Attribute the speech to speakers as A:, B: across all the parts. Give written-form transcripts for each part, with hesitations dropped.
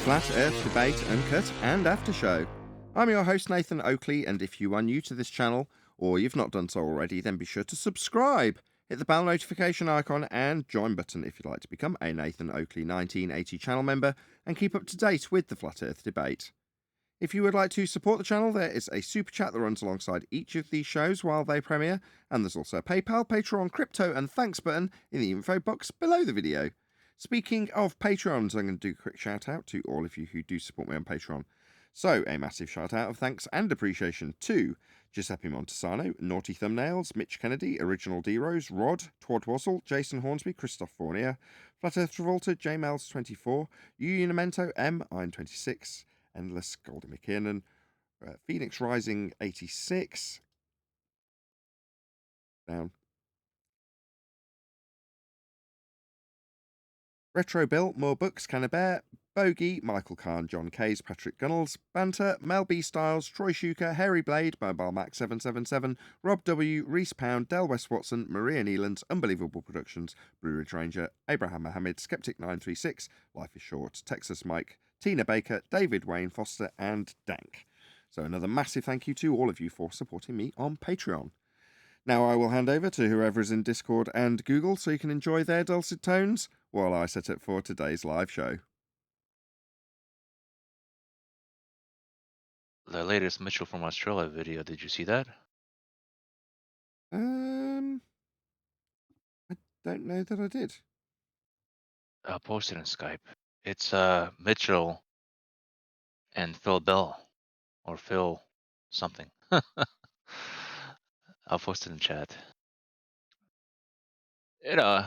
A: Flat Earth Debate Uncut and After Show. I'm your host Nathan Oakley, and if you are new to this channel, or you've not done so already, then be sure to subscribe. Hit the bell notification icon and join button if you'd like to become a Nathan Oakley 1980 channel member and keep up to date with the Flat Earth Debate. If you would like to support the channel, there is a super chat that runs alongside each of these shows while they premiere, and there's also a PayPal, Patreon, crypto and thanks button in the info box below the video. Speaking of Patreons, I'm going to do a quick shout out to all of you who do support me on Patreon. So, a massive shout out of thanks and appreciation to Giuseppe Montesano, Naughty Thumbnails, Mitch Kennedy, Original D-Rose, Rod, Twad Wazzle, Jason Hornsby, Christoph Fournier, Flat Earth Travolta, JMels24, Unimento, M, I'm26, Endless, Goldie McKiernan, Phoenix Rising 86, down, Retro Bill, More Books, Cannabear, Bogey, Michael Kahn, John Kays, Patrick Gunnels, Banter, Mel B. Styles, Troy Shuker, Harry Blade, Mobile Max 777, Rob W, Reese Pound, Del West Watson, Maria Neelands, Unbelievable Productions, Blue Ridge Ranger, Abraham Mohammed, Skeptic 936, Life is Short, Texas Mike, Tina Baker, David Wayne Foster, and Dank. So another massive thank you to all of you for supporting me on Patreon. Now I will hand over to whoever is in Discord and Google so you can enjoy their dulcet tones while I set up for today's live show.
B: The latest Mitchell from Australia video, did you see that?
A: I don't know that I did.
B: I'll post it in Skype. It's Mitchell and Phil Bell, or Phil something. I'll post it in chat. You know,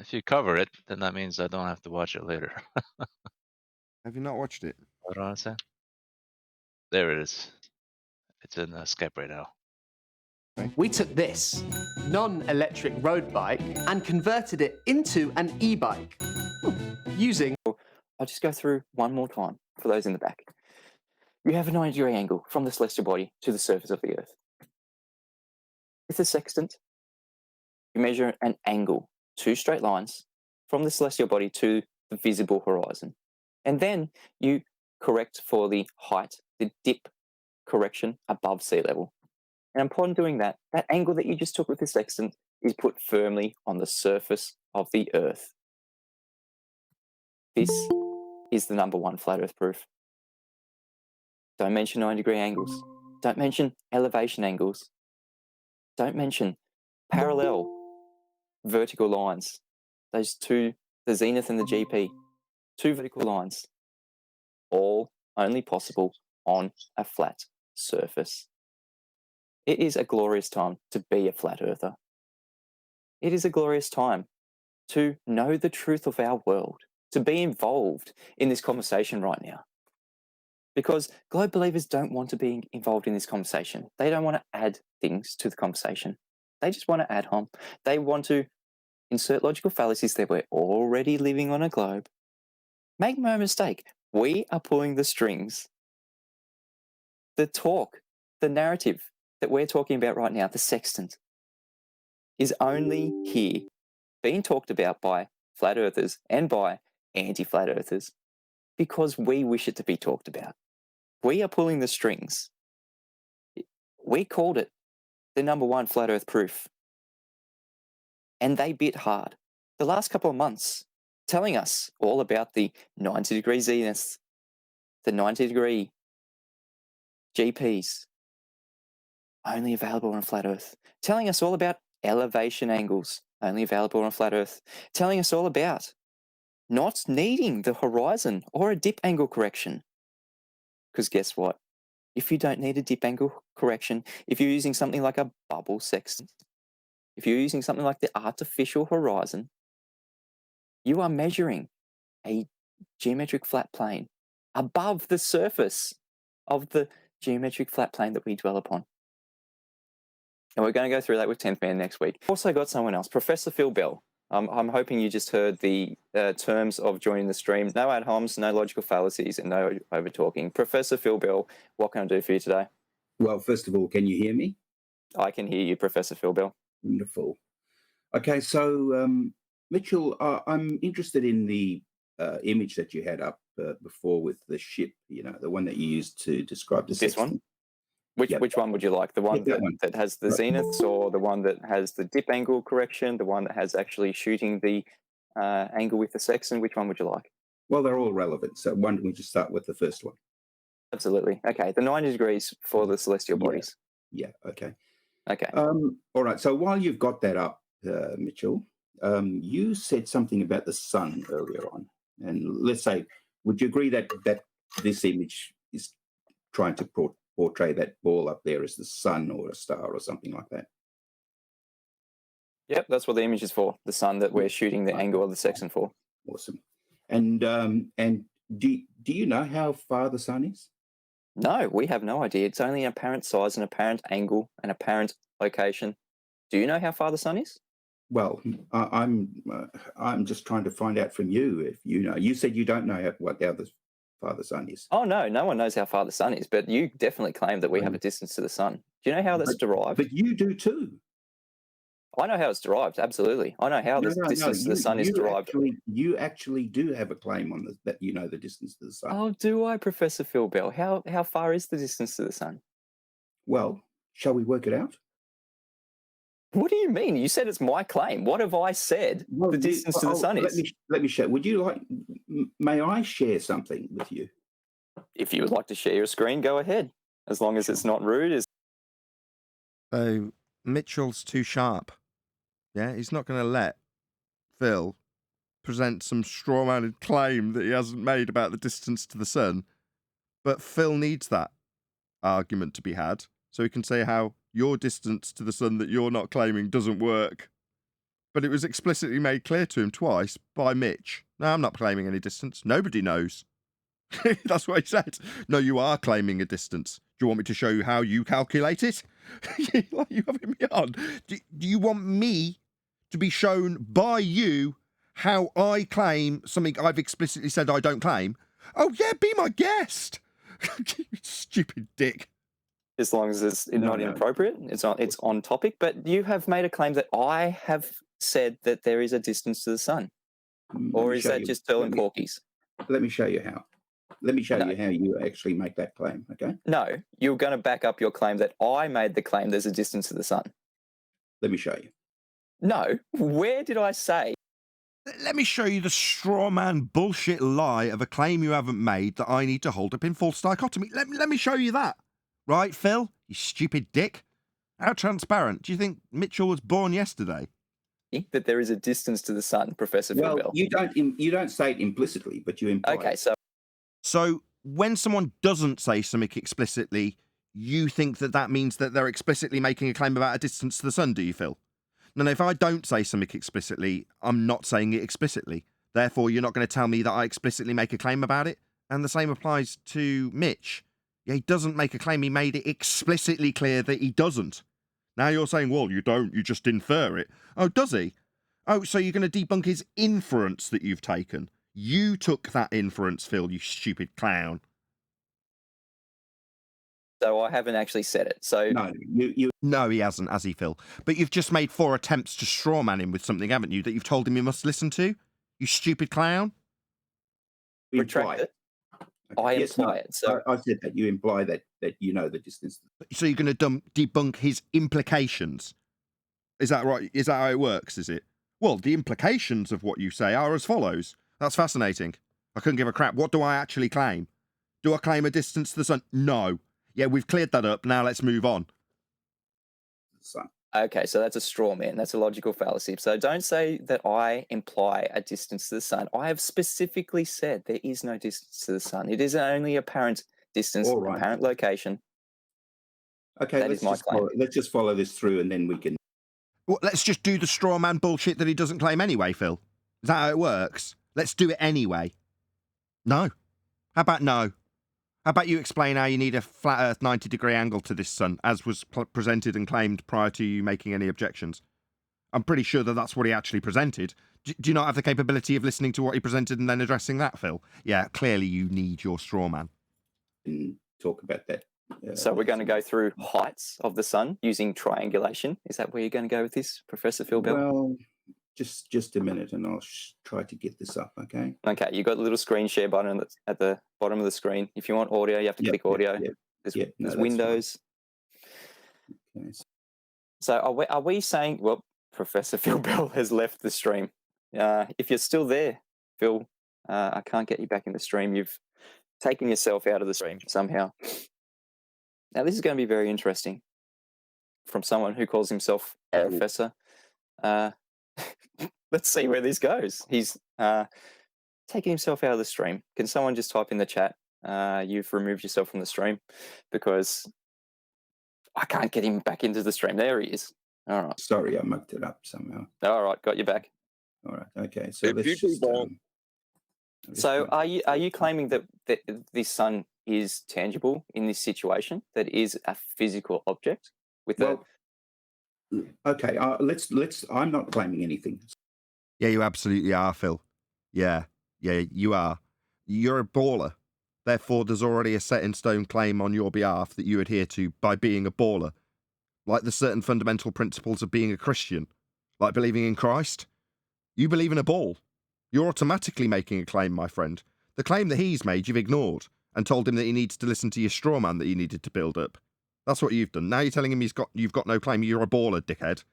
B: if you cover it, then that means I don't have to watch it later.
A: Have you not watched it?
B: Hold on a sec. There it is. It's in Skype right now.
C: We took this non-electric road bike and converted it into an e-bike using...
D: I'll just go through one more time for those in the back. You have a 90-degree angle from the celestial body to the surface of the Earth. With a sextant, you measure an angle, two straight lines, from the celestial body to the visible horizon. And then you correct for the height, the dip correction above sea level. And upon doing that, that angle that you just took with the sextant is put firmly on the surface of the Earth. This is the #1 flat Earth proof. Don't mention 90-degree angles. Don't mention elevation angles. Don't mention parallel vertical lines. Those two, the zenith and the GP, two vertical lines, all only possible on a flat surface. It is a glorious time to be a flat earther. It is a glorious time to know the truth of our world, to be involved in this conversation right now. Because globe believers don't want to be involved in this conversation. They don't want to add things to the conversation. They just want to add harm. They want to insert logical fallacies that we're already living on a globe. Make no mistake, we are pulling the strings. The talk, the narrative that we're talking about right now, the sextant, is only here being talked about by flat earthers and by anti-flat earthers because we wish it to be talked about. We are pulling the strings. We called it the #1 flat earth proof. And they bit hard. The last couple of months telling us all about the 90-degree zeniths, the 90-degree GPs, only available on flat earth. Telling us all about elevation angles, only available on flat earth. Telling us all about not needing the horizon or a dip angle correction. Because guess what? If you don't need a dip angle correction, if you're using something like a bubble sextant, if you're using something like the artificial horizon, you are measuring a geometric flat plane above the surface of the geometric flat plane that we dwell upon. And we're going to go through that with 10th Man next week. Also got someone else, Professor Phil Bell. I'm hoping you just heard the terms of joining the stream. No ad homs, no logical fallacies, and no over-talking. Professor Phil Bell, what can I do for you today?
E: Well, first of all, can you hear me?
D: I can hear you, Professor Phil Bell.
E: Wonderful. Okay, so Mitchell, I'm interested in the image that you had up before with the ship, the one that you used to describe the
D: This one?
E: sextant.
D: Which one would you like? The one
E: that one.
D: that has the
E: Right.
D: zeniths, or the one that has the dip angle correction, the one that has actually shooting the angle with the sextant? Which one would you like?
E: Well, they're all relevant. So why don't we just start with the first one?
D: Absolutely. Okay, the 90 degrees for the celestial
E: Yeah.
D: bodies.
E: Yeah, okay.
D: Okay.
E: All right, so while you've got that up, Mitchell, you said something about the sun earlier on. And let's say, would you agree that this image is trying to portray that ball up there as the sun or a star or something like that?
D: Yep, that's what the image is for. The sun that we're shooting the angle of the sextant for.
E: Awesome. And do you know how far the sun is?
D: No, we have no idea. It's only an apparent size, an apparent angle, an apparent location. Do you know how far the sun is?
E: Well, I'm just trying to find out from you if you know. You said you don't know how far the sun is.
D: Oh, no one knows how far the sun is, but you definitely claim that we have a distance to the sun. Do you know how that's derived?
E: But you do too.
D: I know how it's derived, absolutely. I know how the distance to the sun is derived.
E: You actually do have a claim on that you know the distance to the sun.
D: Oh, do I, Professor Phil Bell? How far is the distance to the sun?
E: Well, shall we work it out?
D: What do you mean? You said it's my claim. What have I said the distance to the sun is?
E: Let me share. Would you like? May I share something with you?
D: If you would like to share your screen, go ahead. As long as it's not rude.
A: So Mitchell's too sharp. Yeah, he's not going to let Phil present some straw-maned claim that he hasn't made about the distance to the sun. But Phil needs that argument to be had, so he can say how your distance to the sun that you're not claiming doesn't work. But it was explicitly made clear to him twice by Mitch. No, I'm not claiming any distance. Nobody knows. That's what he said. No, you are claiming a distance. Do you want me to show you how you calculate it? You having me on? Do you want me to be shown by you how I claim something I've explicitly said I don't claim? Oh yeah, be my guest. Stupid dick.
D: As long as it's not inappropriate, it's on topic. But you have made a claim that I have said that there is a distance to the sun. Or is that just telling porkies?
E: Let me show you how. Let me show you how you actually make that claim, okay?
D: No, you're going to back up your claim that I made the claim there's a distance to the sun.
E: Let me show you.
D: No, where did I say?
A: Let me show you the straw man bullshit lie of a claim you haven't made that I need to hold up in false dichotomy. Let me show you that. Right, Phil? You stupid dick. How transparent? Do you think Mitchell was born yesterday?
D: That there is a distance to the sun, Professor Phil Bell.
E: You don't say it implicitly, but you imply
D: Okay,
E: it.
A: So when someone doesn't say something explicitly, you think that means that they're explicitly making a claim about a distance to the sun, do you, Phil? No, if I don't say something explicitly, I'm not saying it explicitly. Therefore, you're not going to tell me that I explicitly make a claim about it. And the same applies to Mitch. Yeah, he doesn't make a claim. He made it explicitly clear that he doesn't. Now you're saying, well, you don't. You just infer it. Oh, does he? Oh, so you're going to debunk his inference that you've taken. You took that inference, Phil, you stupid clown.
D: So I haven't actually said it. So
A: No, he hasn't, has he, Phil? But you've just made 4 attempts to strawman him with something, haven't you, that you've told him he must listen to? You stupid clown.
D: Retract it. I imply it. So
E: I said that you imply that you know the distance.
A: So you're going to debunk his implications. Is that right? Is that how it works, is it? Well, the implications of what you say are as follows. That's fascinating. I couldn't give a crap. What do I actually claim? Do I claim a distance to the sun? No. Yeah, we've cleared that up. Now let's move on.
D: Okay, so that's a straw man. That's a logical fallacy. So don't say that I imply a distance to the sun. I have specifically said there is no distance to the sun. It is only apparent distance, apparent location.
E: Okay, let's just follow this through and then we can...
A: Well, let's just do the straw man bullshit that he doesn't claim anyway, Phil. Is that how it works? Let's do it anyway. No. How about no? How about you explain how you need a flat Earth 90-degree angle to this sun, as was presented and claimed prior to you making any objections? I'm pretty sure that that's what he actually presented. Do you not have the capability of listening to what he presented and then addressing that, Phil? Yeah, clearly you need your straw man.
E: Talk about that.
D: So we're going to go through heights of the sun using triangulation. Is that where you're going to go with this, Professor Phil Bell?
E: Well, just a minute, and I'll try to get this up. Okay.
D: Okay, you got a little screen share button that's at the bottom of the screen. If you want audio, you have to click audio. There's
E: No, that's
D: Windows.
E: fine. Okay.
D: So are we saying? Well, Professor Phil Bell has left the stream. If you're still there, Phil, I can't get you back in the stream. You've taken yourself out of the stream somehow. Now this is going to be very interesting. From someone who calls himself a professor. Let's see where this goes. He's taking himself out of the stream. Can someone just type in the chat? You've removed yourself from the stream, because I can't get him back into the stream. There he is. All right.
E: Sorry, I mucked it up somehow.
D: All right, got you back.
E: All right. Okay. So
F: If
E: let's
F: you
E: just.
D: So are you claiming that this sun is tangible in this situation? That is a physical object with
E: Well, okay. Let's. I'm not claiming anything.
A: Yeah, you absolutely are, Phil. Yeah, you are. You're a baller. Therefore, there's already a set in stone claim on your behalf that you adhere to by being a baller. Like the certain fundamental principles of being a Christian. Like believing in Christ. You believe in a ball. You're automatically making a claim, my friend. The claim that he's made, you've ignored, and told him that he needs to listen to your straw man that you needed to build up. That's what you've done. Now you're telling him you've got no claim. You're a baller, dickhead.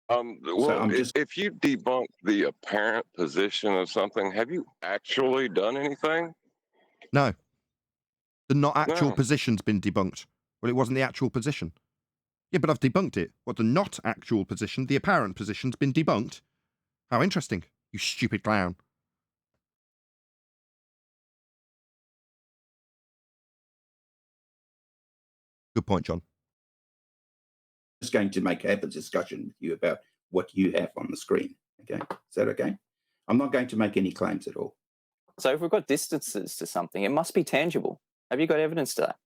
F: Well, if you debunk the apparent position of something, have you actually done anything?
A: No. The not actual
F: No.
A: position's been debunked. Well, it wasn't the actual position. Yeah, but I've debunked it. What, the not actual position, the apparent position's been debunked? How interesting, you stupid clown. Good point, John.
E: Just going to have a discussion with you about what you have on the screen. Okay. Is that okay? I'm not going to make any claims at all.
D: So if we've got distances to something, it must be tangible. Have you got evidence to that?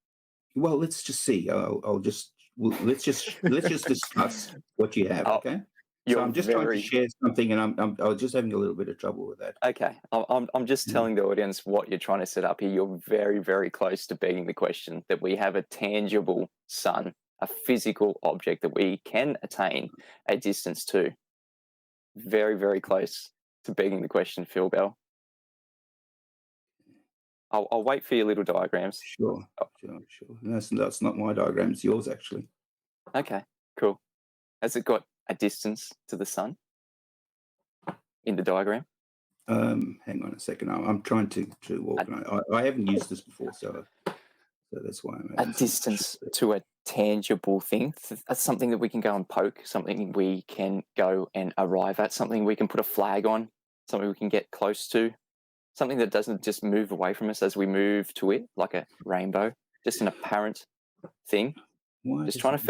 E: Well, let's just see. Let's just discuss what you have. Okay. So I'm just trying to share something, and I'm just having a little bit of trouble with that.
D: Okay, I'm just telling the audience what you're trying to set up here. You're very, very close to begging the question that we have a tangible sun, a physical object that we can attain a distance to. Very, very close to begging the question, Phil Bell. I'll wait for your little diagrams.
E: Sure. That's not my diagram. It's yours, actually.
D: Okay, cool. Has it got a distance to the sun in the diagram?
E: Hang on a second. I'm trying to organize. I haven't used this before, so that's why I'm
D: a distance to a tangible thing. That's something that we can go and poke, something we can go and arrive at, something we can put a flag on, something we can get close to, something that doesn't just move away from us as we move to it, like a rainbow, just an apparent thing. Just trying to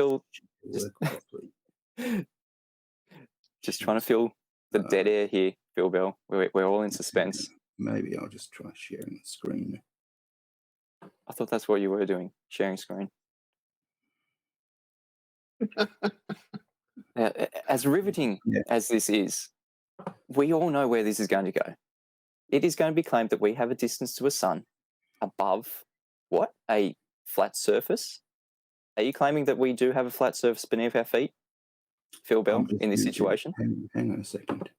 D: fill the dead air here, Phil Bell. We're all in suspense.
E: Maybe I'll just try sharing the screen.
D: I thought that's what you were doing, sharing screen. As riveting as this is, we all know where this is going to go. It is going to be claimed that we have a distance to a sun above what? A flat surface? Are you claiming that we do have a flat surface beneath our feet, Phil Bell, in this situation?
E: Hang on a second.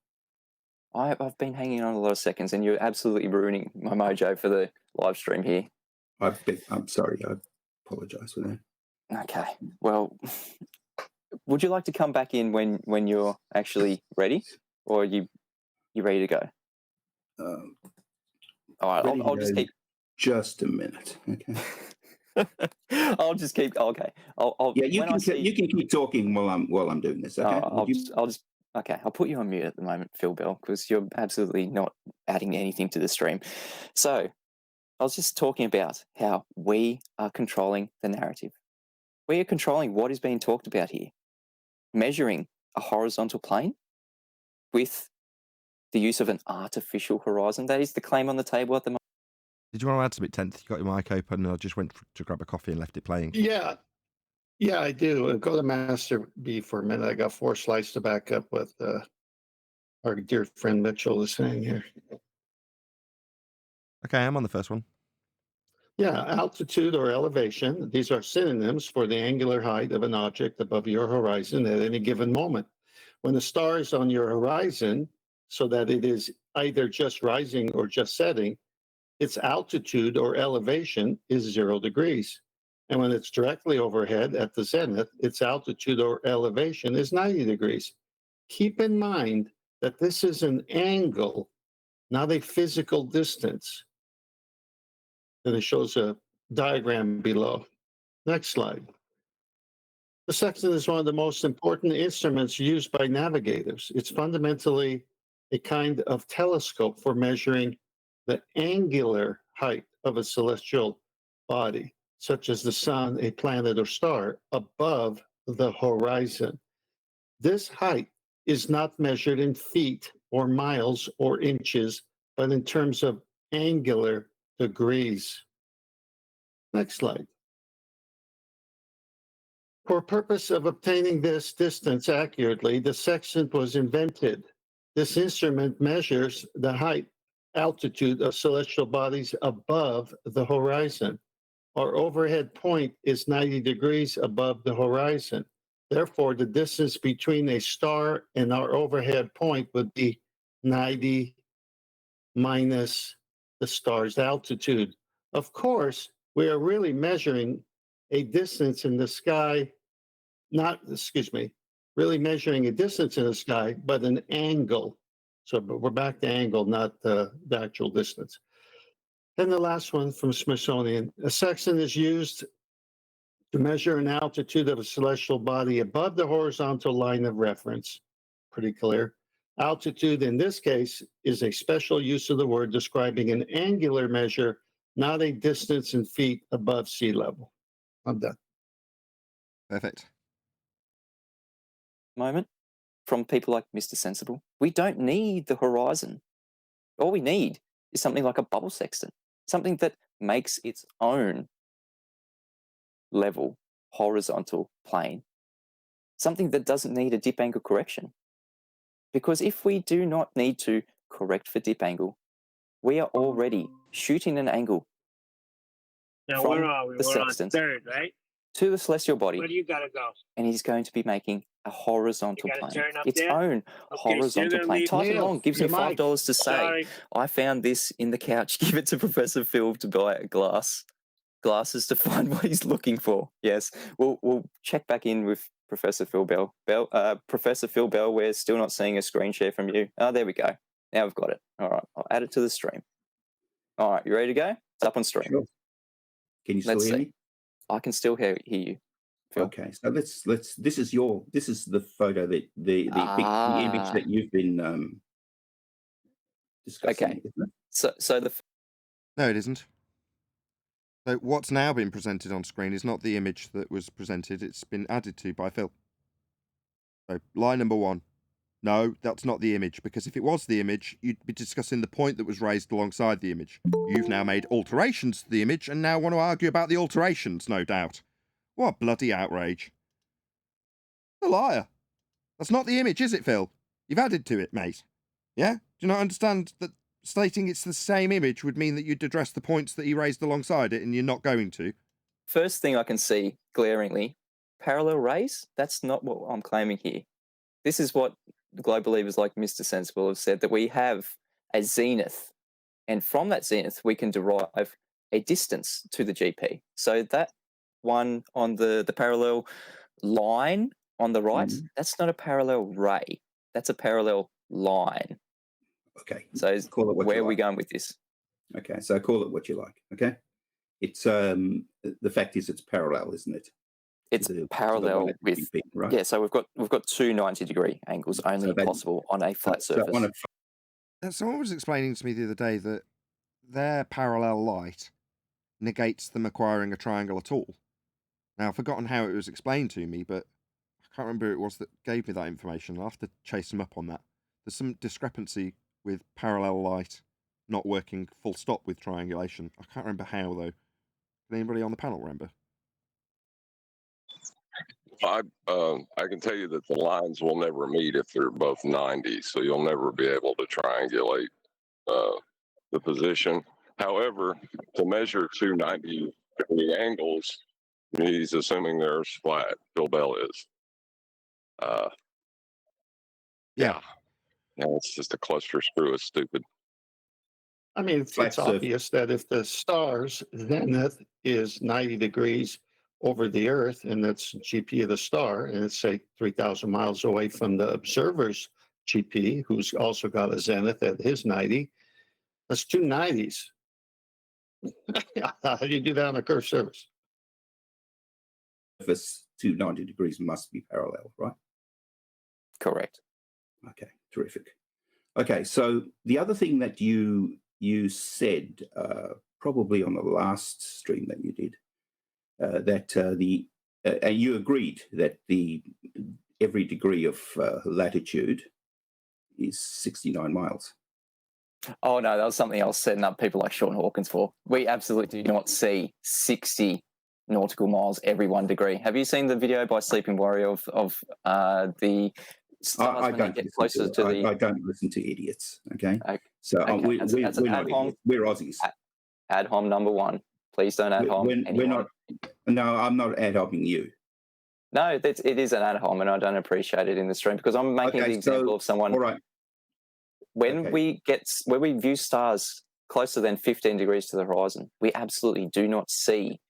D: I've been hanging on a lot of seconds, and you're absolutely ruining my mojo for the live stream here.
E: I'm sorry. I apologise for that.
D: Okay. Well, would you like to come back in when you're actually ready, or are you ready to go? All right. I'll just keep.
E: Just a minute. Okay.
D: I'll just keep. Okay.
E: You can keep talking while I'm doing this. Okay.
D: I'll put you on mute at the moment, Phil Bell, because you're absolutely not adding anything to the stream. So I was just talking about how we are controlling the narrative. We are controlling what is being talked about here, measuring a horizontal plane with the use of an artificial horizon. That is the claim on the table at the moment.
A: Did you want to add something, Tenth? You got your mic open, and I just went to grab a coffee and left it playing.
G: Yeah, I do. Go to Master B for a minute. I got 4 slides to back up what our dear friend Mitchell is saying here.
A: Okay, I'm on the first one.
G: Yeah, altitude or elevation. These are synonyms for the angular height of an object above your horizon at any given moment. when a star is on your horizon, so that it is either just rising or just setting, its altitude or elevation is 0 degrees. And when it's directly overhead at the zenith, its altitude or elevation is 90 degrees. Keep in mind that this is an angle, not a physical distance. And it shows a diagram below. Next slide. The sextant is one of the most important instruments used by navigators. It's fundamentally a kind of telescope for measuring the angular height of a celestial body, such as the sun, a planet, or star, above the horizon. This height is not measured in feet or miles or inches, but in terms of angular degrees. Next slide. For purpose of obtaining this distance accurately, the sextant was invented. This instrument measures the height, altitude of celestial bodies above the horizon. Our overhead point is 90 degrees above the horizon. Therefore, the distance between a star and our overhead point would be 90 minus the star's altitude. Of course, we are really measuring a distance in the sky, really measuring a distance in the sky, but an angle. So but we're back to angle, not the actual distance. And the last one from Smithsonian, a sextant is used to measure an altitude of a celestial body above the horizontal line of reference. Pretty clear. Altitude in this case is a special use of the word describing an angular measure, not a distance in feet above sea level. I'm done.
A: Perfect.
D: Moment from people like Mr. Sensible. We don't need the horizon. All we need is something like a bubble sextant, something that makes its own level horizontal plane, something that doesn't need a dip angle correction. Because if we do not need to correct for dip angle, we are already shooting an angle
H: Now,
D: from
H: where are we?
D: the
H: We're on
D: sextant
H: third, right?
D: to the celestial body,
H: Where do you gotta go?
D: and he's going to be making a horizontal
H: You gotta
D: plane,
H: turn up
D: its
H: there?
D: own
H: Okay, so you're
D: horizontal
H: gonna
D: plane.
H: leave-
D: Type it
G: Neil,
D: along, gives me
G: your mic.
D: $5 to say,
H: Sorry.
D: I found this in the couch, give it to Professor Phil to buy a glasses to find what he's looking for. Yes, we'll check back in with Professor Phil Bell. Professor Phil Bell, we're still not seeing a screen share from you. Oh, there we go. Now we've got it. All right, I'll add it to the stream. All right, you ready to go? It's up on stream.
E: Sure. Can you still
D: Let's
E: hear
D: see.
E: me?
D: I can still hear you, Phil.
E: Okay, so let's. This is the photo that the image that you've been discussing.
D: Okay.
E: Isn't it?
D: So the
A: No, it isn't. So what's now been presented on screen is not the image that was presented. It's been added to by Phil. So line number 1. No, that's not the image, because if it was the image, you'd be discussing the point that was raised alongside the image. You've now made alterations to the image and now want to argue about the alterations, no doubt. What bloody outrage. A liar. That's not the image, is it, Phil? You've added to it, mate. Yeah? Do you not understand that stating it's the same image would mean that you'd address the points that he raised alongside it, and you're not going to?
D: first thing I can see glaringly, parallel rays, that's not what I'm claiming here. This is what globe believers like Mr. Sensible have said, that we have a zenith, and from that zenith we can derive a distance to the GP. So that one on the parallel line on the right, that's not a parallel ray, that's a parallel line.
E: Okay.
D: So
E: Call it what
D: where
E: you
D: are we
E: like.
D: going with this?
E: Okay, so call it what you like. Okay, it's the fact is it's parallel, isn't it?
D: It's
E: To the
D: parallel
E: one at
D: with
E: GP, right?
D: yeah. So we've got two 90-degree angles only
E: that-
D: possible on a flat
E: So
D: surface.
E: on a
A: Someone was explaining to me the other day that their parallel light negates them acquiring a triangle at all. Now, I've forgotten how it was explained to me, but I can't remember who it was that gave me that information. I'll have to chase them up on that. There's some discrepancy with parallel light not working full stop with triangulation. I can't remember how, though. Can anybody on the panel remember?
F: I can tell you that the lines will never meet if they're both 90, so you'll never be able to triangulate the position. However, to measure two 90-degree angles, he's assuming they're flat. Phil Bell is.
A: Yeah.
F: Yeah, it's just a cluster screw. It's stupid.
G: I mean, it's
E: Flat surface.
G: obvious that if the star's zenith is 90 degrees over the Earth, and that's GP of the star, and it's, say, 3,000 miles away from the observer's GP, who's also got a zenith at his 90, that's two 90s. How do you do that on a curved surface?
E: Surface to 90 degrees must be parallel, right?
D: Correct.
E: Okay, terrific. Okay, so the other thing that you said, probably on the last stream that you did, and you agreed that every degree of latitude is 69 miles.
D: Oh, no, that was something else setting up people like Sean Hawkins for. We absolutely do not see 60 nautical miles every 1 degree. Have you seen the video by Sleeping Warrior of the stars
E: I
D: when
E: don't
D: they get closer to the...
E: I don't listen to idiots, okay?
D: Okay.
E: So
D: Okay,
E: we're not idiots. We're Aussies.
D: Ad hom number one. Please don't ad hom anyone.
E: We're not... No, I'm not ad homing you.
D: No, it is an ad hom, and I don't appreciate it in the stream because I'm making the example of someone...
E: All right.
D: When we view stars closer than 15 degrees to the horizon, we absolutely do not see,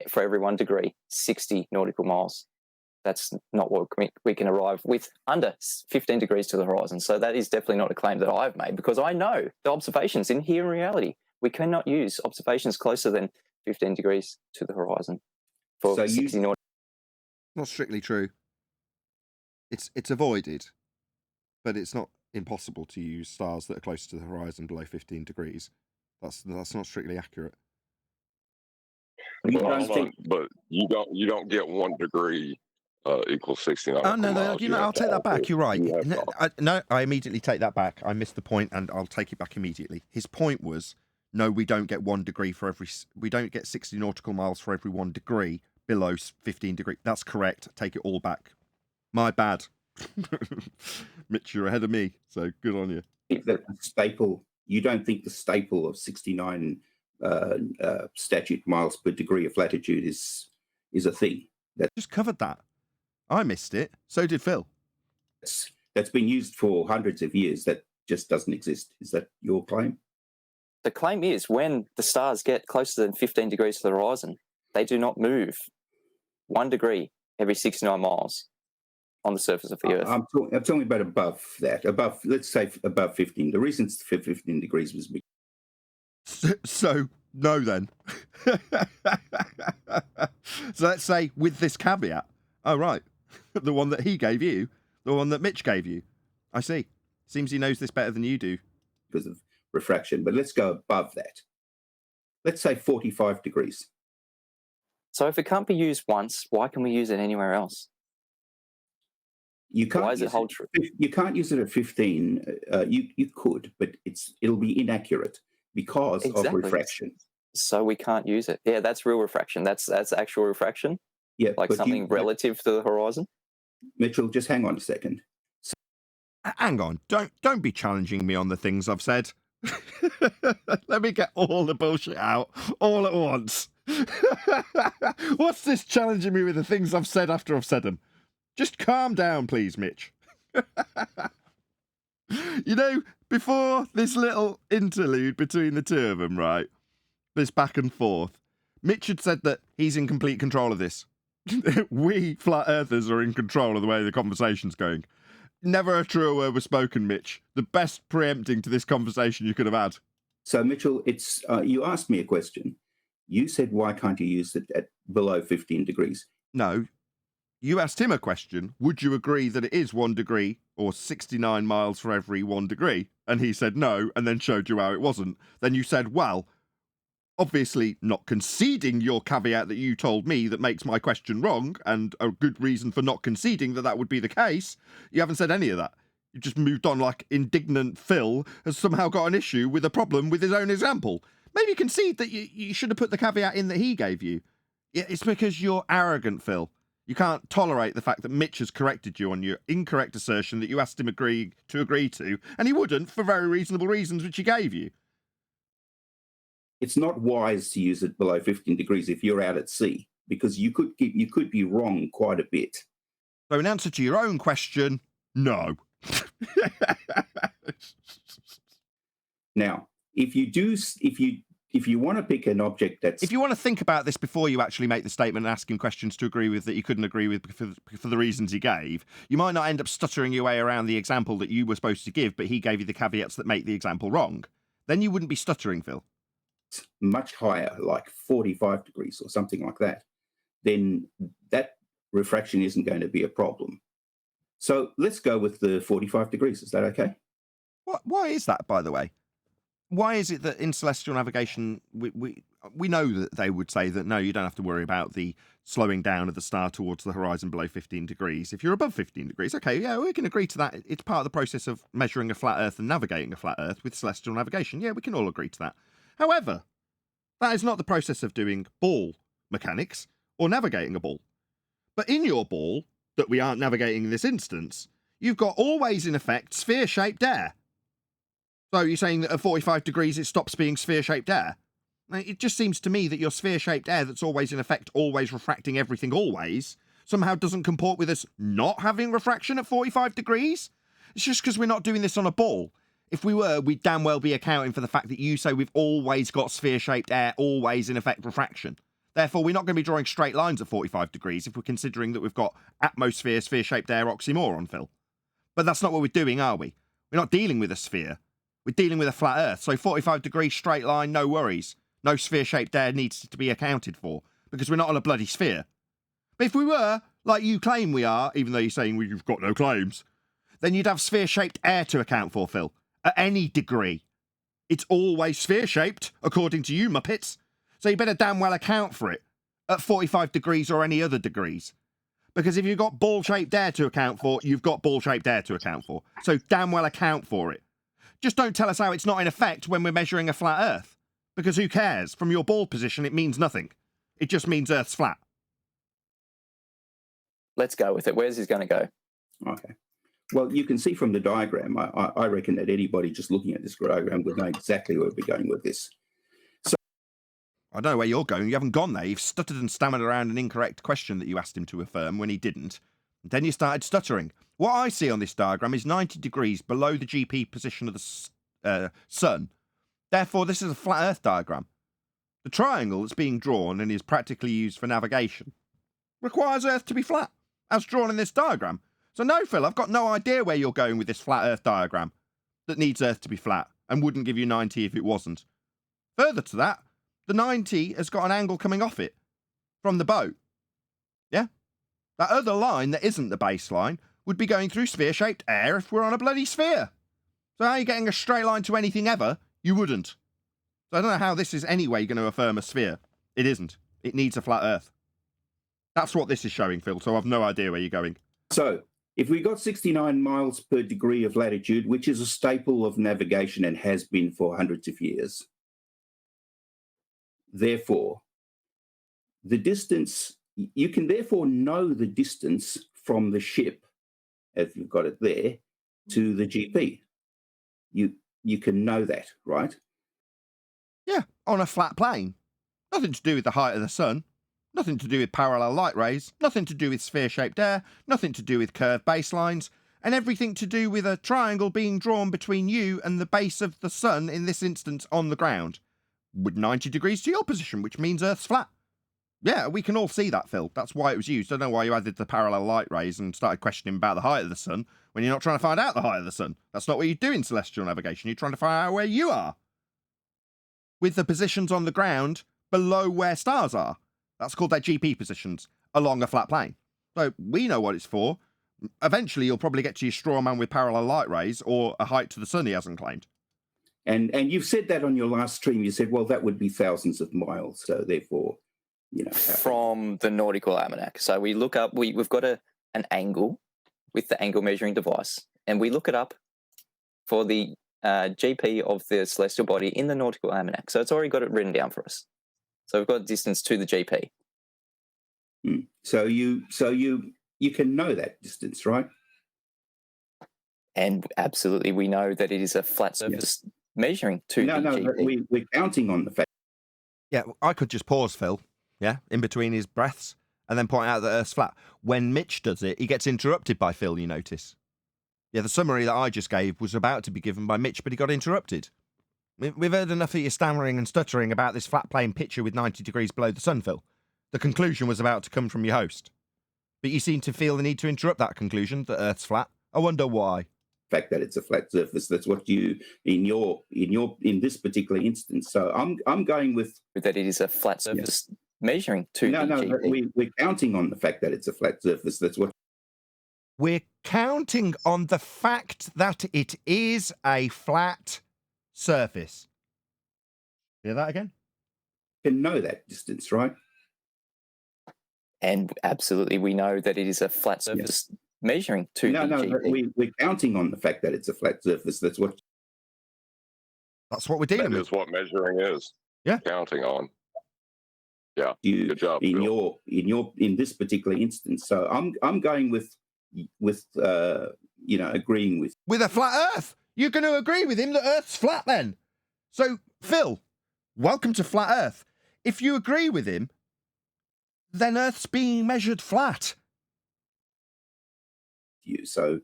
D: for every 1 degree, 60 nautical miles. That's not what we can arrive with under 15 degrees to the horizon. So that is definitely not a claim that I've made, because I know the observations in here in reality, we cannot use observations closer than 15 degrees to the horizon for 60 nautical.
A: Not strictly true. It's avoided, but it's not impossible to use stars that are closer to the horizon below 15 degrees. That's not strictly accurate.
F: Well, hold on, but you don't get 1 degree equals 69.
A: Oh no, I'll take that back. You're right. I immediately take that back. I missed the point, and I'll take it back immediately. His point was, no, we don't get 1 degree for every. We don't get 60 nautical miles for every 1 degree below 15 degrees. That's correct. Take it all back. My bad. Mitch, you're ahead of me, so good on you.
E: The staple. You don't think the staple of 69 statute miles per degree of latitude is a thing? That
A: just covered that. I missed it. So did Phil.
E: That's been used for hundreds of years. That just doesn't exist. Is that your claim?
D: The claim is when the stars get closer than 15 degrees to the horizon, they do not move 1 degree every 69 miles on the surface of the Earth.
E: I'm talking about above that. Above, let's say above 15. The reason it's 15 degrees was because...
A: So no, then. So let's say with this caveat. Oh, right. The one that he gave you, the one that Mitch gave you. I see. Seems he knows this better than you do.
E: Because of refraction. But let's go above that. Let's say 45 degrees.
D: So if it can't be used once, why can we use it anywhere else?
E: You can't.
D: Why does it hold true?
E: You can't use it at 15. You could, but it'll be inaccurate because of refraction.
D: So we can't use it. Yeah, that's real refraction. That's actual refraction.
E: Yeah,
D: like something relative to the horizon.
E: Mitchell, just hang on a second.
A: Hang on. Don't be challenging me on the things I've said. Let me get all the bullshit out all at once. What's this challenging me with the things I've said after I've said them? Just calm down, please, Mitch. You know, before this little interlude between the two of them, right? This back and forth, Mitch had said that he's in complete control of this. We, flat earthers, are in control of the way the conversation's going. Never a truer word was spoken, Mitch. The best preempting to this conversation you could have had.
E: So, Mitchell, it's you asked me a question. You said, why can't you use it at below 15 degrees?
A: No. You asked him a question. Would you agree that it is 1 degree or 69 miles for every 1 degree? And he said no, and then showed you how it wasn't. Then you said, well, obviously not conceding your caveat that you told me that makes my question wrong, and a good reason for not conceding that would be the case. You haven't said any of that. You just moved on like indignant Phil has somehow got an issue with a problem with his own example. Maybe concede that you should have put the caveat in that he gave you. It's because you're arrogant, Phil. You can't tolerate the fact that Mitch has corrected you on your incorrect assertion that you asked him to agree to, and he wouldn't for very reasonable reasons which he gave you.
E: It's not wise to use it below 15 degrees if you're out at sea, because you could be wrong quite a bit.
A: So in answer to your own question, no.
E: Now, if you want to pick an object that's
A: If you want to think about this before you actually make the statement and ask him questions to agree with that you couldn't agree with for the reasons he gave, you might not end up stuttering your way around the example that you were supposed to give, but he gave you the caveats that make the example wrong. Then you wouldn't be stuttering, Phil.
E: much higher, like 45 degrees or something like that, then that refraction isn't going to be a problem. So let's go with the 45 degrees. Is that okay?
A: Why is that, by the way? Why is it that in celestial navigation, we know that they would say that, no, you don't have to worry about the slowing down of the star towards the horizon below 15 degrees. If you're above 15 degrees, okay, yeah, we can agree to that. It's part of the process of measuring a flat Earth and navigating a flat Earth with celestial navigation. Yeah, we can all agree to that. However, that is not the process of doing ball mechanics or navigating a ball. But in your ball, that we aren't navigating in this instance, you've got always, in effect, sphere-shaped air. So you're saying that at 45 degrees it stops being sphere-shaped air? It just seems to me that your sphere-shaped air that's always, in effect, always refracting everything always, somehow doesn't comport with us not having refraction at 45 degrees? It's just because we're not doing this on a ball. If we were, we'd damn well be accounting for the fact that you say we've always got sphere-shaped air, always, in effect, refraction. Therefore, we're not going to be drawing straight lines at 45 degrees if we're considering that we've got atmosphere, sphere-shaped air oxymoron, Phil. But that's not what we're doing, are we? We're not dealing with a sphere. We're dealing with a flat Earth, so 45 degree straight line, no worries. No sphere-shaped air needs to be accounted for, because we're not on a bloody sphere. But if we were, like you claim we are, even though you're saying we've got no claims, then you'd have sphere-shaped air to account for, Phil, at any degree. It's always sphere-shaped, according to you Muppets, so you better damn well account for it, at 45 degrees or any other degrees. Because if you've got ball-shaped air to account for, you've got ball-shaped air to account for. So damn well account for it. Just don't tell us how it's not in effect when we're measuring a flat Earth. Because who cares? From your ball position, it means nothing. It just means Earth's flat.
D: Let's go with it. Where's this going to go?
E: Okay. Well, you can see from the diagram, I reckon that anybody just looking at this diagram would know exactly where we're going with this.
A: I don't know where you're going. You haven't gone there. You've stuttered and stammered around an incorrect question that you asked him to affirm when he didn't. And then you started stuttering. What I see on this diagram is 90 degrees below the GP position of the sun. Therefore, this is a flat Earth diagram. The triangle that's being drawn and is practically used for navigation requires Earth to be flat, as drawn in this diagram. So no, Phil, I've got no idea where you're going with this flat Earth diagram that needs Earth to be flat and wouldn't give you 90 if it wasn't. Further to that, the 90 has got an angle coming off it from the boat. Yeah? That other line that isn't the baseline would be going through sphere-shaped air if we're on a bloody sphere. So how are you getting a straight line to anything ever? You wouldn't. So I don't know how this is anyway going to affirm a sphere. It isn't. It needs a flat Earth. That's what this is showing, Phil, so I've no idea where you're going.
E: So if we got 69 miles per degree of latitude, which is a staple of navigation and has been for hundreds of years, therefore, the distance, you can therefore know the distance from the ship, as you've got it there, to the GP. You can know that, right?
A: Yeah, on a flat plane. Nothing to do with the height of the sun. Nothing to do with parallel light rays. Nothing to do with sphere-shaped air. Nothing to do with curved baselines. And everything to do with a triangle being drawn between you and the base of the sun, in this instance, on the ground. With 90 degrees to your position, which means Earth's flat. Yeah, we can all see that, Phil. That's why it was used. I don't know why you added the parallel light rays and started questioning about the height of the sun when you're not trying to find out the height of the sun. That's not what you do in celestial navigation. You're trying to find out where you are. With the positions on the ground below where stars are. That's called their GP positions along a flat plane. So we know what it's for. Eventually, you'll probably get to your straw man with parallel light rays or a height to the sun he hasn't claimed.
E: And you've said that on your last stream. You said, well, that would be thousands of miles. So therefore, you know.
D: From the nautical almanac. So we look up, we've got an angle with the angle measuring device, and we look it up for the GP of the celestial body in the nautical almanac. So it's already got it written down for us. So we've got distance to the GP.
E: So you can know that distance, right?
D: And absolutely, we know that it is a flat surface measuring to the GP.
E: We're counting on the fact.
A: Yeah, I could just pause, Phil, yeah, in between his breaths, and then point out that Earth's flat. When Mitch does it, he gets interrupted by Phil, you notice. Yeah, the summary that I just gave was about to be given by Mitch, but he got interrupted. We've heard enough of your stammering and stuttering about this flat plane picture with 90 degrees below the sun, Phil. The conclusion was about to come from your host. But you seem to feel the need to interrupt that conclusion, that Earth's flat. I wonder why.
E: Fact that it's a flat surface. That's what you in this particular instance. So I'm going with
D: that it is a flat surface measuring 2
E: no,
D: GP.
E: we're counting on the fact that it's a flat surface. That's what
A: We're counting on the fact that it is a flat surface. Hear that again?
E: can know that distance, right?
D: And absolutely, we know that it is a flat surface measuring 2
E: No,
D: GP.
E: we're counting on the fact that it's a flat surface. That's what
A: we're dealing
F: That
A: with.
F: is what measuring is.
A: Yeah.
F: Counting on. Yeah.
E: you
F: Good job, Phil.
E: in this particular instance. So I'm going with agreeing with
A: a flat Earth. You're going to agree with him that Earth's flat then. So, Phil, welcome to Flat Earth. If you agree with him, then Earth's being measured flat.
E: you. So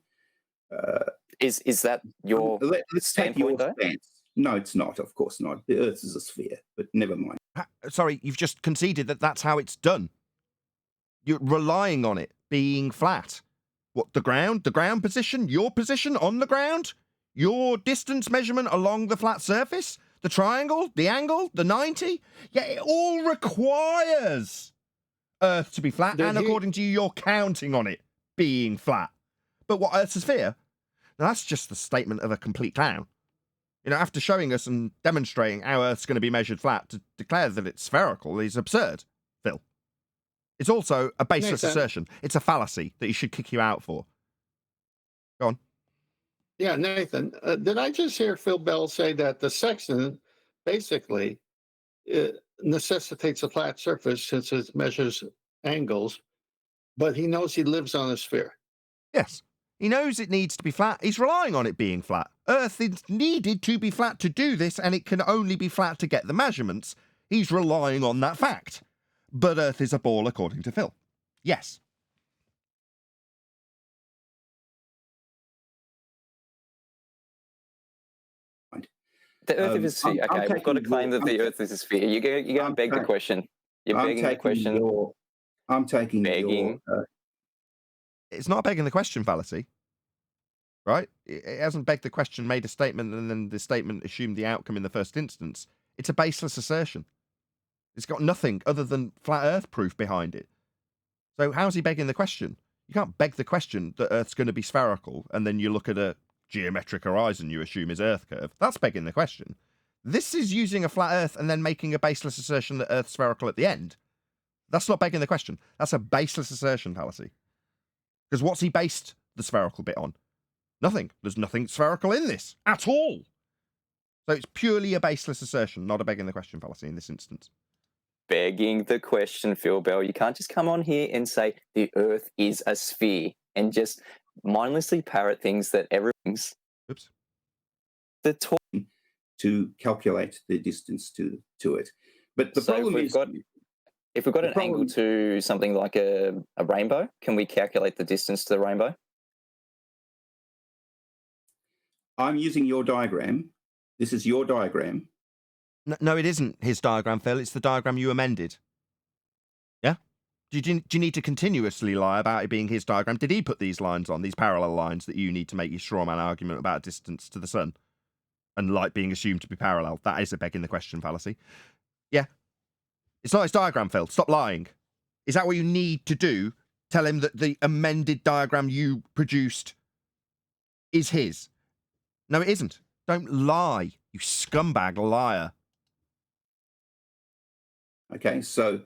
D: Is that your
E: let's take your
D: standpoint, though?
E: stance. No, it's not. Of course not. The Earth is a sphere, but never mind.
A: Sorry, you've just conceded that that's how it's done. You're relying on it being flat. What, the ground position, your position on the ground, your distance measurement along the flat surface, the triangle, the angle, the 90? Yeah, it all requires Earth to be flat, and according to you, you're counting on it being flat. But what, Earth's a sphere? Now, that's just the statement of a complete clown. You know, after showing us and demonstrating how Earth's going to be measured flat, to declare that it's spherical is absurd, Phil. It's also a baseless assertion. It's a fallacy that he should kick you out for. Go on.
G: Yeah, Nathan, did I just hear Phil Bell say that the sextant basically necessitates a flat surface since it measures angles, but he knows he lives on a sphere?
A: Yes. He knows it needs to be flat. He's relying on it being flat. Earth is needed to be flat to do this, and it can only be flat to get the measurements. He's relying on that fact. But Earth is a ball, according to Phil. Yes.
D: The Earth is a sphere. Okay, we've got to claim that the Earth is a sphere. You're going to beg the question. You're begging the question.
E: I'm taking
D: begging.
A: It's not begging the question fallacy, right? It hasn't begged the question, made a statement, and then the statement assumed the outcome in the first instance. It's a baseless assertion. It's got nothing other than flat Earth proof behind it. So how's he begging the question? You can't beg the question that Earth's going to be spherical, and then you look at a geometric horizon you assume is Earth curve. That's begging the question. This is using a flat Earth and then making a baseless assertion that Earth's spherical at the end. That's not begging the question. That's a baseless assertion fallacy. Because what's he based the spherical bit on? Nothing. There's nothing spherical in this at all. So it's purely a baseless assertion, not a begging the question fallacy in this instance.
D: Begging the question, Phil Bell. You can't just come on here and say the Earth is a sphere and just mindlessly parrot things that everything's.
A: Oops.
E: To calculate the distance to it. But the problem is...
D: If we've got an angle to something like a rainbow, can we calculate the distance to the rainbow?
E: I'm using your diagram. This is your diagram.
A: No, it isn't his diagram, Phil. It's the diagram you amended. Yeah? Do you need to continuously lie about it being his diagram? Did he put these lines on, these parallel lines that you need to make your straw man argument about distance to the sun? And light being assumed to be parallel. That is a begging the question fallacy. Yeah. It's not his diagram, Phil. Stop lying. Is that what you need to do? Tell him that the amended diagram you produced is his. No, it isn't. Don't lie, you scumbag liar.
E: Okay, so...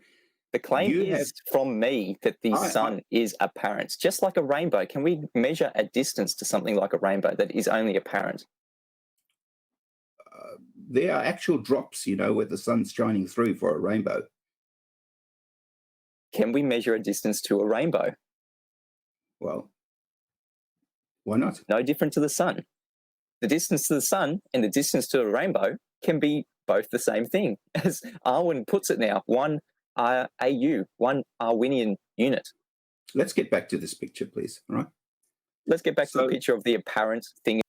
D: The claim is from me that the sun is apparent. Just like a rainbow, can we measure a distance to something like a rainbow that is only apparent?
E: There are actual drops, where the sun's shining through for a rainbow.
D: Can we measure a distance to a rainbow?
E: Well, why not?
D: No different to the sun. The distance to the sun and the distance to a rainbow can be both the same thing. As Arwin puts it now, one AU, one Arwinian unit.
E: Let's get back to this picture, please. All right.
D: let's get back to the
E: So-
D: picture of the apparent thing.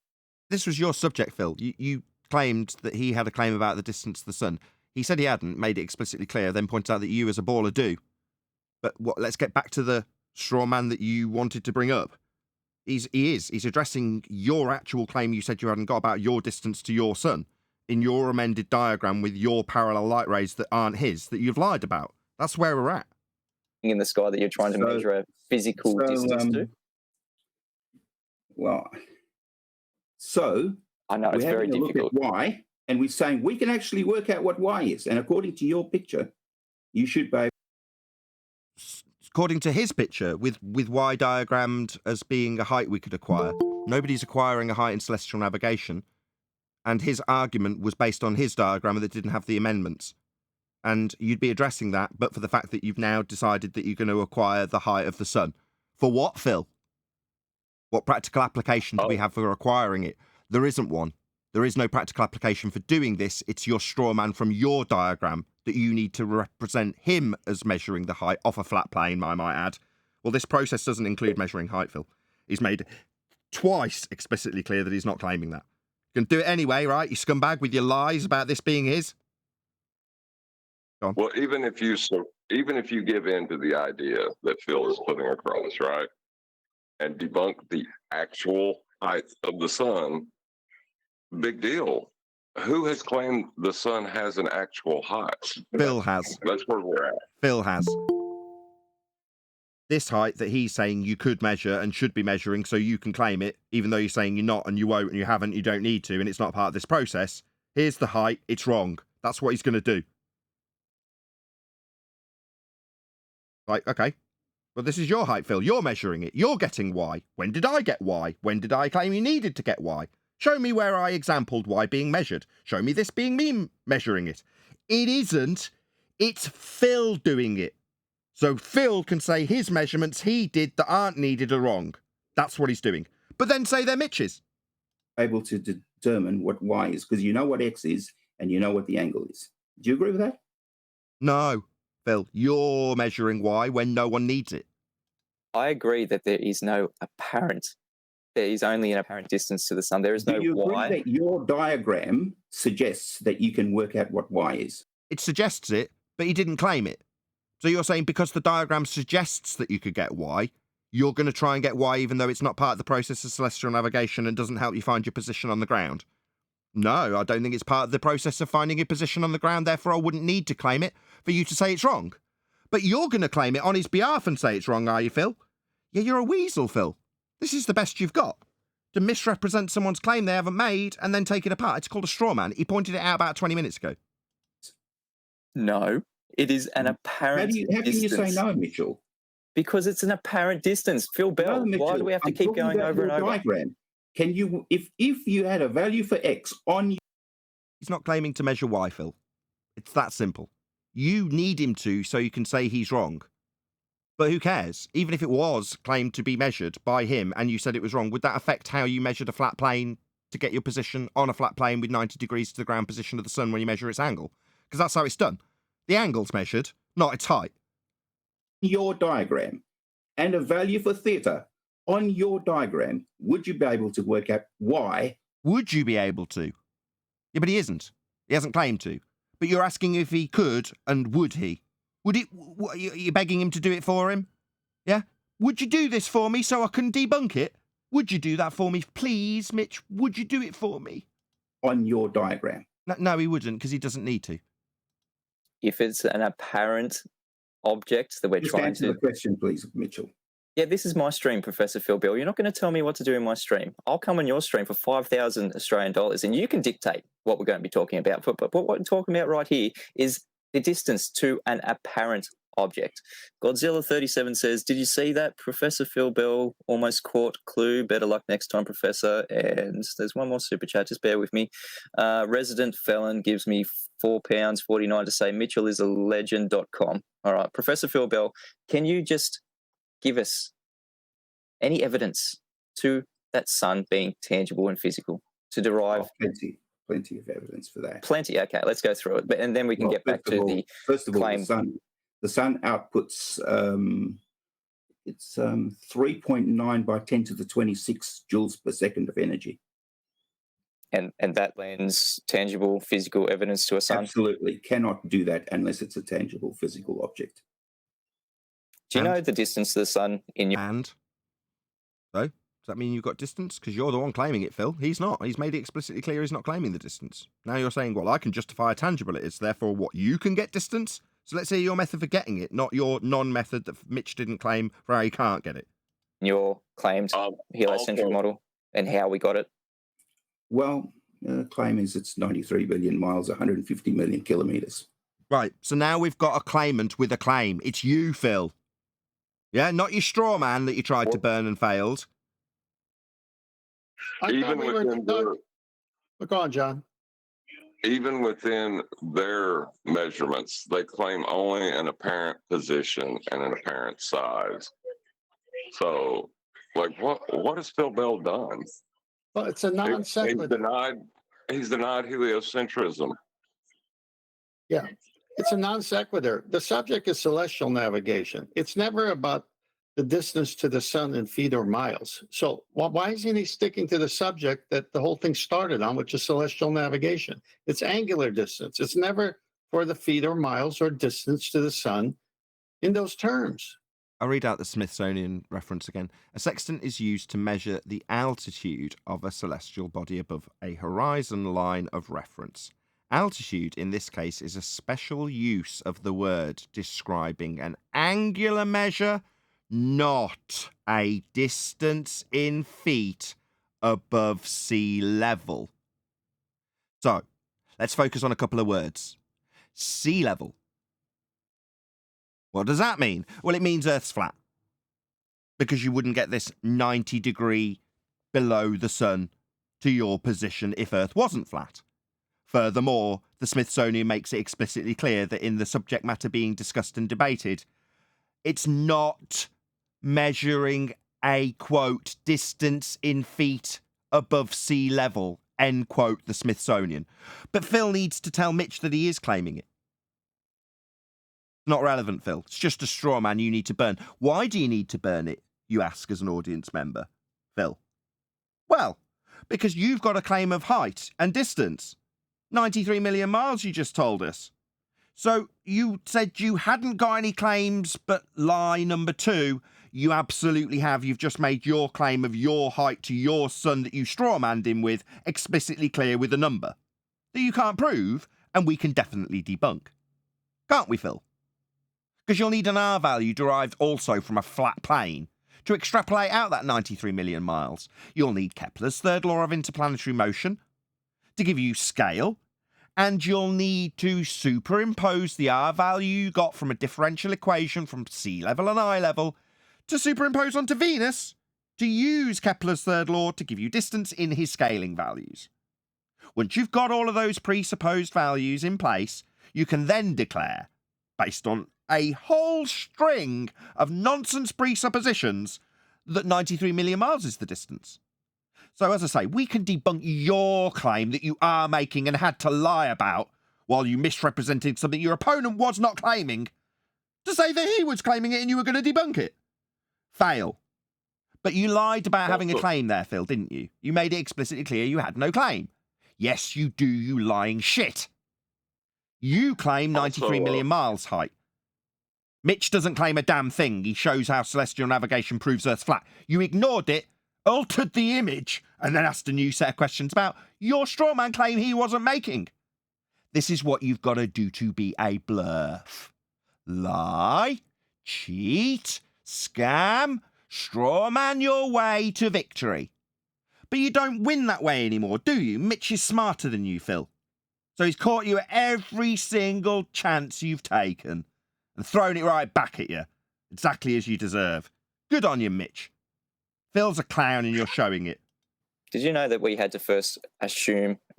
A: This was your subject, Phil. You claimed that he had a claim about the distance to the sun. He said he hadn't, made it explicitly clear, then pointed out that you as a baller do. But let's get back to the straw man that you wanted to bring up. He's addressing your actual claim you said you hadn't got about your distance to your sun in your amended diagram with your parallel light rays that aren't his, that you've lied about. That's where we're at.
D: In the sky that you're trying to measure a physical distance to.
E: Well, so
D: I know it's
E: we're
D: very
E: having a
D: difficult.
E: look at y, and we're saying we can actually work out what y is. And according to your picture, you should be.
A: According to his picture, with y diagrammed as being a height we could acquire, nobody's acquiring a height in celestial navigation. And his argument was based on his diagram that didn't have the amendments. And you'd be addressing that, but for the fact that you've now decided that you're going to acquire the height of the sun. For what, Phil? What practical application do we have for acquiring it? There isn't one. There is no practical application for doing this. It's your straw man from your diagram that you need to represent him as measuring the height off a flat plane, I might add. Well, this process doesn't include measuring height, Phil. He's made twice explicitly clear that he's not claiming that. You can do it anyway, right? You scumbag with your lies about this being his. Go on.
F: Well, even if you give in to the idea that Phil is putting across, right, and debunk the actual height of the sun, big deal. Who has claimed the sun has an actual height?
A: Phil has.
F: That's where we're at.
A: Phil has. This height that he's saying you could measure and should be measuring so you can claim it, even though you're saying you're not and you won't and you haven't, you don't need to, and it's not part of this process. Here's the height. It's wrong. That's what he's going to do. Like, okay. Well, this is your height, Phil. You're measuring it. You're getting Y. When did I get Y? When did I claim you needed to get Y? Show me where I exampled Y being measured. Show me this being me measuring it. It isn't. It's Phil doing it. So Phil can say his measurements he did that aren't needed are wrong. That's what he's doing. But then say they're Mitch's.
E: Able to determine what y is because you know what x is and you know what the angle is. Do you agree with that?
A: No, Phil, you're measuring Y when no one needs it.
D: I agree that there is no apparent. There is only an apparent distance to the sun. There is no
E: Do you agree
D: y.
E: that your diagram suggests that you can work out what y is?
A: It suggests it, but he didn't claim it. So you're saying because the diagram suggests that you could get Y, you're going to try and get Y even though it's not part of the process of celestial navigation and doesn't help you find your position on the ground? No, I don't think it's part of the process of finding your position on the ground, therefore I wouldn't need to claim it for you to say it's wrong. But you're going to claim it on his behalf and say it's wrong, are you, Phil? Yeah, you're a weasel, Phil. This is the best you've got. To misrepresent someone's claim they haven't made and then take it apart. It's called a straw man. He pointed it out about 20 minutes ago.
D: No, it is an apparent
E: How can you
D: distance.
E: say no, Mitchell?
D: Because it's an apparent distance. Phil Bell,
E: No, Mitchell,
D: why do we have to
E: I'm
D: keep
E: talking
D: going
E: about
D: over and
E: your
D: over?
E: diagram. Can you, if you had a value for x on
A: He's not claiming to measure Y, Phil. It's that simple. You need him to so you can say he's wrong. But who cares? Even if it was claimed to be measured by him and you said it was wrong, would that affect how you measured a flat plane to get your position on a flat plane with 90 degrees to the ground position of the sun when you measure its angle? Because that's how it's done. The angle's measured, not its height.
E: your diagram and a value for theta on your diagram, would you be able to work out y?
A: Would you be able to? Yeah, but he isn't. He hasn't claimed to. But you're asking if he could, and would he? Would it? You're begging him to do it for him? Yeah? Would you do this for me so I can debunk it? Would you do that for me, please, Mitch? Would you do it for me?
E: On your diagram.
A: No, he wouldn't, because he doesn't need to.
D: If it's an apparent object that we're
E: Just
D: trying
E: answer
D: to...
E: the question, please, Mitchell.
D: Yeah, this is my stream, Professor Phil Bill. You're not going to tell me what to do in my stream. I'll come on your stream for 5,000 Australian dollars and you can dictate what we're going to be talking about. But what we're talking about right here is the distance to an apparent object. Godzilla 37 says, did you see that? Professor Phil Bell almost caught clue. Better luck next time, Professor. And there's one more super chat. Just bear with me. Resident Felon gives me £4.49 to say Mitchell is a legend.com. All right, Professor Phil Bell, can you just give us any evidence to that sun being tangible and physical to derive?
E: Oh, plenty of evidence for that.
D: Plenty. Okay, let's go through it, and then we can get back to the
E: first of all,
D: claim.
E: the sun outputs It's 3.9 by 10 to the 26 joules per second of energy.
D: And that lends tangible physical evidence to a sun?
E: Absolutely. Cannot do that unless it's a tangible physical object.
D: Do you know the distance to the sun in your...
A: And? So, does that mean you've got distance? Because you're the one claiming it, Phil. He's not. He's made it explicitly clear he's not claiming the distance. Now you're saying, well, I can justify how tangible it is, therefore what, you can get distance? So let's hear your method for getting it, not your non-method that Mitch didn't claim for how he can't get it.
D: Your claimed heliocentric model and how we got it?
E: Well, the claim is it's 93 billion miles, 150 million kilometres.
A: Right, so now we've got a claimant with a claim. It's you, Phil. Yeah, not your straw man that you tried to burn and failed.
F: Even within
G: Go on, John.
F: Even within their measurements, they claim only an apparent position and an apparent size. So, like, what has Phil Bell done?
G: Well, it's a non sequitur.
F: He's denied heliocentrism.
G: Yeah, it's a non sequitur. The subject is celestial navigation. It's never about the distance to the sun in feet or miles. So why isn't he sticking to the subject that the whole thing started on, which is celestial navigation? It's angular distance. It's never for the feet or miles or distance to the sun in those terms.
A: I'll read out the Smithsonian reference again. A sextant is used to measure the altitude of a celestial body above a horizon line of reference. Altitude, in this case, is a special use of the word describing an angular measure, not a distance in feet above sea level. So, let's focus on a couple of words. Sea level. What does that mean? Well, it means Earth's flat. Because you wouldn't get this 90 degree below the sun to your position if Earth wasn't flat. Furthermore, the Smithsonian makes it explicitly clear that in the subject matter being discussed and debated, it's not measuring a, quote, distance in feet above sea level, end quote, the Smithsonian. But Phil needs to tell Mitch that he is claiming it. Not relevant, Phil. It's just a straw man you need to burn. Why do you need to burn it, you ask as an audience member, Phil? Well, because you've got a claim of height and distance. 93 million miles, you just told us. So you said you hadn't got any claims, but lie number 2, you absolutely have. You've just made your claim of your height to your sun that you strawmanned him with explicitly clear with a number that you can't prove, and we can definitely debunk. Can't we, Phil? Because you'll need an R value derived also from a flat plane to extrapolate out that 93 million miles. You'll need Kepler's third law of interplanetary motion to give you scale, and you'll need to superimpose the R value you got from a differential equation from sea level and eye level to superimpose onto Venus to use Kepler's third law to give you distance in his scaling values. Once you've got all of those presupposed values in place, you can then declare, based on a whole string of nonsense presuppositions, that 93 million miles is the distance. So, as I say, we can debunk your claim that you are making and had to lie about while you misrepresented something your opponent was not claiming to say that he was claiming it and you were going to debunk it. Fail. But you lied about having a claim there, Phil, didn't you? You made it explicitly clear you had no claim. Yes, you do, you lying shit. You claim 93 million miles height. Mitch doesn't claim a damn thing. He shows how celestial navigation proves Earth's flat. You ignored it, altered the image, and then asked a new set of questions about your strawman claim he wasn't making. This is what you've got to do to be a bluff. Lie, cheat, scam, strawman your way to victory. But you don't win that way anymore, do you? Mitch is smarter than you, Phil. So he's caught you at every single chance you've taken and thrown it right back at you, exactly as you deserve. Good on you, Mitch. Phil's a clown and you're showing it.
D: Did you know that we had to first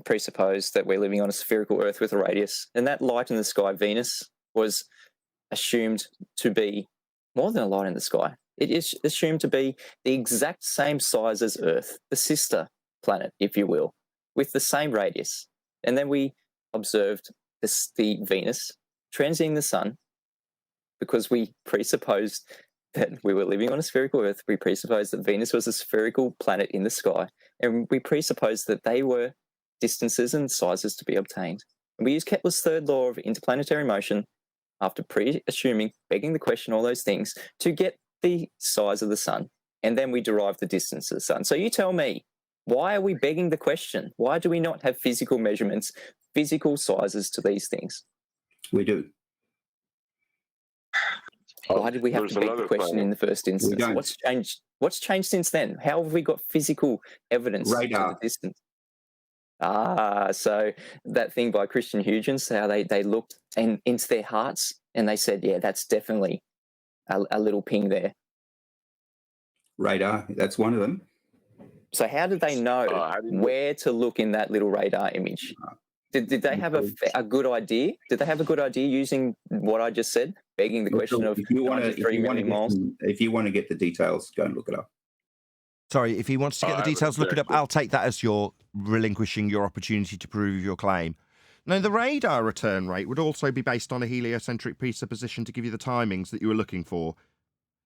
D: presuppose that we're living on a spherical Earth with a radius, and that light in the sky, Venus, was assumed to be more than a light in the sky. It is assumed to be the exact same size as Earth, the sister planet, if you will, with the same radius. And then we observed the Venus transiting the sun because we presupposed that we were living on a spherical Earth. We presupposed that Venus was a spherical planet in the sky, and we presupposed that they were distances and sizes to be obtained. And we used Kepler's third law of interplanetary motion, after pre-assuming, begging the question, all those things, to get the size of the sun. And then we derived the distance of the sun. So you tell me, why are we begging the question? Why do we not have physical measurements, physical sizes to these things?
E: We do.
D: Why did we have
F: There's
D: to beg the
F: another
D: question
F: thing.
D: in the first instance?
E: don't.
D: What's changed? What's changed since then? How have we got physical evidence
E: Radar.
D: to the distance? So that thing by Christian Huygens, how they looked into their hearts and they said, yeah, that's definitely a little ping there.
E: Radar, that's one of them.
D: So how did they know
F: how do you-
D: where to look in that little radar image? Did they have a good idea? Did they have a good idea using what I just said, begging the question of
E: If you want
D: 93 million miles?
E: to get the details, go and look it up.
A: Sorry, if he wants to get the
F: I haven't
A: details, look it up.
F: checked it.
A: I'll take that as your relinquishing your opportunity to prove your claim. No, the radar return rate would also be based on a heliocentric presupposition to give you the timings that you were looking for.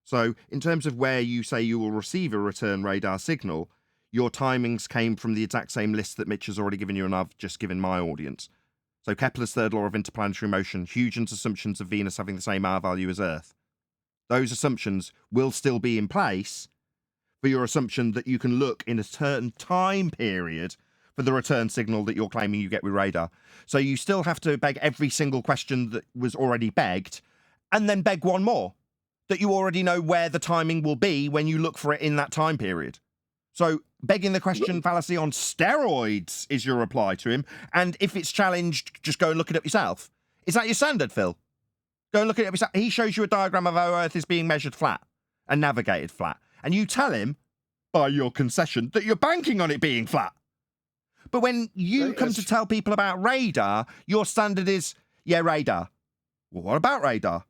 A: So, in terms of where you say you will receive a return radar signal, your timings came from the exact same list that Mitch has already given you and I've just given my audience. So Kepler's third law of interplanetary motion, Huygens' assumptions of Venus having the same R value as Earth. Those assumptions will still be in place for your assumption that you can look in a certain time period for the return signal that you're claiming you get with radar. So you still have to beg every single question that was already begged, and then beg one more, that you already know where the timing will be when you look for it in that time period. So begging the question fallacy on steroids is your reply to him, and if it's challenged, just go and look it up yourself. Is that your standard, Phil? Go and look it up yourself. He shows you a diagram of how Earth is being measured flat and navigated flat, and you tell him, by your concession, that you're banking on it being flat. But when you come to tell people about radar, your standard is, yeah, radar. Well, what about radar?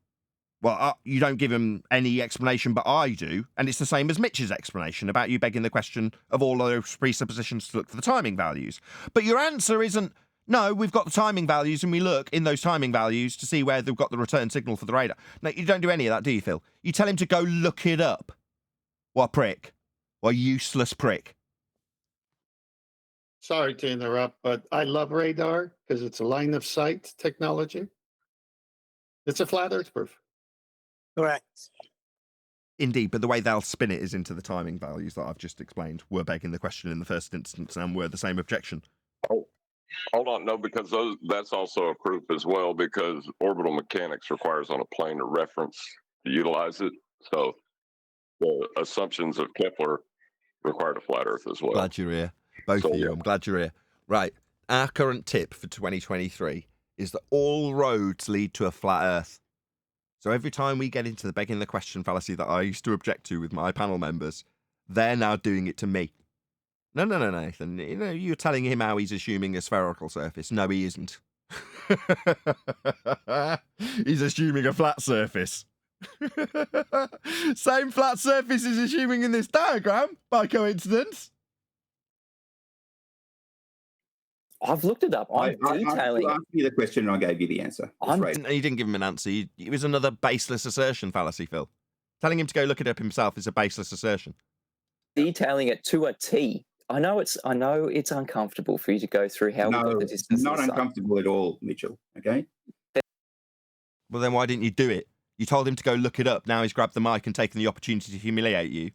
A: Well, you don't give him any explanation, but I do. And it's the same as Mitch's explanation about you begging the question of all those presuppositions to look for the timing values. But your answer isn't, no, we've got the timing values and we look in those timing values to see where they've got the return signal for the radar. No, you don't do any of that, do you, Phil? You tell him to go look it up. What a prick. What a useless prick.
G: Sorry to interrupt, but I love radar because it's a line of sight technology. It's a flat Earth proof.
H: Correct.
A: Indeed, but the way they'll spin it is into the timing values that I've just explained. We're begging the question in the first instance and were the same objection.
F: Oh, hold on, no, because that's also a proof as well, because orbital mechanics requires on a plane of reference to utilize it. So the assumptions of Kepler required a flat Earth as well.
A: Glad you're here. Both
F: So,
A: of you.
F: yeah.
A: I'm glad you're here. Right. Our current tip for 2023 is that all roads lead to a flat Earth. So every time we get into the begging the question fallacy that I used to object to with my panel members, they're now doing it to me. No, Nathan. You know, you're telling him how he's assuming a spherical surface. No, he isn't. He's assuming a flat surface. Same flat surface he's assuming in this diagram, by coincidence.
D: I've looked it up. I'm detailing
E: You
D: it.
E: asked me the question and I gave you the answer. That's right.
A: You didn't give him an answer. It was another baseless assertion fallacy, Phil. Telling him to go look it up himself is a baseless assertion.
D: Detailing it to a T. I know it's uncomfortable for you to go through how we got
E: No,
D: the distance.
E: not
D: of the sun.
E: uncomfortable at all, Mitchell. Okay.
A: Well, then why didn't you do it? You told him to go look it up. Now he's grabbed the mic and taken the opportunity to humiliate you.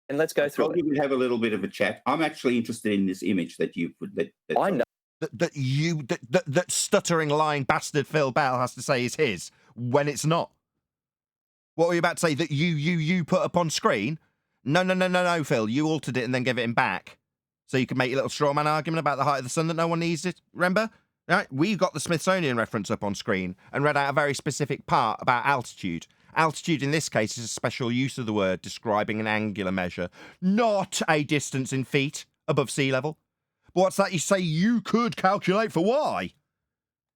D: And let's go through
E: I'll
D: it.
E: give you have a little bit of a chat. I'm actually interested in this image that you put. That
D: I know.
A: That stuttering, lying bastard Phil Bell has to say is his when it's not. What were you about to say? That you put up on screen? No, Phil. You altered it and then gave it him back. So you could make your little straw man argument about the height of the sun that no one needs it. Remember? Right? We got the Smithsonian reference up on screen and read out a very specific part about altitude. Altitude in this case is a special use of the word describing an angular measure, not a distance in feet above sea level. But what's that you say you could calculate for y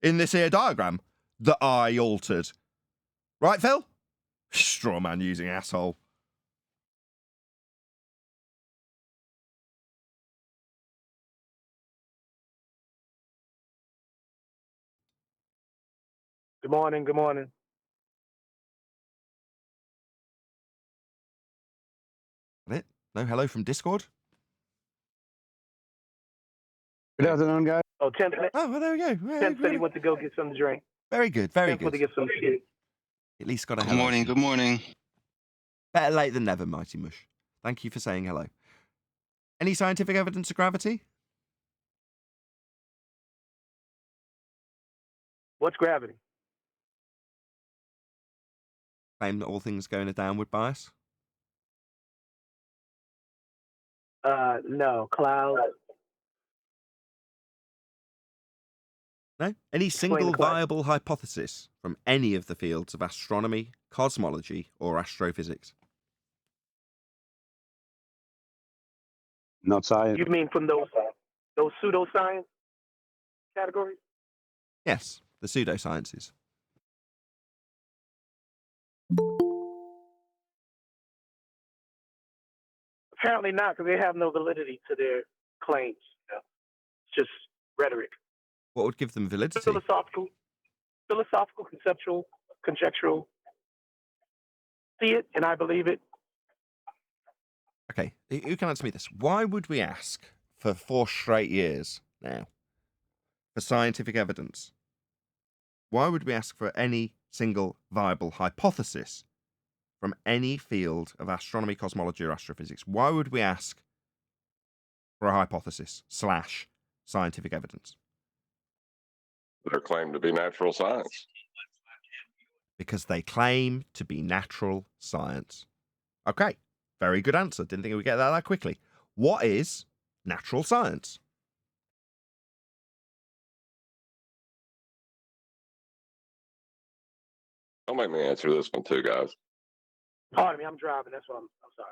A: in this here diagram that I altered? Right, Phil? Straw man using asshole.
H: Good morning. Good morning.
A: No hello from Discord?
I: Good afternoon, guys.
H: Oh, Tim,
A: Oh, well, there we go.
H: Tim said he went to go get something to drink.
A: Very good, very
H: Tim went to
A: good.
H: get some shit.
A: At least got a
J: Good
A: hello.
J: morning. Good morning.
A: Better late than never, Mighty Mush. Thank you for saying hello. Any scientific evidence of gravity?
H: What's gravity?
A: Claim that all things go in a downward bias?
H: No. Clouds.
A: No? Any single
H: the question.
A: viable hypothesis from any of the fields of astronomy, cosmology, or astrophysics?
I: Not science.
H: You mean from those pseudoscience categories?
A: Yes, the pseudosciences.
H: Apparently not, because they have no validity to their claims. You know? It's just rhetoric.
A: What would give them validity?
H: Philosophical, conceptual, conjectural. See it, and I believe it.
A: Okay, who can answer me this? Why would we ask for 4 straight years now for scientific evidence? Why would we ask for any single viable hypothesis from any field of astronomy, cosmology, or astrophysics? Why would we ask for a hypothesis / scientific evidence?
F: They're claimed to be natural science.
A: Because they claim to be natural science. Okay, very good answer. Didn't think we'd get that quickly. What is natural science?
F: Don't make me answer this one too, guys.
H: Pardon me, I'm driving. That's why I'm sorry.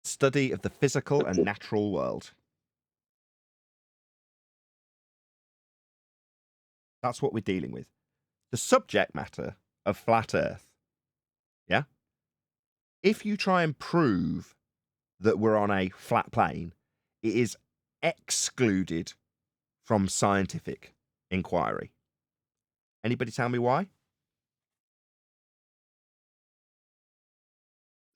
A: Study of the physical and natural world. That's what we're dealing with. The subject matter of flat Earth. Yeah? If you try and prove that we're on a flat plane, it is excluded from scientific inquiry. Anybody tell me why?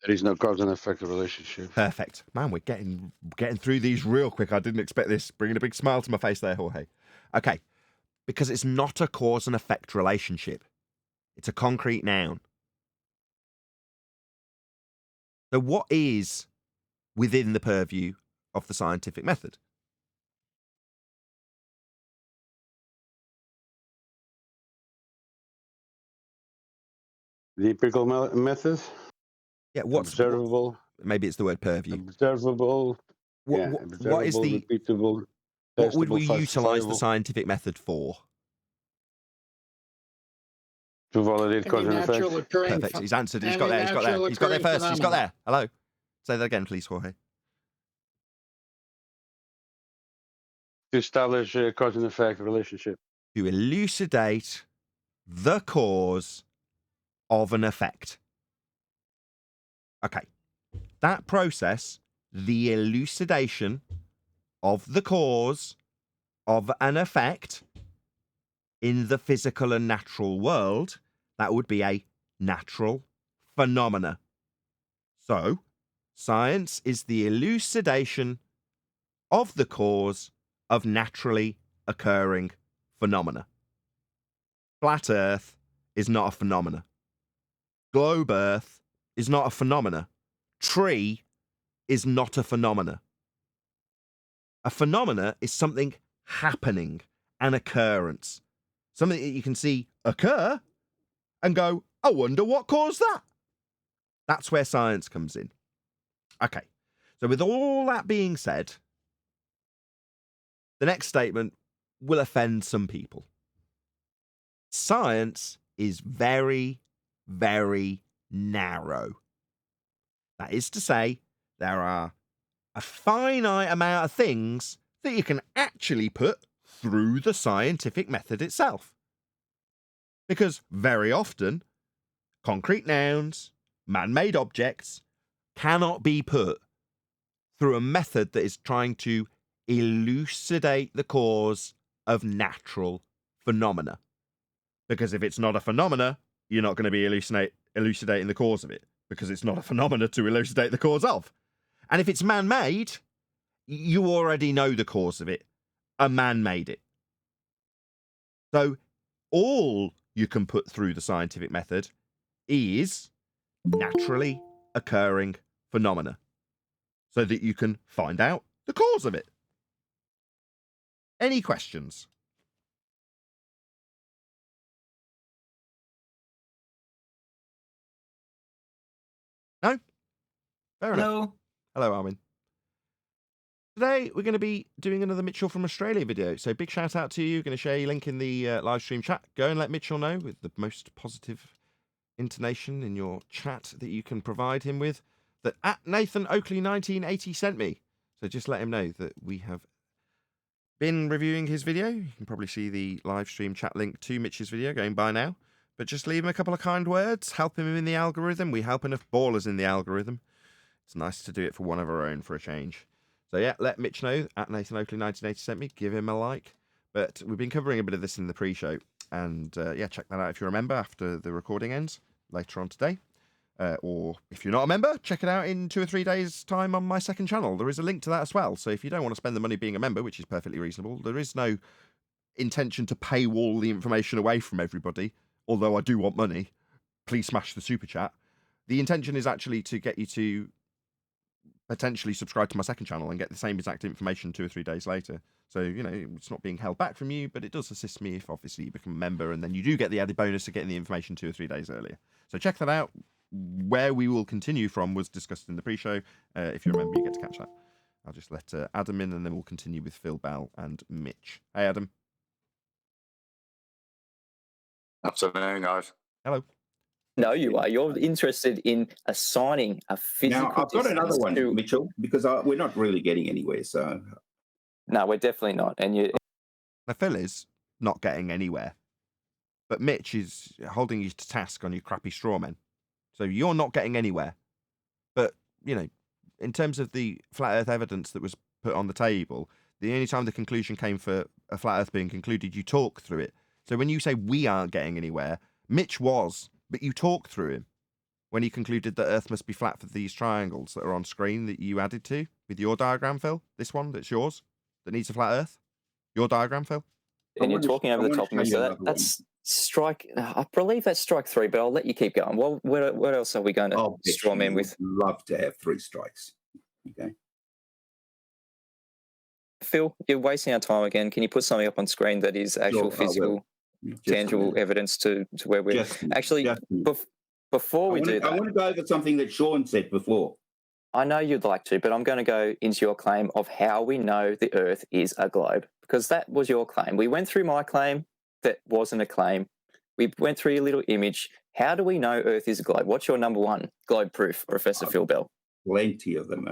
I: There is no cause and effect relationship.
A: Perfect. Man, we're getting through these real quick. I didn't expect this. Bringing a big smile to my face there, Jorge. Okay. Because it's not a cause and effect relationship. It's a concrete noun. So what is within the purview of the scientific method?
I: The empirical method.
A: Yeah, what's
I: observable?
A: Maybe it's the word purview.
I: Observable.
A: What is the
I: repeatable?
A: What would we
I: testable,
A: utilize the
I: falsifiable?
A: scientific method for?
I: To validate cause and effect.
A: Perfect. He's answered. He's got there. He's got there. He's got there first. He's got there. Hello. Say that again, please, Jorge.
I: To establish a cause and effect relationship.
A: To elucidate the cause of an effect. Okay. That process, the elucidation of the cause of an effect in the physical and natural world, that would be a natural phenomena. So, science is the elucidation of the cause of naturally occurring phenomena. Flat Earth is not a phenomena. Globe Earth is not a phenomena. Tree is not a phenomena. A phenomena is something happening, an occurrence. Something that you can see occur and go, I wonder what caused that. That's where science comes in. Okay, so with all that being said, the next statement will offend some people. Science is very, very narrow. That is to say, there are a finite amount of things that you can actually put through the scientific method itself. Because very often, concrete nouns, man-made objects, cannot be put through a method that is trying to elucidate the cause of natural phenomena. Because if it's not a phenomena, you're not going to be elucidating the cause of it. because it's not a phenomena to elucidate the cause of. And if it's man-made, you already know the cause of it. A man made it. So all you can put through the scientific method is naturally occurring phenomena so that you can find out the cause of it. Any questions? No? Fair enough. Hello, Armin. Today, we're going to be doing another Mitchell from Australia video. So big shout out to you. Going to share your link in the live stream chat. Go and let Mitchell know with the most positive intonation in your chat that you can provide him with that at Nathan Oakley 1980 sent me. So just let him know that we have been reviewing his video. You can probably see the live stream chat link to Mitch's video going by now. But just leave him a couple of kind words. Help him in the algorithm. We help enough ballers in the algorithm. It's nice to do it for one of our own for a change. So yeah, let Mitch know at Nathan Oakley 1980 sent me. Give him a like. But we've been covering a bit of this in the pre-show. And yeah, check that out if you remember after the recording ends later on today. Or if you're not a member, check it out in 2 or 3 days' time on my second channel. There is a link to that as well. So if you don't want to spend the money being a member, which is perfectly reasonable, there is no intention to paywall the information away from everybody. Although I do want money. Please smash the super chat. The intention is actually to get you to potentially subscribe to my second channel and get the same exact information 2 or 3 days later. So, you know, it's not being held back from you, but it does assist me if obviously you become a member, and then you do get the added bonus of getting the information 2 or 3 days earlier. So check that out. Where we will continue from was discussed in the pre-show. If you remember, you get to catch that. I'll just let Adam in, and then we'll continue with Phil Bell and Mitch. Hey, Adam.
J: Afternoon, guys.
A: Hello.
D: No, you are. You're interested in assigning a physical.
E: Now, I've got another one, Mitchell, because we're not really getting anywhere. So,
D: no, we're definitely not. And you,
A: now, Phil is not getting anywhere, but Mitch is holding you to task on your crappy straw men. So you're not getting anywhere. But you know, in terms of the flat Earth evidence that was put on the table, the only time the conclusion came for a flat Earth being concluded, you talk through it. So when you say we aren't getting anywhere, Mitch was. But you talked through him when he concluded that Earth must be flat for these triangles that are on screen that you added to with your diagram, Phil. This one that's yours that needs a flat Earth. Your diagram, Phil.
D: And you're talking over the top of me. So that's strike. I believe that's strike 3, but I'll let you keep going. Well, what else are we going to straw man with?
E: Love to have 3 strikes. Okay.
D: Phil, you're wasting our time again. Can you put something up on screen that is actual physical? Tangible evidence to where we're actually before we do that.
E: I want to go over something that Sean said before.
D: I know you'd like to, but I'm going to go into your claim of how we know the Earth is a globe, because that was your claim. We went through my claim that wasn't a claim. We went through your little image. How do we know Earth is a globe? What's your number one globe proof, Professor Phil Bell?
E: Plenty of them.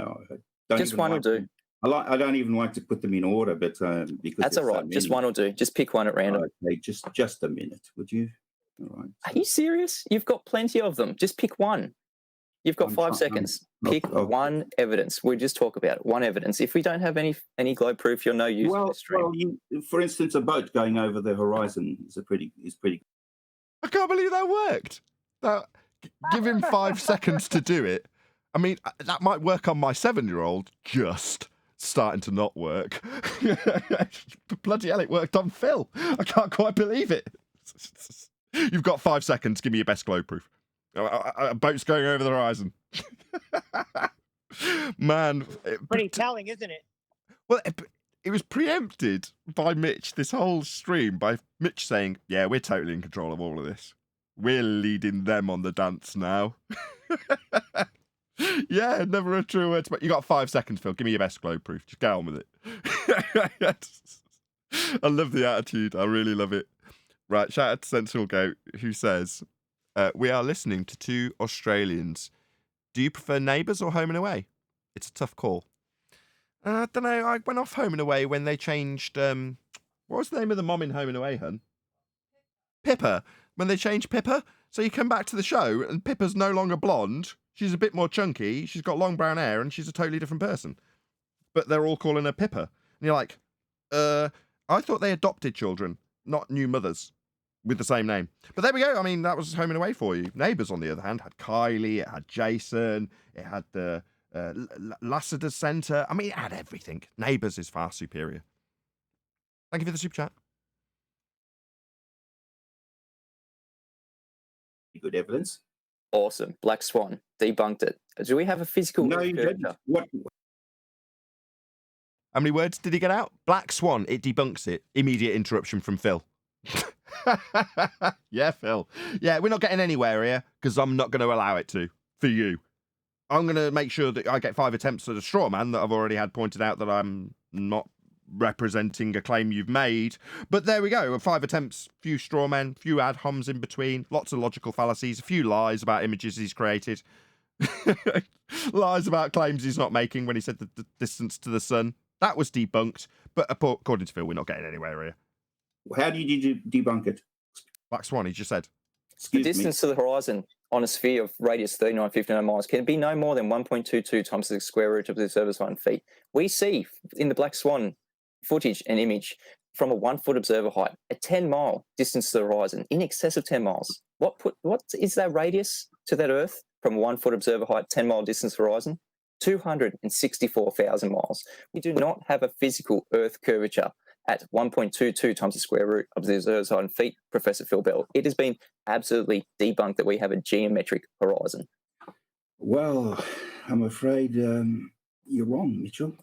D: Just one will do.
E: I don't even like to put them in order, but because
D: that's all right. Just one will do. Just pick one at random.
E: Okay, just a minute, would you? All right.
D: Are you serious? You've got plenty of them. Just pick one. You've got 5 seconds. Pick one evidence. We'll just talk about it. One evidence. If we don't have any globe proof, you're no use for the stream.
E: Well, for instance, a boat going over the horizon is pretty.
A: I can't believe that worked. Give him 5 seconds to do it. I mean, that might work on my 7-year-old. Just starting to not work. Bloody hell, it worked on Phil. I can't quite believe it. You've got 5 seconds. Give me your best globe proof. A boat's going over the horizon. Man.
K: Pretty telling, isn't it?
A: Well, it was preempted by Mitch, this whole stream, by Mitch saying, yeah, we're totally in control of all of this. We're leading them on the dance now. Yeah, never a true word. But you got 5 seconds, Phil. Give me your best globe proof. Just get on with it. I love the attitude. I really love it. Right, shout out to Sensible Goat, who says, we are listening to 2 Australians. Do you prefer Neighbours or Home and Away? It's a tough call. I don't know. I went off Home and Away when they changed... what was the name of the mom in Home and Away, hun? Pippa. When they changed Pippa. So you come back to the show and Pippa's no longer blonde. She's a bit more chunky. She's got long brown hair and she's a totally different person. But they're all calling her Pippa. And you're like, I thought they adopted children, not new mothers. with the same name. But there we go. I mean, that was home and away for you. Neighbours, on the other hand, had Kylie, it had Jason, it had the Lassiter Centre. I mean, it had everything. Neighbours is far superior. Thank you for the super chat.
E: Good evidence.
D: Awesome. Black Swan debunked it. Do we have a physical?
E: No, you didn't. What?
A: How many words did he get out? Black Swan, it debunks it. Immediate interruption from Phil. Yeah, Phil. Yeah, we're not getting anywhere here because I'm not going to allow it to for you. I'm going to make sure that I get 5 attempts at a straw man that I've already had pointed out that I'm not representing a claim you've made. But there we go. 5 attempts, few straw men, few ad homs in between, lots of logical fallacies, a few lies about images he's created, lies about claims he's not making when he said the distance to the sun. That was debunked. But according to Phil, we're not getting anywhere here.
E: How did you debunk it?
A: Black Swan, he just said.
D: The distance to the horizon on a sphere of radius 3959 miles can be no more than 1.22 times the square root of the observer's 1 feet. We see in the Black Swan footage and image from a 1 foot observer height, a 10-mile distance to the horizon, in excess of 10 miles. What is that radius to that Earth from a 1 foot observer height, 10-mile distance to the horizon? 264,000 miles. We do not have a physical Earth curvature at 1.22 times the square root of the observer's height in feet, Professor Phil Bell. It has been absolutely debunked that we have a geometric horizon.
E: Well, I'm afraid you're wrong, Mitchell.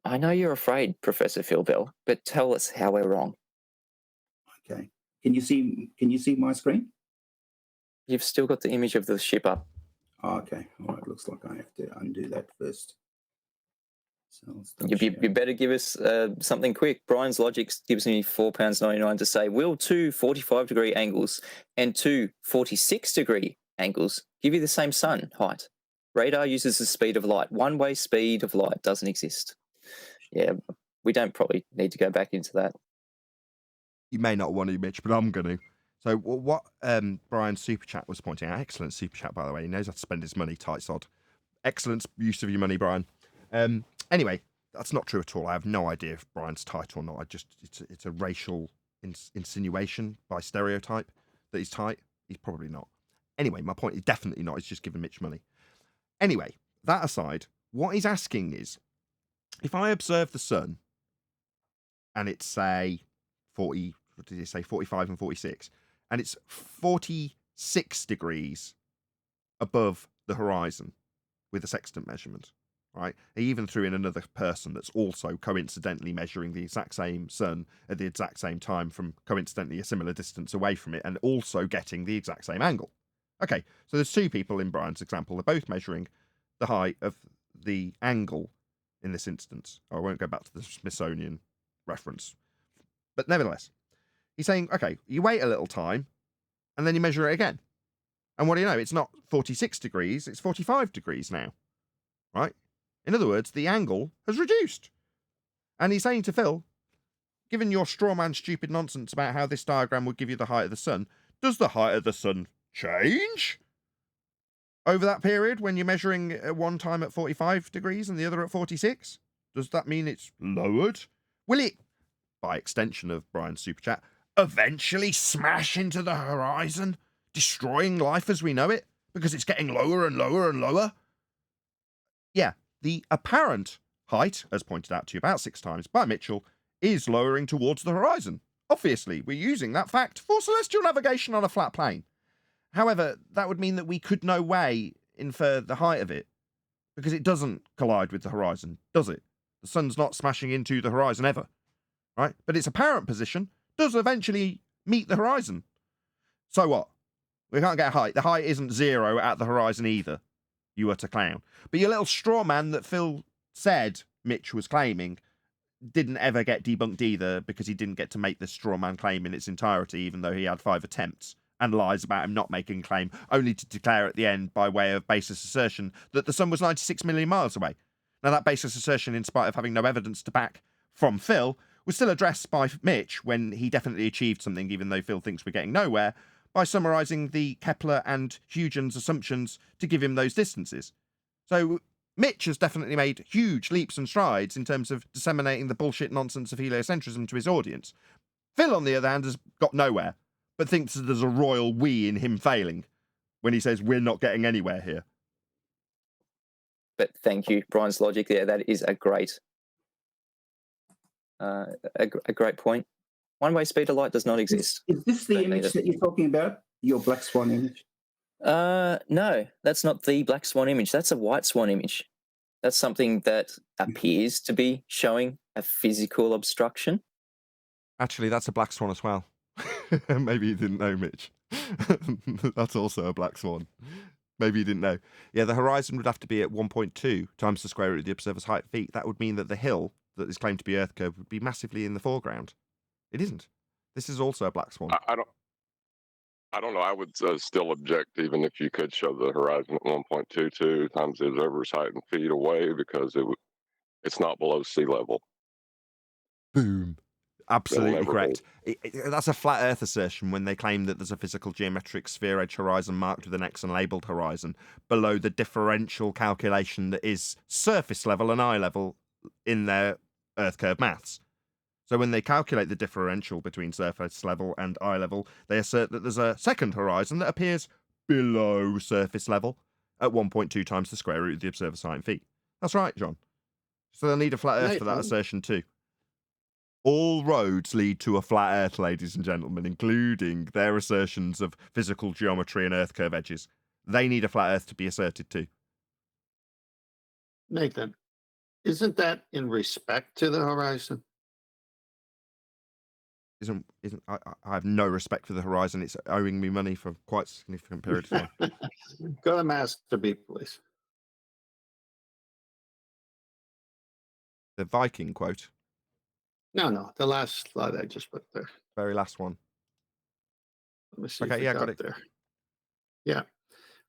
D: I know you're afraid, Professor Phil Bell, but tell us how we're wrong.
E: Okay. Can you see my screen?
D: You've still got the image of the ship up.
E: Oh, okay. All right. Looks like I have to undo that first. So
D: you better give us something quick. Brian's logic gives me £4.99 to say, will 2 45-degree angles and 2 46-degree angles give you the same sun height? Radar uses the speed of light. One-way speed of light doesn't exist. Yeah, we don't probably need to go back into that.
A: You may not want to, Mitch, but I'm going to. So what Brian's super chat was pointing out, excellent super chat, by the way. He knows how to spend his money, tight sod. Excellent use of your money, Brian. Anyway, that's not true at all. I have no idea if Brian's tight or not. It's a racial insinuation by stereotype that he's tight. He's probably not. Anyway, my point is definitely not. He's just giving Mitch money. Anyway, that aside, what he's asking is, if I observe the sun and it's, say, 40, what did he say, 45 and 46, and it's 46 degrees above the horizon with a sextant measurement, right? He even threw in another person that's also coincidentally measuring the exact same sun at the exact same time from coincidentally a similar distance away from it and also getting the exact same angle. Okay, so there's 2 people in Brian's example. They're both measuring the height of the angle in this instance. I won't go back to the Smithsonian reference. But nevertheless, he's saying, okay, you wait a little time and then you measure it again. And what do you know? It's not 46 degrees, it's 45 degrees now, right? In other words, the angle has reduced. And he's saying to Phil, given your straw man stupid nonsense about how this diagram would give you the height of the sun, does the height of the sun change over that period when you're measuring one time at 45 degrees and the other at 46? Does that mean it's lowered? Will it, by extension of Brian's super chat, eventually smash into the horizon, destroying life as we know it because it's getting lower and lower and lower? Yeah, the apparent height, as pointed out to you about 6 times by Mitchell, is lowering towards the horizon. Obviously, we're using that fact for celestial navigation on a flat plane. However, that would mean that we could no way infer the height of it because it doesn't collide with the horizon, does it? The sun's not smashing into the horizon ever, right? But its apparent position does eventually meet the horizon. So what? We can't get a height. The height isn't 0 at the horizon either, you utter clown. But your little straw man that Phil said Mitch was claiming didn't ever get debunked either because he didn't get to make the straw man claim in its entirety, even though he had 5 attempts and lies about him not making a claim, only to declare at the end by way of baseless assertion that the sun was 96 million miles away. Now, that baseless assertion, in spite of having no evidence to back from Phil, was still addressed by Mitch when he definitely achieved something, even though Phil thinks we're getting nowhere, by summarising the Kepler and Huygens assumptions to give him those distances. So Mitch has definitely made huge leaps and strides in terms of disseminating the bullshit nonsense of heliocentrism to his audience. Phil, on the other hand, has got nowhere but thinks that there's a royal we in him failing when he says we're not getting anywhere here.
D: But thank you, Brian's logic there. That is a great point. One-way speed of light does not exist.
E: Is this the image that you're talking about? Your black swan image?
D: No, that's not the black swan image. That's a white swan image. That's something that appears to be showing a physical obstruction.
A: Actually, that's a black swan as well. Maybe you didn't know, Mitch. That's also a black swan. Maybe you didn't know. Yeah, the horizon would have to be at 1.2 times the square root of the observer's height feet. That would mean that the hill that is claimed to be Earth curve would be massively in the foreground. It isn't. This is also a black swan.
F: I don't know. I would still object, even if you could show the horizon at 1.22 times the observer's height in feet away, because it's not below sea level.
A: Boom. Absolutely
F: never
A: correct. That's a flat Earth assertion when they claim that there's a physical geometric sphere edge horizon marked with an X and labelled horizon below the differential calculation that is surface level and eye level in their Earth curve maths. So when they calculate the differential between surface level and eye level, they assert that there's a second horizon that appears below surface level at 1.2 times the square root of the observer's height in feet. That's right, John. So they'll need a flat Earth for that assertion too. All roads lead to a flat Earth, ladies and gentlemen, including their assertions of physical geometry and Earth curve edges. They need a flat Earth to be asserted too.
G: Nathan, isn't that in respect to the horizon?
A: I have no respect for the horizon. It's owing me money for quite a significant period of time.
G: Go to Master B, please.
A: The Viking quote.
G: No, the last slide I just put there.
A: Very last one.
G: Let me see.
A: Okay, yeah, got it
G: there. Yeah.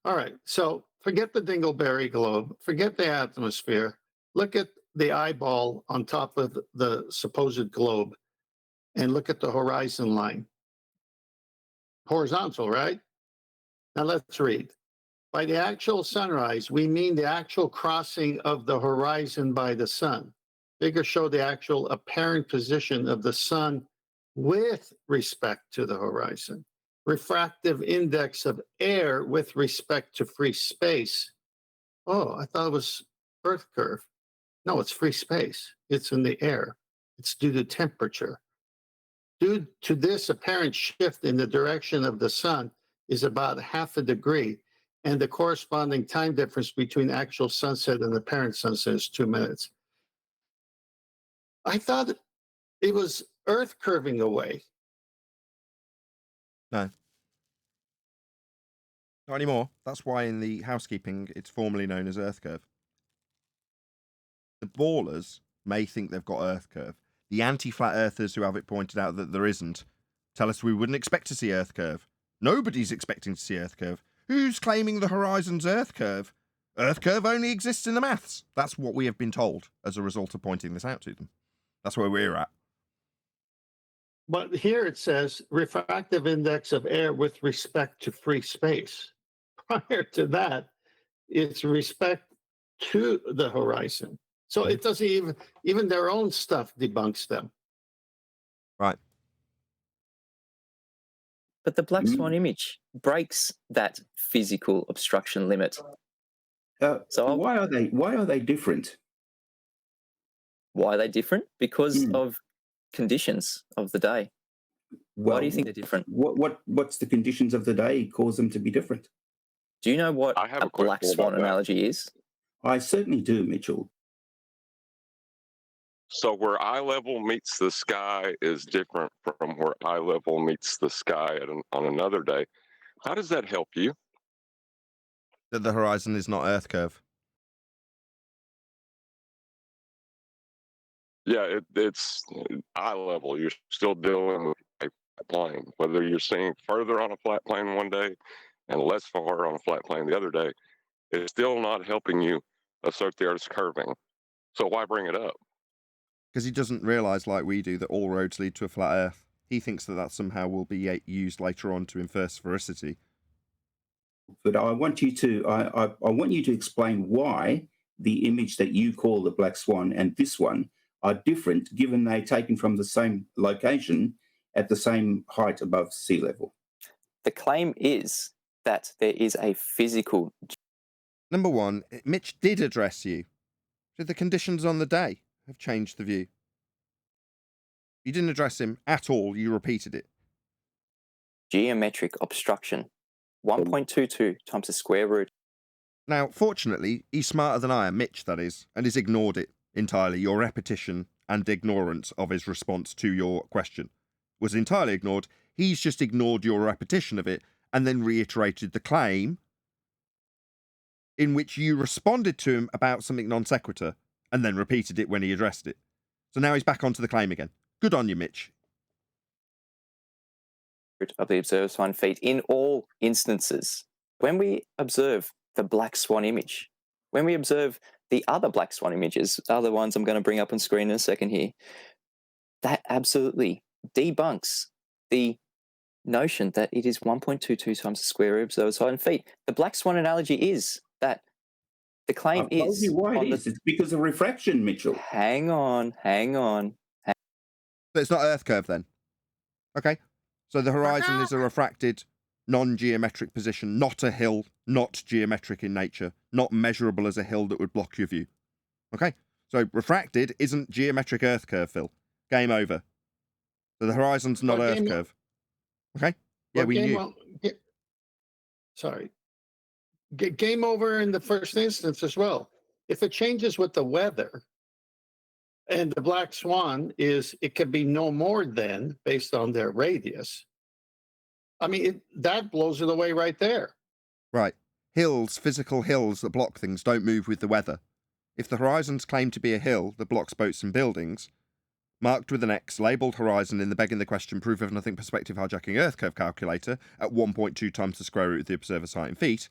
G: All right. So forget the dingleberry globe. Forget the atmosphere. Look at the eyeball on top of the supposed globe, and look at the horizon line. Horizontal, right? Now let's read. By the actual sunrise, we mean the actual crossing of the horizon by the sun. Figures show the actual apparent position of the sun with respect to the horizon. Refractive index of air with respect to free space. Oh, I thought it was Earth curve. No, it's free space. It's in the air. It's due to temperature. Due to this apparent shift in the direction of the sun is about half a degree, and the corresponding time difference between actual sunset and apparent sunset is 2 minutes. I thought it was Earth curving away.
A: No. Not anymore. That's why in the housekeeping it's formally known as Earth curve. The ballers may think they've got Earth curve. The anti-flat earthers who have it pointed out that there isn't tell us we wouldn't expect to see Earth curve. Nobody's expecting to see Earth curve. Who's claiming the horizon's Earth curve? Earth curve only exists in the maths. That's what we have been told as a result of pointing this out to them. That's where we're at.
G: But here it says refractive index of air with respect to free space. Prior to that, it's respect to the horizon. So it doesn't even their own stuff debunks them.
A: Right.
D: But the black swan image breaks that physical obstruction limit.
E: So why are they different?
D: Why are they different? Because of conditions of the day.
E: Well,
D: why do you think they're different?
E: What's the conditions of the day cause them to be different?
D: Do you know what a black swan analogy is?
E: I certainly do, Mitchell.
F: So where eye level meets the sky is different from where eye level meets the sky on another day. How does that help you?
A: That the horizon is not Earth curve.
F: Yeah, it's eye level. You're still dealing with a flat plane. Whether you're seeing further on a flat plane one day and less far on a flat plane the other day, it's still not helping you assert the Earth's curving. So why bring it up?
A: Because he doesn't realise, like we do, that all roads lead to a flat Earth. He thinks that somehow will be used later on to infer sphericity.
E: But I want you to I want you to explain why the image that you call the black swan and this one are different, given they're taken from the same location at the same height above sea level?
D: The claim is that there is a physical.
A: Number one, Mitch did address you. So the conditions on the day have changed the view. You didn't address him at all. You repeated it.
D: Geometric obstruction. 1.22 times the square root.
A: Now, fortunately, he's smarter than I am, Mitch, that is, and he's ignored it entirely. Your repetition and ignorance of his response to your question was entirely ignored. He's just ignored your repetition of it and then reiterated the claim in which you responded to him about something non sequitur and then repeated it when he addressed it. So now he's back onto the claim again. Good on you, Mitch.
D: Of the observed swan feet in all instances. When we observe the black swan image, when we observe the other black swan images, other ones I'm going to bring up on screen in a second here, that absolutely debunks the notion that it is 1.22 times the square root of the observed feet. The black swan analogy is that the claim
E: I've told
D: is...
E: you why it is. It's because of refraction, Mitchell.
D: Hang on.
A: But it's not Earth curve then. Okay. So the horizon is a refracted, non-geometric position, not a hill, not geometric in nature, not measurable as a hill that would block your view. Okay? So refracted isn't geometric Earth curve, Phil. Game over. So the horizon's not Earth curve. Okay? Yeah, we knew.
G: Game over in the first instance as well. If it changes with the weather, and the black swan it could be no more than, based on their radius. I mean, that blows it away right there.
A: Right. Hills, physical hills that block things, don't move with the weather. If the horizon's claimed to be a hill that blocks boats and buildings, marked with an X, labelled horizon in the begging the question proof of nothing perspective hijacking Earth curve calculator at 1.2 times the square root of the observer's height in feet,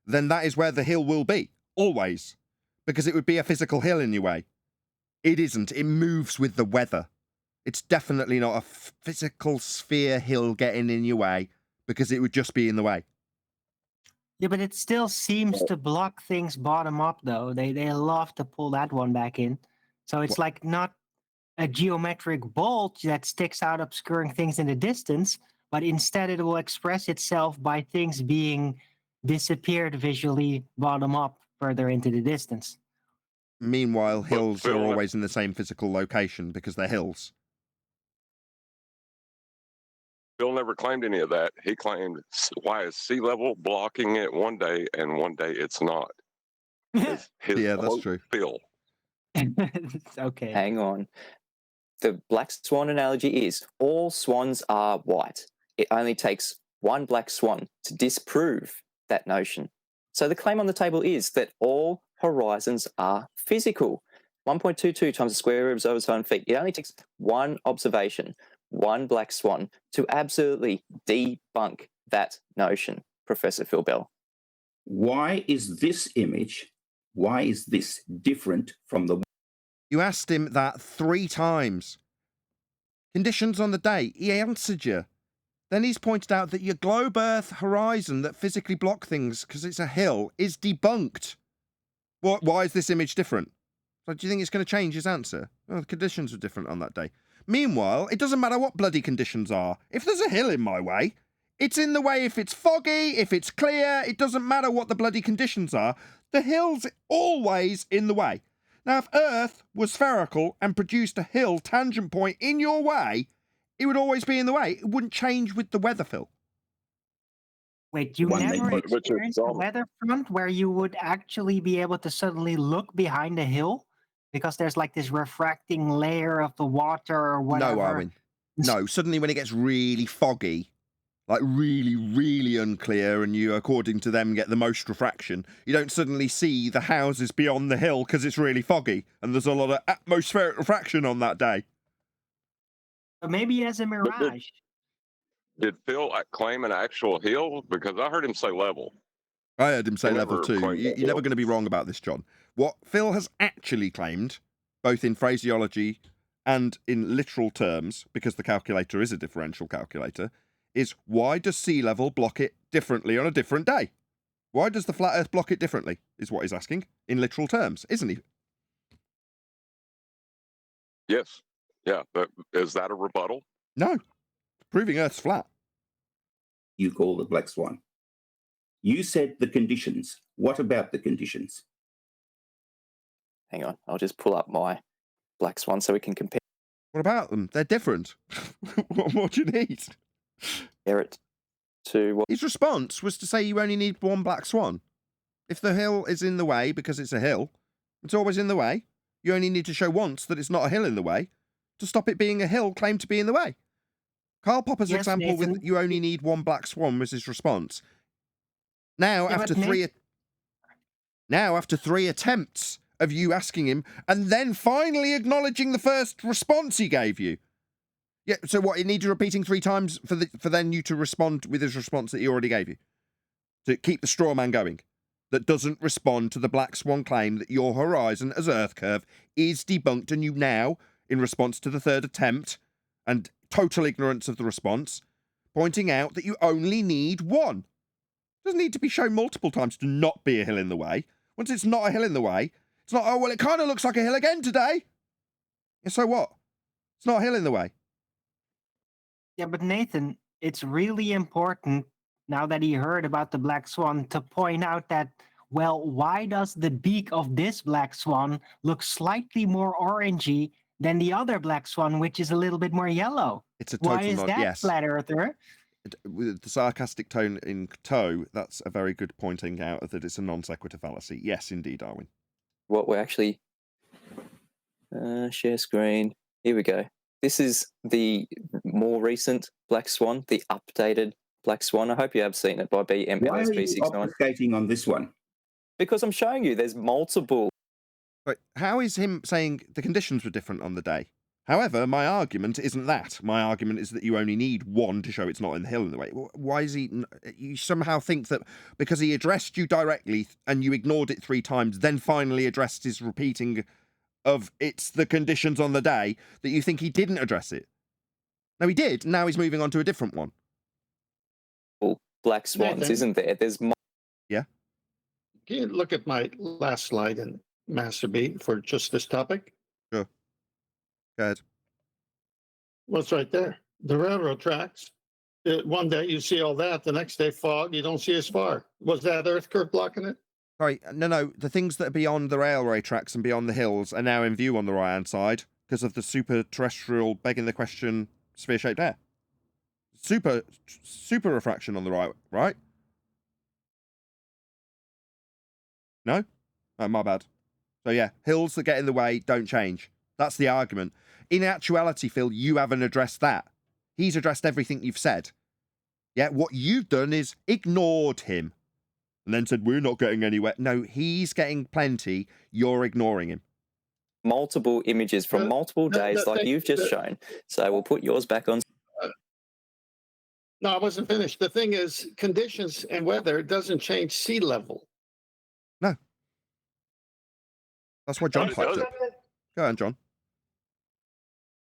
A: then that is where the hill will be, always. Because it would be a physical hill in your way. It isn't. It moves with the weather. It's definitely not a physical sphere hill getting in your way, because it would just be in the way.
K: Yeah, but it still seems to block things bottom up, though. They love to pull that one back in. So it's like not a geometric bulge that sticks out obscuring things in the distance, but instead it will express itself by things being disappeared visually bottom up further into the distance.
A: Meanwhile, hills are always in the same physical location because they're hills.
F: Bill never claimed any of that. He claimed, why is sea level blocking it one day and one day it's not?
A: Yeah, that's true.
F: Bill.
K: Okay.
D: Hang on. The black swan analogy is all swans are white. It only takes one black swan to disprove that notion. So the claim on the table is that all horizons are physical. 1.22 times the square root of the observed feet. It only takes one observation, one black swan, to absolutely debunk that notion, Professor Phil Bell.
E: Why is this different from the...
A: You asked him that 3 times. Conditions on the day. He answered you. Then he's pointed out that your globe Earth horizon that physically block things because it's a hill is debunked. Why is this image different? So do you think it's going to change his answer? Well, the conditions were different on that day. Meanwhile, it doesn't matter what bloody conditions are. If there's a hill in my way, it's in the way if it's foggy, if it's clear. It doesn't matter what the bloody conditions are. The hill's always in the way. Now, if Earth was spherical and produced a hill tangent point in your way, it would always be in the way. It wouldn't change with the weather, Phil.
K: Wait, you never experienced a weather front where you would actually be able to suddenly look behind a hill? Because there's like this refracting layer of the water or whatever.
A: No, Arwin. No, suddenly when it gets really foggy, like really, really unclear, and you, according to them, get the most refraction, you don't suddenly see the houses beyond the hill because it's really foggy and there's a lot of atmospheric refraction on that day.
K: But maybe as a mirage.
F: Did Phil claim an actual hill? Because I heard him say level.
A: I heard him say level 2. You're never going to be wrong about this, John. What Phil has actually claimed, both in phraseology and in literal terms, because the calculator is a differential calculator, is why does sea level block it differently on a different day? Why does the flat Earth block it differently, is what he's asking, in literal terms, isn't he?
F: Yes. Yeah. But is that a rebuttal?
A: No. Proving Earth's flat.
E: You call the black swan. You said the conditions. What about the conditions?
D: Hang on, I'll just pull up my black swan so we can compare
A: What about them? They're different. What do you need?
D: it to what?
A: His response was to say you only need one black swan. If the hill is in the way because it's a hill, it's always in the way. You only need to show once that it's not a hill in the way to stop it being a hill claimed to be in the way. Karl Popper's
K: Yes,
A: example
K: Nathan.
A: with you only need one black swan was his response. Now,
K: Yeah,
A: after
K: but
A: three attempts of you asking him, and then finally acknowledging the first response he gave you. Yeah, so what, it needed repeating 3 times for then you to respond with his response that he already gave you? To keep the straw man going. That doesn't respond to the black swan claim that your horizon as Earth curve is debunked, and you now, in response to the 3rd attempt, and total ignorance of the response, pointing out that you only need one. It doesn't need to be shown multiple times to not be a hill in the way. Once it's not a hill in the way, it's not, oh, well, it kind of looks like a hill again today. Yeah, so what? It's not a hill in the way.
K: Yeah, but Nathan, it's really important now that he heard about the black swan to point out that, well, why does the beak of this black swan look slightly more orangey than the other black swan, which is a little bit more yellow?
A: It's a total
K: Why is
A: nod,
K: that,
A: yes.
K: flat earther?
A: With the sarcastic tone in tow, that's a very good pointing out that it's a non sequitur fallacy. Yes, indeed, Darwin.
D: What we're actually share screen. Here we go. This is the more recent black swan, the updated black swan. I hope you have seen it by
E: Why are you
D: BMPSB69.
E: obfuscating on this one?
D: Because I'm showing you there's multiple.
A: But how is him saying the conditions were different on the day? However, my argument isn't that. My argument is that you only need one to show it's not in the hill in the way. Why is he... You somehow think that because he addressed you directly and you ignored it 3 times, then finally addressed his repeating of it's the conditions on the day, that you think he didn't address it. No, he did. Now he's moving on to a different one.
D: Black swans,
G: Nathan.
D: isn't there? There's
A: Yeah?
G: Can you look at my last slide in Masterbeat for just this topic?
A: Sure. Go ahead.
G: What's right there? The railroad tracks. One day you see all that, the next day fog, you don't see as far. Was that Earth curve blocking it?
A: Sorry, no. The things that are beyond the railway tracks and beyond the hills are now in view on the right-hand side because of the super terrestrial, begging the question, sphere-shaped air. Super refraction on the right? No? Oh, my bad. So yeah, hills that get in the way don't change. That's the argument. In actuality, Phil, you haven't addressed that. He's addressed everything you've said. Yeah, what you've done is ignored him. And then said, we're not getting anywhere. No, he's getting plenty. You're ignoring him.
D: multiple images from multiple days like you've just shown. So we'll put yours back on.
G: No, I wasn't finished. The thing is, conditions and weather doesn't change sea level.
A: No. That's why John piped up. Go on, John.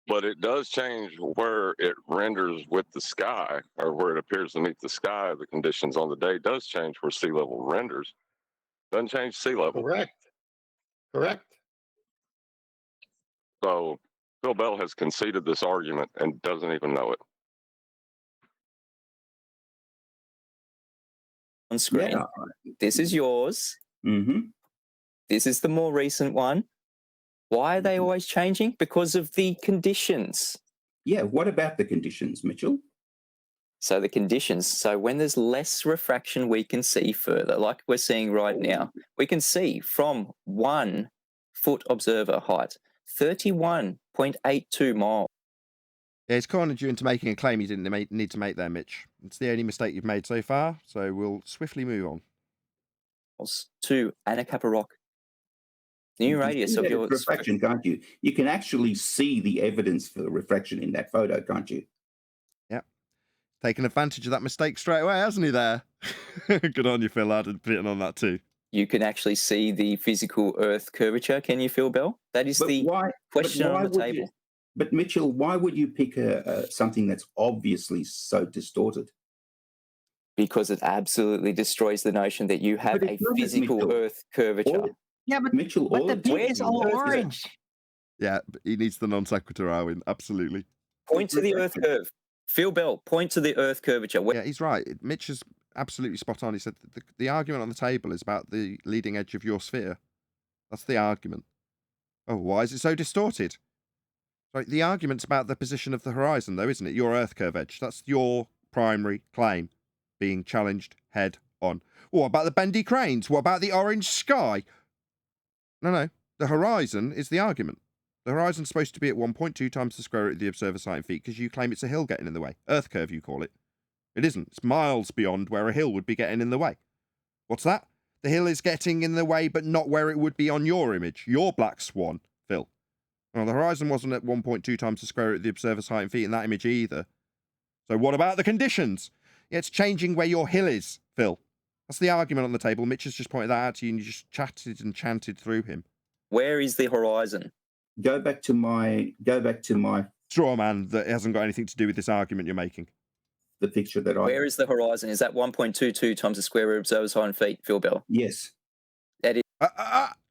F: But it does change where it renders with the sky, or where it appears to meet the sky. The conditions on the day does change where sea level renders. Doesn't change sea level.
G: Correct. Correct.
F: So Phil Bell has conceded this argument and doesn't even know it.
D: On screen. Yeah. This is yours.
E: Mm-hmm.
D: This is the more recent one. Why are they always changing? Because of the conditions.
E: Yeah, what about the conditions, Mitchell?
D: So the conditions, so when there's less refraction, we can see further, like we're seeing right now. We can see from 1 foot observer height, 31.82 miles.
A: Yeah, it's cornered you into making a claim you didn't need to make there, Mitch. It's the only mistake you've made so far, so we'll swiftly move on.
D: To Anacapa Rock. New radius of your
E: refraction, can't you? You can actually see the evidence for the refraction in that photo, can't you?
A: Yep. Taking advantage of that mistake straight away, hasn't he there? Good on you, Phil. I'd have bitten on that too.
D: You can actually see the physical Earth curvature, can you, Phil Bell? That is question on the table.
E: But Mitchell, why would you pick something that's obviously so distorted?
D: Because it absolutely destroys the notion that you have a physical Earth curvature.
K: Yeah, but
E: Mitchell,
K: the beak is all orange.
A: Yeah, he needs the non sequitur, Arwin. Absolutely.
D: Point to the Earth curve. Phil Bell, point to the Earth curvature.
A: Yeah, he's right. Mitch is absolutely spot on. He said the argument on the table is about the leading edge of your sphere. That's the argument. Oh, why is it so distorted? Right, the argument's about the position of the horizon, though, isn't it? Your Earth curve edge. That's your primary claim being challenged head on. What about the bendy cranes? What about the orange sky? No. The horizon is the argument. The horizon's supposed to be at 1.2 times the square root of the observer's height in feet because you claim it's a hill getting in the way. Earth curve, you call it. It isn't. It's miles beyond where a hill would be getting in the way. What's that? The hill is getting in the way, but not where it would be on your image. Your black swan, Phil. Well, the horizon wasn't at 1.2 times the square root of the observer's height in feet in that image either. So what about the conditions? Yeah, it's changing where your hill is, Phil. That's the argument on the table. Mitch has just pointed that out to you and you just chatted and chanted through him.
D: Where is the horizon?
E: Go back to my
A: straw man that hasn't got anything to do with this argument you're making.
E: The picture that I...
D: Where is the horizon? Is that 1.22 times the square root of observer's height in feet, Phil Bell?
E: Yes.
D: That is...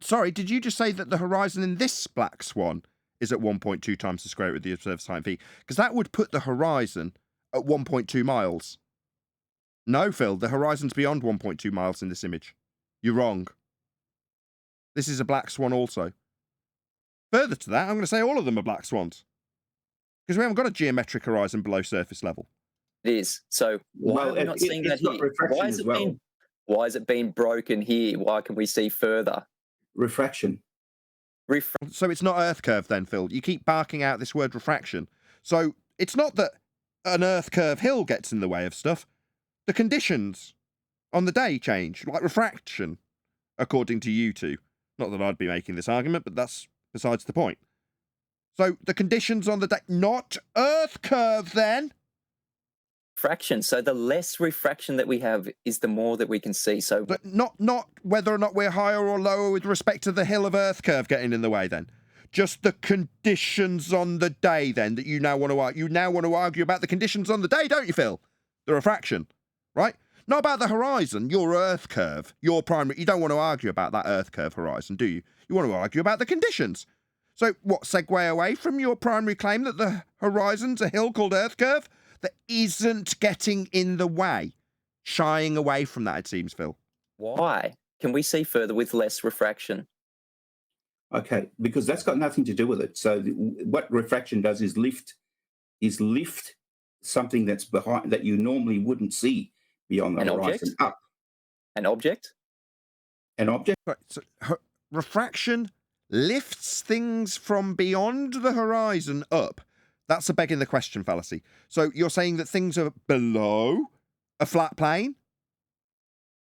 A: Sorry, did you just say that the horizon in this black swan is at 1.2 times the square root of the observer's height in feet? Because that would put the horizon at 1.2 miles. No, Phil, the horizon's beyond 1.2 miles in this image. You're wrong. This is a black swan also. Further to that, I'm going to say all of them are black swans. Because we haven't got a geometric horizon below surface level.
D: It is. So why are we not seeing that here? Why is it being broken here? Why can we see further?
E: Refraction.
A: So it's not Earth curve then, Phil. You keep barking out this word refraction. So it's not that an Earth curve hill gets in the way of stuff. The conditions on the day change, like refraction, according to you two. Not that I'd be making this argument, but that's besides the point. So the conditions on the day, not Earth curve then.
D: Refraction. So the less refraction that we have is the more that we can see. So
A: but not whether or not we're higher or lower with respect to the hill of Earth curve getting in the way then. Just the conditions on the day then that you now want to argue. You now want to argue about the conditions on the day, don't you, Phil? The refraction, right? Not about the horizon, your Earth curve, your primary. You don't want to argue about that Earth curve horizon, do you? You want to argue about the conditions. So what, segue away from your primary claim that the horizon's a hill called Earth curve that isn't getting in the way? Shying away from that, it seems, Phil.
D: Why? Can we see further with less refraction?
E: Okay, because that's got nothing to do with it. So what refraction does is lift something that's behind that you normally wouldn't see beyond the horizon up.
D: An object?
E: An object?
A: Right, so refraction lifts things from beyond the horizon up. That's a begging the question fallacy. So you're saying that things are below a flat plane?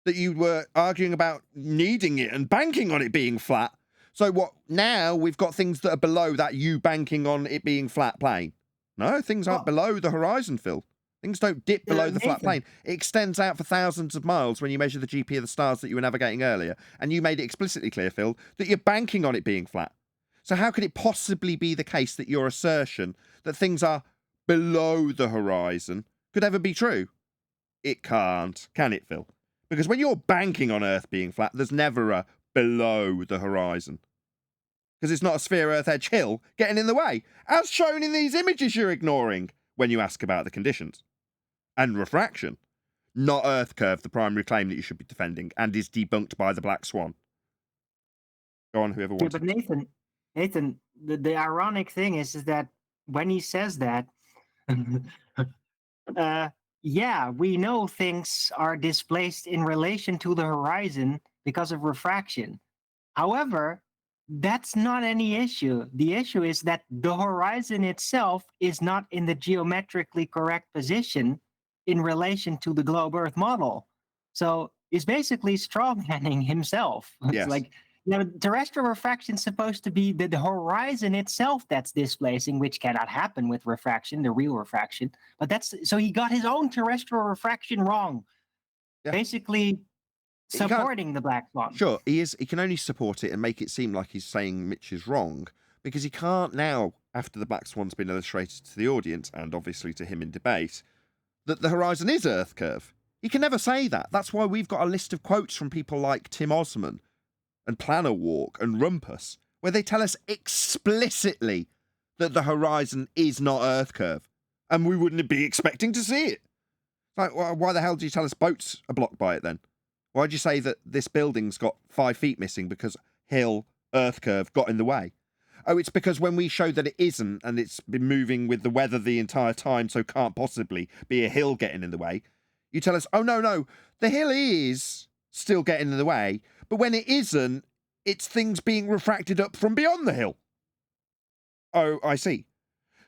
A: That you were arguing about needing it and banking on it being flat? So what, now we've got things that are below that you banking on it being flat plane? No, things aren't below the horizon, Phil. Things don't dip below the flat plane. It extends out for thousands of miles when you measure the GP of the stars that you were navigating earlier. And you made it explicitly clear, Phil, that you're banking on it being flat. So how could it possibly be the case that your assertion that things are below the horizon could ever be true? It can't, can it, Phil? Because when you're banking on Earth being flat, there's never a below the horizon. Because it's not a sphere Earth edge hill getting in the way, as shown in these images you're ignoring when you ask about the conditions. And refraction, not Earth curve, the primary claim that you should be defending, and is debunked by the Black Swan. Go on, whoever wants.
K: Yeah, but Nathan, the ironic thing is that when he says that, yeah, we know things are displaced in relation to the horizon because of refraction. However, that's not any issue. The issue is that the horizon itself is not in the geometrically correct position in relation to the globe Earth model. So he's basically strawmanning himself.
A: Yes.
K: It's like, terrestrial refraction is supposed to be the horizon itself that's displacing, which cannot happen with refraction, the real refraction. But so he got his own terrestrial refraction wrong. Yeah. Basically supporting the Black Swan.
A: Sure, he can only support it and make it seem like he's saying Mitch is wrong, because he can't now, after the Black Swan's been illustrated to the audience, and obviously to him in debate, that the horizon is Earth curve. He can never say that. That's why we've got a list of quotes from people like Tim Osman and Planner Walk and Rumpus, where they tell us explicitly that the horizon is not Earth curve. and we wouldn't be expecting to see it. Like, why the hell do you tell us boats are blocked by it then? Why'd you say that this building's got 5 feet missing because hill, earth curve got in the way? Oh, it's because when we show that it isn't and it's been moving with the weather the entire time, so can't possibly be a hill getting in the way, you tell us, oh, no, the hill is still getting in the way, but when it isn't, it's things being refracted up from beyond the hill. Oh, I see.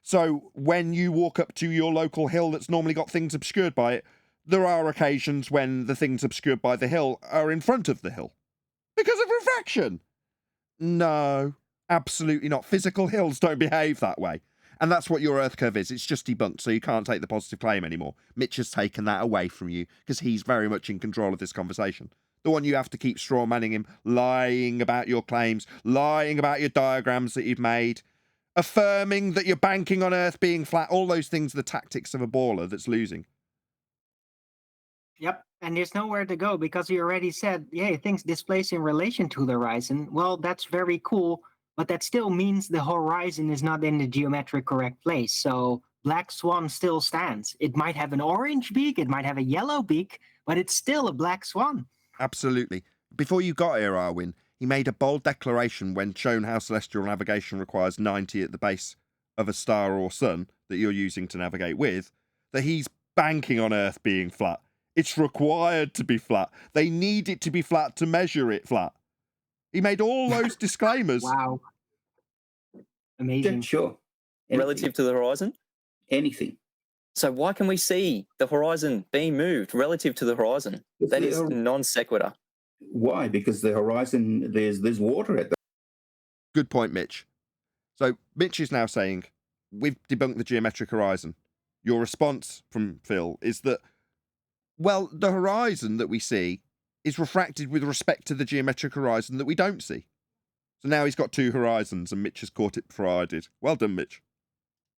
A: So when you walk up to your local hill that's normally got things obscured by it, there are occasions when the things obscured by the hill are in front of the hill. Because of refraction. No, absolutely not. Physical hills don't behave that way. And that's what your earth curve is. It's just debunked, so you can't take the positive claim anymore. Mitch has taken that away from you because he's very much in control of this conversation. The one you have to keep straw manning him, lying about your claims, lying about your diagrams that you've made, affirming that you're banking on Earth being flat, all those things are the tactics of a baller that's losing.
K: Yep, and there's nowhere to go because you already said, yeah, things displace in relation to the horizon. Well, that's very cool, but that still means the horizon is not in the geometric correct place. So Black Swan still stands. It might have an orange beak, it might have a yellow beak, but it's still a black swan.
A: Absolutely. Before you got here, Arwin, he made a bold declaration when shown how celestial navigation requires 90 at the base of a star or sun that you're using to navigate with, that he's banking on Earth being flat. It's required to be flat. They need it to be flat to measure it flat. He made all those disclaimers.
K: Wow. Amazing.
E: Sure.
D: Relative to the horizon?
E: Anything.
D: So why can we see the horizon being moved relative to the horizon? That is non sequitur.
E: Why? Because the horizon, there's water at the...
A: Good point, Mitch. So Mitch is now saying, we've debunked the geometric horizon. Your response from Phil is that, well, the horizon that we see is refracted with respect to the geometric horizon that we don't see. So now he's got 2 horizons and Mitch has caught it before I did. Well done, Mitch.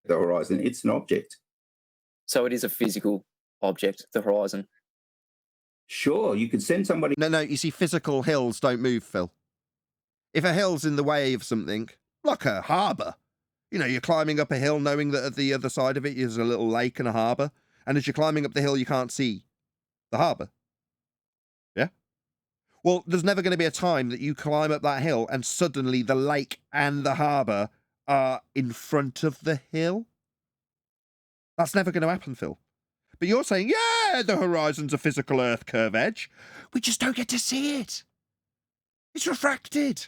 E: The horizon, it's an object.
D: So it is a physical object, the horizon.
E: Sure, you could send somebody...
A: No, you see, physical hills don't move, Phil. If a hill's in the way of something, like a harbour, you're climbing up a hill knowing that at the other side of it is a little lake and a harbour, and as you're climbing up the hill, you can't see the harbour. Yeah? Well, there's never going to be a time that you climb up that hill and suddenly the lake and the harbour are in front of the hill. That's never going to happen, Phil. But you're saying, yeah, the horizon's a physical Earth curve edge. We just don't get to see it. It's refracted.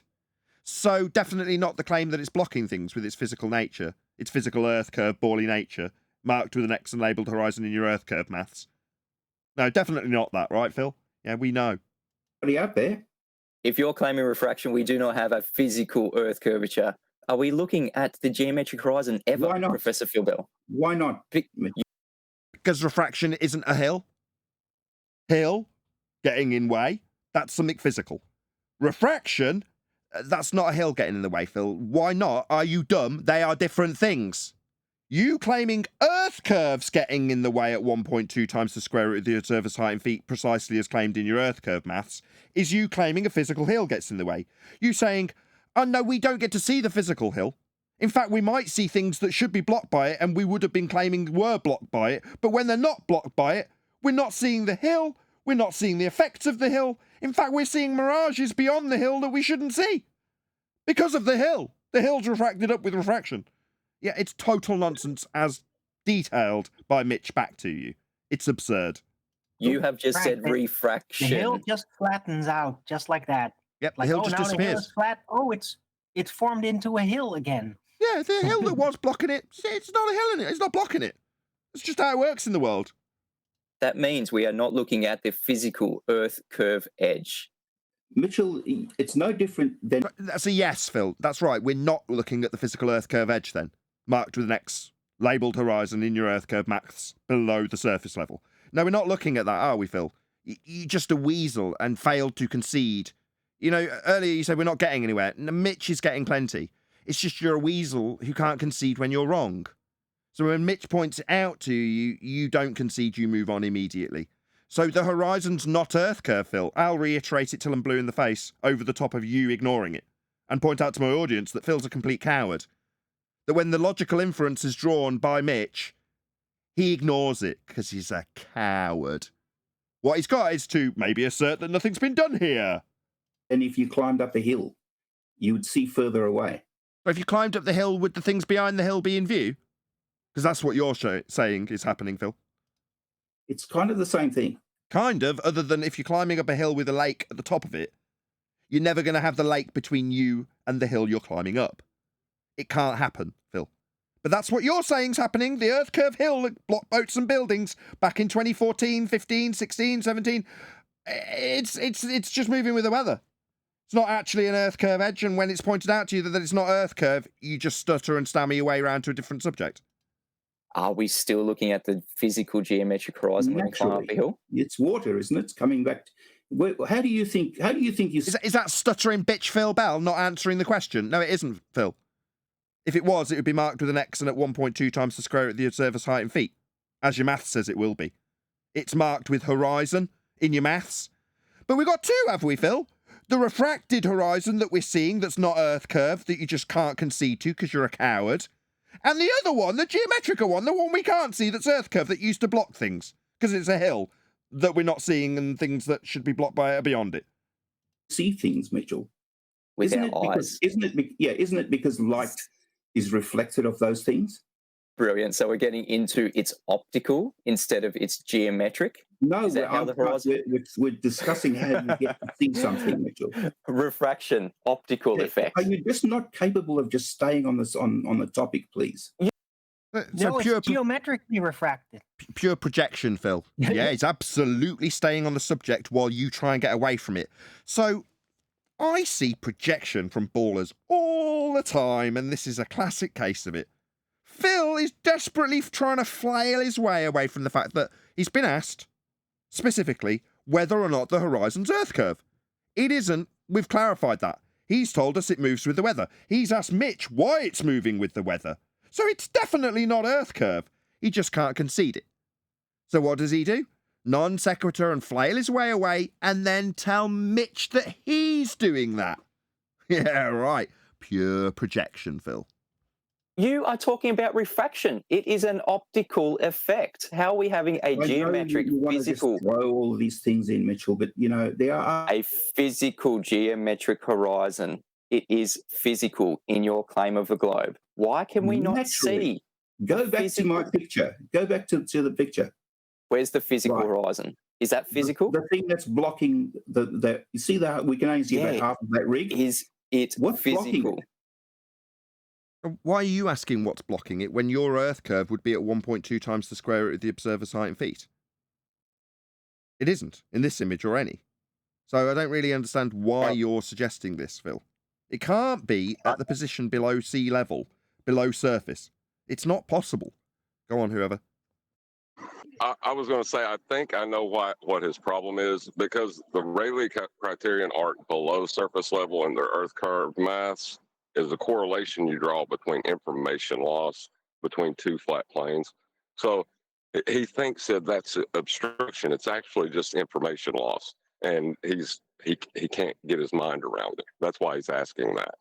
A: So definitely not the claim that it's blocking things with its physical nature, its physical Earth curve bally nature, marked with an X and labelled horizon in your Earth curve maths. No, definitely not that, right, Phil? Yeah, we know.
E: Out there.
D: If you're claiming refraction, we do not have a physical Earth curvature. Are we looking at the geometric horizon ever,
E: Why not?
D: Professor Phil Bell?
E: Why not?
A: Because refraction isn't a hill. Hill, getting in way, that's something physical. Refraction, that's not a hill getting in the way, Phil. Why not? Are you dumb? They are different things. You claiming Earth curves getting in the way at 1.2 times the square root of the observer's height in feet, precisely as claimed in your Earth curve maths, is you claiming a physical hill gets in the way. You saying, oh no, we don't get to see the physical hill. In fact, we might see things that should be blocked by it and we would have been claiming were blocked by it, but when they're not blocked by it, we're not seeing the hill, we're not seeing the effects of the hill. In fact, we're seeing mirages beyond the hill that we shouldn't see. Because of the hill. The hill's refracted up with refraction. Yeah, it's total nonsense as detailed by Mitch back to you. It's absurd.
D: You have just said refraction.
K: The hill just flattens out, just like that.
A: Yep,
K: like,
A: the hill just
K: now the hill
A: disappears.
K: is flat. Oh, it's formed into a hill again.
A: Yeah, the hill that was blocking it, it's not a hill in it. It's not blocking it. It's just how it works in the world.
D: That means we are not looking at the physical Earth curve edge.
E: Mitchell, it's no different than...
A: That's a yes, Phil. That's right. We're not looking at the physical Earth curve edge then, marked with an X, labelled horizon in your Earth curve maths below the surface level. No, we're not looking at that, are we, Phil? You're just a weasel and failed to concede. Earlier you said we're not getting anywhere. Mitch is getting plenty. It's just you're a weasel who can't concede when you're wrong. So when Mitch points it out to you, you don't concede, you move on immediately. So the horizon's not Earth curve, Phil. I'll reiterate it till I'm blue in the face, over the top of you ignoring it, and point out to my audience that Phil's a complete coward. That when the logical inference is drawn by Mitch, He ignores it because he's a coward. What he's got is to maybe assert that nothing's been done here.
E: And if you climbed up a hill, you would see further away.
A: But if you climbed up the hill, would the things behind the hill be in view? Because that's what you're saying is happening, Phil.
E: It's kind of the same thing.
A: Kind of, other than if you're climbing up a hill with a lake at the top of it, you're never going to have the lake between you and the hill you're climbing up. It can't happen, Phil. But that's what you're saying's happening. The Earth Curve Hill that blocked boats and buildings back in 2014, 15, 16, 17. It's just moving with the weather. It's not actually an Earth Curve edge, and when it's pointed out to you that it's not Earth Curve, you just stutter and stammer your way around to a different subject.
D: Are we still looking at the physical geometric horizon when we climb up a hill?
E: It's water, isn't it? It's coming back. How do you think you...
A: Is that stuttering bitch Phil Bell not answering the question? No, it isn't, Phil. If it was, it would be marked with an X and at 1.2 times the square root of the observer's height in feet, as your maths says it will be. It's marked with horizon in your maths. But we've got two, have we, Phil? The refracted horizon that we're seeing that's not Earth curved, that you just can't concede to because you're a coward. And the other one, the geometrical one, the one we can't see that's Earth curved that used to block things because it's a hill that we're not seeing and things that should be blocked by are beyond it.
E: See things, Mitchell.
D: With
E: Isn't
D: our
E: it
D: eyes.
E: Isn't it because light is reflected of those things?
D: Brilliant. So we're getting into it's optical instead of it's geometric.
E: No,
D: Is that how the horizon...
E: we're discussing how you get to see something, Mitchell.
D: Refraction, optical effect.
E: Are you just not capable of just staying on this on the topic, please?
K: No, it's geometrically refracted.
A: Pure projection, Phil. Yeah, it's absolutely staying on the subject while you try and get away from it. So I see projection from ballers all the time, and this is a classic case of it. Phil is desperately trying to flail his way away from the fact that he's been asked, specifically, whether or not the horizon's Earth curve. It isn't. We've clarified that. He's told us it moves with the weather. He's asked Mitch why it's moving with the weather. So it's definitely not Earth curve. He just can't concede it. So what does he do? Non sequitur and flail his way away and then tell Mitch that he's doing that. Yeah, right. Pure projection, Phil.
D: You are talking about refraction. It is an optical effect. How are we having a geometric, physical...
E: Just throw all these things in, Mitchell, but, there are...
D: A physical geometric horizon. It is physical in your claim of the globe. Why can we not see?
E: Go back to my picture. Go back to the picture.
D: Where's the physical horizon? Is that physical?
E: The thing that's blocking the you see that we can only see about half of that rig.
D: Is it physical?
A: Why are you asking what's blocking it when your Earth curve would be at 1.2 times the square root of the observer's height in feet? It isn't, in this image or any. So I don't really understand why you're suggesting this, Phil. It can't be at the position below sea level, below surface. It's not possible. Go on, whoever.
F: I was going to say, I think I know what his problem is, because the Rayleigh criterion arc below surface level in the Earth curve maths is the correlation you draw between information loss between two flat planes. So he thinks that that's obstruction. It's actually just information loss, and he can't get his mind around it. That's why he's asking that.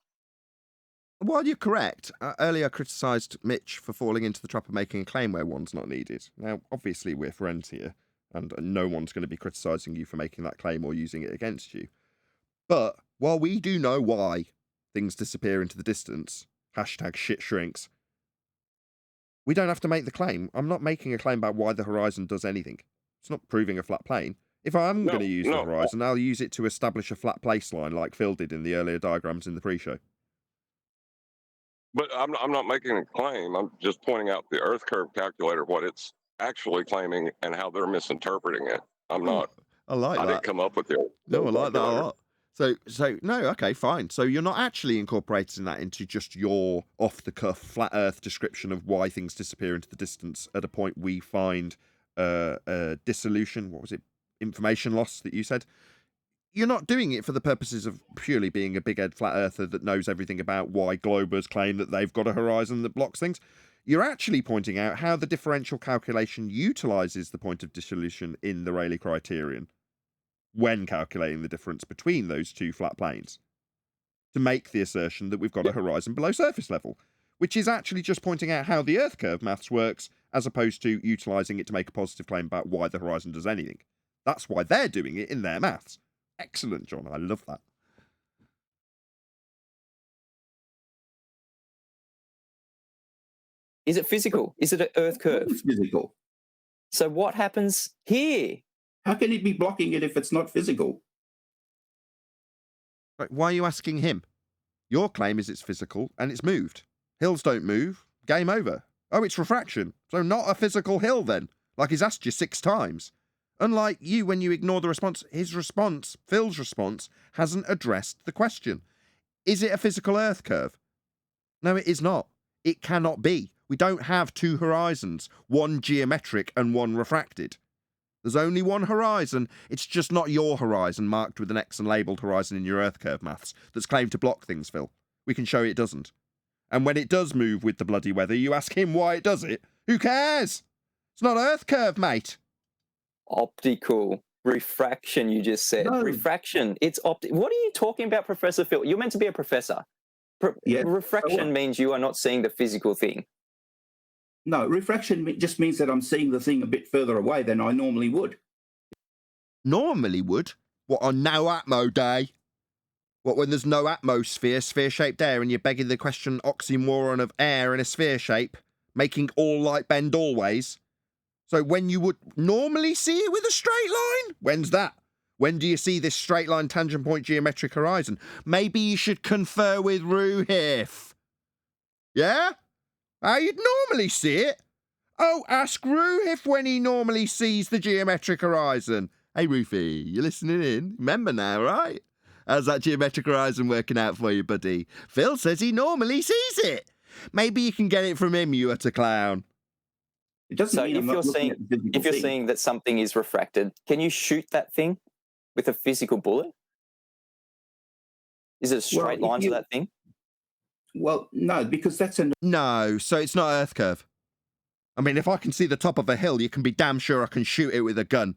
A: Well, you're correct. Earlier I criticised Mitch for falling into the trap of making a claim where one's not needed. Now, obviously we're friends here, and no one's going to be criticising you for making that claim or using it against you. But while we do know why things disappear into the distance, hashtag shit shrinks, we don't have to make the claim. I'm not making a claim about why the horizon does anything. It's not proving a flat plane. If I'm going to use the horizon, I'll use it to establish a flat place line like Phil did in the earlier diagrams in the pre-show.
F: But I'm not making a claim. I'm just pointing out the Earth curve calculator, what it's actually claiming and how they're misinterpreting it. I'm not.
A: I like that.
F: I didn't come up with it.
A: No, I like that a lot. So no, okay, fine. So you're not actually incorporating that into just your off-the-cuff flat Earth description of why things disappear into the distance at a point we find dissolution. What was it? Information loss that you said. You're not doing it for the purposes of purely being a big-head flat earther that knows everything about why globers claim that they've got a horizon that blocks things. You're actually pointing out how the differential calculation utilises the point of dissolution in the Rayleigh criterion when calculating the difference between those two flat planes to make the assertion that we've got a horizon below surface level, which is actually just pointing out how the Earth curve maths works as opposed to utilising it to make a positive claim about why the horizon does anything. That's why they're doing it in their maths. Excellent, John. I love that.
D: Is it physical? Is it an Earth curve?
E: It's physical.
D: So what happens here?
E: How can it be blocking it if it's not physical?
A: Right, why are you asking him? Your claim is it's physical and it's moved. Hills don't move. Game over. Oh, it's refraction. So not a physical hill then, like he's asked you 6 times. Unlike you, when you ignore the response, his response, Phil's response, hasn't addressed the question. Is it a physical Earth curve? No, it is not. It cannot be. We don't have 2 horizons, one geometric and one refracted. There's only one horizon. It's just not your horizon marked with an X and labelled horizon in your Earth curve maths that's claimed to block things, Phil. We can show it doesn't. And when it does move with the bloody weather, you ask him why it does it. Who cares? It's not Earth curve, mate.
D: Optical refraction, you just said.
E: No.
D: Refraction. It's What are you talking about, Professor Phil? You're meant to be a professor.
E: Yeah.
D: Refraction means you are not seeing the physical thing.
E: No, refraction just means that I'm seeing the thing a bit further away than I normally would.
A: Normally would? What, on no atmo day? What, when there's no atmosphere, sphere-shaped air, and you're begging the question oxymoron of air in a sphere shape, making all light bend always? So when you would normally see it with a straight line? When's that? When do you see this straight line tangent point geometric horizon? Maybe you should confer with Ruhif. Yeah? How you'd normally see it? Oh, ask Ruhif when he normally sees the geometric horizon. Hey, Rufy, you listening in? Remember now, right? How's that geometric horizon working out for you, buddy? Phil says he normally sees it. Maybe you can get it from him, you utter clown.
E: It doesn't
D: So
E: mean I'm
D: if
E: not
D: you're
E: looking
D: saying
E: at the physical
D: if you're
E: thing.
D: saying that something is refracted, can you shoot that thing with a physical bullet? Is it a straight
E: if
D: line to
E: you-
D: that thing?
E: Well, no, because that's an
A: No, so it's not Earth curve. I mean, if I can see the top of a hill, you can be damn sure I can shoot it with a gun.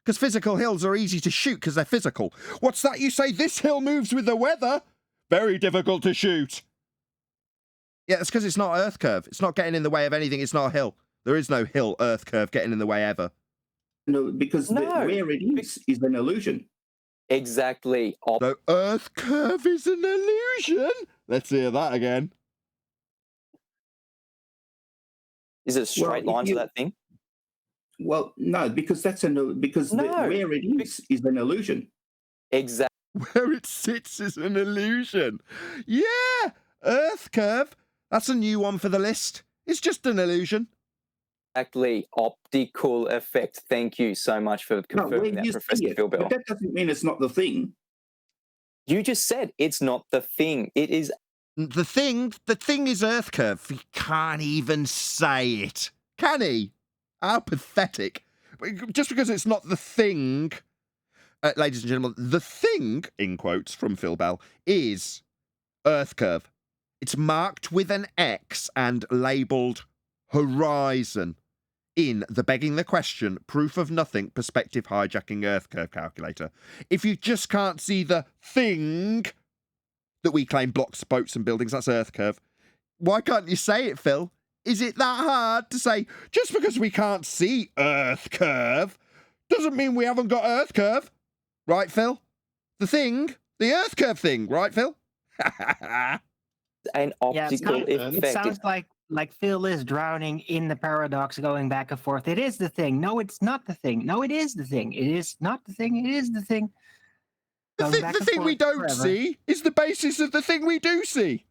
A: Because physical hills are easy to shoot because they're physical. What's that you say? This hill moves with the weather? Very difficult to shoot. Yeah, that's because it's not Earth curve. It's not getting in the way of anything. It's not a hill. There is no hill Earth curve getting in the way ever.
E: no, because
D: No,
E: where it is an illusion.
D: Exactly.
A: So Earth curve is an illusion? Let's hear that again.
D: Is it a straight
E: Well, if
D: line to
E: you-
D: that thing?
E: Well, no, because
D: No,
E: where it is an illusion.
D: Exactly.
A: Where it sits is an illusion. Yeah, Earth curve. That's a new one for the list. It's just an illusion.
D: Optical effect. Thank you so much for
E: No,
D: confirming
E: where
D: that,
E: you
D: Professor
E: see it.
D: Phil Bell.
E: But that doesn't mean it's not the thing.
D: You just said it's not the thing. It is.
A: The thing is Earth curve. He can't even say it. Can he? How pathetic. Just because it's not the thing, ladies and gentlemen, the thing, in quotes from Phil Bell, is Earth curve. It's marked with an X and labelled horizon in the Begging the Question, Proof of Nothing, Perspective Hijacking Earth Curve Calculator. If you just can't see the thing that we claim blocks boats and buildings, that's Earth curve, why can't you say it, Phil? Is it that hard to say, just because we can't see Earth curve, doesn't mean we haven't got Earth curve? Right, Phil? The thing, the Earth curve thing, right, Phil?
D: An optical effect.
K: It sounds like Phil is drowning in the paradox going back and forth. It is the thing. No, it's not the thing. No, it is the thing. It is not the thing. It is the thing. Going back
A: The
K: and
A: thing we
K: forth
A: don't
K: forever.
A: see is the basis of the thing we do see.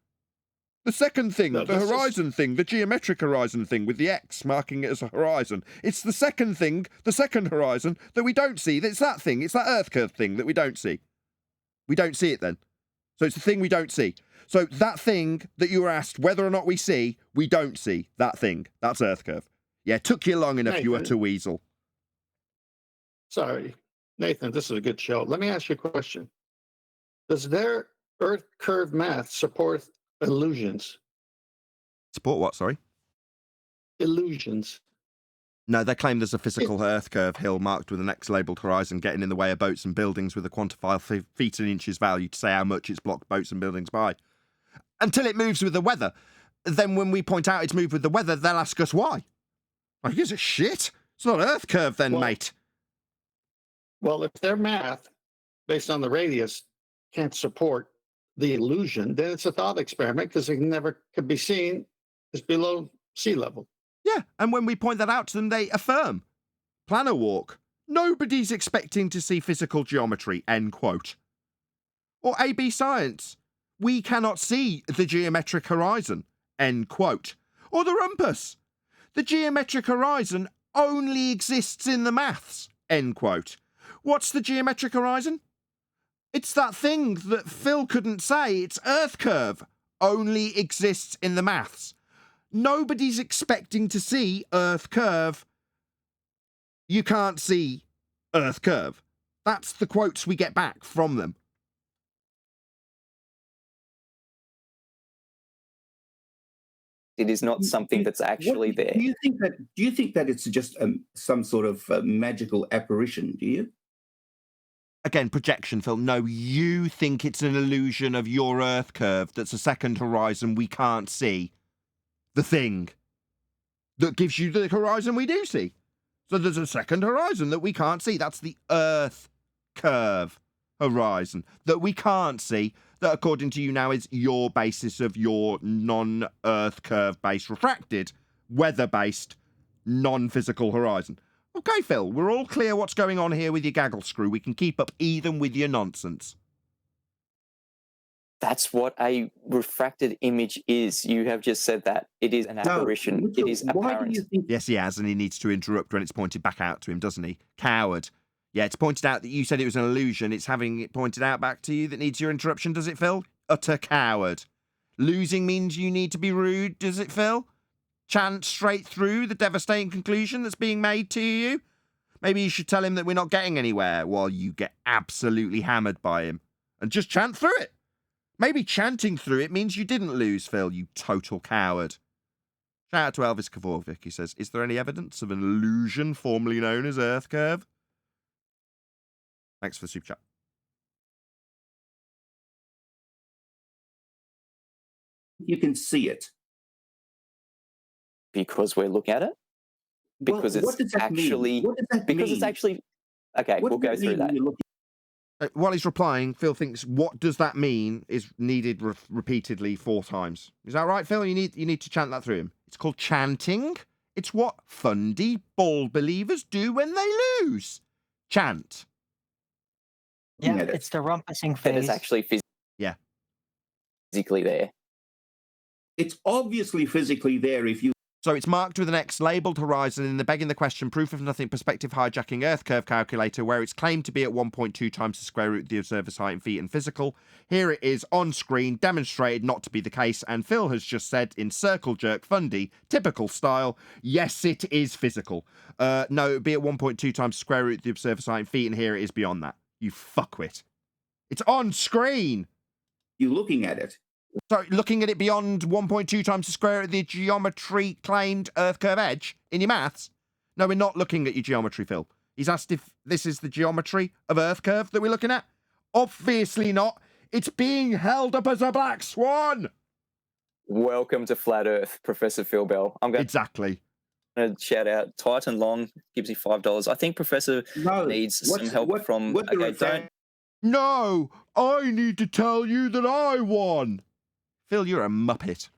A: The second thing,
G: No,
A: the
G: this is-
A: horizon thing, the geometric horizon thing with the X marking it as a horizon. It's the second thing, the second horizon that we don't see. It's that thing. It's that Earth curve thing that we don't see. We don't see it then. So it's the thing we don't see. So that thing that you were asked whether or not we see, we don't see. That thing. That's Earth curve. Yeah, took you long enough, you
G: Nathan.
A: utter weasel.
G: Sorry, Nathan, this is a good show. Let me ask you a question. Does their Earth curve math support illusions?
A: Support what, sorry?
G: Illusions.
A: No, they claim there's a physical Earth curve hill marked with an X labelled horizon getting in the way of boats and buildings with a quantified feet and inches value to say how much it's blocked boats and buildings by. Until it moves with the weather. Then when we point out it's moved with the weather, they'll ask us why. Who gives a shit? It's not Earth curve then,
G: Well-
A: mate.
G: Well, if their math based on the radius can't support the illusion, then it's a thought experiment because it never could be seen as below sea level.
A: Yeah, and when we point that out to them, they affirm. Planar walk. Nobody's expecting to see physical geometry, end quote. Or AB science. We cannot see the geometric horizon, end quote. Or the rumpus. The geometric horizon only exists in the maths, end quote. What's the geometric horizon? It's that thing that Phil couldn't say. It's Earth curve. Only exists in the maths. Nobody's expecting to see Earth curve. You can't see Earth curve. That's the quotes we get back from them.
D: It is not something that's actually there.
E: Do you think that it's just some sort of magical apparition? Do you?
A: Again, projection, Phil. No, you think it's an illusion of your Earth curve that's a second horizon we can't see. The thing that gives you the horizon we do see. So there's a second horizon that we can't see. That's the Earth curve horizon that we can't see, that according to you now is your basis of your non-Earth curve-based refracted, weather-based, non-physical horizon. Okay, Phil, we're all clear what's going on here with your gaggle screw. We can keep up even with your nonsense.
D: That's what a refracted image is. You have just said that. It is an apparition.
E: Mitchell,
D: It is
E: why
D: apparent.
E: do you think?
A: Yes, he has, and he needs to interrupt when it's pointed back out to him, doesn't he? Coward. Yeah, it's pointed out that you said it was an illusion. It's having it pointed out back to you that needs your interruption, does it, Phil? Utter coward. Losing means you need to be rude, does it, Phil? Chant straight through the devastating conclusion that's being made to you? Maybe you should tell him that we're not getting anywhere while you get absolutely hammered by him. And just chant through it. Maybe chanting through it means you didn't lose, Phil, you total coward. Shout out to Elvis Kavovic. He says, is there any evidence of an illusion formerly known as Earth curve? Thanks for the super chat.
E: You can see it.
D: Because we're looking at it? Because
E: What does
D: it's
E: that
D: actually...
E: mean? What does that
D: Because
E: mean?
D: it's actually... Okay,
E: What
D: we'll
E: does
D: go through
E: mean
D: that.
E: when you look
A: While he's replying, Phil thinks, what does that mean is needed repeatedly 4 times. Is that right, Phil? You need to chant that through him. It's called chanting. It's what fundy ball believers do when they lose. Chant.
K: Yeah,
E: at it.
K: it's the rumpusing
D: That is
K: phase.
D: actually
A: Yeah.
D: physically there.
E: It's obviously physically there if you.
A: So it's marked with an X, labelled horizon in the begging the question, proof of nothing, perspective hijacking Earth curve calculator, where it's claimed to be at 1.2 times the square root of the observer's height in feet and physical. Here it is on screen, demonstrated not to be the case, and Phil has just said in circle jerk fundy, typical style, yes, it is physical. No, it would be at 1.2 times the square root of the observer's height in feet, and here it is beyond that. You fuckwit. It's on screen!
E: You're looking at it.
A: So, looking at it beyond 1.2 times the square root of the geometry claimed Earth curve edge in your maths? No, we're not looking at your geometry, Phil. He's asked if this is the geometry of Earth curve that we're looking at. Obviously not. It's being held up as a black swan.
D: Welcome to Flat Earth, Professor Phil Bell. I'm going
A: Exactly.
D: to shout out Titan Long, gives you $5. I think Professor needs some help from... Okay, don't...
A: No, I need to tell you that I won. Phil, you're a muppet.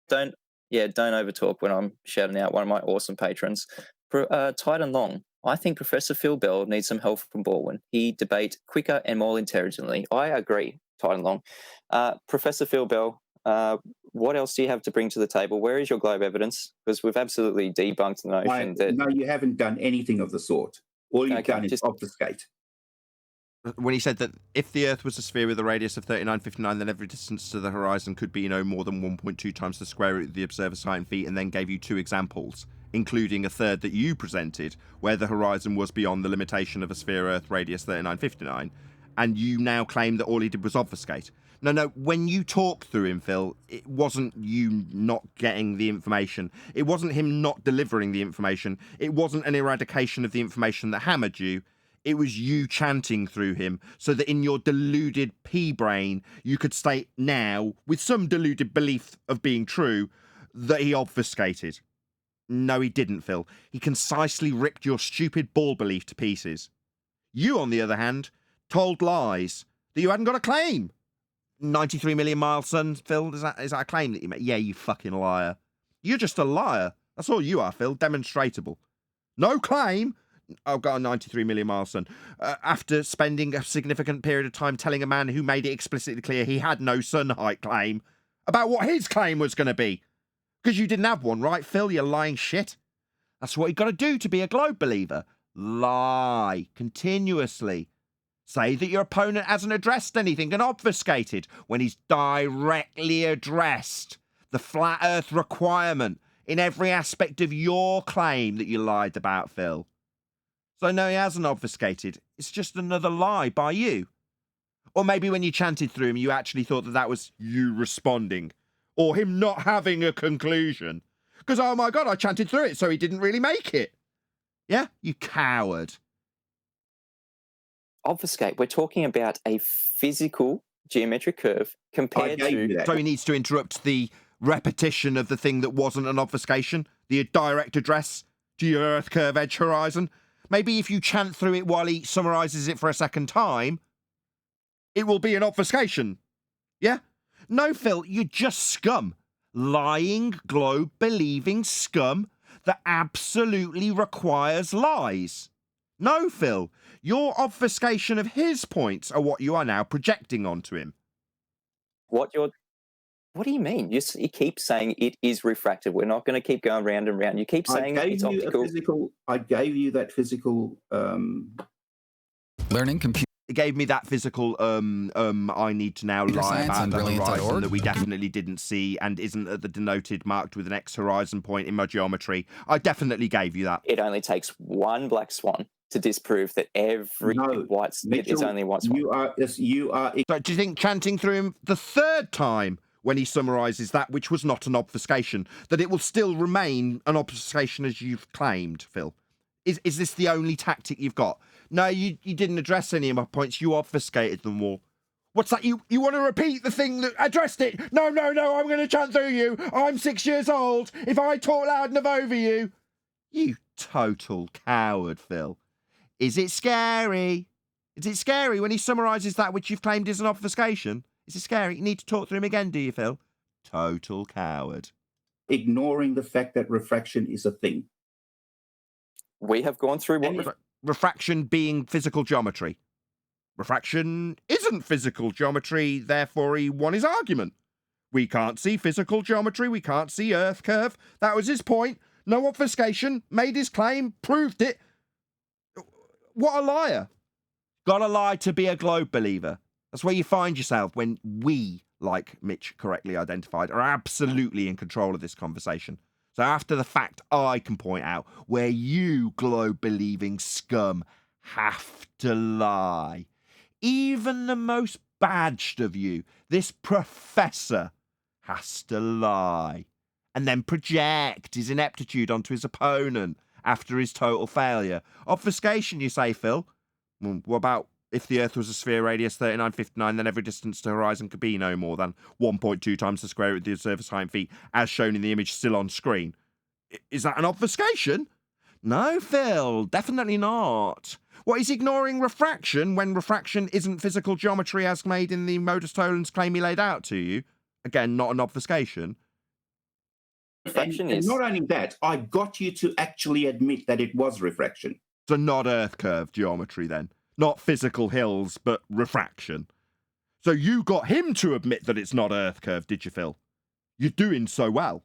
D: Don't overtalk when I'm shouting out one of my awesome patrons. Titan Long, I think Professor Phil Bell needs some help from Baldwin. He debates quicker and more intelligently. I agree, Titan Long. Professor Phil Bell, what else do you have to bring to the table? Where is your globe evidence? Because we've absolutely debunked the notion that...
E: No, you haven't done anything of the sort. All you've done is obfuscate.
A: When he said that if the Earth was a sphere with a radius of 3959, then every distance to the horizon could be no more than 1.2 times the square root of the observer's height in feet, and then gave you 2 examples, including a third that you presented, where the horizon was beyond the limitation of a sphere Earth radius 3959, and you now claim that all he did was obfuscate. No, when you talk through him, Phil, it wasn't you not getting the information. It wasn't him not delivering the information. It wasn't an eradication of the information that hammered you. It was you chanting through him so that in your deluded pea brain, you could state now, with some deluded belief of being true, that he obfuscated. No, he didn't, Phil. He concisely ripped your stupid ball belief to pieces. You, on the other hand, told lies that you hadn't got a claim. 93 million mile sun, Phil, is that a claim that you made? Yeah, you fucking liar. You're just a liar. That's all you are, Phil, demonstratable. No claim. I've got a 93 million mile sun. After spending a significant period of time telling a man who made it explicitly clear he had no sun height claim about what his claim was going to be. Because you didn't have one, right, Phil, you lying shit? That's what you got to do to be a globe believer. Lie continuously. Say that your opponent hasn't addressed anything and obfuscated when he's directly addressed the flat earth requirement in every aspect of your claim that you lied about, Phil. So no, he hasn't obfuscated. It's just another lie by you. Or maybe when you chanted through him, you actually thought that was you responding. Or him not having a conclusion. Because, oh my God, I chanted through it, so he didn't really make it. Yeah? You coward.
D: Obfuscate. We're talking about a physical geometric curve compared to...
A: So he needs to interrupt the repetition of the thing that wasn't an obfuscation, the direct address to your Earth curve edge horizon. Maybe if you chant through it while he summarises it for a second time, it will be an obfuscation. Yeah? No, Phil, you're just scum. Lying, globe-believing scum that absolutely requires lies. No, Phil, your obfuscation of his points are what you are now projecting onto him.
D: What do you mean? You keep saying it is refracted. We're not going to keep going round and round. You keep saying it's optical.
E: I gave you that physical...
L: Learning computer.
A: It gave me that physical, I need to now lie about the horizon that we definitely didn't see and isn't at the denoted marked with an X horizon point in my geometry. I definitely gave you that.
D: It only takes one black swan to disprove that every white slit is only one swan.
E: You are...
A: So do you think chanting through him the third time when he summarises that which was not an obfuscation, that it will still remain an obfuscation as you've claimed, Phil? Is this the only tactic you've got? No, you didn't address any of my points. You obfuscated them all. What's that? You want to repeat the thing that addressed it? No, I'm going to chant through you. I'm 6 years old. If I talk loud enough over you. You total coward, Phil. Is it scary? Is it scary when he summarises that which you've claimed is an obfuscation? Is it scary? You need to talk through him again, do you, Phil? Total coward.
E: Ignoring the fact that refraction is a thing.
D: We have gone through what...
A: Refraction being physical geometry. Refraction isn't physical geometry, therefore he won his argument. We can't see physical geometry, we can't see Earth curve. That was his point. No obfuscation, made his claim, proved it. What a liar. Gotta lie to be a globe believer. That's where you find yourself when we, like Mitch correctly identified, are absolutely in control of this conversation. So after the fact, I can point out where you globe-believing scum have to lie. Even the most badged of you, this professor, has to lie. And then project his ineptitude onto his opponent after his total failure. Obfuscation, you say, Phil? Well, what about if the Earth was a sphere radius 3959, then every distance to horizon could be no more than 1.2 times the square root of the surface height in feet, as shown in the image still on screen. Is that an obfuscation? No, Phil, definitely not. What, is ignoring refraction when refraction isn't physical geometry as made in the modus tollens claim he laid out to you? Again, not an obfuscation.
E: And not only that, I got you to actually admit that it was refraction.
A: So not Earth curve geometry then. Not physical hills, but refraction. So you got him to admit that it's not Earth curve, did you, Phil? You're doing so well.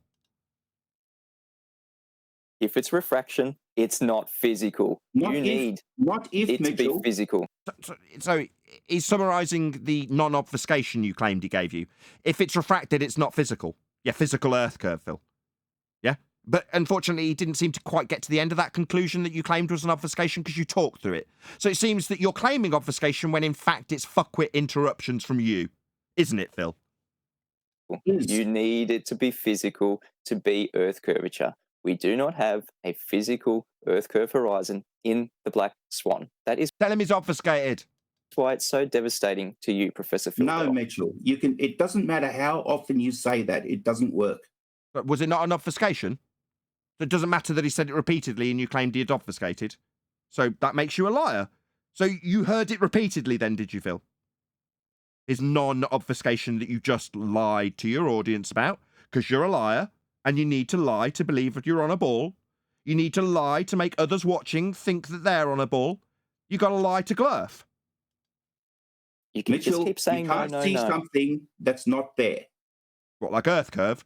D: If it's refraction, it's not physical.
E: Not
D: need
E: it
D: to be physical.
A: So he's summarising the non-obfuscation you claimed he gave you. If it's refracted, it's not physical. Yeah, physical Earth curve, Phil. Yeah? But unfortunately, he didn't seem to quite get to the end of that conclusion that you claimed was an obfuscation because you talked through it. So it seems that you're claiming obfuscation when in fact it's fuckwit interruptions from you. Isn't it, Phil?
D: You need it to be physical to be Earth curvature. We do not have a physical Earth curve horizon in the Black Swan. That is...
A: Tell him he's obfuscated.
D: That's why it's so devastating to you, Professor Phil.
E: No, Mitchell. It doesn't matter how often you say that. It doesn't work.
A: But was it not an obfuscation? So it doesn't matter that he said it repeatedly and you claimed he had obfuscated. So that makes you a liar. So you heard it repeatedly then, did you, Phil? His non-obfuscation that you just lied to your audience about, because you're a liar, and you need to lie to believe that you're on a ball. You need to lie to make others watching think that they're on a ball. You got to lie to glurf.
D: You can
E: Mitchell,
D: just keep saying
E: you can't
D: no,
E: see
D: no.
E: something that's not there.
A: What, like Earth curve?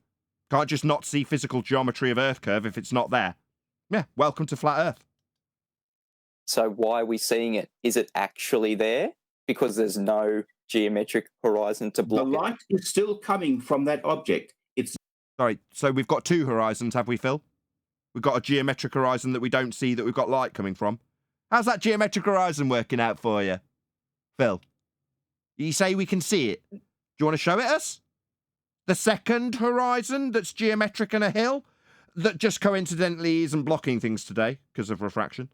A: Can't just not see physical geometry of Earth curve if it's not there. Yeah, welcome to flat Earth.
D: So why are we seeing it? Is it actually there? Because there's no geometric horizon to block
E: The light is still coming from that object. It's
A: Sorry, so we've got two horizons, have we, Phil? We've got a geometric horizon that we don't see that we've got light coming from. How's that geometric horizon working out for you, Phil? You say we can see it. Do you want to show it us? The second horizon that's geometric and a hill that just coincidentally isn't blocking things today because of refraction.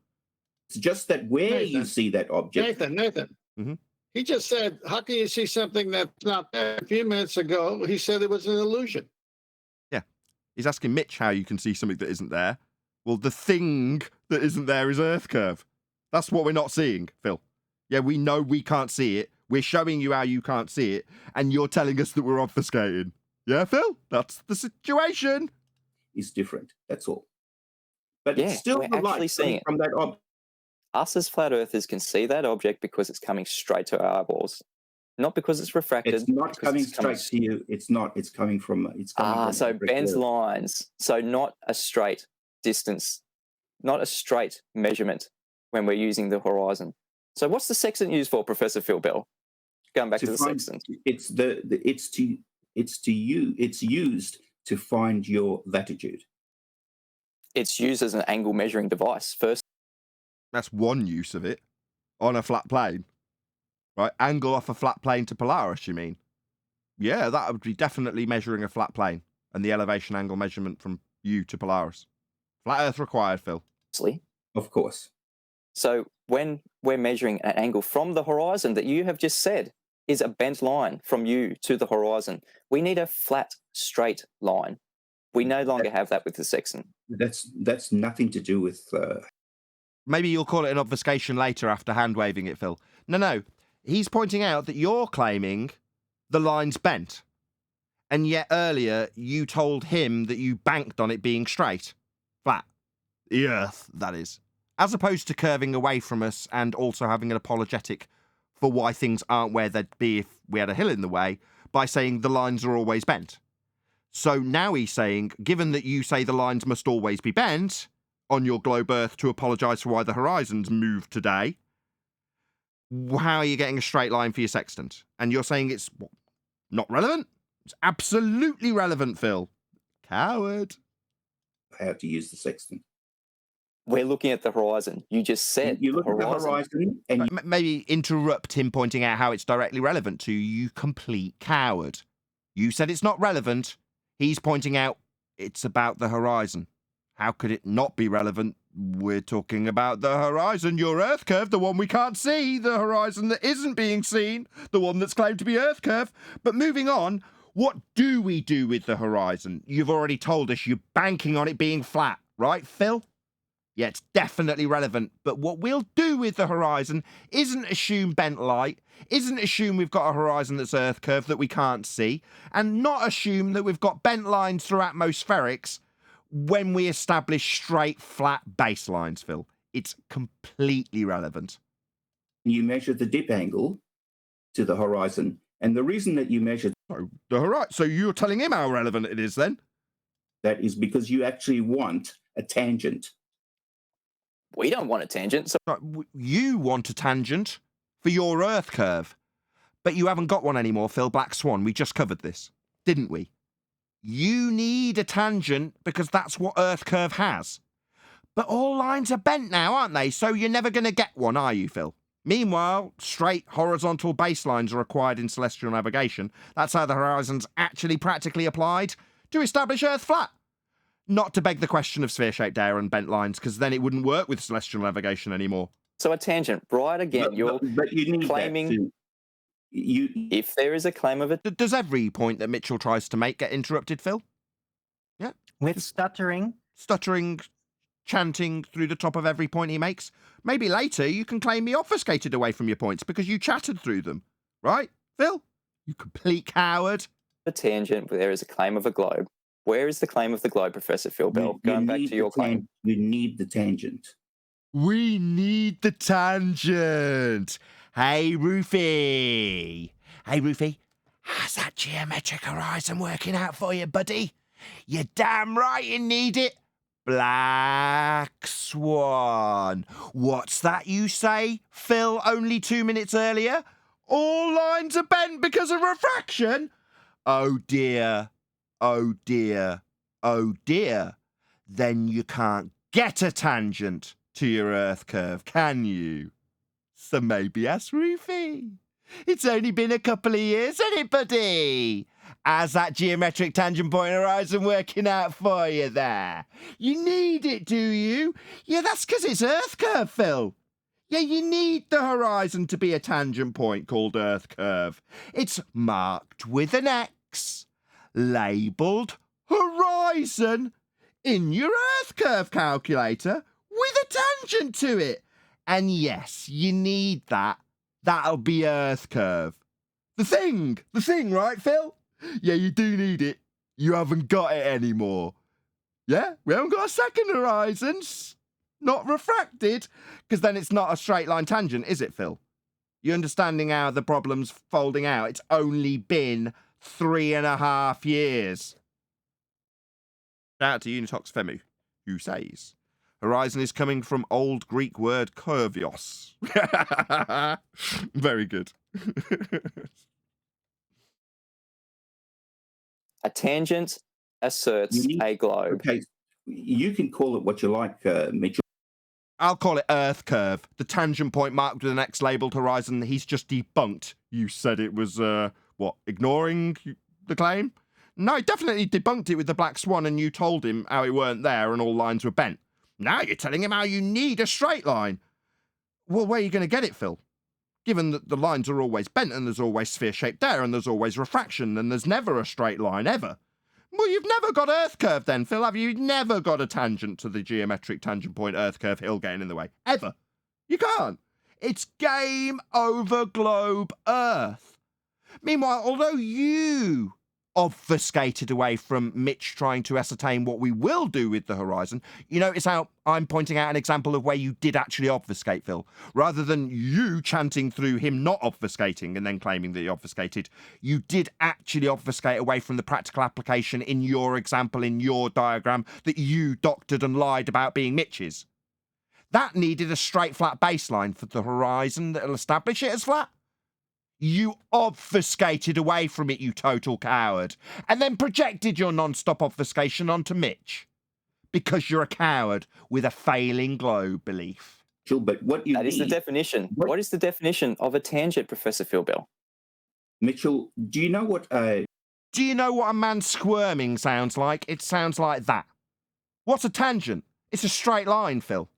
E: just that where you
G: Nathan.
E: see that object.
G: Nathan.
A: Mhm.
G: He just said, how can you see something that's not there? A few minutes ago, he said it was an illusion.
A: Yeah. He's asking Mitch how you can see something that isn't there. Well, the thing that isn't there is Earth curve. That's what we're not seeing, Phil. Yeah, we know we can't see it. We're showing you how you can't see it, and you're telling us that we're obfuscating. Yeah, Phil? That's the situation.
E: Is different. That's all. But
D: Yeah,
E: it's still
D: we're
E: the
D: actually
E: light
D: seeing
E: coming
D: it.
E: from that object.
D: Us as flat earthers can see that object because it's coming straight to our eyeballs, not because it's refracted.
E: It's not
D: because
E: coming
D: it's coming
E: straight to you. It's not. It's coming from. It's coming from
D: so
E: every
D: Ben's
E: area.
D: lines. So not a straight distance, not a straight measurement when we're using the horizon. So what's the sextant used for, Professor Phil Bell? Going back to the
E: find-
D: sextant.
E: It's it's used to find your latitude.
D: It's used as an angle measuring device. First,
A: That's one use of it on a flat plane. Right? Angle off a flat plane to Polaris, you mean? Yeah, that would be definitely measuring a flat plane and the elevation angle measurement from you to Polaris. Flat Earth required, Phil.
E: Of course.
D: so when we're measuring an angle from the horizon that you have just said is a bent line from you to the horizon, we need a flat, straight line. We no longer have that with the sextant.
E: That's nothing to do with.
A: Maybe you'll call it an obfuscation later after hand waving it, Phil. No. He's pointing out that you're claiming the line's bent. And yet earlier you told him that you banked on it being straight. Flat. The Earth, that is. As opposed to curving away from us and also having an apologetic for why things aren't where they'd be if we had a hill in the way by saying the lines are always bent. So now he's saying, given that you say the lines must always be bent on your globe Earth to apologise for why the horizon's moved today, how are you getting a straight line for your sextant? And you're saying it's not relevant? It's absolutely relevant, Phil. Coward.
E: How to use the sextant.
D: We're looking at the horizon. You just said
E: You look at the horizon and
A: Maybe interrupt him pointing out how it's directly relevant to you, you complete coward. You said it's not relevant. He's pointing out it's about the horizon. How could it not be relevant? We're talking about the horizon, your Earth curve, the one we can't see, the horizon that isn't being seen, the one that's claimed to be Earth curve. But moving on, what do we do with the horizon? You've already told us you're banking on it being flat, right, Phil? Yeah, it's definitely relevant, but what we'll do with the horizon isn't assume bent light, isn't assume we've got a horizon that's Earth curve that we can't see, and not assume that we've got bent lines through atmospherics when we establish straight, flat baselines, Phil. It's completely relevant.
E: you measure the dip angle to the horizon. And the reason that you measure
A: So you're telling him how relevant it is then?
E: that is because you actually want a tangent.
D: We don't want a tangent. So
A: You want a tangent for your Earth curve, but you haven't got one anymore, Phil Black Swan. We just covered this, didn't we? You need a tangent because that's what Earth curve has. But all lines are bent now, aren't they? So you're never going to get one, are you, Phil? Meanwhile, straight horizontal baselines are required in celestial navigation. That's how the horizon's actually practically applied to establish Earth flat. Not to beg the question of sphere-shaped air and bent lines, because then it wouldn't work with celestial navigation anymore.
D: So a tangent, right? Again, you're
E: But you need
D: claiming.
E: that to, you
D: If there is a claim of it,
A: Does every point that Mitchell tries to make get interrupted, Phil? Yeah.
K: With stuttering,
A: stuttering, chanting through the top of every point he makes. Maybe later you can claim me obfuscated away from your points because you chattered through them. Right, Phil? You complete coward.
D: A tangent where there is a claim of a globe. Where is the claim of the globe, Professor Phil Bell? Going back to your claim.
E: You need the tangent.
A: We need the tangent. Hey, Roofy. Hey, Roofy. How's that geometric horizon working out for you, buddy? You're damn right you need it. Black Swan. What's that you say, Phil, only 2 minutes earlier? All lines are bent because of refraction? Oh dear. Oh dear. Oh dear. Then you can't get a tangent to your Earth curve, can you? So maybe ask Roofy. It's only been a couple of years, hasn't it, buddy? How's that geometric tangent point horizon working out for you there? You need it, do you? Yeah, that's because it's Earth curve, Phil. Yeah, you need the horizon to be a tangent point called Earth curve. It's marked with an X, labelled horizon, in your Earth curve calculator with a tangent to it. And yes, you need that. That'll be Earth curve. The thing, right, Phil? Yeah, you do need it. You haven't got it anymore. Yeah, we haven't got a second horizon. Not refracted, because then it's not a straight line tangent, is it, Phil? You understanding how the problem's folding out? It's only been 3.5 years. Shout out to Unitox Femu, who says, horizon is coming from old Greek word kurvios. Very good.
D: A tangent asserts a globe.
E: Okay, you can call it what you like, Mitchell.
A: I'll call it Earth curve. The tangent point marked with an X labelled horizon, he's just debunked. You said it was, ignoring the claim? No, he definitely debunked it with the Black Swan, and you told him how it weren't there and all lines were bent. Now you're telling him how you need a straight line. Well, where are you going to get it, Phil? Given that the lines are always bent and there's always sphere-shaped there and there's always refraction and there's never a straight line, ever. Well, you've never got Earth curve then, Phil, have you? You've never got a tangent to the geometric tangent point Earth curve hill getting in the way. Ever. You can't. It's game over globe Earth. Meanwhile, although you obfuscated away from Mitch trying to ascertain what we will do with the horizon, you notice how I'm pointing out an example of where you did actually obfuscate, Phil. Rather than you chanting through him not obfuscating and then claiming that he obfuscated, you did actually obfuscate away from the practical application in your example, in your diagram, that you doctored and lied about being Mitch's. That needed a straight flat baseline for the horizon that'll establish it as flat. You obfuscated away from it, you total coward, and then projected your non-stop obfuscation onto Mitch. Because you're a coward with a failing globe belief.
E: But what you
D: That is the definition. What is the definition of a tangent, Professor Phil Bell?
E: Mitchell, do you know what
A: Do you know what a man squirming sounds like? It sounds like that. What's a tangent? It's a straight line, Phil.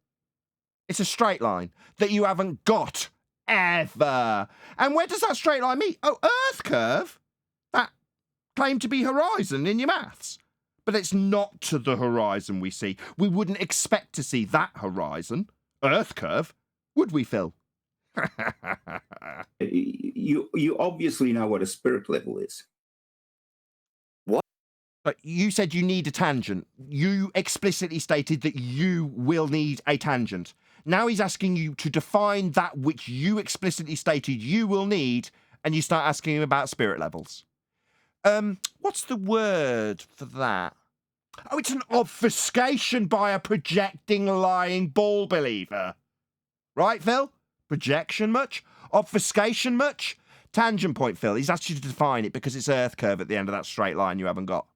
A: It's a straight line that you haven't got. Ever. And where does that straight line meet? Oh, Earth curve? That claimed to be horizon in your maths. But it's not to the horizon we see. We wouldn't expect to see that horizon. Earth curve. Would we, Phil?
E: you obviously know what a spirit level is.
D: What?
A: But you said you need a tangent. You explicitly stated that you will need a tangent. Now he's asking you to define that which you explicitly stated you will need, and you start asking him about spirit levels. What's the word for that? Oh, it's an obfuscation by a projecting, lying ball believer. Right, Phil? Projection much? Obfuscation much? Tangent point, Phil. He's asked you to define it because it's Earth curve at the end of that straight line you haven't got.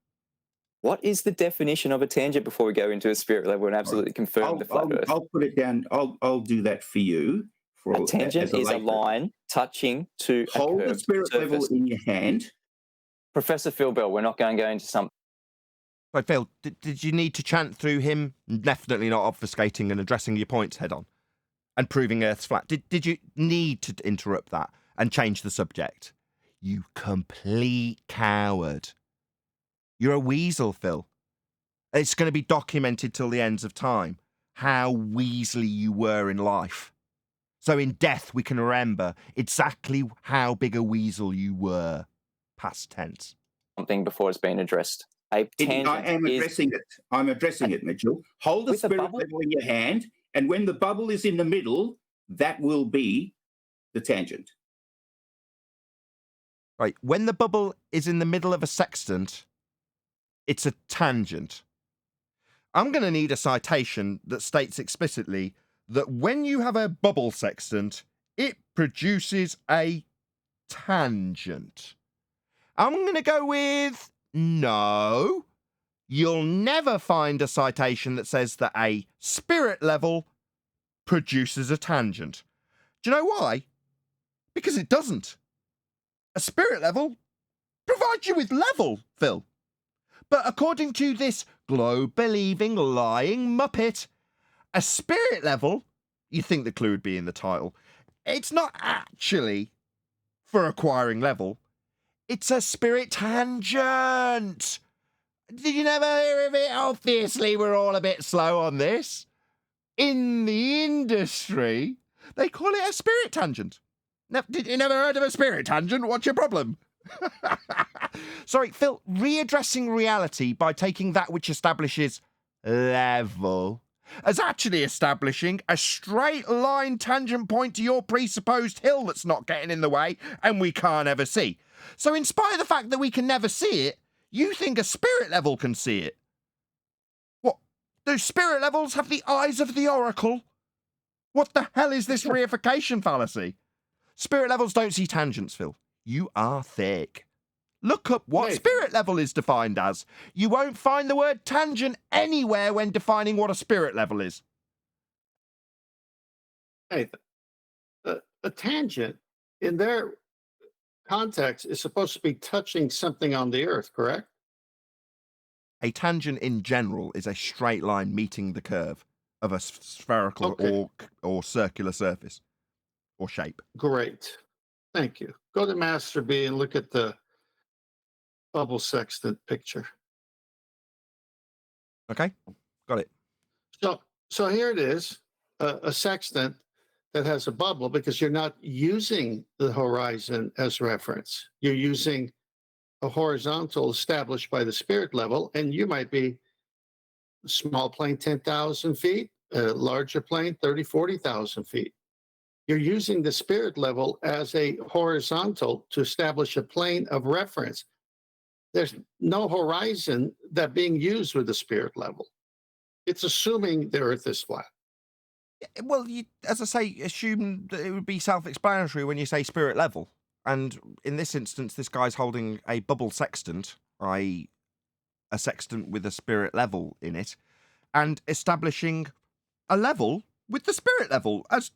D: What is the definition of a tangent before we go into a spirit level and absolutely confirm the flat Earth?
E: I'll put it down. I'll do that for you.
D: A tangent is a line touching to a
E: Hold the
D: curved
E: spirit
D: surface.
E: level in your hand.
D: Professor Phil Bell, we're not going to go into something.
A: Wait, Phil, did you need to chant through him definitely not obfuscating and addressing your points head on and proving Earth's flat? Did you need to interrupt that and change the subject? You complete coward. You're a weasel, Phil. It's going to be documented till the ends of time how weaselly you were in life. So in death, we can remember exactly how big a weasel you were. Past tense.
D: Something before it's been addressed. A tangent
E: I am addressing it. I'm addressing it, Mitchell. Hold the
D: With a
E: spirit
D: bubble?
E: level in your hand, and when the bubble is in the middle, that will be the tangent.
A: Right. When the bubble is in the middle of a sextant, it's a tangent. I'm going to need a citation that states explicitly that when you have a bubble sextant, it produces a tangent. I'm going to go with no. You'll never find a citation that says that a spirit level produces a tangent. Do you know why? Because it doesn't. A spirit level provides you with level, Phil. But according to this globe-believing, lying muppet, a spirit level, you'd think the clue would be in the title, it's not actually for acquiring level. It's a spirit tangent. Did you never hear of it? Obviously, we're all a bit slow on this. In the industry, they call it a spirit tangent. Did you never heard of a spirit tangent? What's your problem? Sorry, Phil, readdressing reality by taking that which establishes level as actually establishing a straight line tangent point to your presupposed hill that's not getting in the way and we can't ever see. So in spite of the fact that we can never see it, you think a spirit level can see it. What? Do spirit levels have the eyes of the oracle? What the hell is this reification fallacy? Spirit levels don't see tangents, Phil. You are thick. Look up what
G: Nathan.
A: spirit level is defined as. You won't find the word tangent anywhere when defining what a spirit level is.
G: Nathan, a tangent in their context is supposed to be touching something on the earth, correct?
A: A tangent in general is a straight line meeting the curve of a spherical
G: Okay.
A: or circular surface or shape.
G: Great. Thank you. Go to Master B and look at the bubble sextant picture.
A: Okay, got it.
G: So here it is, a sextant that has a bubble because you're not using the horizon as reference. You're using a horizontal established by the spirit level, and you might be a small plane 10,000 feet, a larger plane 30, 40,000 feet. You're using the spirit level as a horizontal to establish a plane of reference. There's no horizon that being used with the spirit level. It's assuming the earth is flat.
A: Well, you, as I say, assume that it would be self-explanatory when you say spirit level. And in this instance, this guy's holding a bubble sextant, i.e. a sextant with a spirit level in it, and establishing a level with the spirit level, as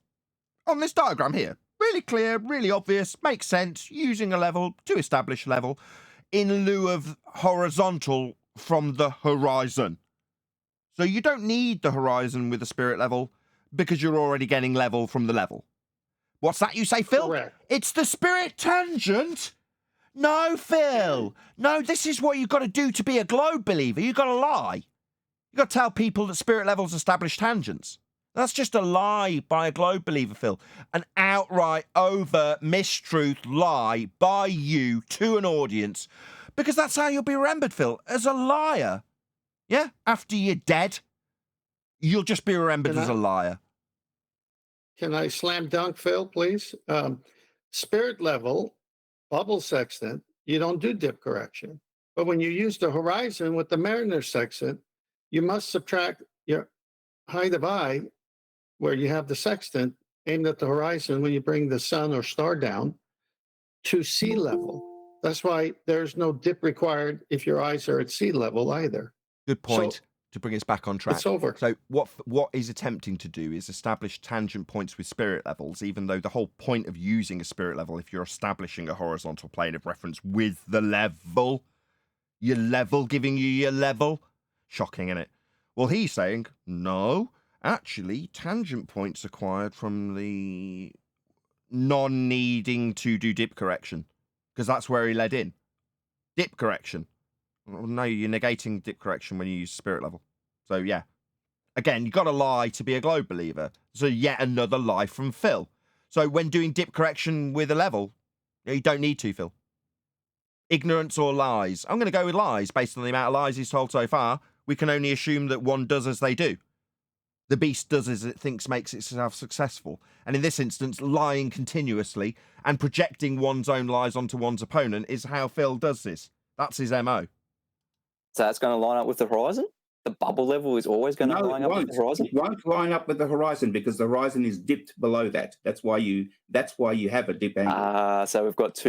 A: on this diagram here. Really clear, really obvious, makes sense, using a level to establish level in lieu of horizontal from the horizon. So you don't need the horizon with the spirit level because you're already getting level from the level. What's that you say, Phil?
G: Correct.
A: It's the spirit tangent? No, Phil. No, this is what you've got to do to be a globe believer. You've got to lie. You've got to tell people that spirit levels establish tangents. That's just a lie by a globe believer, Phil. An outright, overt, mistruth lie by you to an audience. Because that's how you'll be remembered, Phil, as a liar. Yeah? After you're dead, you'll just be remembered as a liar.
G: Can I slam dunk, Phil, please? Spirit level, bubble sextant, you don't do dip correction. But when you use the horizon with the mariner sextant, you must subtract your height of eye where you have the sextant aimed at the horizon when you bring the sun or star down to sea level. That's why there's no dip required if your eyes are at sea level either.
A: Good point.
G: So,
A: to bring us back on track.
G: it's over.
A: So what he's attempting to do is establish tangent points with spirit levels, even though the whole point of using a spirit level, if you're establishing a horizontal plane of reference with the level, your level giving you your level, shocking, isn't it? Well, he's saying, no, actually, tangent points acquired from the non-needing to do dip correction, because that's where he led in. Dip correction. No, you're negating dip correction when you use spirit level. So, yeah. Again, you've got to lie to be a globe believer. So, yet another lie from Phil. So, when doing dip correction with a level, you don't need to, Phil. Ignorance or lies? I'm going to go with lies based on the amount of lies he's told so far. We can only assume that one does as they do. The beast does as it thinks makes itself successful. And in this instance, lying continuously and projecting one's own lies onto one's opponent is how Phil does this. That's his MO.
D: So that's going to line up with the horizon? The bubble level is always going to line up with the horizon?
E: It won't line up with the horizon because the horizon is dipped below that. That's why you have a dip angle.
D: So we've got two.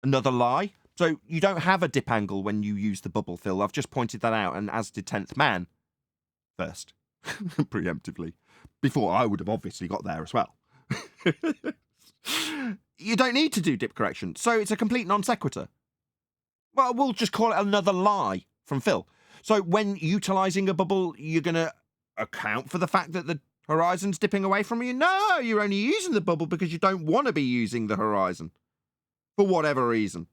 A: Another lie. So you don't have a dip angle when you use the bubble, Phil. I've just pointed that out, and as did 10th Man first, preemptively, before I would have obviously got there as well. You don't need to do dip correction, so it's a complete non sequitur. Well, we'll just call it another lie from Phil. So when utilising a bubble, you're going to account for the fact that the horizon's dipping away from you? No, you're only using the bubble because you don't want to be using the horizon. For whatever reason.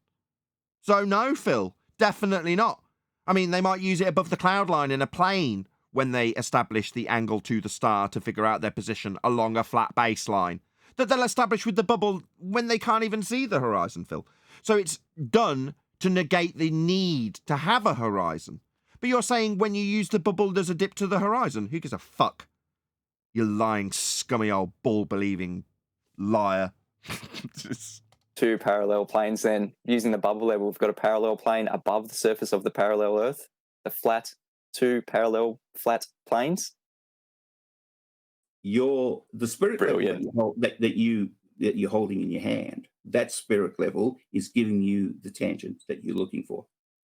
A: So no, Phil, definitely not. I mean, they might use it above the cloud line in a plane when they establish the angle to the star to figure out their position along a flat baseline. That they'll establish with the bubble when they can't even see the horizon, Phil. So it's done to negate the need to have a horizon. But you're saying when you use the bubble, there's a dip to the horizon. Who gives a fuck? You lying, scummy old ball-believing liar.
D: Two parallel planes then. Using the bubble level, we've got a parallel plane above the surface of the parallel Earth. Two parallel flat planes.
E: The spirit level that you're holding in your hand, that spirit level is giving you the tangent that you're looking for.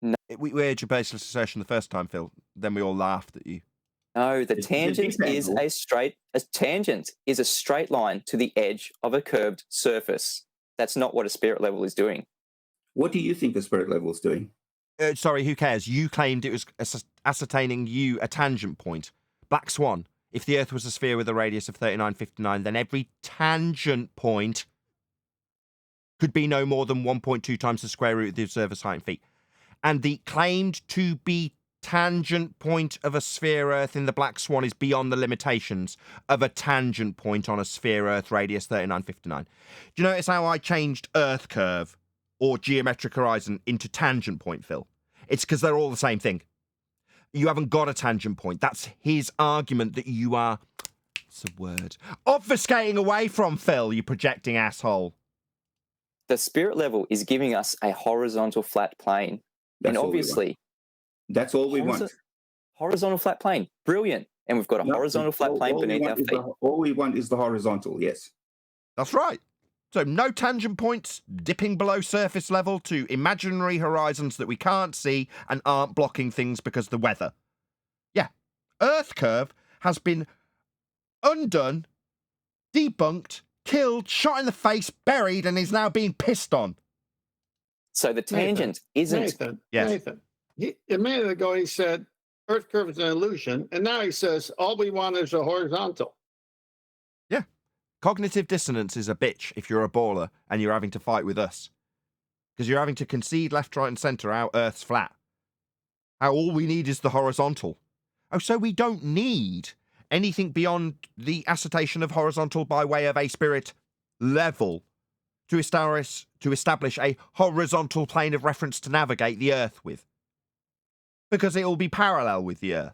D: No.
A: We heard your baseless assertion the first time, Phil. Then we all laughed at you.
D: No, the tangent is a straight line to the edge of a curved surface. That's not what a spirit level is doing.
E: What do you think the spirit level is doing?
A: Sorry, who cares? You claimed it was ascertaining you a tangent point. Black Swan. If the Earth was a sphere with a radius of 3959, then every tangent point could be no more than 1.2 times the square root of the observer's height in feet. And the claimed to be tangent point of a sphere Earth in the Black Swan is beyond the limitations of a tangent point on a sphere Earth radius 3959. Do you notice how I changed Earth curve or geometric horizon into tangent point, Phil? It's because they're all the same thing. You haven't got a tangent point. That's his argument that you are, what's the word, obfuscating away from, Phil, you projecting asshole.
D: The spirit level is giving us a horizontal flat plane.
E: That's
D: and obviously,
E: that's all we want.
D: Horizontal flat plane. Brilliant. And we've got a horizontal flat plane beneath our feet.
E: All we want is the horizontal, yes.
A: That's right. So no tangent points dipping below surface level to imaginary horizons that we can't see and aren't blocking things because of the weather. Yeah. Earth curve has been undone, debunked, killed, shot in the face, buried, and is now being pissed on.
D: So the tangent isn't...
G: Nathan,
A: yes.
G: Nathan. A minute ago he said Earth curve is an illusion, and now he says all we want is a horizontal.
A: Yeah. Cognitive dissonance is a bitch if you're a baller and you're having to fight with us. Because you're having to concede left, right, and centre how Earth's flat. How all we need is the horizontal. Oh, so we don't need anything beyond the assertion of horizontal by way of a spirit level to establish a horizontal plane of reference to navigate the Earth with. Because it will be parallel with the Earth.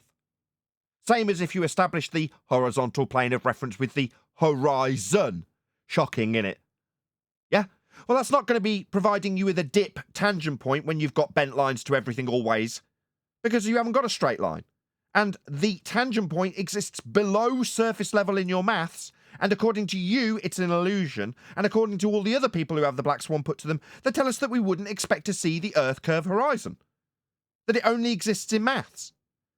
A: Same as if you establish the horizontal plane of reference with the horizon. Shocking, innit? Yeah? Well, that's not going to be providing you with a dip tangent point when you've got bent lines to everything always. Because you haven't got a straight line. And the tangent point exists below surface level in your maths. And according to you, it's an illusion. And according to all the other people who have the Black Swan put to them, they tell us that we wouldn't expect to see the Earth curve horizon. That it only exists in maths.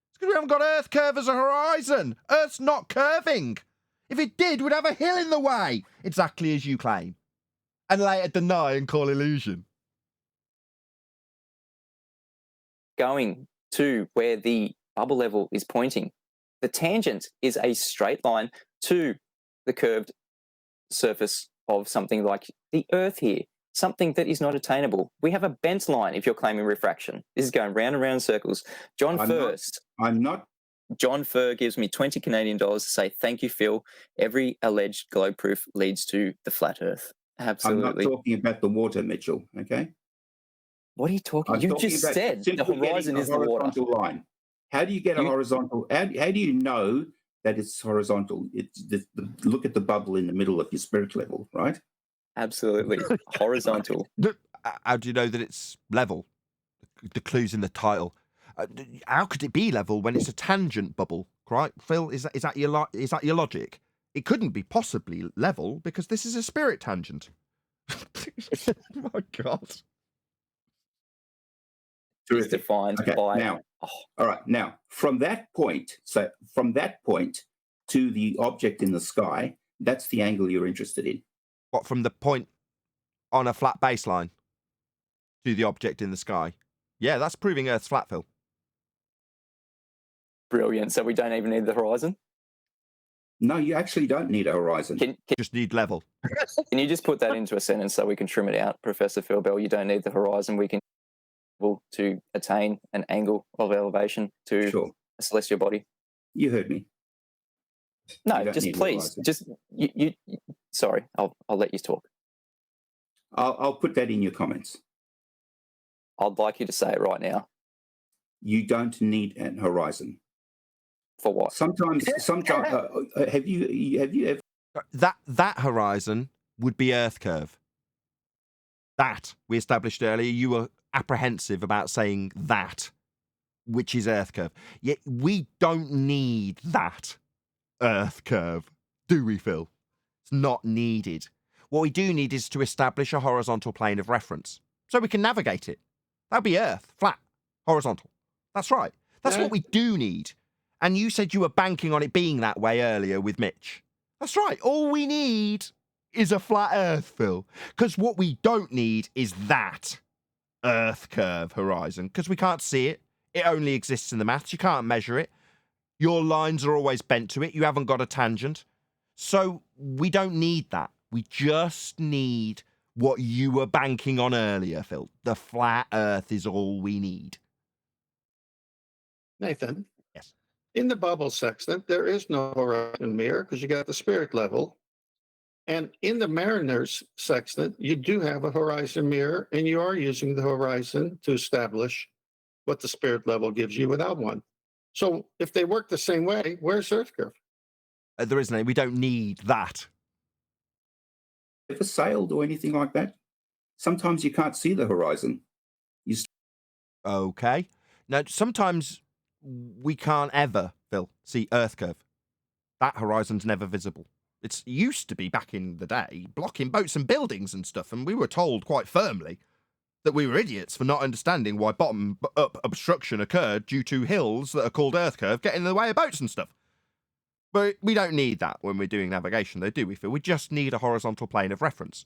A: It's because we haven't got Earth curve as a horizon. Earth's not curving. If it did, we'd have a hill in the way. Exactly as you claim. And later deny and call illusion.
D: Going to where the bubble level is pointing. The tangent is a straight line to the curved surface of something like the Earth here. something that is not attainable. We have a bent line if you're claiming refraction. This is going round and round in circles. John Furr gives me 20 Canadian dollars to say, thank you, Phil. Every alleged globe proof leads to the flat Earth. Absolutely.
E: I'm not talking about the water, Mitchell, okay?
D: What are you talking about? You just said the horizon is the water.
E: Line. How do you get a horizontal? How do you know that it's horizontal? It's look at the bubble in the middle of your spirit level, right?
D: Absolutely. Horizontal.
A: How do you know that it's level? The clue's in the title. How could it be level when it's a tangent bubble, right? Phil, is that your logic? It couldn't be possibly level because this is a spirit tangent. My God.
D: Is defined by
E: now. All right. Now, from that point to the object in the sky, that's the angle you're interested in.
A: What, from the point on a flat baseline to the object in the sky? Yeah, that's proving Earth's flat, Phil.
D: Brilliant. So we don't even need the horizon?
E: No, you actually don't need a horizon.
A: You just need level.
D: Can you just put that into a sentence so we can trim it out, Professor Phil Bell? You don't need the horizon. We can to attain an angle of elevation to a celestial body.
E: You heard me.
D: No, just please, just you. Sorry, I'll let you talk.
E: I'll put that in your comments.
D: I'd like you to say it right now.
E: You don't need an horizon.
D: For what?
E: Sometimes have you ever
A: that horizon would be Earth curve. That we established earlier. You were apprehensive about saying that, which is Earth curve. Yet we don't need that Earth curve, do we, Phil? It's not needed. What we do need is to establish a horizontal plane of reference so we can navigate it. That'd be Earth, flat, horizontal. That's right. That's what we do need. And you said you were banking on it being that way earlier with Mitch. That's right. All we need is a flat Earth, Phil. Because what we don't need is that Earth curve horizon, because we can't see it. It only exists in the maths. You can't measure it. Your lines are always bent to it. You haven't got a tangent. So we don't need that. We just need what you were banking on earlier, Phil. The flat Earth is all we need.
G: Nathan?
A: Yes.
G: In the bubble sextant, there is no horizon mirror because you got the spirit level. And in the Mariner's sextant, you do have a horizon mirror, and you are using the horizon to establish what the spirit level gives you without one. So if they work the same way, where's Earth curve?
A: There isn't any. We don't need that.
E: ever sailed or anything like that? Sometimes you can't see the horizon.
A: Okay. Now, sometimes we can't ever, Phil, see Earth curve. That horizon's never visible. It used to be back in the day, blocking boats and buildings and stuff, and we were told quite firmly that we were idiots for not understanding why bottom-up obstruction occurred due to hills that are called Earth curve getting in the way of boats and stuff. But we don't need that when we're doing navigation, though, do we, Phil? We just need a horizontal plane of reference.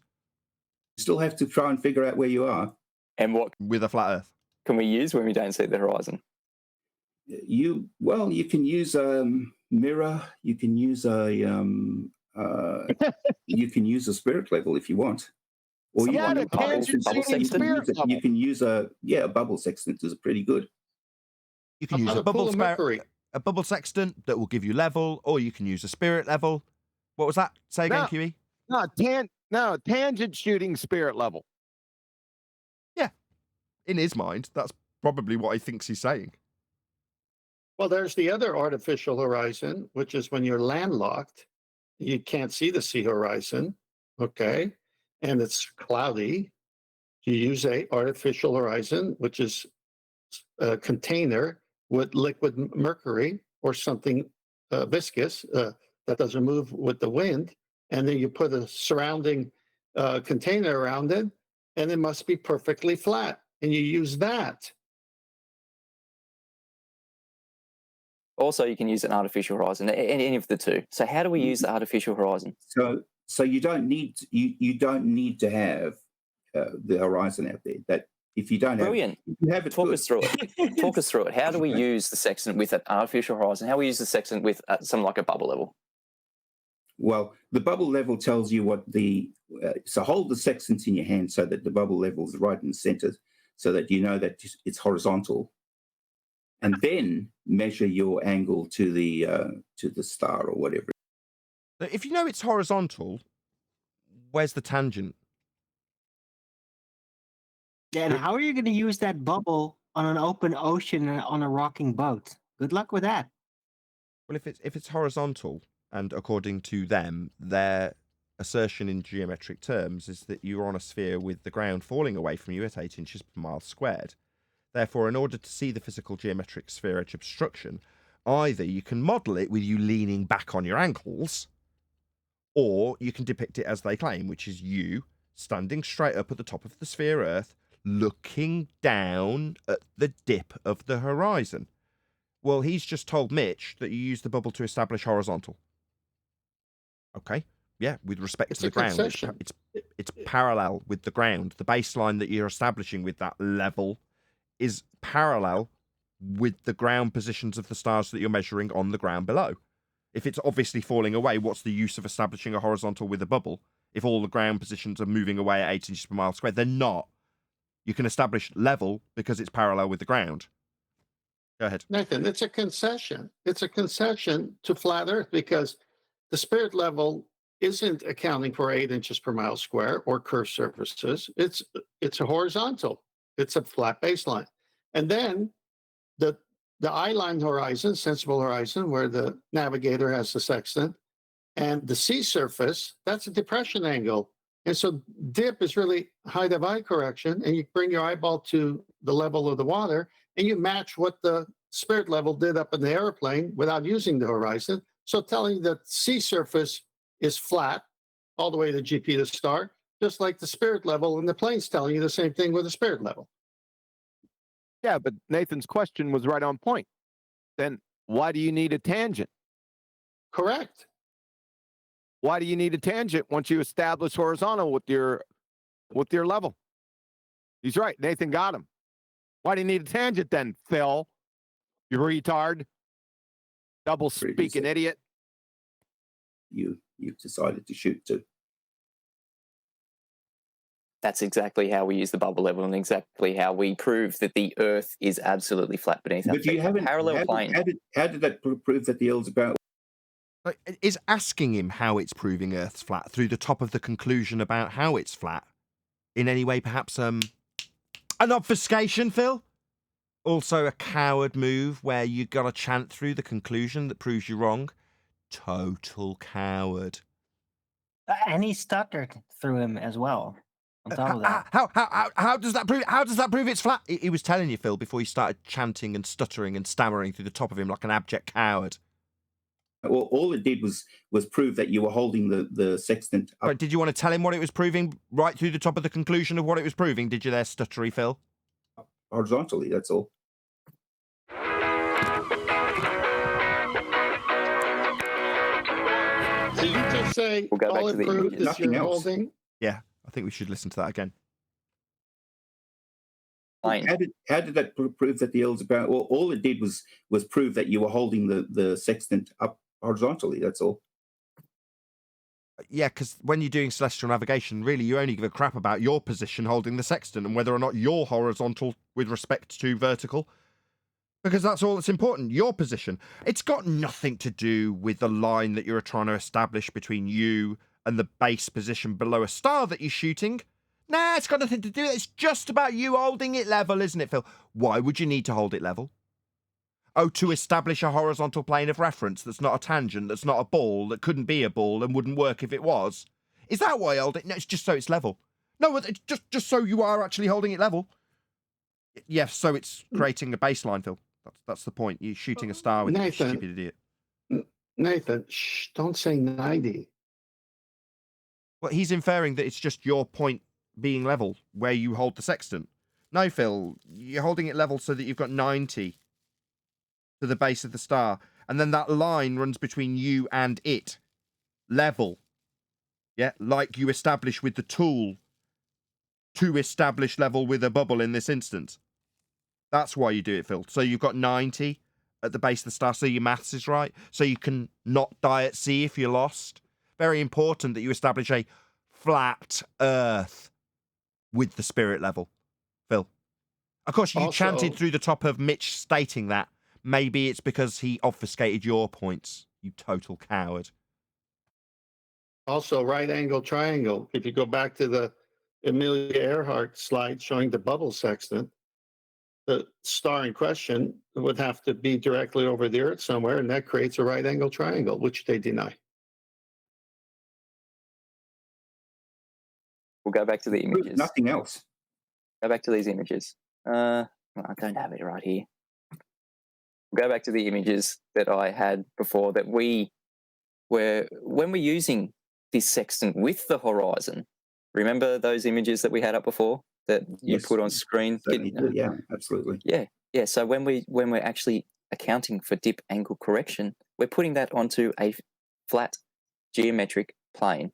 E: You still have to try and figure out where you are.
D: And what
A: with a flat Earth
D: can we use when we don't see the horizon?
E: You can use a mirror. You can use a you can use a spirit level if you want. Or you can use a bubble sextant is pretty good.
A: You can use a bubble sextant that will give you level, or you can use a spirit level. What was that? Say again, QE?
L: No, tangent shooting spirit level.
A: Yeah. In his mind, that's probably what he thinks he's saying.
G: Well, there's the other artificial horizon, which is when you're landlocked, you can't see the sea horizon, okay? And it's cloudy. You use a artificial horizon, which is a container with liquid mercury or something viscous that doesn't move with the wind. And then you put a surrounding container around it, and it must be perfectly flat. And you use that.
D: Also, you can use an artificial horizon, any of the two. So how do we use the artificial horizon?
E: So you don't need to have the horizon out there. That if you don't
D: Brilliant.
E: have it,
D: talk us through it. Talk us through it. How do we use the sextant with an artificial horizon? How do we use the sextant with something like a bubble level?
E: Well, the bubble level tells you what the so hold the sextant in your hand so that the bubble level is right in the center, so that you know that it's horizontal, and then measure your angle to the star or whatever.
A: If you know it's horizontal, where's the tangent?
K: Yeah, and how are you going to use that bubble on an open ocean and on a rocking boat? Good luck with that.
A: Well, if it's horizontal, and according to them, their assertion in geometric terms is that you're on a sphere with the ground falling away from you at 8 inches per mile squared. Therefore, in order to see the physical geometric sphere edge obstruction, either you can model it with you leaning back on your ankles, or you can depict it as they claim, which is you standing straight up at the top of the sphere Earth, looking down at the dip of the horizon. Well, he's just told Mitch that you use the bubble to establish horizontal. Okay, yeah, with respect to the ground, it's parallel with the ground. The baseline that you're establishing with that level is parallel with the ground positions of the stars that you're measuring on the ground below. If it's obviously falling away, what's the use of establishing a horizontal with a bubble if all the ground positions are moving away at 8 inches per mile squared? They're not. You can establish level because it's parallel with the ground. Go ahead.
G: Nathan, it's a concession. It's a concession to flat Earth because the spirit level isn't accounting for 8 inches per mile square or curved surfaces. It's a horizontal. It's a flat baseline. And then the eye-line horizon, sensible horizon, where the navigator has the sextant, and the sea surface, that's a depression angle. And so dip is really height of eye correction, and you bring your eyeball to the level of the water, and you match what the spirit level did up in the airplane without using the horizon. So telling that sea surface is flat all the way to GP to star, just like the spirit level, and the plane's telling you the same thing with the spirit level.
L: Yeah, but Nathan's question was right on point. Then why do you need a tangent?
G: Correct.
L: Why do you need a tangent once you establish horizontal with your level? He's right. Nathan got him. Why do you need a tangent then, Phil? You retard. Double speaking idiot.
E: You've decided to shoot to.
D: That's exactly how we use the bubble level and exactly how we prove that the Earth is absolutely flat beneath our
E: But you
D: feet.
E: haven't.
D: Parallel plane.
E: How did that prove that the Earth's about?
A: Like, is asking him how it's proving Earth's flat through the top of the conclusion about how it's flat in any way perhaps an obfuscation, Phil? Also a coward move where you got to chant through the conclusion that proves you wrong? Total coward.
K: And he stuttered through him as well. On top of that.
A: How does that prove? How does that prove it's flat? He was telling you, Phil, before you started chanting and stuttering and stammering through the top of him like an abject coward.
E: Well, all it did was prove that you were holding the sextant up.
A: Right, did you want to tell him what it was proving right through the top of the conclusion of what it was proving? Did you there, stuttery Phil?
E: Horizontally, that's all.
G: Did you just say
D: We'll go back
G: all
D: to the
G: it proved
D: images.
G: is
E: Nothing
G: you're
E: else.
G: holding?
A: Yeah, I think we should listen to that again.
D: Plane.
E: How did that prove that the Earth's about? Well, all it did was prove that you were holding the sextant up horizontally. That's all.
A: Yeah, because when you're doing celestial navigation, really you only give a crap about your position holding the sextant and whether or not you're horizontal with respect to vertical. Because that's all that's important, your position. It's got nothing to do with the line that you're trying to establish between you and the base position below a star that you're shooting. Nah, it's got nothing to do with it. It's just about you holding it level, isn't it, Phil? Why would you need to hold it level? Oh, to establish a horizontal plane of reference that's not a tangent, that's not a ball, that couldn't be a ball and wouldn't work if it was? Is that why I hold it? No, it's just so it's level. No, it's just so you are actually holding it level. Yes, so it's creating a baseline, Phil. That's the point. You're shooting a star with
G: Nathan,
A: a stupid idiot.
G: Nathan, don't say 90.
A: Well, he's inferring that it's just your point being level where you hold the sextant. No, Phil, you're holding it level so that you've got 90 to the base of the star. And then that line runs between you and it. Level. Yeah, like you establish with the tool to establish level with a bubble in this instance. That's why you do it, Phil. So you've got 90 at the base of the star, so your maths is right. So you can not die at sea if you're lost. very important that you establish a flat Earth with the spirit level, Phil. Of course, you chanted through the top of Mitch stating that. Maybe it's because he obfuscated your points, you total coward.
G: Also, right angle triangle. If you go back to the Amelia Earhart slide showing the bubble sextant, the star in question would have to be directly over the Earth somewhere, and that creates a right angle triangle, which they deny.
D: We'll go back to the images.
E: Nothing else.
D: Go back to these images. I don't have it right here. We'll go back to the images that I had before that when we're using this sextant with the horizon, remember those images that we had up before that you put on screen?
E: Yeah, absolutely.
D: Yeah. So when we're actually accounting for dip angle correction, we're putting that onto a flat geometric plane.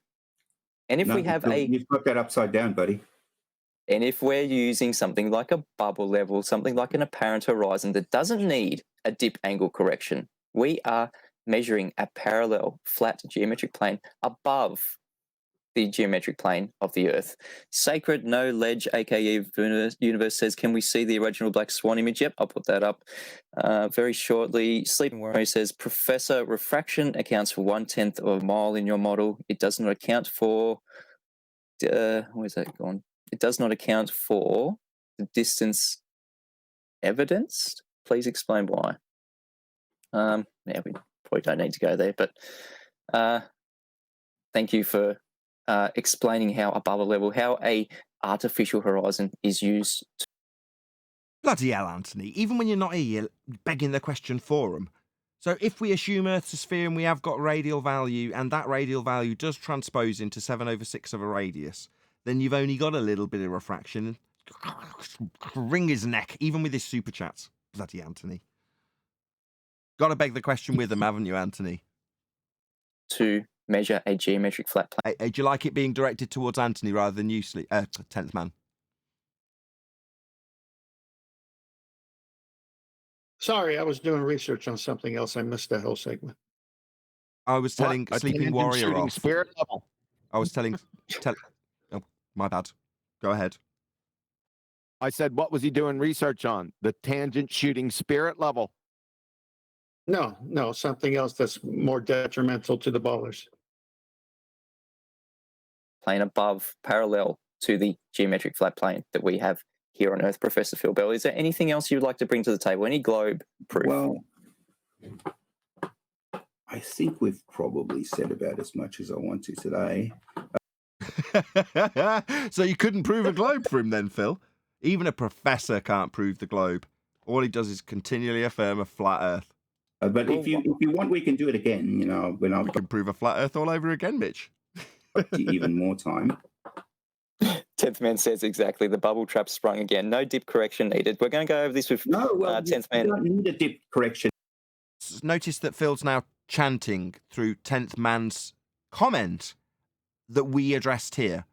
D: And if we have
E: you've got that upside down, buddy.
D: And if we're using something like a bubble level, something like an apparent horizon that doesn't need a dip angle correction, we are measuring a parallel flat geometric plane above the geometric plane of the Earth. Sacred No Ledge, aka Universe says, can we see the original Black Swan image? Yep, I'll put that up very shortly. Sleeping Warrior says, Professor, refraction accounts for 1/10 of a mile in your model. It does not account for, where's that gone? It does not account for the distance evidenced. Please explain why. Yeah, we probably don't need to go there, but thank you for explaining how a bubble level, how a artificial horizon is used.
A: Bloody hell, Anthony. Even when you're not here, you're begging the question for them. So if we assume Earth's a sphere and we have got radial value, and that radial value does transpose into 7/6 of a radius, then you've only got a little bit of refraction. Wring his neck, even with his super chats. Bloody Anthony. Got to beg the question with him, haven't you, Anthony?
D: To measure a geometric flat plane.
A: Hey, do you like it being directed towards Anthony rather than you, 10th man?
G: Sorry, I was doing research on something else. I missed that whole segment.
A: I was telling Sleeping Warrior off.
L: Spirit level.
A: I was telling... Oh, my bad. Go ahead.
L: I said, what was he doing research on? The tangent shooting spirit level.
G: No, something else that's more detrimental to the ballers.
D: Plane above, parallel to the geometric flat plane that we have here on Earth, Professor Phil Bell. Is there anything else you'd like to bring to the table? Any globe proof?
E: Well, I think we've probably said about as much as I want to today.
A: So you couldn't prove a globe for him then, Phil? Even a professor can't prove the globe. All he does is continually affirm a flat Earth.
E: But if you want, we can do it again. You know, when I
A: can prove a flat Earth all over again, Mitch.
E: Even more time.
D: 10th Man says exactly. The bubble trap sprung again. No dip correction needed. We're going to go over this with 10th Man.
E: You don't need a dip correction.
A: Notice that Phil's now chanting through 10th Man's comment that we addressed here.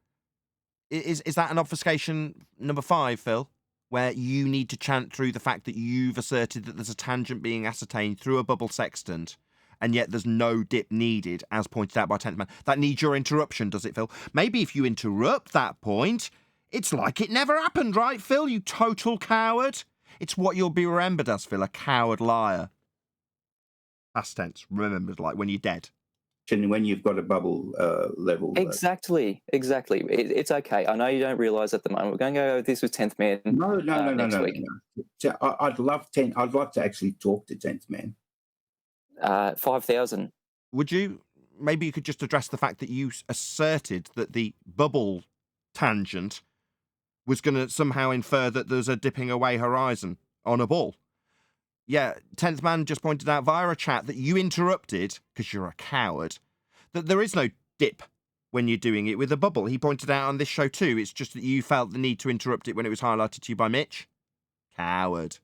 A: Is that an obfuscation number 5, Phil? Where you need to chant through the fact that you've asserted that there's a tangent being ascertained through a bubble sextant, and yet there's no dip needed, as pointed out by 10th Man. That needs your interruption, does it, Phil? Maybe if you interrupt that point, it's like it never happened, right, Phil, you total coward? It's what you'll be remembered as, Phil, a coward liar. Past tense, remembered, like when you're dead.
E: When you've got a bubble level.
D: Exactly. It's okay. I know you don't realise at the moment. We're going to go over this with 10th Man.
E: No.
D: Week.
E: So I'd love to actually talk to 10th Man.
D: 5,000.
A: Would you? Maybe you could just address the fact that you asserted that the bubble tangent was going to somehow infer that there's a dipping away horizon on a ball. Yeah, 10th Man just pointed out via a chat that you interrupted, because you're a coward, that there is no dip when you're doing it with a bubble. He pointed out on this show too. It's just that you felt the need to interrupt it when it was highlighted to you by Mitch. Coward.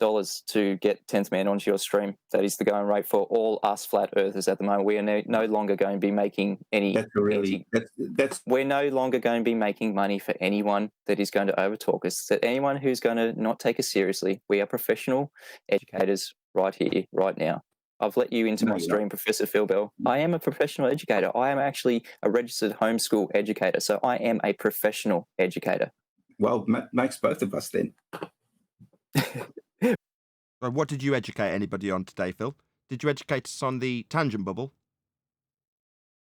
D: $, to get 10th Man onto your stream. That is the going rate for all us flat earthers at the moment. We are no longer going to be making any. We're no longer going to be making money for anyone that is going to overtalk us. That anyone who's going to not take us seriously. We are professional educators right here, right now. I've let you into
E: No,
D: my
E: you're
D: stream, Professor Phil Bell. I am a professional educator. I am actually a registered homeschool educator. So I am a professional educator.
E: Well, makes both of us then.
A: So what did you educate anybody on today, Phil? Did you educate us on the tangent bubble?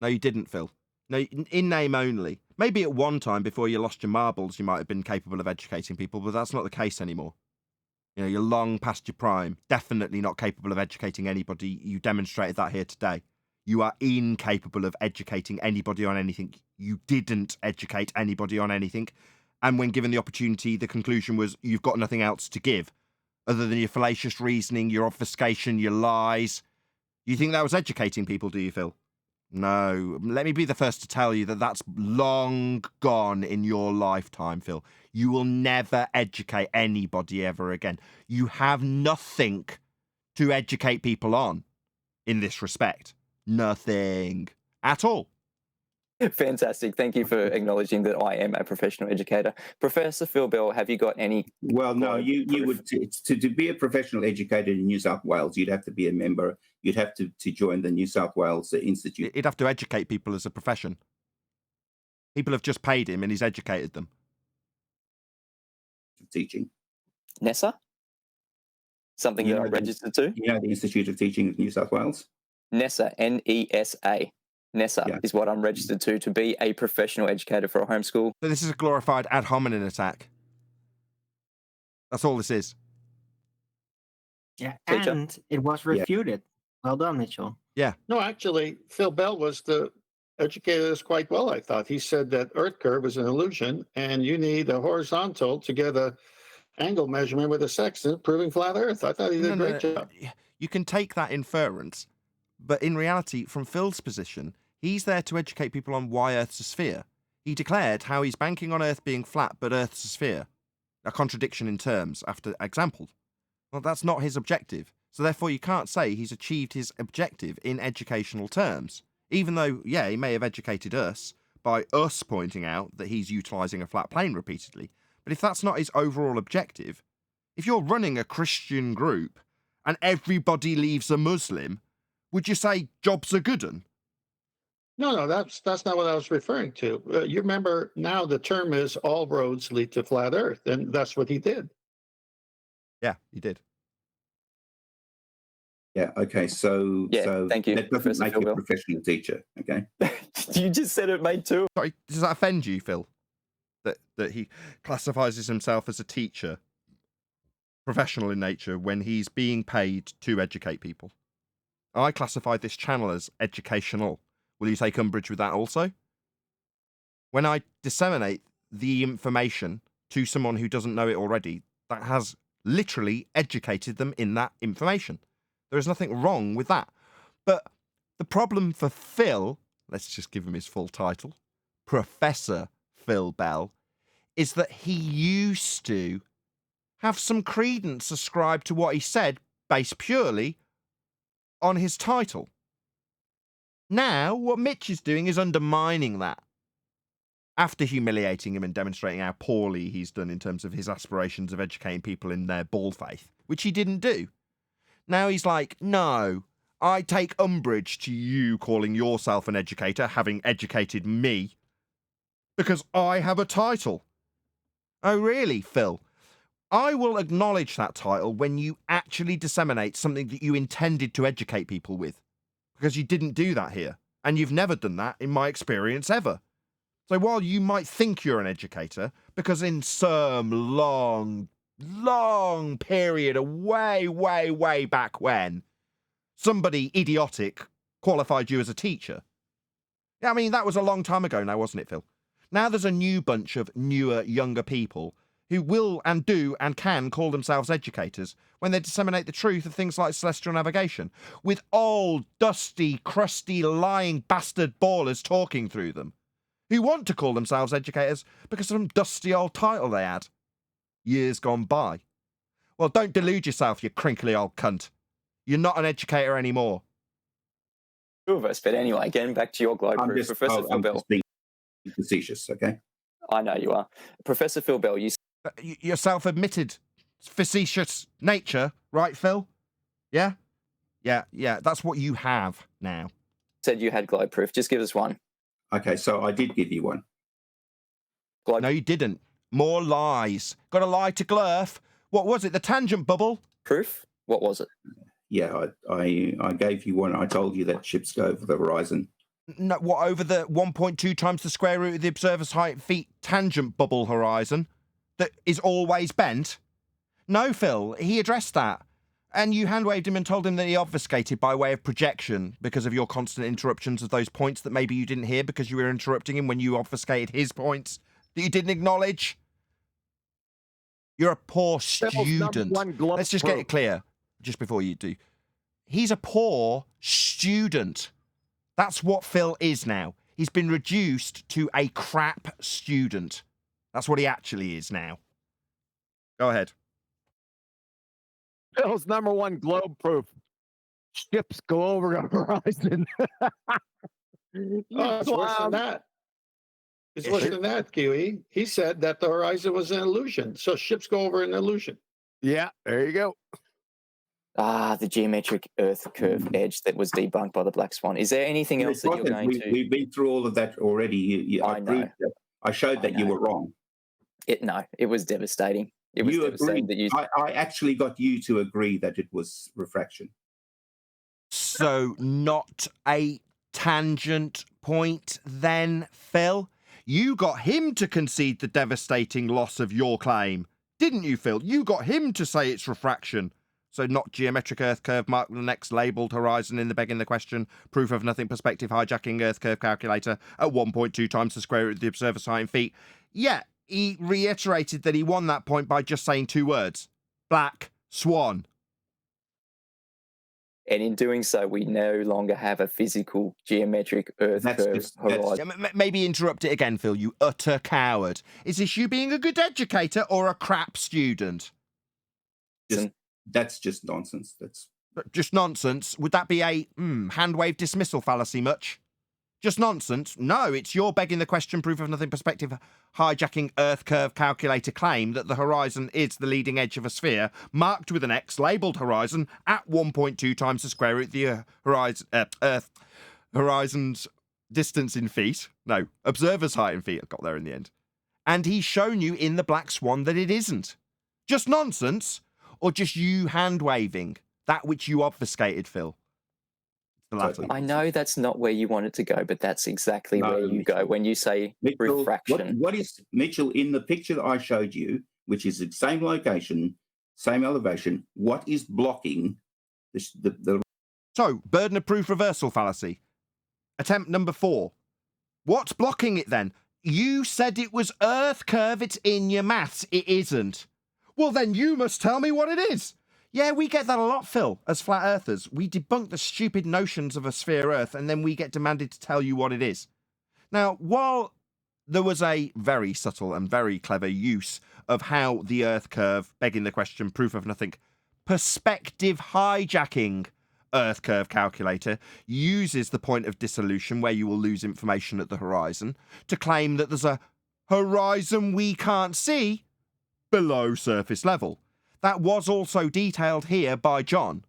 A: No, you didn't, Phil. No, in name only. Maybe at one time before you lost your marbles, you might have been capable of educating people, but that's not the case anymore. You know, you're long past your prime. Definitely not capable of educating anybody. You demonstrated that here today. You are incapable of educating anybody on anything. You didn't educate anybody on anything. And when given the opportunity, the conclusion was you've got nothing else to give other than your fallacious reasoning, your obfuscation, your lies. You think that was educating people, do you, Phil? No. Let me be the first to tell you that that's long gone in your lifetime, Phil. You will never educate anybody ever again. You have nothing to educate people on in this respect. Nothing at all.
D: Fantastic. Thank you for acknowledging that I am a professional educator. Professor Phil Bell, have you got any?
E: Well, no, you would to be a professional educator in New South Wales, you'd have to be a member. You'd have to join the New South Wales Institute.
A: He'd have to educate people as a profession. People have just paid him and he's educated them.
E: Teaching.
D: NESA? Something that I'm registered to?
E: You know the Institute of Teaching of New South Wales?
D: NESA, N-E-S-A. NESA is what I'm registered to be a professional educator for a homeschool.
A: So this is a glorified ad hominem attack. That's all this is.
K: Yeah,
D: Teacher.
K: and it was refuted. Well done, Mitchell.
A: Yeah.
G: No, actually, Phil Bell was the educated us quite well, I thought. He said that Earth curve is an illusion, and you need a horizontal to get a angle measurement with a sextant proving flat Earth. I thought he did a great job.
A: You can take that inference, but in reality, from Phil's position, he's there to educate people on why Earth's a sphere. He declared how he's banking on Earth being flat, but Earth's a sphere. A contradiction in terms, after example. Well, that's not his objective. So therefore, you can't say he's achieved his objective in educational terms. Even though, yeah, he may have educated us by us pointing out that he's utilising a flat plane repeatedly. But if that's not his overall objective, if you're running a Christian group and everybody leaves a Muslim, would you say jobs are good 'un?
G: No, that's not what I was referring to. You remember now the term is all roads lead to flat Earth, and that's what he did.
A: Yeah, he did.
E: Yeah, okay, so
D: thank you,
E: that doesn't
D: Professor
E: make
D: Phil
E: you a
D: Bell.
E: professional teacher, okay?
D: You just said it made two.
A: Sorry, does that offend you, Phil? That he classifies himself as a teacher, professional in nature, when he's being paid to educate people? I classified this channel as educational. Will you take umbrage with that also? When I disseminate the information to someone who doesn't know it already, that has literally educated them in that information. There is nothing wrong with that. But the problem for Phil, let's just give him his full title, Professor Phil Bell, is that he used to have some credence ascribed to what he said based purely on his title. Now, what Mitch is doing is undermining that. After humiliating him and demonstrating how poorly he's done in terms of his aspirations of educating people in their bald faith, which he didn't do. Now he's like, no, I take umbrage to you calling yourself an educator, having educated me, because I have a title. Oh, really, Phil? I will acknowledge that title when you actually disseminate something that you intended to educate people with, because you didn't do that here, and you've never done that in my experience ever. So while you might think you're an educator, because in some long period of way back when, somebody idiotic qualified you as a teacher. Yeah, I mean, that was a long time ago now, wasn't it, Phil? Now there's a new bunch of newer, younger people who will and do and can call themselves educators when they disseminate the truth of things like celestial navigation, with old, dusty, crusty, lying bastard ballers talking through them, who want to call themselves educators because of some dusty old title they had years gone by. Well, don't delude yourself, you crinkly old cunt. You're not an educator anymore.
D: Two of us, but anyway, getting back to your globe, Professor Phil Bell.
E: Just being facetious, okay?
D: I know you are. Professor Phil Bell,
A: Your self-admitted facetious nature, right, Phil? Yeah? Yeah, that's what you have now.
D: Said you had globe proof. Just give us one.
E: Okay, so I did give you one.
D: Globe
A: No, you didn't. More lies. Got to lie to Glurf. What was it? The tangent bubble?
D: proof? What was it?
E: Yeah, I gave you one. I told you that ships go over the horizon.
A: No, what, over the 1.2 times the square root of the observer's height feet tangent bubble horizon that is always bent? No, Phil, he addressed that. And you hand-waved him and told him that he obfuscated by way of projection because of your constant interruptions of those points that maybe you didn't hear because you were interrupting him when you obfuscated his points that you didn't acknowledge. You're a poor student. Let's just get it clear just before you do. He's a poor student. That's what Phil is now. He's been reduced to a crap student. That's what he actually is now. Go ahead.
L: Phil's number one globe proof. Ships go over the horizon.
G: Oh, it's worse than that. It's worse than that, Kiwi. He said that the horizon was an illusion. So ships go over an illusion.
L: Yeah, there you go.
D: The geometric Earth curve edge that was debunked by the Black Swan. Is there anything else that you're going to...
E: We've been through all of that already.
D: I know.
E: I showed that you were wrong.
D: No, it was devastating. It was devastating that you...
E: I actually got you to agree that it was refraction.
A: So not a tangent point then, Phil? You got him to concede the devastating loss of your claim, didn't you, Phil? You got him to say it's refraction. So not geometric Earth curve mark the next labelled horizon in the begging the question, proof of nothing perspective hijacking Earth curve calculator at 1.2 times the square root of the observer's height in feet. Yeah, he reiterated that he won that point by just saying two words. Black Swan.
D: And in doing so, we no longer have a physical geometric Earth curve horizon.
A: Maybe interrupt it again, Phil, you utter coward. Is this you being a good educator or a crap student?
E: That's just nonsense. That's
A: just nonsense. Would that be a hand wave dismissal fallacy much? Just nonsense? No, it's your begging the question, proof of nothing perspective, hijacking Earth curve calculator claim that the horizon is the leading edge of a sphere, marked with an X, labelled horizon, at 1.2 times the square root of the Earth horizon's distance in feet. No, observer's height in feet. I got there in the end. And he's shown you in the Black Swan that it isn't. Just nonsense? Or just you hand-waving? That which you obfuscated, Phil.
D: I know that's not where you wanted to go, but that's exactly where you go when you say refraction.
E: What is, Mitchell, in the picture that I showed you, which is the same location, same elevation, what is blocking the...
A: So, burden of proof reversal fallacy. Attempt number 4. What's blocking it then? You said it was Earth curve, it's in your maths. It isn't. Well, then you must tell me what it is. Yeah, we get that a lot, Phil, as flat earthers. We debunk the stupid notions of a sphere Earth, and then we get demanded to tell you what it is. Now, while there was a very subtle and very clever use of how the Earth curve, begging the question, proof of nothing, perspective hijacking Earth curve calculator uses the point of dissolution where you will lose information at the horizon to claim that there's a horizon we can't see below surface level. That was also detailed here by John.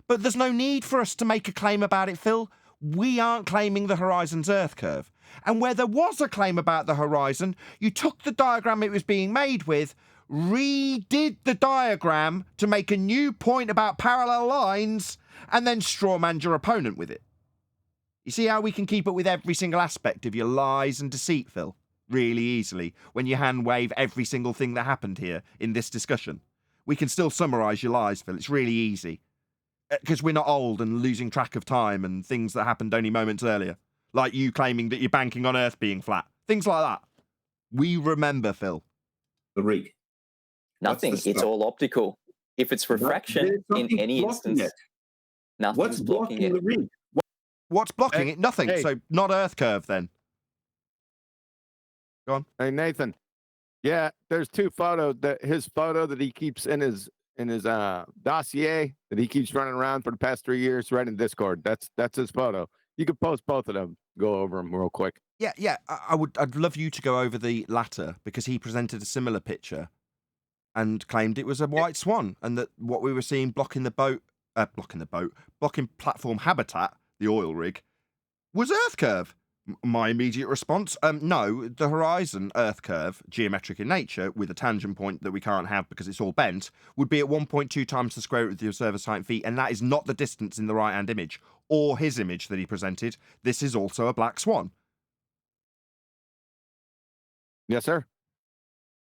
A: But there's no need for us to make a claim about it, Phil. We aren't claiming the horizon's Earth curve. And where there was a claim about the horizon, you took the diagram it was being made with, redid the diagram to make a new point about parallel lines, and then strawmanned your opponent with it. You see how we can keep up with every single aspect of your lies and deceit, Phil? Really easily, when you hand wave every single thing that happened here in this discussion. We can still summarise your lies, Phil. It's really easy. Because we're not old and losing track of time and things that happened only moments earlier. Like you claiming that you're banking on Earth being flat. Things like that. We remember, Phil.
E: The rig.
D: Nothing. It's all optical. If it's refraction in any instance, nothing's blocking it.
E: The rig?
A: What's blocking it? Nothing.
L: Hey.
A: So not Earth curve then. Go on.
L: Hey, Nathan. Yeah, there's two photos. His photo that he keeps in his dossier that he keeps running around for the past 3 years, right in Discord. That's his photo. You could post both of them. Go over them real quick.
A: Yeah. I'd love you to go over the latter because he presented a similar picture and claimed it was a white swan and that what we were seeing blocking the boat blocking platform habitat, the oil rig, was Earth curve. My immediate response, no, the horizon Earth curve, geometric in nature, with a tangent point that we can't have because it's all bent, would be at 1.2 times the square root of the observer's height in feet, and that is not the distance in the right-hand image, or his image that he presented. This is also a black swan.
L: Yes, sir.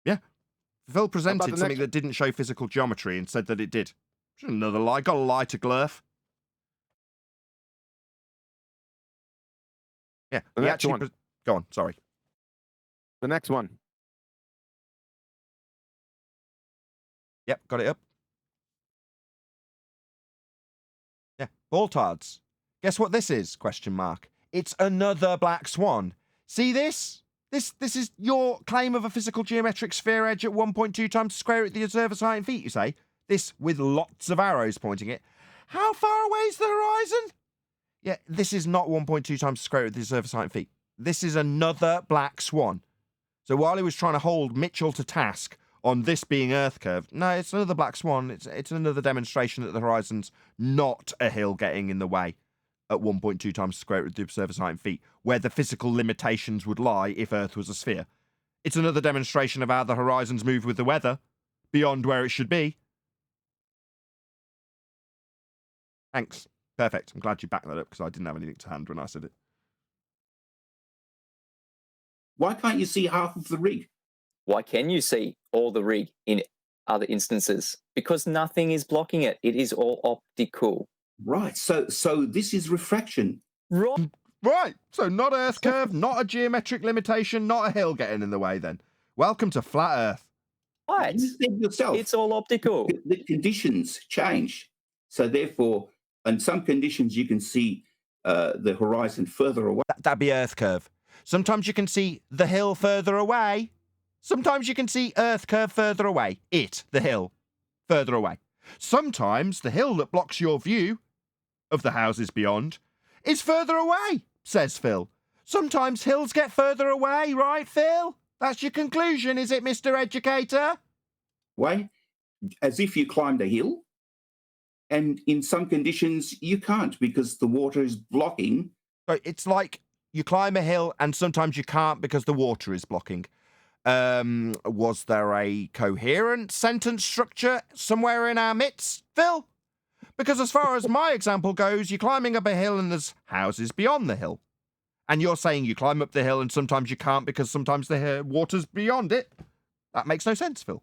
A: Yeah. Phil presented something
L: next-
A: that didn't show physical geometry and said that it did. Another lie. Got a lie to Glurf. Yeah.
L: The
A: he
L: next
A: actually
L: one.
A: Go on, sorry.
L: The next one.
A: Yep, got it up. Yeah, Baltards. Guess what this is? Question mark. It's another black swan. See this? This is your claim of a physical geometric sphere edge at 1.2 times the square root of the observer's height in feet, you say? This with lots of arrows pointing it. How far away is the horizon? Yeah, this is not 1.2 times the square root of the observer's height in feet. This is another black swan. So while he was trying to hold Mitchell to task on this being Earth curve, no, it's another black swan. It's another demonstration that the horizon's not a hill getting in the way at 1.2 times the square root of the observer's height in feet, where the physical limitations would lie if Earth was a sphere. It's another demonstration of how the horizons move with the weather, beyond where it should be. Thanks. Perfect. I'm glad you backed that up because I didn't have anything to hand when I said it.
E: Why can't you see half of the rig?
D: Why can you see all the rig in other instances? Because nothing is blocking it. It is all optical.
E: Right. So this is refraction.
A: Right. So not Earth curve, not a geometric limitation, not a hill getting in the way then. Welcome to flat Earth.
D: Right.
E: You said yourself.
D: It's all optical.
E: The conditions change. So therefore, in some conditions, you can see the horizon further away.
A: That'd be Earth curve. Sometimes you can see the hill further away. Sometimes you can see Earth curve further away. The hill, further away. Sometimes the hill that blocks your view of the houses beyond is further away, says Phil. Sometimes hills get further away, right, Phil? That's your conclusion, is it, Mr. Educator?
E: Why? As if you climbed a hill. And in some conditions, you can't because the water is blocking.
A: So it's like you climb a hill and sometimes you can't because the water is blocking. Was there a coherent sentence structure somewhere in our midst, Phil? Because as far as my example goes, you're climbing up a hill and there's houses beyond the hill. And you're saying you climb up the hill and sometimes you can't because sometimes the water's beyond it. That makes no sense, Phil.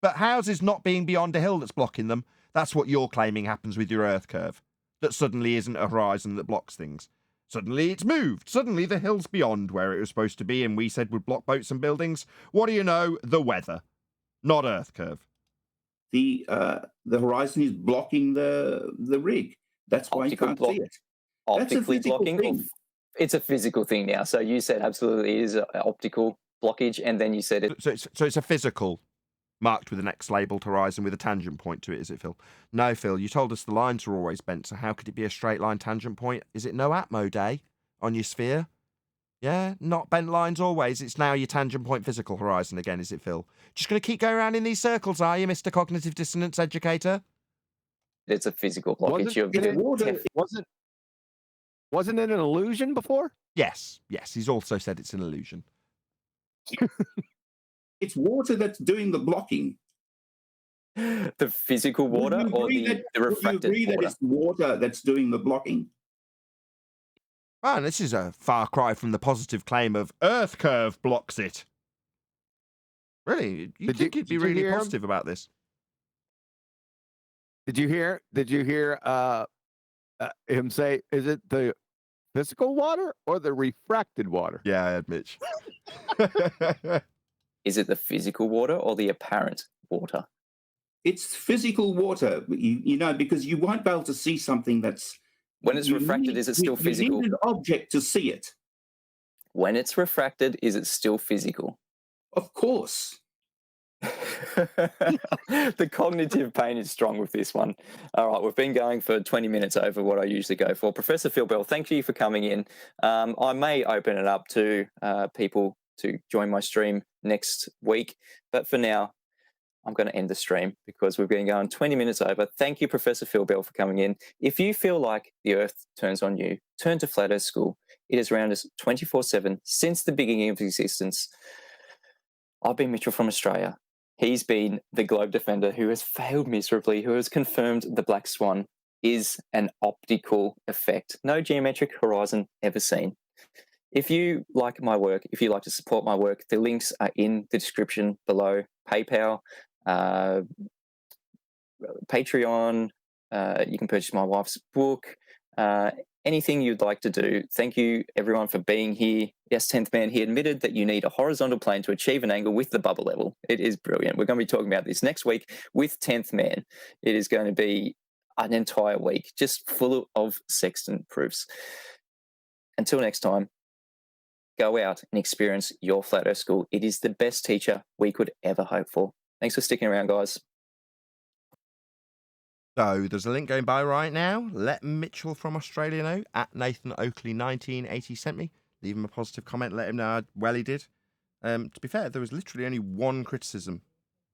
A: But houses not being beyond a hill that's blocking them, that's what you're claiming happens with your Earth curve. That suddenly isn't a horizon that blocks things. Suddenly it's moved. Suddenly the hill's beyond where it was supposed to be and we said would block boats and buildings. What do you know? The weather. Not Earth curve.
E: The horizon is blocking the rig. That's why you can't see it. That's a
D: Optically
E: physical
D: blocking?
E: thing.
D: It's a physical thing now. So you said absolutely it is an optical blockage, and then you said it.
A: So it's a physical marked with an X labelled horizon with a tangent point to it, is it, Phil? No, Phil, you told us the lines were always bent, so how could it be a straight line tangent point? Is it no Atmo day on your sphere? Yeah, not bent lines always. It's now your tangent point physical horizon again, is it, Phil? Just going to keep going around in these circles, are you, Mr. Cognitive Dissonance Educator?
D: It's a physical blockage.
L: Wasn't it an illusion before?
A: Yes. He's also said it's an illusion.
E: It's water that's doing the blocking.
D: The physical water or the refracted
E: would you agree
D: water?
E: that it's water that's doing the blocking?
A: Man, this is a far cry from the positive claim of Earth curve blocks it. Really? You think he'd be really positive about this?
L: Did you hear him say, is it the physical water or the refracted water?
A: Yeah, I had Mitch.
D: Is it the physical water or the apparent water?
E: It's physical water, you know, because you won't be able to see something that's...
D: When it's refracted, is it still physical?
E: You need an object to see it.
D: When it's refracted, is it still physical?
E: Of course.
D: The cognitive pain is strong with this one. All right, we've been going for 20 minutes over what I usually go for. Professor Phil Bell, thank you for coming in. I may open it up to people to join my stream next week, but for now, I'm going to end the stream because we've been going 20 minutes over. Thank you, Professor Phil Bell, for coming in. If you feel like the Earth turns on you, turn to Flat Earth School. It is around us 24/7 since the beginning of existence. I've been Mitchell from Australia. He's been the globe defender who has failed miserably, who has confirmed the black swan is an optical effect. No geometric horizon ever seen. If you like my work, if you like to support my work, the links are in the description below. PayPal, Patreon, you can purchase my wife's book, anything you'd like to do. Thank you, everyone, for being here. Yes, 10th Man, he admitted that you need a horizontal plane to achieve an angle with the bubble level. It is brilliant. We're going to be talking about this next week with 10th Man. It is going to be an entire week just full of sextant proofs. Until next time, go out and experience your Flat Earth School. It is the best teacher we could ever hope for. Thanks for sticking around, guys.
A: So there's a link going by right now. Let Mitchell from Australia know. At Nathan Oakley 1980 sent me. Leave him a positive comment. Let him know how well he did. To be fair, there was literally only one criticism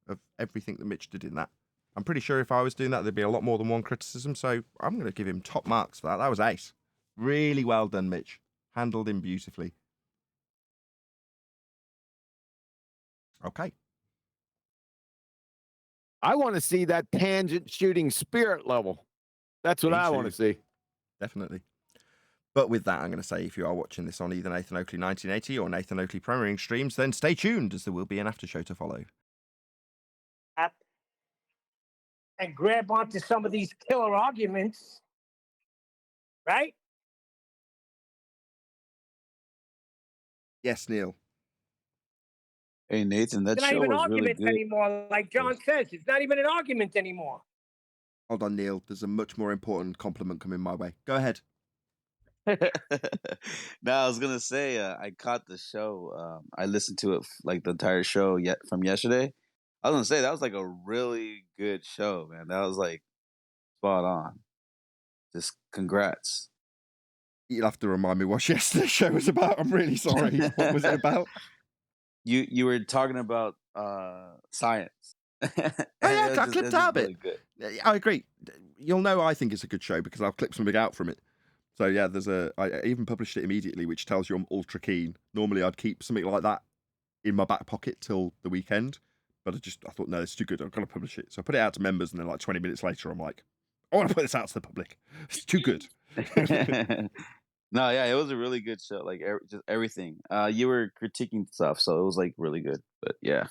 A: of everything that Mitch did in that. I'm pretty sure if I was doing that, there'd be a lot more than one criticism. So I'm going to give him top marks for that. That was ace. Really well done, Mitch. Handled him beautifully. Okay.
L: I want to see that tangent shooting spirit level. That's what
A: Me
L: I
A: too.
L: want to see.
A: Definitely. But with that, I'm going to say if you are watching this on either Nathan Oakley 1980 or Nathan Oakley Premiering streams, then stay tuned as there will be an after show to follow.
M: And grab onto some of these killer arguments, right?
A: Yes, Neil.
N: Hey, Nathan, that
M: It's not
N: show
M: even
N: was really
M: arguments
N: good.
M: anymore, like John says. It's not even an argument anymore.
A: Hold on, Neil. There's a much more important compliment coming my way. Go ahead.
N: No, I was gonna say I caught the show. I listened to it like the entire show yet from yesterday. I was gonna say that was like a really good show, man. That was like spot on. Just congrats.
A: You'll have to remind me what yesterday's show was about. I'm really sorry. What was it about?
N: You were talking about science.
A: Oh yeah, I clipped out a bit.
N: Really good.
A: I agree. You'll know I think it's a good show because I'll clip something out from it. So yeah, I even published it immediately, which tells you I'm ultra keen. Normally I'd keep something like that in my back pocket till the weekend, but I thought, no, it's too good. I've got to publish it. So I put it out to members, and then like 20 minutes later, I'm like, I want to put this out to the public. It's too good.
N: No, yeah, it was a really good show. Like just everything. You were critiquing stuff, so it was like really good. But yeah,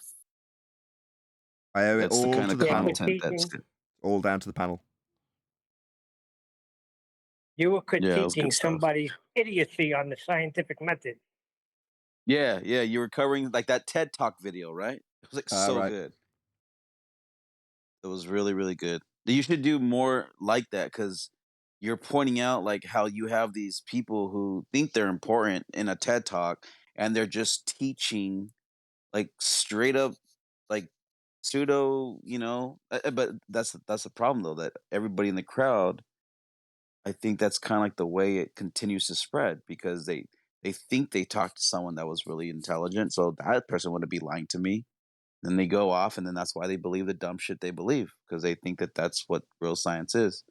A: I owe it
N: that's the
A: all
N: kind
A: to
N: of
A: the panel.
N: content that's good.
A: All down to the panel.
M: You were
N: Yeah, it was good
M: critiquing
N: stuff.
M: somebody's idiocy on the scientific method.
N: Yeah, you were covering like that TED Talk video, right? It was like so
A: right.
N: good. It was really, really good. You should do more like that because you're pointing out like how you have these people who think they're important in a TED Talk and they're just teaching like straight up like pseudo, but that's the problem though, that everybody in the crowd, I think that's kind of like the way it continues to spread because they think they talked to someone that was really intelligent, so that person wouldn't be lying to me. Then they go off, and then that's why they believe the dumb shit they believe because they think that that's what real science is.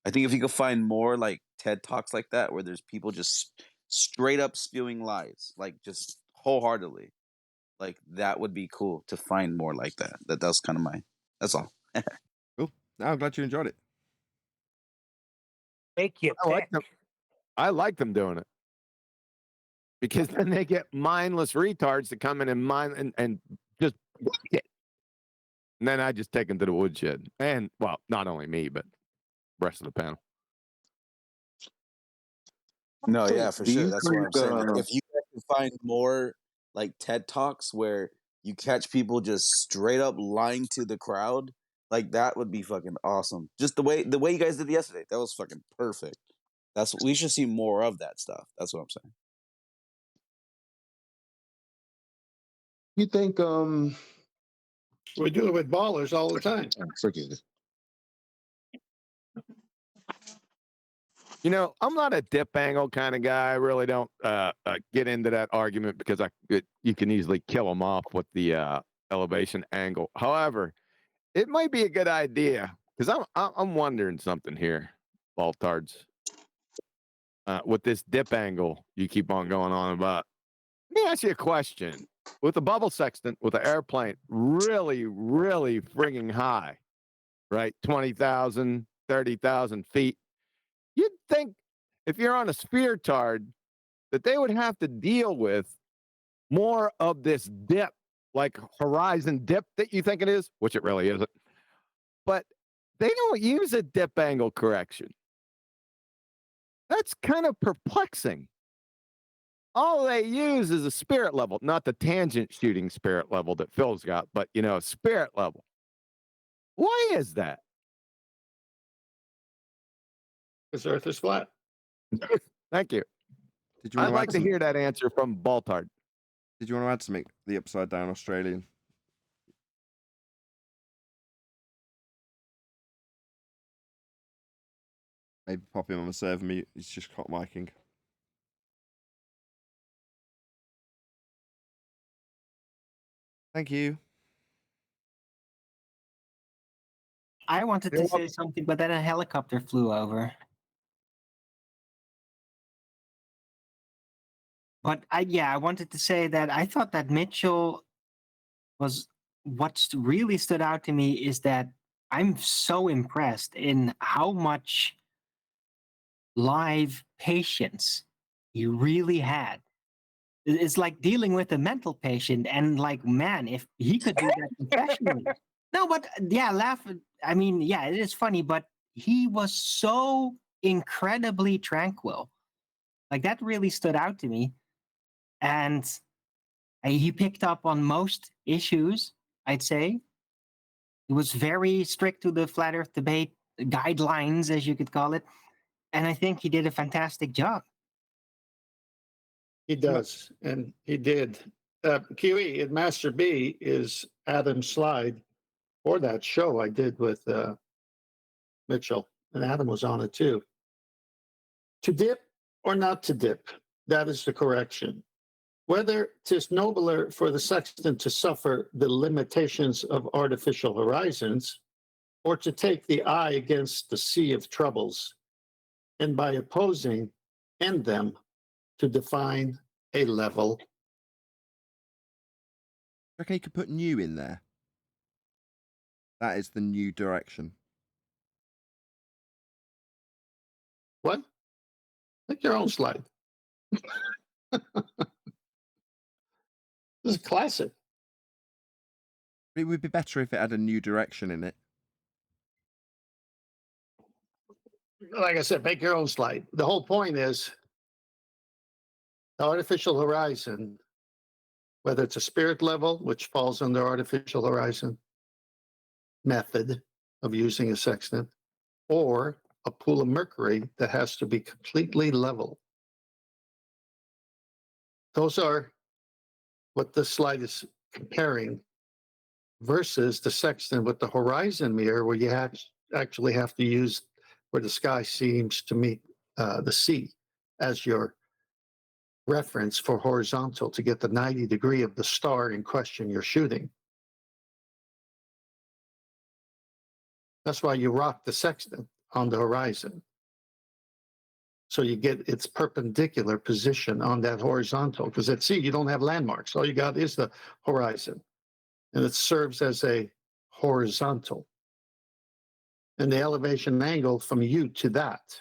N: I think if you could find more like TED Talks like that, where there's people just straight up spewing lies, like just wholeheartedly, like that would be cool to find more like that. That's kind of that's all.
A: Cool. No, I'm glad you enjoyed it.
M: Make you
L: I like them doing it because then they get mindless retards to come in and just it. And then I just take them to the woodshed. And well, not only me, but the rest of the panel.
N: No, yeah, for
J: Do
N: sure.
J: you
N: That's what I'm
J: think,
N: saying. Like, if you guys can find more like TED Talks where you catch people just straight up lying to the crowd, like that would be fucking awesome. Just the way you guys did yesterday, that was fucking perfect. We should see more of that stuff. That's what I'm saying.
J: You think
G: We do it with ballers all the time.
L: I'm not a dip angle kind of guy. I really don't get into that argument because you can easily kill them off with the elevation angle. However, it might be a good idea because I'm wondering something here, Baltards. With this dip angle you keep on going on about. Let me ask you a question. With the bubble sextant, with the airplane really, really frigging high, right? 20,000, 30,000 feet. You'd think if you're on a sphere tard that they would have to deal with more of this dip, like horizon dip that you think it is, which it really isn't. But they don't use a dip angle correction. That's kind of perplexing. All they use is a spirit level, not the tangent shooting spirit level that Phil's got, but, spirit level. Why is that?
G: Because Earth is flat.
L: Thank you.
A: Did you
L: I'd
A: want
L: like to
A: add
L: hear that answer from Baltard.
A: Did you want to add something? The upside down Australian. Maybe pop him on the server mute. He's just hot micing. Thank you.
K: I wanted to say something, but then a helicopter flew over. But I wanted to say that I thought that Mitchell was what really stood out to me is that I'm so impressed in how much live patience he really had. It's like dealing with a mental patient, and like, man, if he could do that professionally. No, but laugh. I mean, it is funny, but he was so incredibly tranquil. Like, that really stood out to me. And he picked up on most issues, I'd say. He was very strict to the flat Earth debate guidelines, as you could call it. And I think he did a fantastic job.
G: He does, and he did. QE in Master B is Adam's slide for that show I did with Mitchell, and Adam was on it too. To dip or not to dip, that is the correction. Whether 'tis nobler for the sextant to suffer the limitations of artificial horizons, or to take the eye against the sea of troubles, and by opposing end them, to define a level.
A: Okay, you could put new in there. That is the new direction.
G: What? Make your own slide. This is classic.
A: It would be better if it had a new direction in it.
G: Like I said, make your own slide. The whole point is the artificial horizon, whether it's a spirit level, which falls under artificial horizon method of using a sextant, or a pool of mercury that has to be completely level. Those are what this slide is comparing versus the sextant with the horizon mirror, where you actually have to use where the sky seems to meet the sea as your reference for horizontal to get the 90 degree of the star in question you're shooting. That's why you rock the sextant on the horizon. So you get its perpendicular position on that horizontal, because at sea you don't have landmarks. All you got is the horizon, and it serves as a horizontal. And the elevation angle from you to that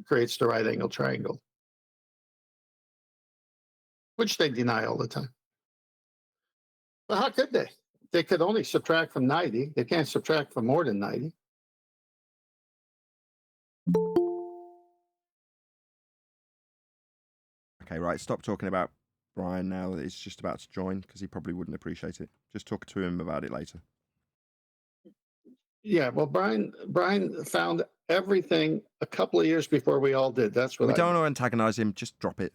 G: creates the right angle triangle, which they deny all the time. Well, how could they? They could only subtract from 90. They can't subtract from more than 90.
A: Okay, right. Stop talking about Brian now that he's just about to join, because he probably wouldn't appreciate it. Just talk to him about it later.
G: Yeah, well, Brian found everything a couple of years before we all did. That's what
A: We don't want to antagonize him. Just drop it.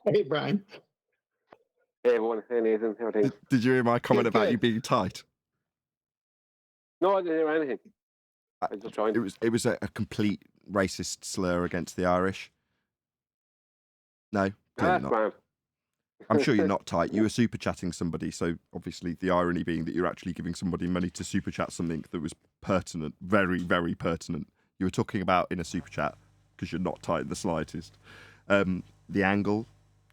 G: Hey, Brian.
O: Hey, everyone. Hey, Nathan. How are things?
A: Did you hear my comment about
G: good.
A: you being tight?
O: No, I didn't hear anything. I just joined.
A: It was a complete racist slur against the Irish. No, clearly
O: That's
A: not.
O: grand.
A: I'm sure you're not tight. You were super chatting somebody, so obviously the irony being that you're actually giving somebody money to super chat something that was pertinent, very, very pertinent. You were talking about in a super chat, because you're not tight in the slightest, the angle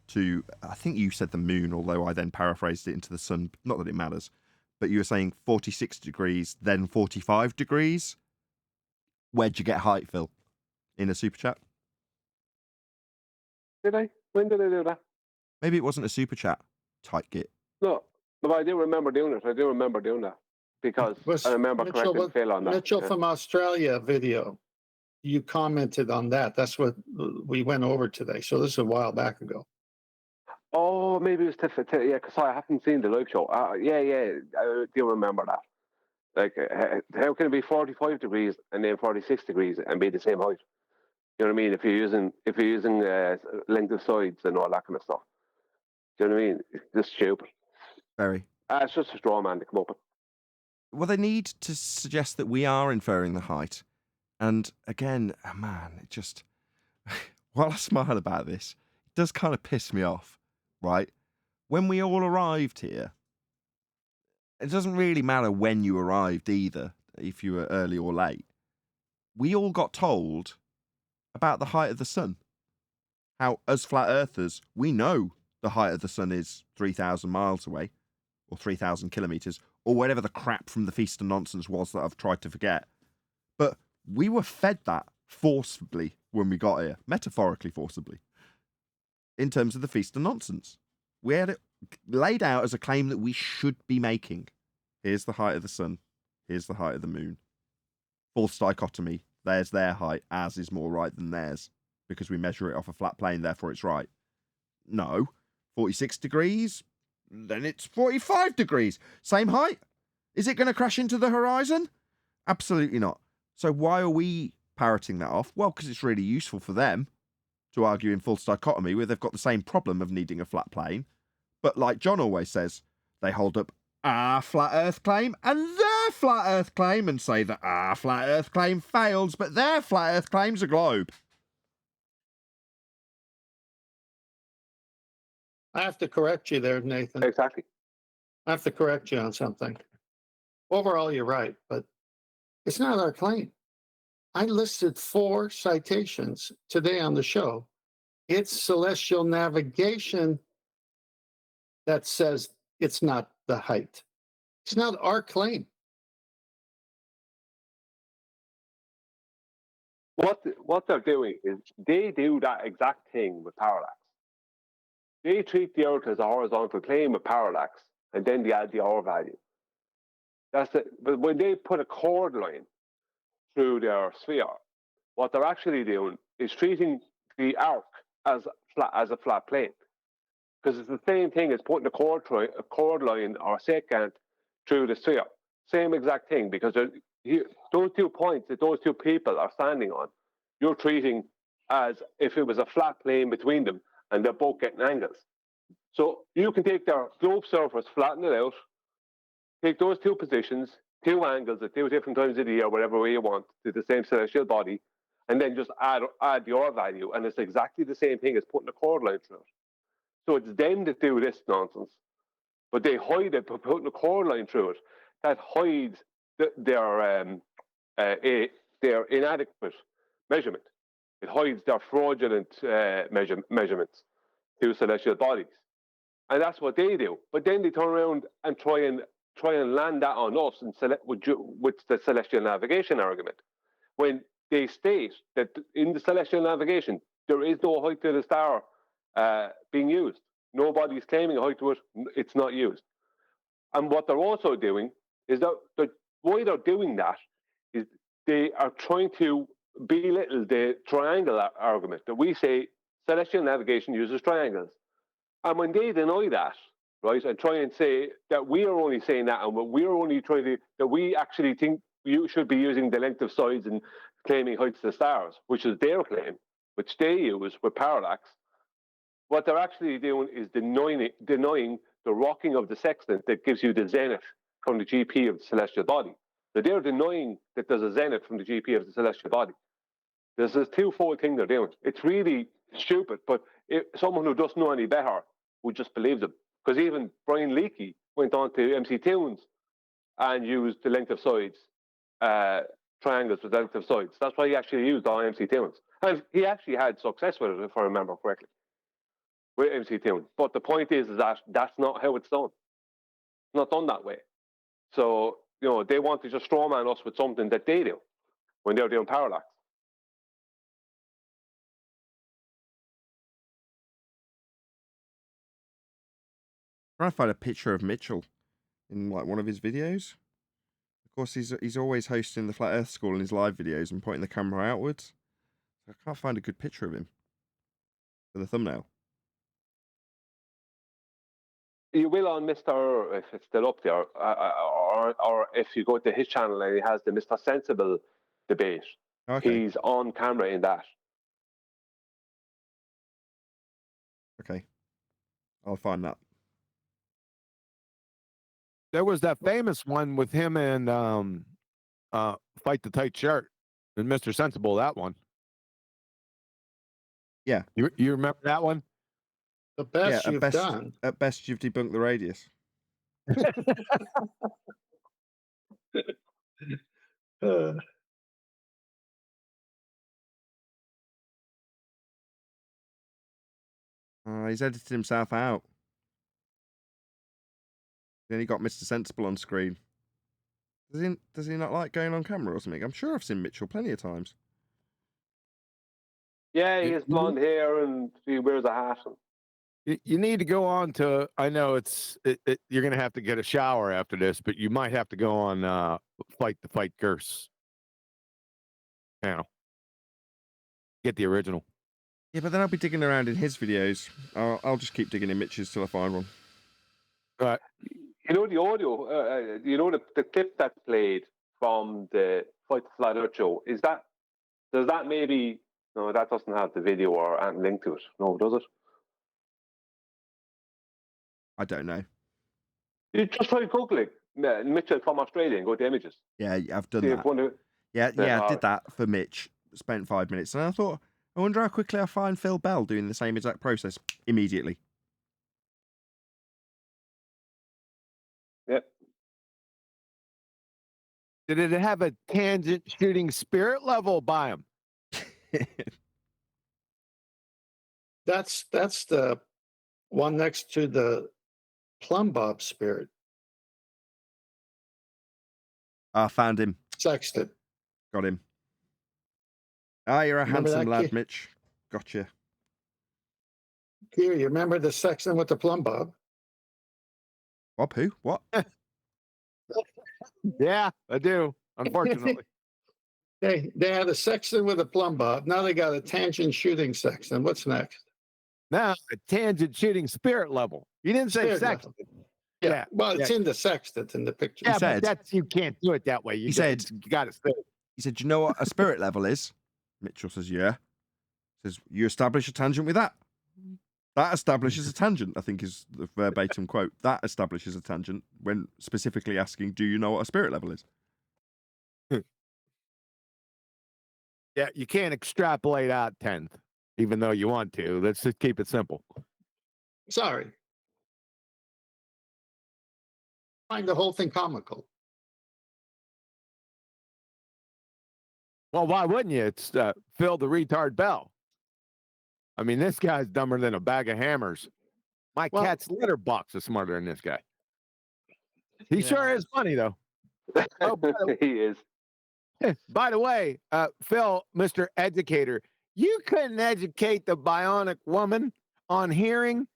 A: to, I think you said the moon, although I then paraphrased it into the sun. Not that it matters, but you were saying 46 degrees, then 45 degrees. Where'd you get height, Phil? In a super chat?
O: Did I? When did I do that?
A: Maybe it wasn't a super chat. Tight git.
O: No, but I do remember doing it. I do remember doing that because I remember correcting Phil on that.
G: Mitchell
O: yeah.
G: from Australia video. You commented on that. That's what we went over today. So this is a while back ago.
O: Oh, maybe it was yeah, because I haven't seen the live show. Yeah, I do remember that. Like, how can it be 45 degrees and then 46 degrees and be the same height? You know what I mean? If you're using length of sides and all that kind of stuff. Do you know what I mean? It's just stupid.
A: Very.
O: It's just a straw man to come up with.
A: Well, they need to suggest that we are inferring the height. And again, man, it just, while I smile about this, it does kind of piss me off, right? When we all arrived here, it doesn't really matter when you arrived either, if you were early or late. We all got told about the height of the sun. How, as flat earthers, we know the height of the sun is 3,000 miles away, or 3,000 kilometres, or whatever the crap from the Feast of Nonsense was that I've tried to forget. But we were fed that forcibly when we got here, metaphorically forcibly, in terms of the Feast of Nonsense. We had it laid out as a claim that we should be making. Here's the height of the sun. Here's the height of the moon. False dichotomy. There's their height. Ours is more right than theirs because we measure it off a flat plane, therefore it's right. No. 46 degrees, then it's 45 degrees. Same height. Is it going to crash into the horizon? Absolutely not. So why are we parroting that off? Well, because it's really useful for them to argue in false dichotomy where they've got the same problem of needing a flat plane. But like John always says, they hold up our flat earth claim and their flat earth claim and say that our flat earth claim fails, but their flat earth claim's a globe.
G: I have to correct you there, Nathan.
O: Exactly.
G: I have to correct you on something. Overall, you're right, but it's not our claim. I listed 4 citations today on the show. It's celestial navigation that says it's not the height. It's not our claim.
O: What they're doing is they do that exact thing with parallax. They treat the Earth as a horizontal plane with parallax, and then they add the R value. That's it. But when they put a chord line through their sphere, what they're actually doing is treating the arc as a flat plane, because it's the same thing as putting a chord line or a secant through the sphere. Same exact thing, because those 2 points that those 2 people are standing on, you're treating as if it was a flat plane between them, and they're both getting angles. So you can take their globe surface, flatten it out, take those 2 positions, 2 angles at 2 different times of the year, whatever way you want, to the same celestial body, and then just add the R value, and it's exactly the same thing as putting a chord line through it. So it's them that do this nonsense, but they hide it by putting a chord line through it. That hides their inadequate measurement. It hides their fraudulent measurements to celestial bodies, and that's what they do. But then they turn around and try and land that on us and with the celestial navigation argument, when they state that in the celestial navigation there is no height to the star being used. Nobody's claiming a height to it. It's not used. And what they're also doing is that why they're doing that is they are trying to belittle the triangle argument that we say celestial navigation uses triangles. And when they deny that, right, and try and say that we are only saying that, and we're only trying to, that we actually think you should be using the length of sides and claiming heights to the stars, which is their claim, which they use with parallax, what they're actually doing is denying the rocking of the sextant that gives you the zenith from the GP of the celestial body. So they're denying that there's a zenith from the GP of the celestial body. There's this 2-fold thing they're doing. It's really stupid, but someone who doesn't know any better would just believe them. Because even Brian Leakey went on to MC Tunes and used the length of sides, triangles with length of sides. That's why he actually used on MC Tunes. And he actually had success with it, if I remember correctly, with MC Tunes. But the point is that that's not how it's done. It's not done that way. So, they want to just strawman us with something that they do when they're doing parallax.
A: Trying to find a picture of Mitchell in like one of his videos. Of course, he's always hosting the Flat Earth School in his live videos and pointing the camera outwards. I can't find a good picture of him for the thumbnail.
O: You will on Mr. if it's still up there, or if you go to his channel and he has the Mr. Sensible debate.
A: Okay.
O: He's on camera in that.
A: Okay. I'll find that.
L: There was that famous one with him and Fight the Tight Shirt and Mr. Sensible, that one.
A: Yeah.
L: You remember that one?
G: The best
A: yeah,
G: you've done.
A: At best, you've debunked the radius. He's edited himself out. Then he got Mr. Sensible on screen. Does he not like going on camera or something? I'm sure I've seen Mitchell plenty of times.
O: Yeah, he has blonde hair and he wears a hat.
L: You need to go on to, I know you're going to have to get a shower after this, but you might have to go on Fight the Fight Curse channel. Get the original.
A: Yeah, but then I'll be digging around in his videos. I'll just keep digging in Mitch's till I find one.
L: Right.
O: The audio, the clip that played from the Fight the Flat Earth show, does that maybe, no, that doesn't have the video or any link to it. No, does it?
A: I don't know.
O: You just try Googling Mitchell from Australia and go to images.
A: Yeah, I've done that. Yeah, I did that for Mitch. Spent 5 minutes. And I thought, I wonder how quickly I find Phil Bell doing the same exact process immediately.
O: Yep.
L: Did it have a tangent shooting spirit level by him?
G: That's the one next to the plumb bob spirit.
A: I found him.
G: Sexton.
A: Got him. You're a
G: Remember
A: handsome
G: that
A: lad,
G: kid?
A: Mitch. Gotcha.
G: Here, you remember the Sexton with the plumb bob?
A: Bob who? What?
L: Yeah, I do. Unfortunately.
G: They had a Sexton with a plumb bob. Now they got a tangent shooting Sexton. What's next?
L: Now a tangent shooting spirit level. You didn't say
G: Spirit
L: Sexton.
G: level. Yeah. Well, it's in the Sextant in the picture.
L: Yeah,
A: said-
L: but you can't do it that way. You got to say.
A: He said, "Do you know what a spirit level is?" Mitchell says, "Yeah." Says, "You establish a tangent with that. That establishes a tangent," I think is the verbatim quote. That establishes a tangent when specifically asking, "Do you know what a spirit level is?"
L: Yeah, you can't extrapolate out 10th, even though you want to. Let's just keep it simple.
G: Sorry. Find the whole thing comical.
L: Well, why wouldn't you? It's Phil the retard Bell. I mean, this guy's dumber than a bag of hammers. My cat's litter box is smarter than this guy. He sure is funny, though. Oh,
O: he is.
L: By the way, Phil, Mr. Educator, you couldn't educate the bionic woman on hearing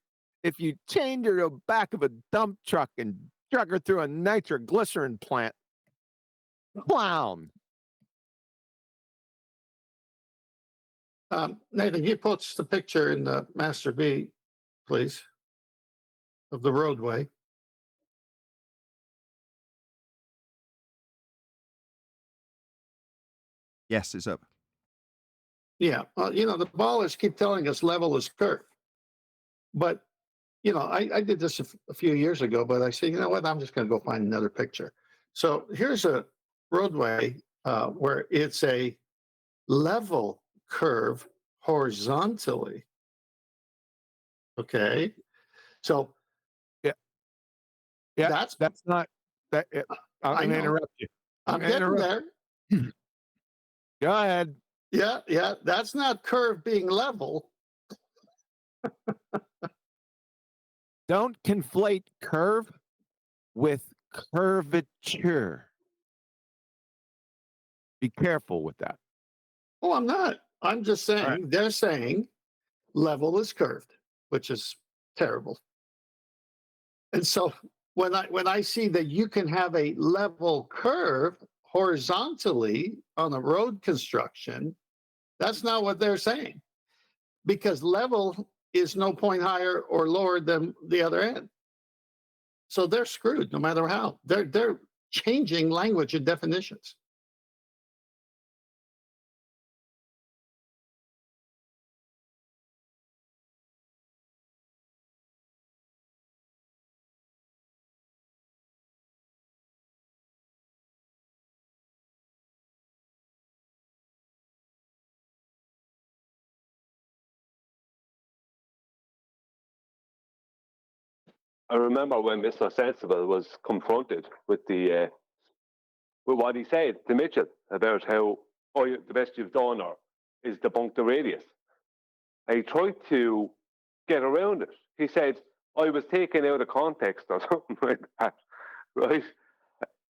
L: if you chained her to the back of a dump truck and drug her through a nitroglycerin plant. Clown.
G: Nathan, you post the picture in the Master B, please, of the roadway.
A: Yes, it's up.
G: Yeah. Well, the ballers keep telling us level is curve. But, I did this a few years ago, but I said, you know what? I'm just going to go find another picture. So here's a roadway where it's a level curve horizontally. Okay. So
L: yeah, that's not that. I'm
G: I
L: going to
G: know.
L: interrupt you.
G: I'm
L: gonna
G: getting
L: interrupt
G: there.
L: you. Go ahead.
G: Yeah, that's not curve being level.
L: Don't conflate curve with curvature. Be careful with that.
G: Oh, I'm not. I'm just saying,
L: right.
G: They're saying level is curved, which is terrible. And so when I see that you can have a level curve horizontally on a road construction, that's not what they're saying. Because level is no point higher or lower than the other end. So they're screwed no matter how. They're changing language and definitions.
O: I remember when Mr. Sensible was confronted with with what he said to Mitchell about how the best you've done is debunk the radius. And he tried to get around it. He said, I was taken out of context or something like that, right?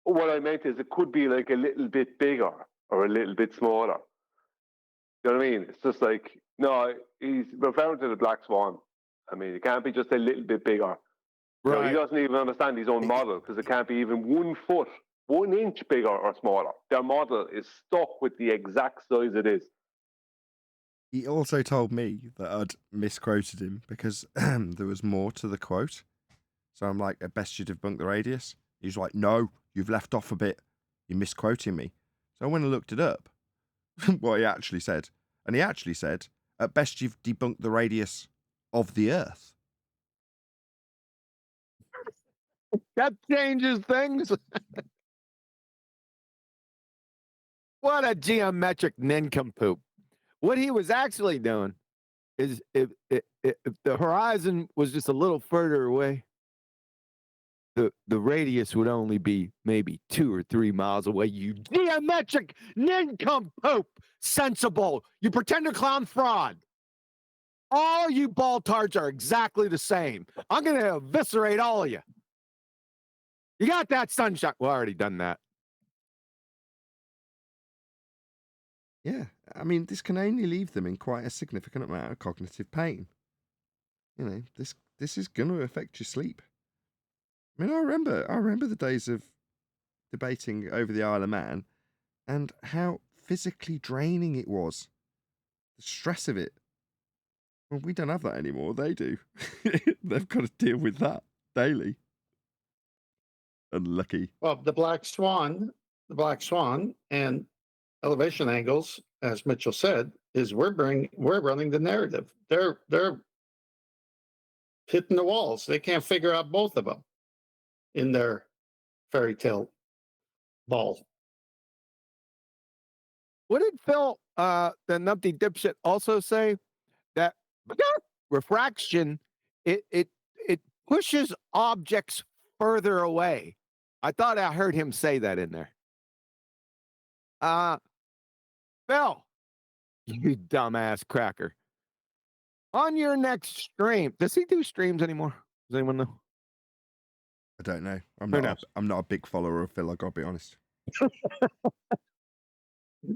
O: What I meant is it could be like a little bit bigger or a little bit smaller. You know what I mean? It's just like, no, he's referring to the black swan. I mean, it can't be just a little bit bigger. You know, he doesn't even understand his own model because it can't be even 1 foot, 1 inch bigger or smaller. Their model is stuck with the exact size it is.
A: He also told me that I'd misquoted him because there was more to the quote. So I'm like, at best you debunk the radius. He's like, no, you've left off a bit. You're misquoting me. So I went and looked it up, what he actually said. And he actually said, at best you've debunked the radius of the Earth.
L: That changes things. What a geometric nincompoop. What he was actually doing is if the horizon was just a little further away, the radius would only be maybe 2 or 3 miles away. You geometric nincompoop. Sensible. You pretender clown fraud. All you baltards are exactly the same. I'm going to eviscerate all of you. You got that, sunshine? Well, I already done that.
A: Yeah, I mean, this can only leave them in quite a significant amount of cognitive pain. You know, this is going to affect your sleep. I mean, I remember the days of debating over the Isle of Man and how physically draining it was. The stress of it. Well, we don't have that anymore. They do. They've got to deal with that daily. Unlucky.
G: Well, the black swan and elevation angles, as Mitchell said, is we're running the narrative. They're hitting the walls. They can't figure out both of them in their fairy tale ball.
L: What did Phil, the numpty dipshit, also say? That refraction, it pushes objects further away. I thought I heard him say that in there. Phil, you dumbass cracker. On your next stream, does he do streams anymore? Does anyone know?
A: I don't know. I'm
L: Who
A: not a big follower of Phil, I gotta be honest.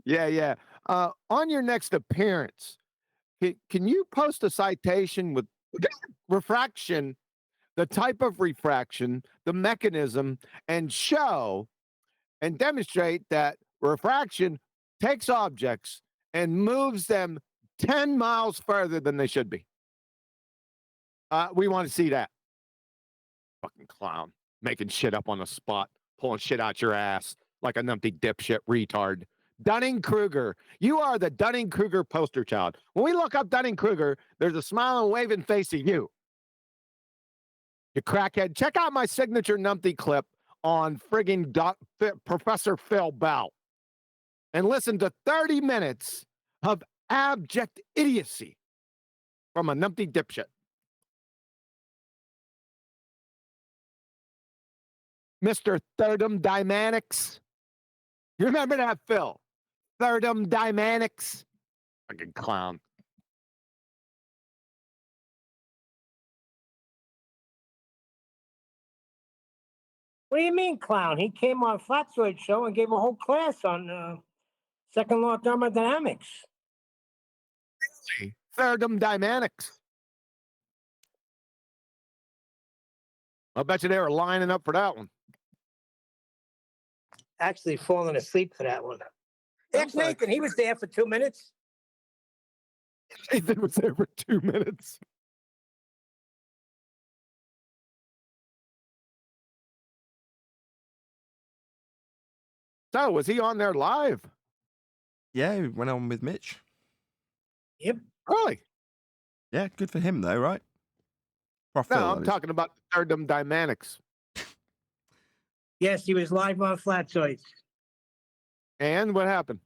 L: Yeah. On your next appearance, can you post a citation with refraction, the type of refraction, the mechanism, and show and demonstrate that refraction takes objects and moves them 10 miles further than they should be? We want to see that. Fucking clown. Making shit up on the spot, pulling shit out your ass like a numpty dipshit retard. Dunning-Kruger. You are the Dunning-Kruger poster child. When we look up Dunning-Kruger, there's a smiling, waving face of you. You crackhead. Check out my signature numpty clip on frigging Professor Phil Bell and listen to 30 minutes of abject idiocy from a numpty dipshit. Mr. Thermodynamics. You remember that, Phil? Thermodynamics. Fucking clown.
M: What do you mean, clown? He came on Flatzoid show and gave a whole class on second law thermodynamics.
L: Really? Thermodynamics. I bet you they were lining up for that one.
M: Actually, falling asleep for that one. Ask Nathan. He was there for 2 minutes.
L: Nathan was there for 2 minutes. So, was he on there live?
A: Yeah, he went on with Mitch.
M: Yep.
L: Really?
A: Yeah, good for him though, right? Prof.
L: No,
A: Phil,
L: I'm
A: that is.
L: talking about thermodynamics.
M: Yes, he was live on Flatzoids.
L: And what happened?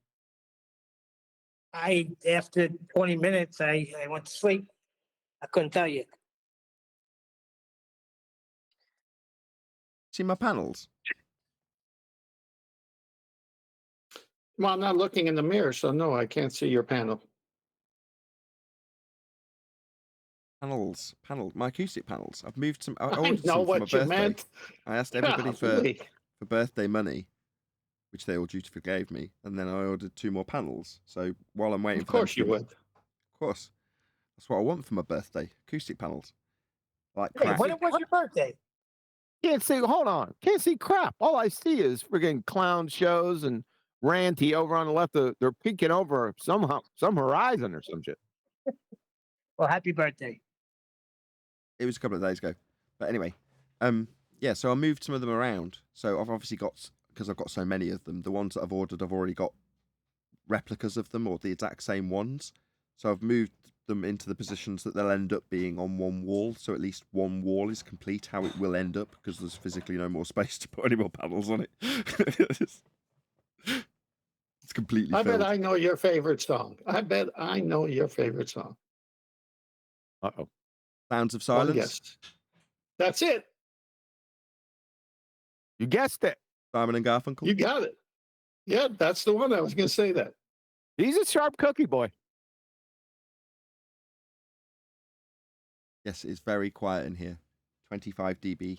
M: After 20 minutes, I went to sleep. I couldn't tell you.
A: See my panels?
G: Well, I'm not looking in the mirror, so no, I can't see your panel.
A: Panels, my acoustic panels. I've moved some. I
G: I
A: ordered
G: know
A: some for my
G: what you
A: birthday.
G: meant.
A: I asked everybody
G: Golly.
A: for birthday money, which they all dutifully gave me, and then I ordered 2 more panels. So while I'm waiting
G: Of
A: for them
G: course you
A: to-
G: would.
A: Of course, that's what I want for my birthday. Acoustic panels, like
M: Hey,
A: crap.
M: when was your birthday?
L: Can't see. Hold on. Can't see crap. All I see is friggin' clown shows and Ranty over on the left. They're peeking over some horizon or some shit.
M: Well, happy birthday.
A: It was a couple of days ago, but anyway, yeah. So I moved some of them around. So I've obviously got, because I've got so many of them. The ones that I've ordered, I've already got replicas of them or the exact same ones. So I've moved them into the positions that they'll end up being on one wall. So at least one wall is complete. How it will end up, because there's physically no more space to put any more panels on it. It's completely
G: I
A: filled.
G: bet I know your favorite song. I bet I know your favorite song.
L: Uh-oh.
A: Sounds of
G: One
A: Silence.
G: guess. That's it.
L: You guessed it.
A: Simon and Garfunkel.
G: You got it. Yeah, that's the one. I was going to say that.
L: He's a sharp cookie boy.
A: Yes, it's very quiet in here. 25 dB.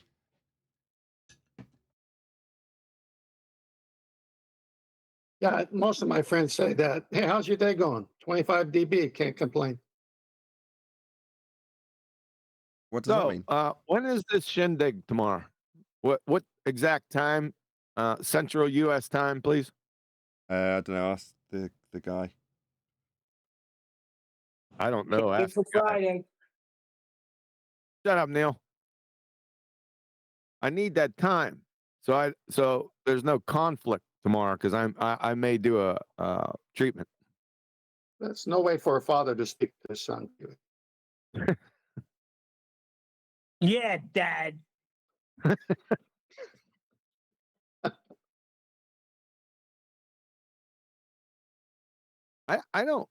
G: Yeah, most of my friends say that. Hey, how's your day going? 25 dB. Can't complain.
A: What does that
L: So,
A: mean?
L: when is this shindig tomorrow? What exact time? Central U.S. time, please.
A: I don't know. Ask the guy.
L: I don't know.
M: It's
L: Ask
M: for
L: the guy.
M: Friday.
L: Shut up, Neil. I need that time. So there's no conflict tomorrow, because I may do a treatment.
G: That's no way for a father to speak to his son.
M: Yeah, Dad.
L: I don't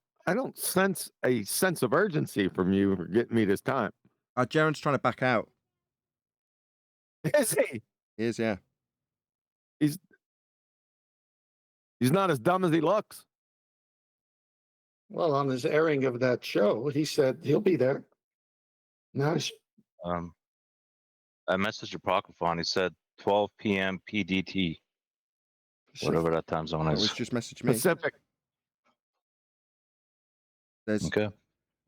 L: sense a sense of urgency from you for getting me this time.
A: Jaron's trying to back out.
L: Is he?
A: He is, yeah.
L: He's not as dumb as he looks.
G: Well, on his airing of that show, he said he'll be there. Now,
B: I messaged your Procopon. He said 12 p.m. PDT, whatever that time zone
A: It
B: is.
A: was just message me.
L: Pacific.
A: There's,
B: Okay.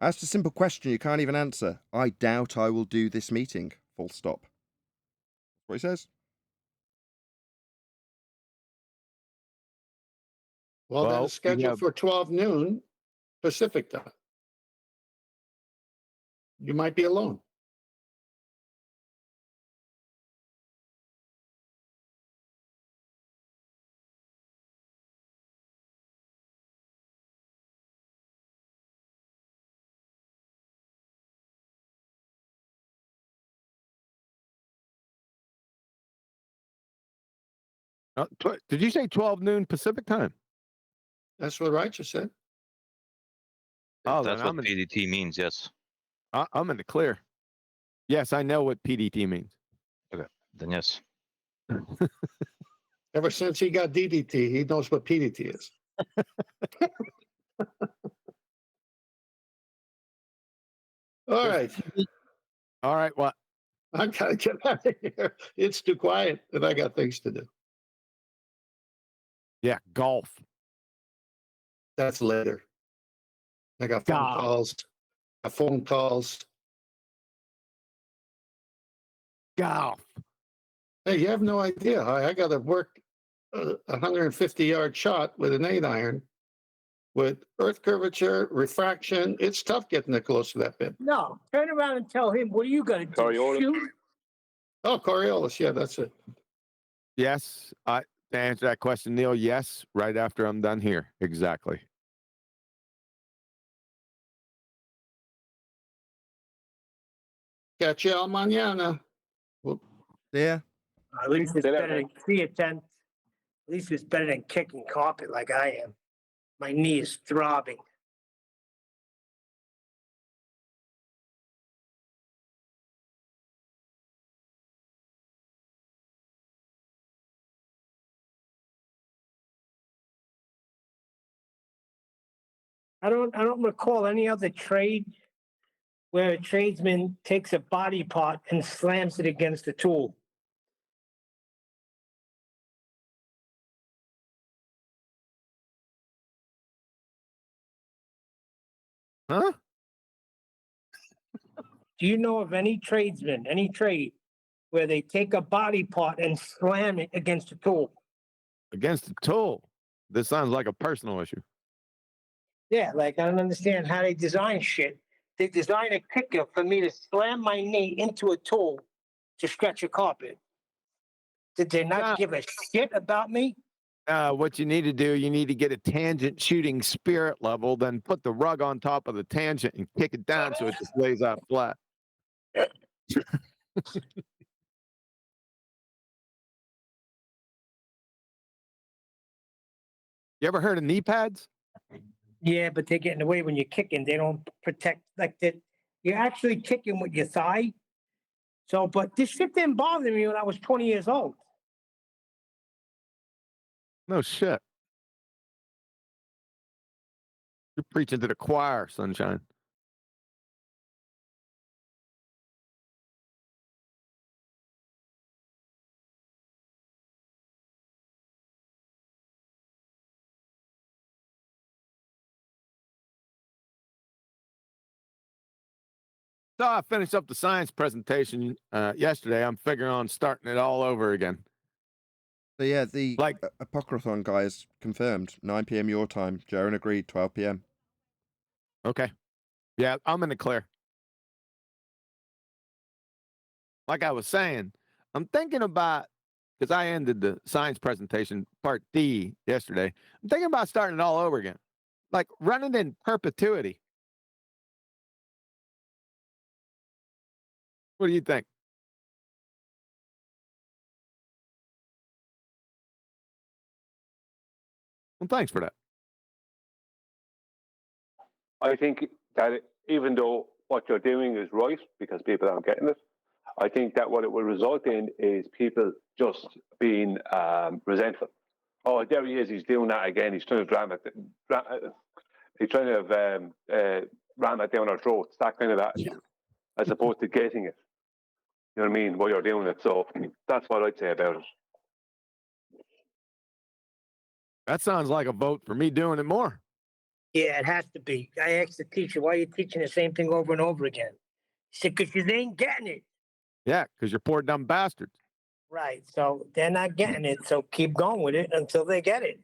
A: I asked a simple question you can't even answer. I doubt I will do this meeting. Full stop. That's what he says.
G: well, that
L: Well,
G: is scheduled for 12 noon Pacific time. You might be alone.
L: Did you say 12 noon Pacific time?
G: That's what Righteous said.
L: Oh,
B: That's
L: then
B: what PDT means, yes.
L: I'm in the clear. Yes, I know what PDT means.
B: Okay, then yes.
G: Ever since he got DDT, he knows what PDT is. All right.
L: All right. What?
G: I gotta get out of here. It's too quiet, and I got things to do.
L: Yeah, golf.
G: That's later. I got phone
L: Golf.
G: calls. Got phone calls.
L: Golf.
G: Hey, you have no idea. I got to work a 150-yard shot with an 8-iron with earth curvature, refraction. It's tough getting it close to that pin.
M: No, turn around and tell him, what are you going to do?
O: Coriolis.
M: Shoot?
G: Oh, Coriolis. Yeah, that's it.
L: Yes. To answer that question, Neil, yes, right after I'm done here. Exactly.
G: Catch you all mañana. Well,
A: Yeah.
M: At least it's
O: Say that,
M: better
O: man.
M: than see it, then. At least it's better than kicking carpet like I am. My knee is throbbing. I don't recall any other trade where a tradesman takes a body part and slams it against a tool.
L: Huh?
M: Do you know of any tradesman, any trade, where they take a body part and slam it against a tool?
L: Against the tool. This sounds like a personal issue.
M: Yeah, like I don't understand how they design shit. They design a kicker for me to slam my knee into a tool to stretch a carpet. Did they not give a shit about me?
L: What you need to do, you need to get a tangent shooting spirit level, then put the rug on top of the tangent and kick it down so it just lays out flat. You ever heard of knee pads?
M: Yeah, but they get in the way when you're kicking. They don't protect like that. You're actually kicking with your thigh. So, but this shit didn't bother me when I was 20 years old.
L: No shit. You're preaching to the choir, sunshine. So I finished up the science presentation yesterday. I'm figuring on starting it all over again.
A: So yeah, the Apocryphon guy is confirmed. 9 p.m. your time. Jaren agreed. 12 p.m.
L: Okay. Yeah, I'm in the clear. Like I was saying, I'm thinking about, because I ended the science presentation part D yesterday. I'm thinking about starting it all over again, like running in perpetuity. What do you think? Well, thanks for that.
O: I think that even though what you're doing is right because people aren't getting it, I think that what it will result in is people just being resentful. Oh, there he is. He's doing that again. He's trying to he's trying to ram it down our throats. That kind of attitude, as opposed to getting it. You know what I mean? While you're doing it. So that's what I'd say about it.
L: That sounds like a vote for me doing it more.
M: Yeah, it has to be. I asked the teacher, why are you teaching the same thing over and over again? He said, because you ain't getting it.
L: Yeah, because you're poor dumb bastards.
M: Right. So they're not getting it. So keep going with it until they get it.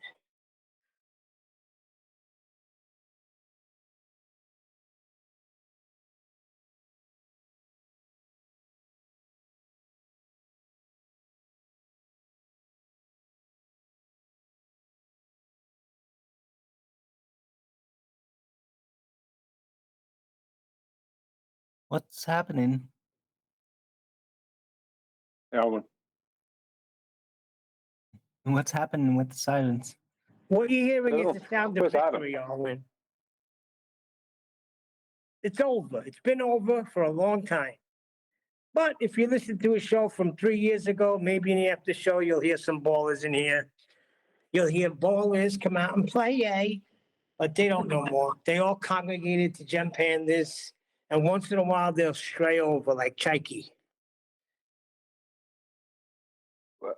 K: What's happening?
O: Alvin.
K: What's happening with the silence?
M: What you're hearing
O: Oh,
M: is the sound of
O: what's happening?
M: victory, Alwyn. It's over. It's been over for a long time. But if you listen to a show from 3 years ago, maybe in the after show, you'll hear some ballers in here. You'll hear ballers come out and play, but they don't know more. They all congregated to Gem Pandas, and once in a while they'll stray over like Chikey.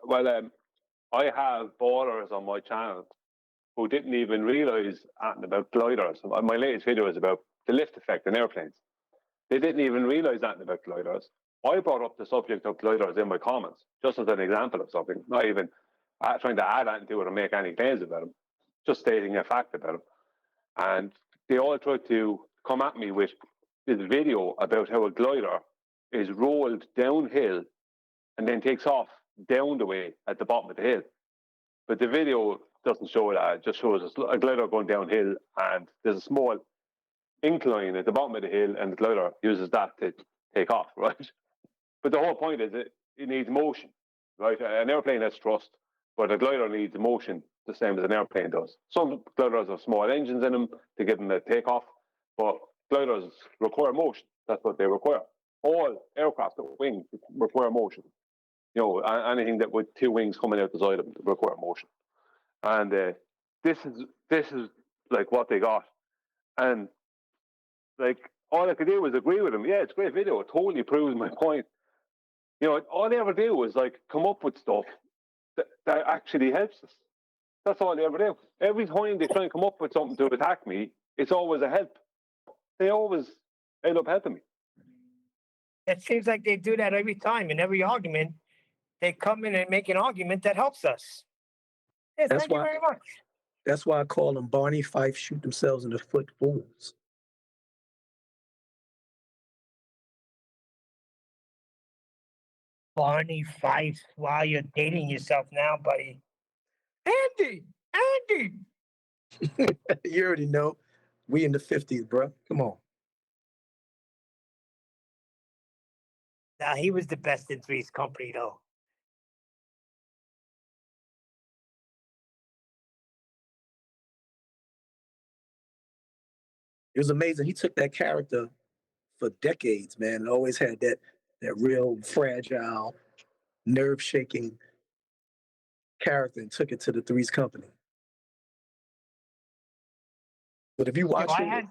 O: Well, I have ballers on my channel who didn't even realize anything about gliders. My latest video is about the lift effect in airplanes. They didn't even realize anything about gliders. I brought up the subject of gliders in my comments, just as an example of something, not even trying to add anything to it or make any claims about them, just stating a fact about them. And they all tried to come at me with this video about how a glider is rolled downhill and then takes off down the way at the bottom of the hill. But the video doesn't show that. It just shows a glider going downhill and there's a small incline at the bottom of the hill and the glider uses that to take off, right? But the whole point is it needs motion, right? An airplane has thrust, but a glider needs motion the same as an airplane does. Some gliders have small engines in them to give them a takeoff, but gliders require motion. That's what they require. All aircraft with wings require motion. You know, anything that with two wings coming out the side of them require motion. And this is like what they got. And like all I could do was agree with them. Yeah, it's a great video. It totally proves my point. You know, all they ever do is like come up with stuff that actually helps us. That's all they ever do. Every time they try and come up with something to attack me, it's always a help. They always end up helping me.
M: It seems like they do that every time. In every argument, they come in and make an argument that helps us. Yes,
P: That's
M: thank you
P: why-
M: very much.
P: That's why I call them Barney Fife shoot themselves in the foot fools.
M: Barney Fife, while you're dating yourself now, buddy. Andy!
P: You already know. We in the 50s, bro. Come on.
M: Nah, he was the best in Three's Company, though.
P: It was amazing. He took that character for decades, man, and always had that real fragile, nerve-shaking character and took it to the Three's Company. But if you watch him,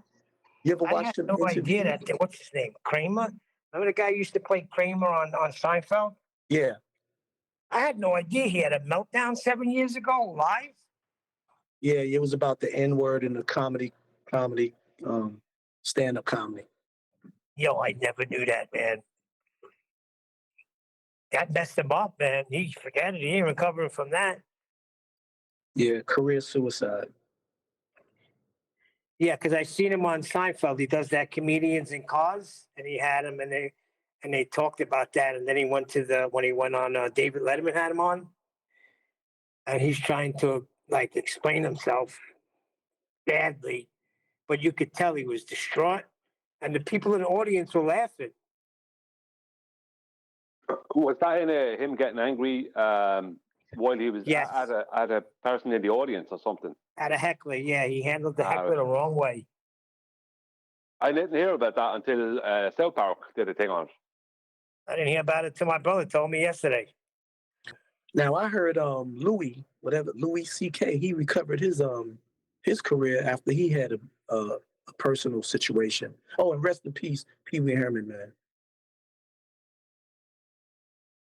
P: you ever
M: I
P: watched
M: had
P: him
M: no idea
P: interview?
M: that, what's his name, Kramer? Remember the guy who used to play Kramer on Seinfeld?
P: Yeah.
M: I had no idea he had a meltdown 7 years ago, live.
P: Yeah, it was about the N-word and the stand-up comedy.
M: Yo, I never knew that, man. That messed him up, man. He forget it. He ain't recovering from that.
P: Yeah, career suicide.
M: Yeah, because I seen him on Seinfeld. He does that comedians in cars, and he had him, and they talked about that. And then he went to when he went on David Letterman had him on, and he's trying to like explain himself badly, but you could tell he was distraught, and the people in the audience were laughing.
O: Was that in him getting angry while he was
M: Yes.
O: at a person in the audience or something?
M: At a heckler, yeah, he handled the heckler the wrong way.
O: I didn't hear about that until South Park did a thing on it.
M: I didn't hear about it till my brother told me yesterday.
P: Now I heard Louis C.K. he recovered his career after he had a personal situation. Oh, and rest in peace, Pee Wee Herman, man.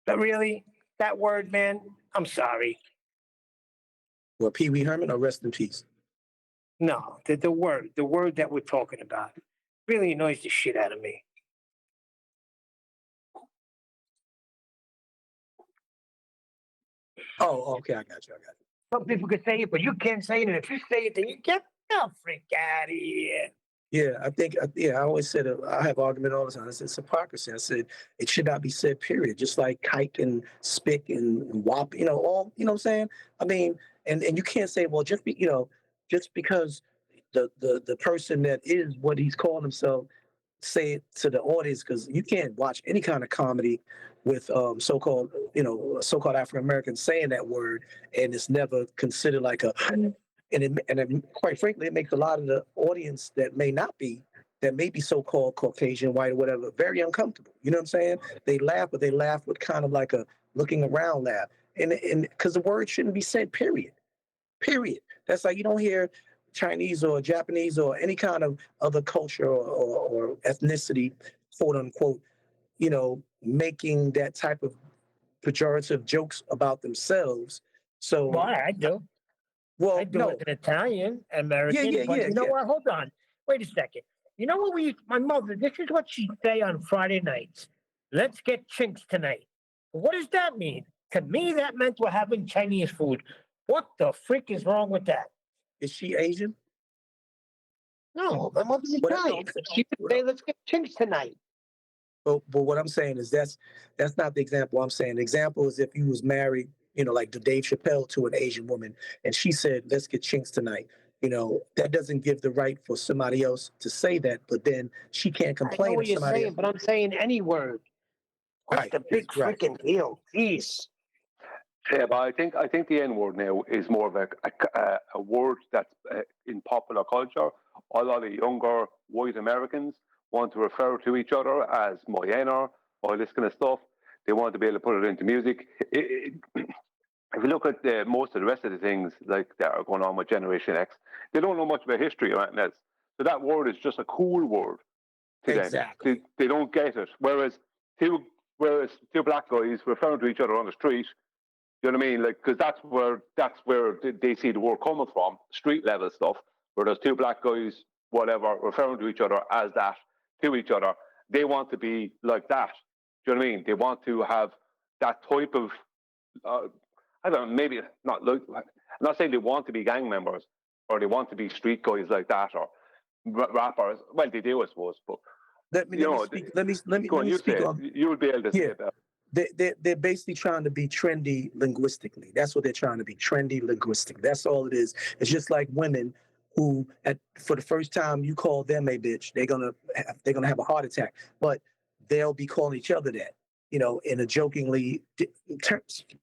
M: But really, that word, man, I'm sorry.
P: Well, Pee Wee Herman, or rest in peace?
M: No, the word that we're talking about really annoys the shit out of me.
P: Oh, okay, I got you.
M: Some people could say it, but you can't say it. And if you say it, then you get the freak out of here.
P: Yeah, I always said, I have argument all the time. I said, it's hypocrisy. I said, it should not be said, period. Just like kike and spick and wop, all, you know what I'm saying? I mean, and you can't say, well, just because the person that is what he's calling himself, say it to the audience, because you can't watch any kind of comedy with so-called African Americans saying that word, and it's never considered like a, and quite frankly, it makes a lot of the audience that may not be that may be so-called Caucasian, white, or whatever, very uncomfortable. You know what I'm saying? They laugh, but they laugh with kind of like a looking around laugh. And because the word shouldn't be said, period. Period. That's like you don't hear Chinese or Japanese or any kind of other culture or ethnicity, quote unquote, making that type of pejorative jokes about themselves. So,
M: Well, I do.
P: well,
M: I do
P: no.
M: as an Italian American.
P: Yeah,
M: But
P: yeah,
M: you know
P: yeah.
M: what? Hold on. Wait a second. You know what my mother, this is what she'd say on Friday nights. Let's get chinks tonight. What does that mean? To me, that meant we're having Chinese food. What the freak is wrong with that?
P: Is she Asian?
M: No, my mother's Italian. She would say, let's get chinks tonight.
P: But what I'm saying is that's not the example I'm saying. The example is if you was married, like the Dave Chappelle to an Asian woman, and she said, let's get chinks tonight. That doesn't give the right for somebody else to say that, but then she can't
M: I know
P: complain
M: what
P: if
M: you're
P: somebody
M: saying, but I'm saying any word. What's
P: Right,
M: the big
P: right.
M: freaking deal? Jeez.
O: Yeah, but I think the N word now is more of a word that's in popular culture. A lot of younger white Americans want to refer to each other as my N-er, all this kind of stuff. They want to be able to put it into music. If you look at most of the rest of the things like that are going on with Generation X, they don't know much about history or anything else. So that word is just a cool word to
P: Exactly.
O: them. They don't get it. Whereas two black guys referring to each other on the street, you know what I mean? Like, because that's where they see the word coming from, street level stuff. Where there's two black guys, whatever, referring to each other as that to each other. They want to be like that. Do you know what I mean? They want to have that type of. I don't know. Maybe not. I'm not saying they want to be gang members or they want to be street guys like that or rappers. Well, they do, I suppose. But
P: let me speak on.
O: You would be able to say that.
P: They're basically trying to be trendy linguistically. That's what they're trying to be, trendy linguistic. That's all it is. It's just like women who, for the first time you call them a bitch, they're gonna have a heart attack. But they'll be calling each other that, in a jokingly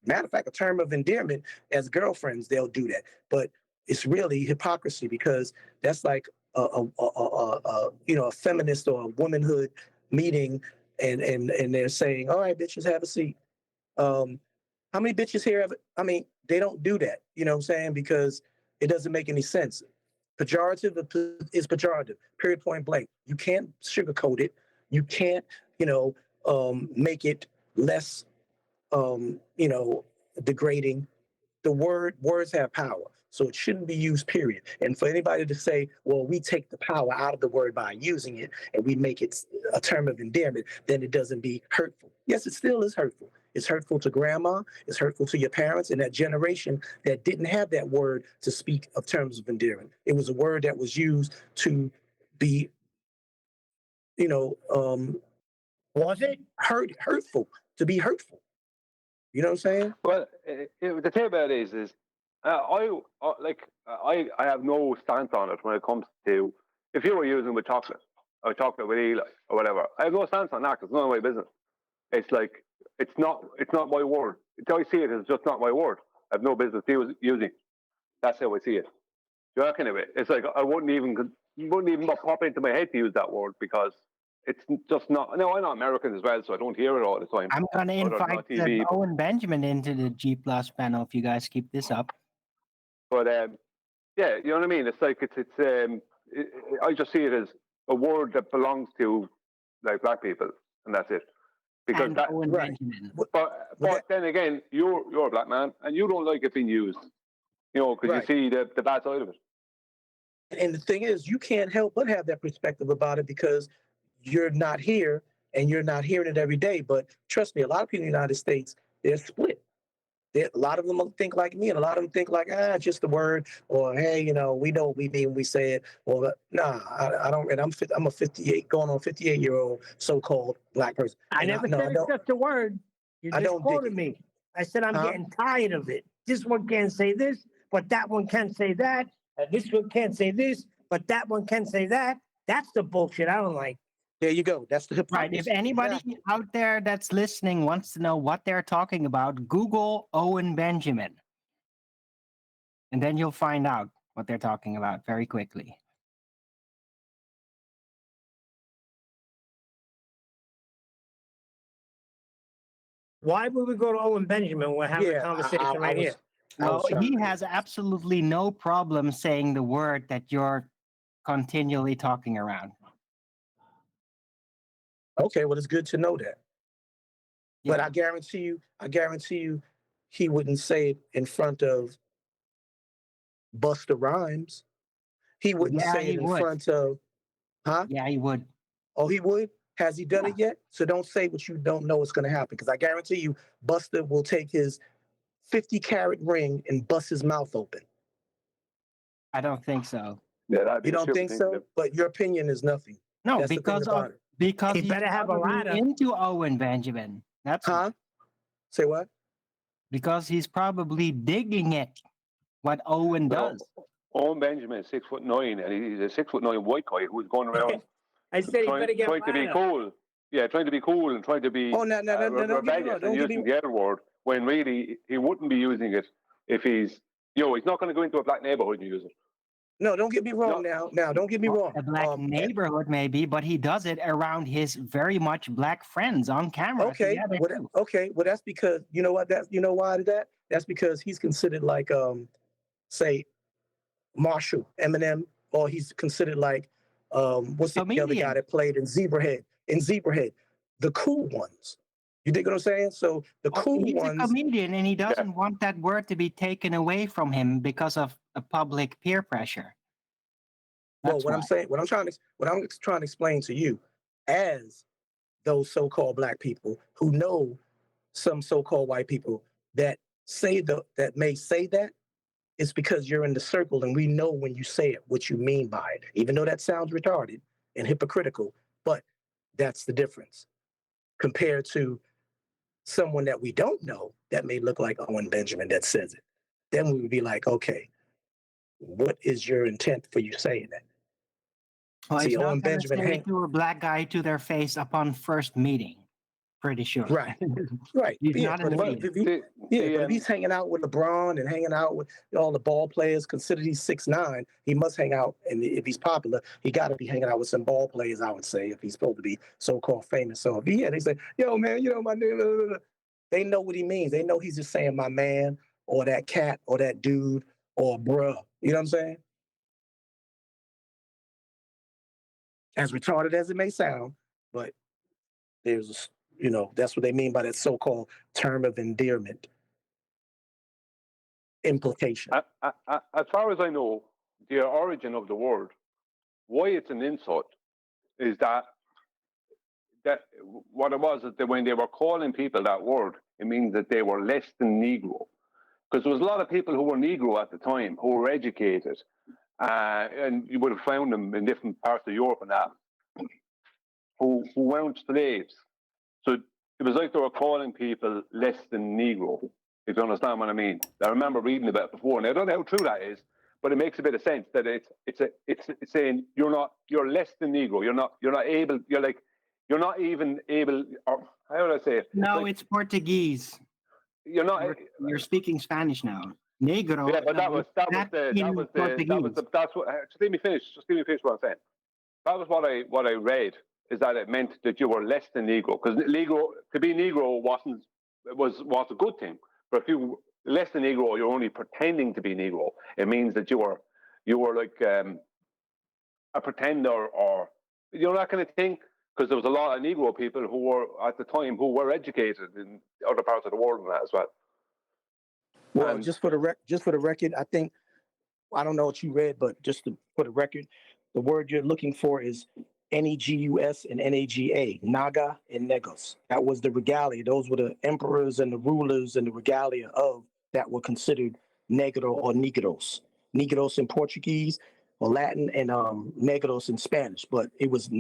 P: matter of fact, a term of endearment as girlfriends. They'll do that, but it's really hypocrisy because that's like a feminist or a womanhood meeting. And they're saying, all right, bitches, have a seat. How many bitches here have it? I mean, they don't do that, you know what I'm saying? Because it doesn't make any sense. Pejorative is pejorative, period, point blank. You can't sugarcoat it. You can't, make it less, degrading. Words have power. So it shouldn't be used, period. And for anybody to say, well, we take the power out of the word by using it and we make it a term of endearment, then it doesn't be hurtful. Yes, it still is hurtful. It's hurtful to grandma. It's hurtful to your parents and that generation that didn't have that word to speak of terms of endearment. It was a word that was used to be,
M: was it
P: hurtful, to be hurtful. You know what I'm saying?
O: Well, the thing about it is I have no stance on it when it comes to if you were using with chocolate or chocolate with Eli or whatever. I have no stance on that because it's none of my business. It's like it's not my word. Until I see it, it's just not my word. I have no business using. That's how I see it. You know, kind of it. It's like I wouldn't even pop into my head to use that word because it's just not. No, I'm not American as well, so I don't hear it all the time.
K: I'm gonna invite
O: TV,
K: Owen Benjamin into the G Plus panel if you guys keep this up.
O: But yeah, you know what I mean. It's like I just see it as a word that belongs to like black people, and that's it. Because
K: and
O: that,
K: Owen Benjamin.
O: But then again, you're a black man, and you don't like it being used, because you see the bad side of it.
P: And the thing is, you can't help but have that perspective about it because you're not here and you're not hearing it every day. But trust me, a lot of people in the United States, they're split. A lot of them think like me, and a lot of them think like, just the word, or hey, we know what we mean when we say it. Or nah, I don't. And I'm a 58, going on 58-year-old so-called black person.
M: I never said it's just a word. You just quoted me. I said I'm getting tired of it. This one can't say this, but that one can't say that. And this one can't say this, but that one can say that. That's the bullshit I don't like.
P: There you go. That's the hypocrisy.
K: Right. If anybody out there that's listening wants to know what they're talking about, Google Owen Benjamin. And then you'll find out what they're talking about very quickly.
M: Why would we go to Owen Benjamin? We're having a conversation right here.
K: Well, he has absolutely no problem saying the word that you're continually talking around.
P: Okay, well, it's good to know that. But I guarantee you, he wouldn't say it in front of Busta Rhymes. He wouldn't
K: Yeah,
P: say
K: he
P: it in
K: would.
P: front of, huh?
K: Yeah, he would.
P: Oh, he would? Has he done it yet? So don't say what you don't know is going to happen, because I guarantee you, Busta will take his 50-carat ring and bust his mouth open.
K: I don't think so.
O: Yeah, that'd be
P: You don't think so? But your opinion is nothing.
K: No,
P: That's the thing
K: because
P: about
K: of
P: it.
K: because
M: He
K: he's
M: better have a
K: probably
M: rider.
K: into Owen Benjamin. That's
P: Huh? Say what?
K: because he's probably digging it. What Owen does.
O: Owen Benjamin is 6'9", and he's a 6'9" white guy who's going around
M: I said he better get
O: trying to be
M: rider.
O: cool. Yeah, trying to be cool and trying to be
P: Oh, no, don't get me wrong.
O: rebellious and using the other word when really he wouldn't be using it if he's he's not going to go into a black neighborhood and use it.
P: No, don't get me wrong now. Now, don't get me wrong.
K: A black neighborhood, maybe, but he does it around his very much black friends on camera.
P: Okay, well, that's because you know what? That's why that? That's because he's considered like say Marshall, Eminem, or he's considered like what's the other guy that played in Zebrahead? The cool ones. You dig what I'm saying? So the cool
K: he's
P: ones.
K: a comedian, and he doesn't want that word to be taken away from him because of a public peer pressure.
P: Well, what I'm trying to explain to you, as those so-called black people who know some so-called white people that may say that, it's because you're in the circle, and we know when you say it what you mean by it. Even though that sounds retarded and hypocritical, but that's the difference compared to someone that we don't know that may look like Owen Benjamin that says it. Then we would be like, okay, what is your intent for you saying that?
K: Well,
P: See,
K: he's not
P: Owen
K: going
P: Benjamin
K: to say to a black guy to their face upon first meeting. Pretty sure.
P: Right. Right.
K: He's
P: Yeah,
K: not
P: but
K: in
P: if if he's hanging out with LeBron and hanging out with all the ball players, considered he's 6'9", he must hang out. And if he's popular, he got to be hanging out with some ball players, I would say, if he's supposed to be so-called famous. So if they say, yo, man, my name, they know what he means. They know he's just saying my man or that cat or that dude or bruh. You know what I'm saying? As retarded as it may sound, but there's, that's what they mean by that so-called term of endearment implication.
O: As far as I know, the origin of the word, why it's an insult, is that what it was is that when they were calling people that word, it means that they were less than Negro. Because there was a lot of people who were Negro at the time, who were educated, and you would have found them in different parts of Europe and that, who weren't slaves. So it was like they were calling people less than Negro, if you understand what I mean. I remember reading about it before, and I don't know how true that is, but it makes a bit of sense that it's saying you're less than Negro. You're not able. You're not even able. Or how would I say it?
K: No, it's Portuguese.
O: You're not.
K: You're speaking Spanish now. Negro.
O: Yeah, but that's what. Just let me finish. Just let me finish what I'm saying. That was what I read, is that it meant that you were less than Negro, because to be Negro was a good thing. But if you less than Negro, you're only pretending to be Negro. It means that you were like a pretender, or that kind of thing. Because there was a lot of Negro people who were at the time who were educated in other parts of the world and that as well.
P: Well, just for the record, I think, I don't know what you read, but just for the record, the word you're looking for is Negus and Naga, Naga and Negos. That was the regalia. Those were the emperors and the rulers and the regalia of that were considered Negro or Negros. Negros in Portuguese or Latin, and Negros in Spanish, but it was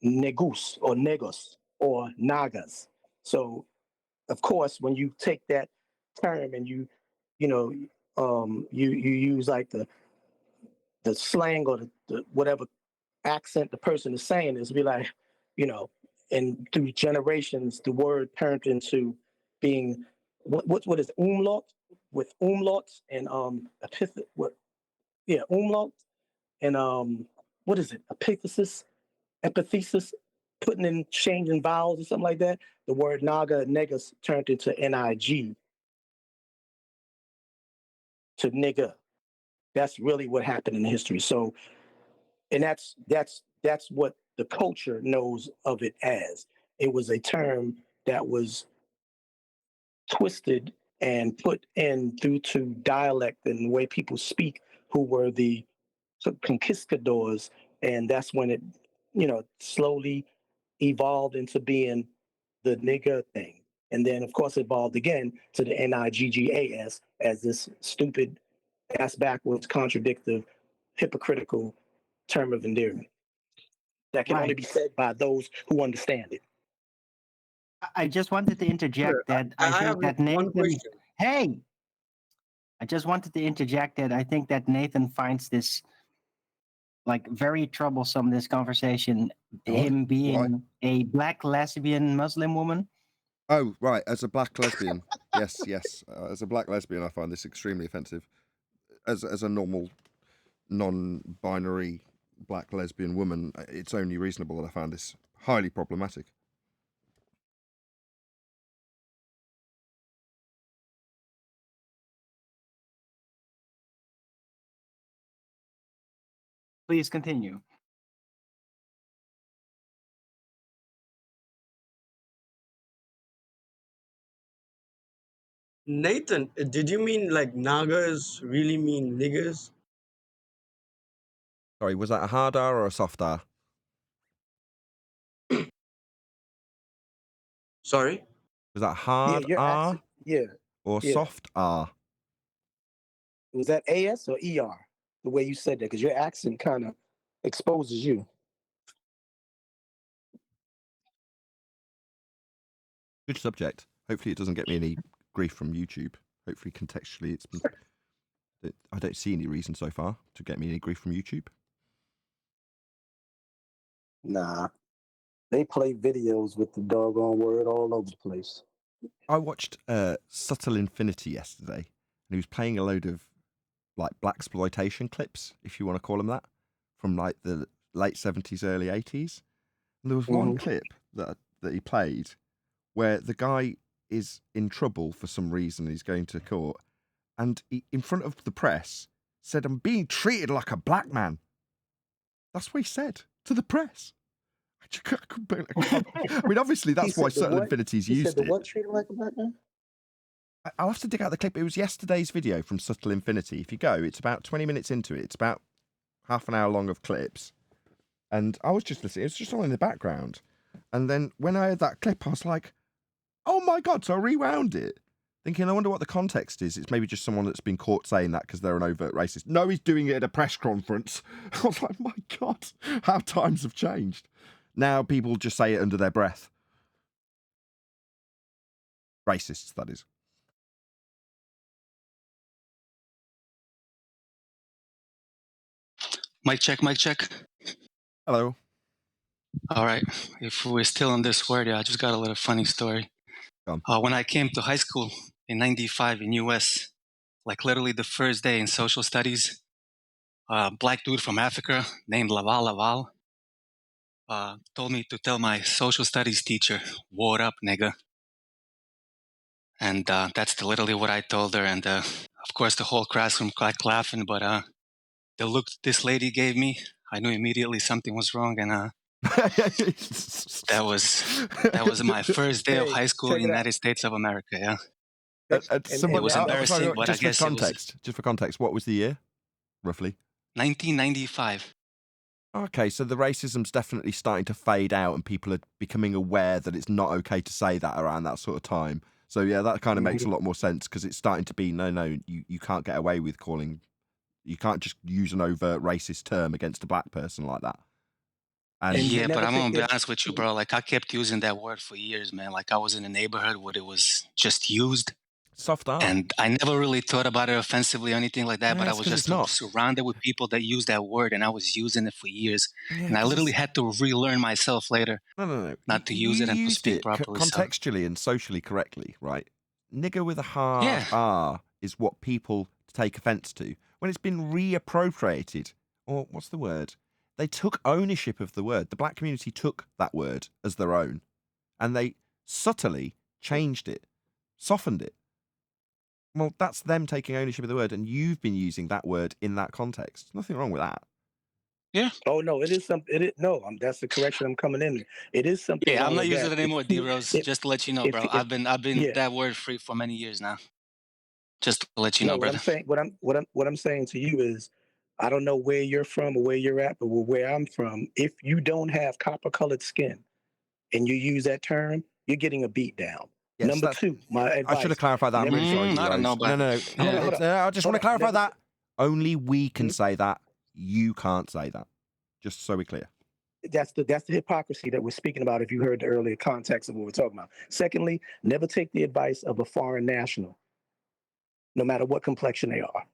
P: Negus or Negos or Nagas. So, of course, when you take that term and you use like the slang or the whatever accent the person is saying, is be like, and through generations, the word turned into being what is umlaut, with umlauts and umlaut and what is it? Epithesis, putting in changing vowels or something like that, the word naga, nigga turned into nig to nigga. That's really what happened in history. So, and that's what the culture knows of it as. It was a term that was twisted and put in due to dialect and the way people speak, who were the conquistadors, and that's when it, slowly evolved into being the nigger thing, and then of course evolved again to the niggas as this stupid, ass backwards, contradictive, hypocritical term of endearment that can only be said by those who understand it.
K: I just wanted to interject that I think that Nathan. Hey, I just wanted to interject that I think that Nathan finds this like very troublesome. This conversation, him being a black lesbian Muslim woman.
A: Oh, right. As a black lesbian, yes. As a black lesbian, I find this extremely offensive. As a normal, non-binary black lesbian woman, it's only reasonable that I found this highly problematic.
K: Please continue.
Q: Nathan, did you mean like Nagas really mean niggers?
A: Sorry, was that a hard R or a soft R?
Q: Sorry?
A: Was that hard R
P: Accent, yeah.
A: or soft R?
P: Was that AS or ER? The way you said that, because your accent kind of exposes you.
A: Good subject. Hopefully it doesn't get me any grief from YouTube. Hopefully contextually I don't see any reason so far to get me any grief from YouTube.
P: Nah. They play videos with the doggone word all over the place.
A: I watched Subtle Infinity yesterday, and he was playing a load of like blaxploitation clips, if you want to call them that, from like the late 70s, early 80s. And there was one clip that he played where the guy is in trouble for some reason. He's going to court, and he, in front of the press, said, "I'm being treated like a black man." That's what he said to the press. I mean, obviously, that's why Subtle Infinity's used it.
P: What treated like a black man?
A: I'll have to dig out the clip. It was yesterday's video from Subtle Infinity. If you go, it's about 20 minutes into it. It's about half an hour long of clips. And I was just listening. It was just all in the background. And then when I heard that clip, I was like, oh my God. So I rewound it, thinking, I wonder what the context is. It's maybe just someone that's been caught saying that because they're an overt racist. No, he's doing it at a press conference. I was like, my God, how times have changed. Now people just say it under their breath. Racists, that is.
R: Mic check, mic check.
A: Hello.
R: All right. If we're still on this word, I just got a little funny story. When I came to high school in '95 in US, like literally the first day in social studies, a black dude from Africa named Laval told me to tell my social studies teacher, "What up, nigga?" And that's literally what I told her. And of course, the whole classroom cracked laughing. But the look this lady gave me, I knew immediately something was wrong. And that was my first day of high school in the United States of America. Yeah. It was embarrassing, but I guess
A: just for context, what was the year, roughly?
R: 1995.
A: Okay, so the racism's definitely starting to fade out, and people are becoming aware that it's not okay to say that around that sort of time. So yeah, that kind of makes a lot more sense, because it's starting to be no, you can't get away with calling, you can't just use an overt racist term against a black person like that.
R: And yeah, but I'm gonna be honest with you, bro. Like I kept using that word for years, man. Like I was in a neighborhood where it was just used.
A: Soft R.
R: And I never really thought about it offensively or anything like that, but I was just surrounded with people that use that word, and I was using it for years.
A: Yeah,
R: and I literally had to relearn myself later not to use it and to speak properly.
A: Contextually and socially correctly, right? Nigger with a hard R is what people take offence to. When it's been reappropriated, or what's the word? they took ownership of the word. The black community took that word as their own, and they subtly changed it, softened it. Well, that's them taking ownership of the word, and you've been using that word in that context. Nothing wrong with that.
R: Yeah.
P: Oh no, it is something. It is no. That's the correction I'm coming in. It is something
R: Yeah, I'm
P: wrong
R: not
P: with
R: using
P: that.
R: it anymore, D Rose. Just to let you know, bro. I've been
P: Yeah.
R: that word free for many years now. Just to let you
P: No,
R: know,
P: what I'm
R: brother.
P: saying, what I'm saying to you is, I don't know where you're from or where you're at, but where I'm from, if you don't have copper colored skin and you use that term, you're getting a beat down.
A: Yes,
P: Number two, my advice.
A: I should have clarified that. I'm really sorry,
R: I don't know,
A: D-Rose.
R: but
A: No.
P: Hold on.
A: I just want to clarify
P: Never-
A: that. Only we can say that. You can't say that. Just so we're clear.
P: That's the hypocrisy that we're speaking about if you heard the earlier context of what we're talking about. Secondly, never take the advice of a foreign national, no matter what complexion they are,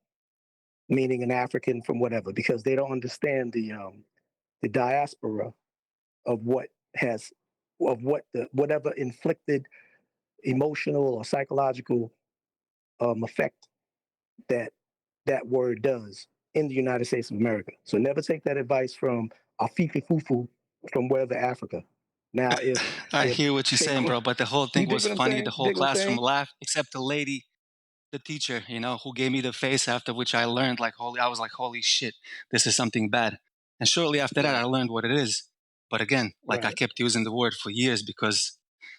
P: meaning an African from whatever, because they don't understand the diaspora of whatever inflicted emotional or psychological effect that word does in the United States of America. So never take that advice from a fifi fufu from wherever Africa. Now,
R: I hear what you're saying, bro. But the whole thing was funny. The whole classroom laughed, except the lady, the teacher, who gave me the face. After which I learned, I was like, holy shit, this is something bad. And shortly after that, I learned what it is. But again, I kept using the word for years because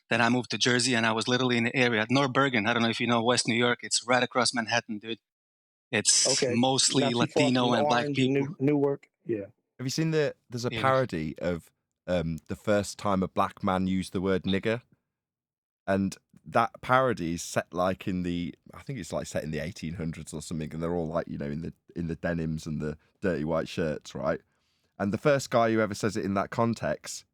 R: then I moved to Jersey and I was literally in the area, North Bergen. I don't know if you know West New York. It's right across Manhattan, dude. It's mostly
P: Not too far
R: Latino
P: from
R: and black
P: Orange,
R: people.
P: Newark. Yeah.
A: Have you seen there's a parody of the first time a black man used the word nigger? And that parody is set I think it's set in the 1800s or something, and they're all in the denims and the dirty white shirts, right? And the first guy who ever says it in that context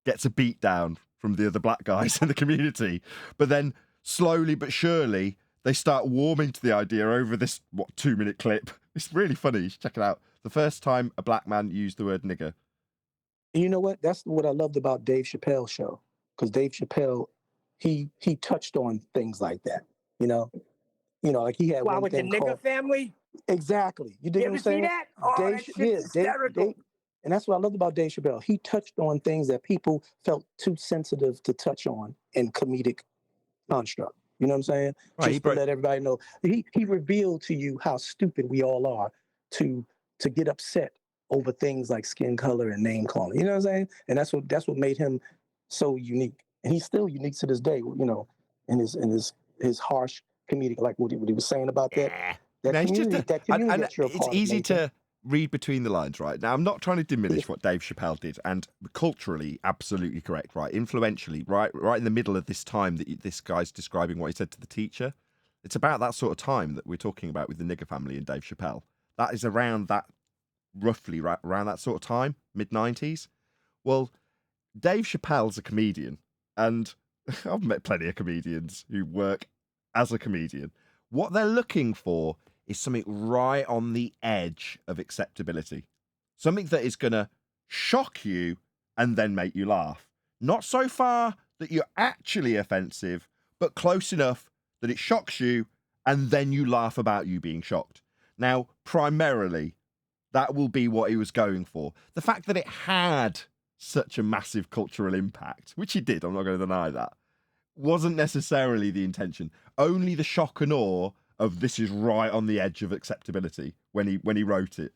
A: gets a beat down from the other black guys in the community. But then slowly but surely they start warming to the idea over this 2-minute clip. It's really funny. You should check it out. The first time a black man used the word nigger.
P: You know what? That's what I loved about Dave Chappelle's show, because Dave Chappelle, he touched on things like that. Like he had
M: Why,
P: one
M: with the
P: thing
M: nigger
P: called
M: family?
P: exactly. You dig
M: You
P: what I'm
M: ever see
P: saying?
M: that? Oh, that shit's hysterical.
P: And that's what I loved about Dave Chappelle. He touched on things that people felt too sensitive to touch on in comedic construct. You know what I'm saying?
A: Right,
P: Just to let everybody know. He revealed to you how stupid we all are to get upset over things like skin color and name calling. You know what I'm saying? And that's what made him so unique. And he's still unique to this day, in his harsh comedic, like what he was saying about that community,
A: and
P: that you're a
A: it's
P: part
A: easy
P: of,
A: to read between the lines, right? Now, I'm not trying to diminish what Dave Chappelle did, and culturally, absolutely correct, right? Influentially, right in the middle of this time that this guy's describing what he said to the teacher. It's about that sort of time that we're talking about with the nigger family and Dave Chappelle. That is around that, roughly around that sort of time, mid-90s. Well, Dave Chappelle's a comedian, and I've met plenty of comedians who work as a comedian. What they're looking for is something right on the edge of acceptability. Something that is going to shock you and then make you laugh. Not so far that you're actually offensive, but close enough that it shocks you and then you laugh about you being shocked. Now, primarily, that will be what he was going for. The fact that it had such a massive cultural impact, which he did, I'm not going to deny that, wasn't necessarily the intention. Only the shock and awe of this is right on the edge of acceptability when he wrote it.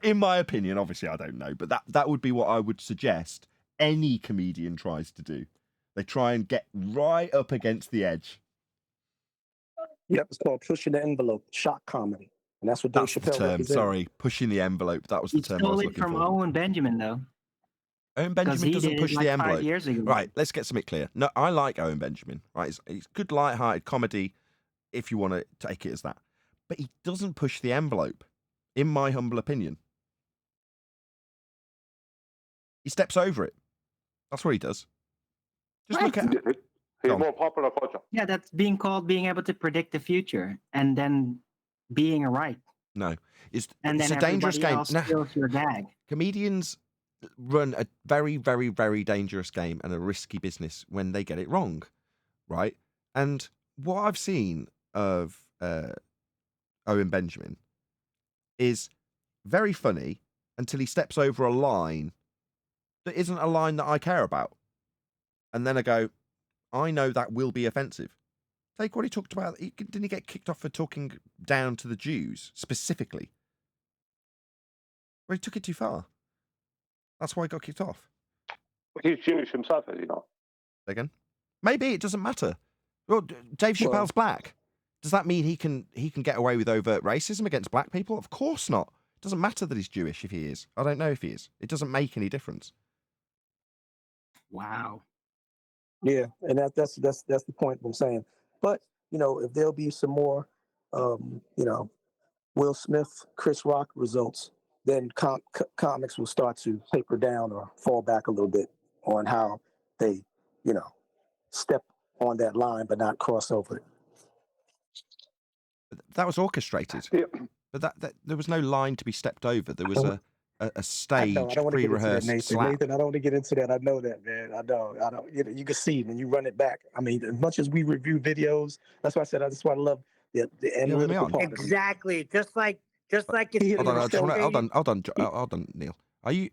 A: In my opinion, obviously I don't know, but that would be what I would suggest any comedian tries to do. They try and get right up against the edge.
P: Yep, it's called pushing the envelope, shock comedy. And that's what Dave
A: That's the
P: Chappelle
A: term.
P: represented.
A: Sorry, pushing the envelope. That was the term I was
K: Stole it
A: looking
K: from
A: for.
K: Owen Benjamin, though.
A: Owen Benjamin
K: he
A: doesn't
K: did
A: push
K: it
A: the
K: like 5
A: envelope.
K: years ago.
A: Right, let's get something clear. No, I like Owen Benjamin. Right, it's good, light-hearted comedy, if you want to take it as that. But he doesn't push the envelope, in my humble opinion. He steps over it. That's what he does. Just look at it.
O: He's more popular culture.
K: Yeah, that's being called being able to predict the future and then being right.
A: No, it's
K: And
A: a
K: then
A: dangerous
K: everybody
A: game.
K: else
A: Nah,
K: steals your gag.
A: comedians run a very, very, very dangerous game and a risky business when they get it wrong, right? And what I've seen of Owen Benjamin is very funny, until he steps over a line that isn't a line that I care about. And then I go, I know that will be offensive. Take what he talked about. Didn't he get kicked off for talking down to the Jews specifically? Well, he took it too far. That's why he got kicked off.
O: He's Jewish himself, as you know.
A: Again, maybe it doesn't matter. Well, Dave Chappelle's black. Does that mean he can get away with overt racism against black people? Of course not. It doesn't matter that he's Jewish if he is. I don't know if he is. It doesn't make any difference.
K: Wow.
P: Yeah, and that's the point I'm saying. But if there'll be some more, Will Smith, Chris Rock results, then comics will start to taper down or fall back a little bit on how they, step on that line but not cross over it.
A: That was orchestrated, but that there was no line to be stepped over. There was a stage pre-rehearsed slap.
P: Nathan, I don't want to get into that. I know that, man. I don't. You can see when you run it back. I mean, as much as we review videos, that's why I said that's why I love the analytical part.
M: Exactly. Just like it's
A: Hold on, Neil. Are you?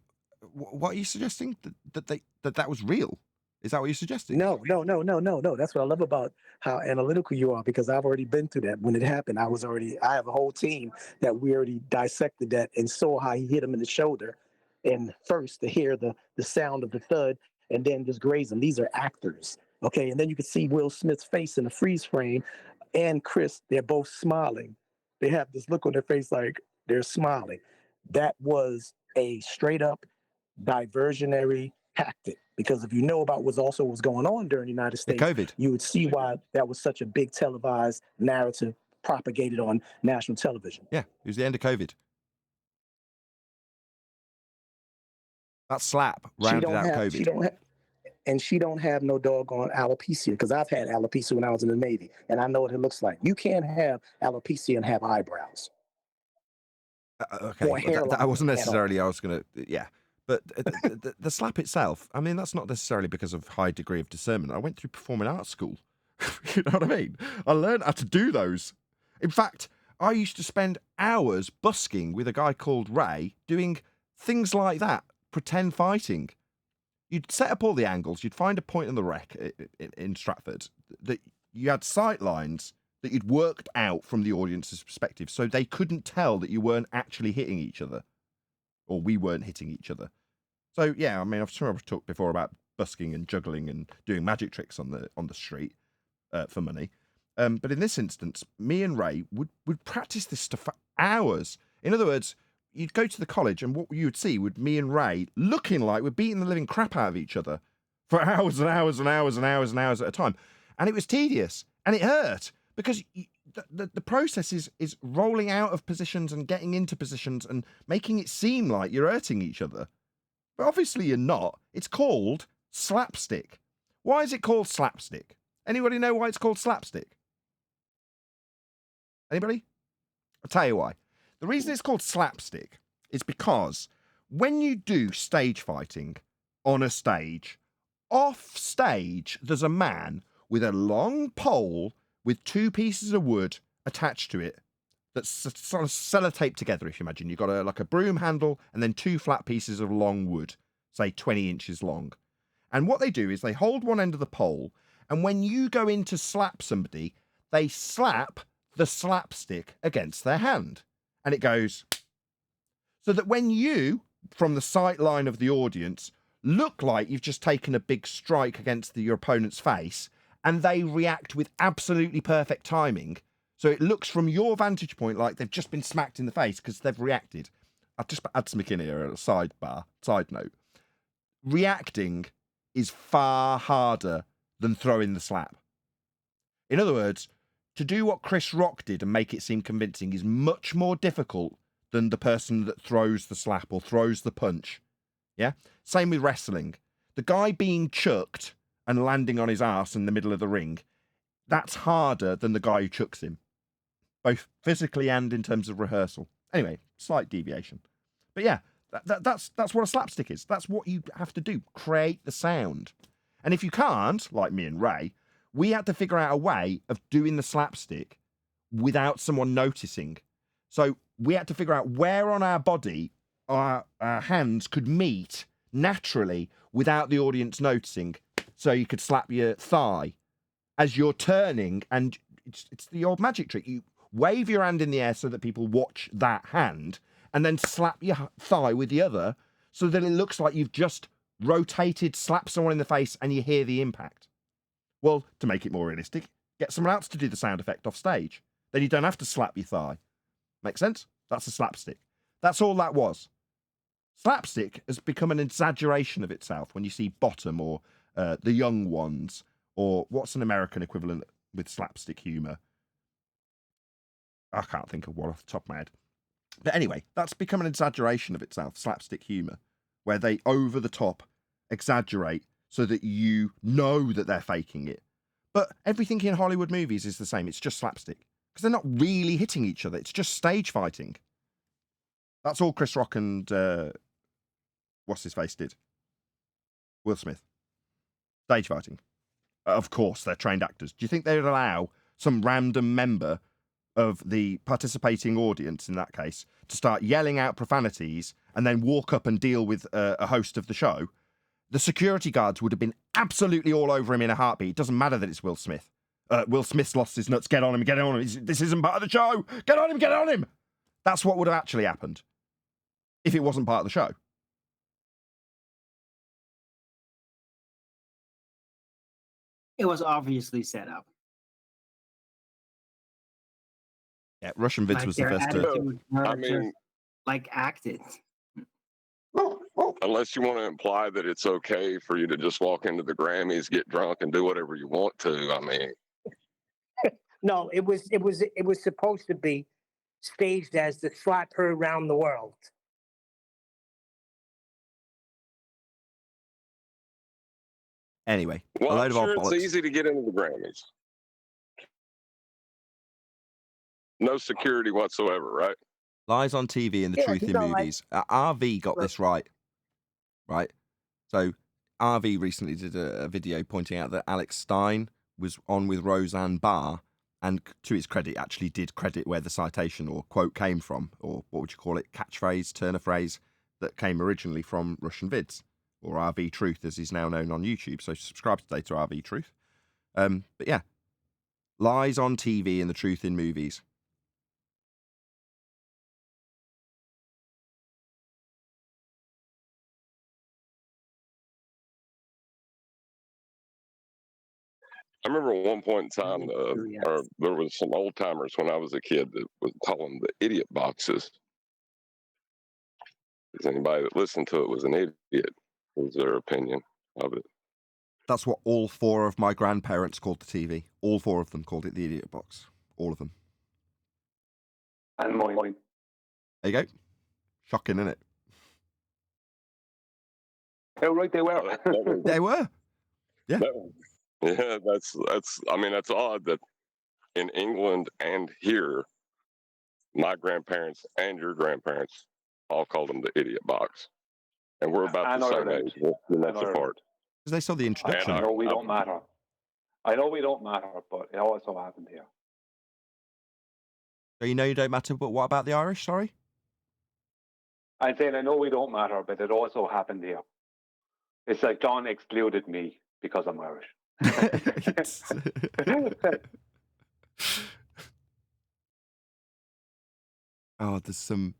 A: What are you suggesting that was real? Is that what you're suggesting?
P: No. That's what I love about how analytical you are, because I've already been through that. When it happened, I have a whole team that we already dissected that and saw how he hit him in the shoulder. And first to hear the sound of the thud and then just graze him. These are actors. Okay. And then you can see Will Smith's face in the freeze frame and Chris, they're both smiling. They have this look on their face like they're smiling. That was a straight up diversionary tactic. Because if you know about what was going on during the United States,
A: COVID,
P: you would see why that was such a big televised narrative propagated on national television.
A: Yeah, it was the end of COVID. That slap rounded out COVID.
P: She don't have no doggone alopecia, because I've had alopecia when I was in the Navy, and I know what it looks like. You can't have alopecia and have eyebrows.
A: Okay, that wasn't necessarily. I was going to, yeah. But the slap itself, I mean, that's not necessarily because of high degree of discernment. I went through performing arts school. You know what I mean? I learned how to do those. In fact, I used to spend hours busking with a guy called Ray doing things like that, pretend fighting. You'd set up all the angles. You'd find a point in the wreck in Stratford that you had sight lines that you'd worked out from the audience's perspective, so they couldn't tell that you weren't actually hitting each other, or we weren't hitting each other. So yeah, I mean, I've talked before about busking and juggling and doing magic tricks on the street for money. But in this instance, me and Ray would practice this stuff for hours. In other words, you'd go to the college and what you would see would me and Ray looking like we're beating the living crap out of each other for hours and hours and hours and hours and hours at a time. And it was tedious and it hurt because the process is rolling out of positions and getting into positions and making it seem like you're hurting each other. But obviously you're not. It's called slapstick. Why is it called slapstick? Anybody know why it's called slapstick? Anybody? I'll tell you why. The reason it's called slapstick is because when you do stage fighting on a stage, off stage, there's a man with a long pole with two pieces of wood attached to it that's sort of sellotaped together, if you imagine. You've got a broom handle and then two flat pieces of long wood, say 20 inches long. And what they do is they hold one end of the pole, and when you go in to slap somebody, they slap the slapstick against their hand. And it goes, so that when you, from the sight line of the audience, look like you've just taken a big strike against your opponent's face, and they react with absolutely perfect timing, so it looks from your vantage point like they've just been smacked in the face because they've reacted. I'll just add something in here, a side note. Reacting is far harder than throwing the slap. In other words, to do what Chris Rock did and make it seem convincing is much more difficult than the person that throws the slap or throws the punch. Yeah? Same with wrestling. The guy being chucked and landing on his arse in the middle of the ring, that's harder than the guy who chucks him, both physically and in terms of rehearsal. Anyway, slight deviation. But yeah, that's what a slapstick is. That's what you have to do, create the sound. And if you can't, like me and Ray, we had to figure out a way of doing the slapstick without someone noticing. So we had to figure out where on our body our hands could meet naturally without the audience noticing. So you could slap your thigh as you're turning, and it's the old magic trick. You wave your hand in the air so that people watch that hand, and then slap your thigh with the other so that it looks like you've just rotated, slapped someone in the face, and you hear the impact. Well, to make it more realistic, get someone else to do the sound effect off stage. Then you don't have to slap your thigh. Make sense? That's a slapstick. That's all that was. Slapstick has become an exaggeration of itself when you see Bottom or The Young Ones, or what's an American equivalent with slapstick humour? I can't think of one off the top of my head. But anyway, that's become an exaggeration of itself, slapstick humour, where they over the top exaggerate so that you know that they're faking it. But everything in Hollywood movies is the same. It's just slapstick. Because they're not really hitting each other. It's just stage fighting. That's all Chris Rock and what's-his-face did. Will Smith. Stage fighting. Of course, they're trained actors. Do you think they would allow some random member of the participating audience, in that case, to start yelling out profanities and then walk up and deal with a host of the show? The security guards would have been absolutely all over him in a heartbeat. It doesn't matter that it's Will Smith. Will Smith's lost his nuts. Get on him, get on him. This isn't part of the show. Get on him, get on him. That's what would have actually happened if it wasn't part of the show.
K: It was obviously set up.
A: Yeah, Russian Vids
K: Like
A: was the
K: their
A: first to...
K: attitude, not just, like, acted.
F: Unless you want to imply that it's okay for you to just walk into the Grammys, get drunk, and do whatever you want to. I mean,
M: No, it was supposed to be staged as the slap her around the world.
A: Anyway,
F: well,
A: a load
F: I'm
A: of
F: sure
A: old
F: it's
A: bollocks.
F: easy to get into the Grammys. No security whatsoever, right?
A: Lies on TV and the
M: Yeah,
A: truth
M: you
A: in
M: know, like-
A: movies. RV got this right. Right? So RV recently did a video pointing out that Alex Stein was on with Roseanne Barr, and to his credit, actually did credit where the citation or quote came from, or what would you call it, catchphrase, turn of phrase, that came originally from Russian Vids, or RV Truth as he's now known on YouTube. So subscribe today to RV Truth. But yeah, lies on TV and the truth in movies.
F: I remember at one point in time, there was some old timers when I was a kid that would call them the idiot boxes. Because anybody that listened to it was an idiot, was their opinion of it.
A: That's what all four of my grandparents called the TV. All four of them called it the idiot box. All of them.
O: And mine.
A: There you go. Shocking, isn't it?
O: How right they were.
A: They were. Yeah.
F: Yeah, that's. I mean, that's odd that in England and here, my grandparents and your grandparents all called them the idiot box, and we're about the same age. And that's apart.
A: Because they saw the introduction.
O: I know we don't matter. I know we don't matter, but it also happened here.
A: So you know you don't matter, but what about the Irish? Sorry?
O: I'm saying I know we don't matter, but it also happened here. It's like John excluded me because I'm Irish.
A: Oh, there's some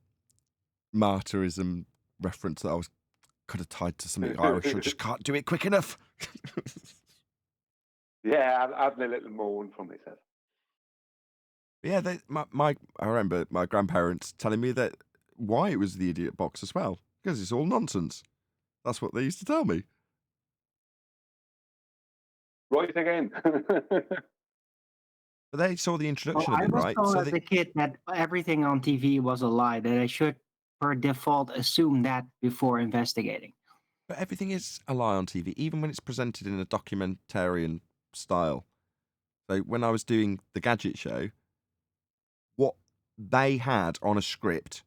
A: martyrism reference that I could have tied to something Irish. I just can't do it quick enough.
O: Yeah, I'm having a little moan from myself.
A: Yeah, I remember my grandparents telling me that why it was the idiot box as well, because it's all nonsense. That's what they used to tell me.
O: Right again.
A: But they saw the introduction of
K: I
A: it,
K: was
A: right?
K: told
A: So
K: as a kid that everything on TV was a lie, that I should, per default, assume that before investigating.
A: But everything is a lie on TV, even when it's presented in a documentarian style. So when I was doing the Gadget Show, what they had on a script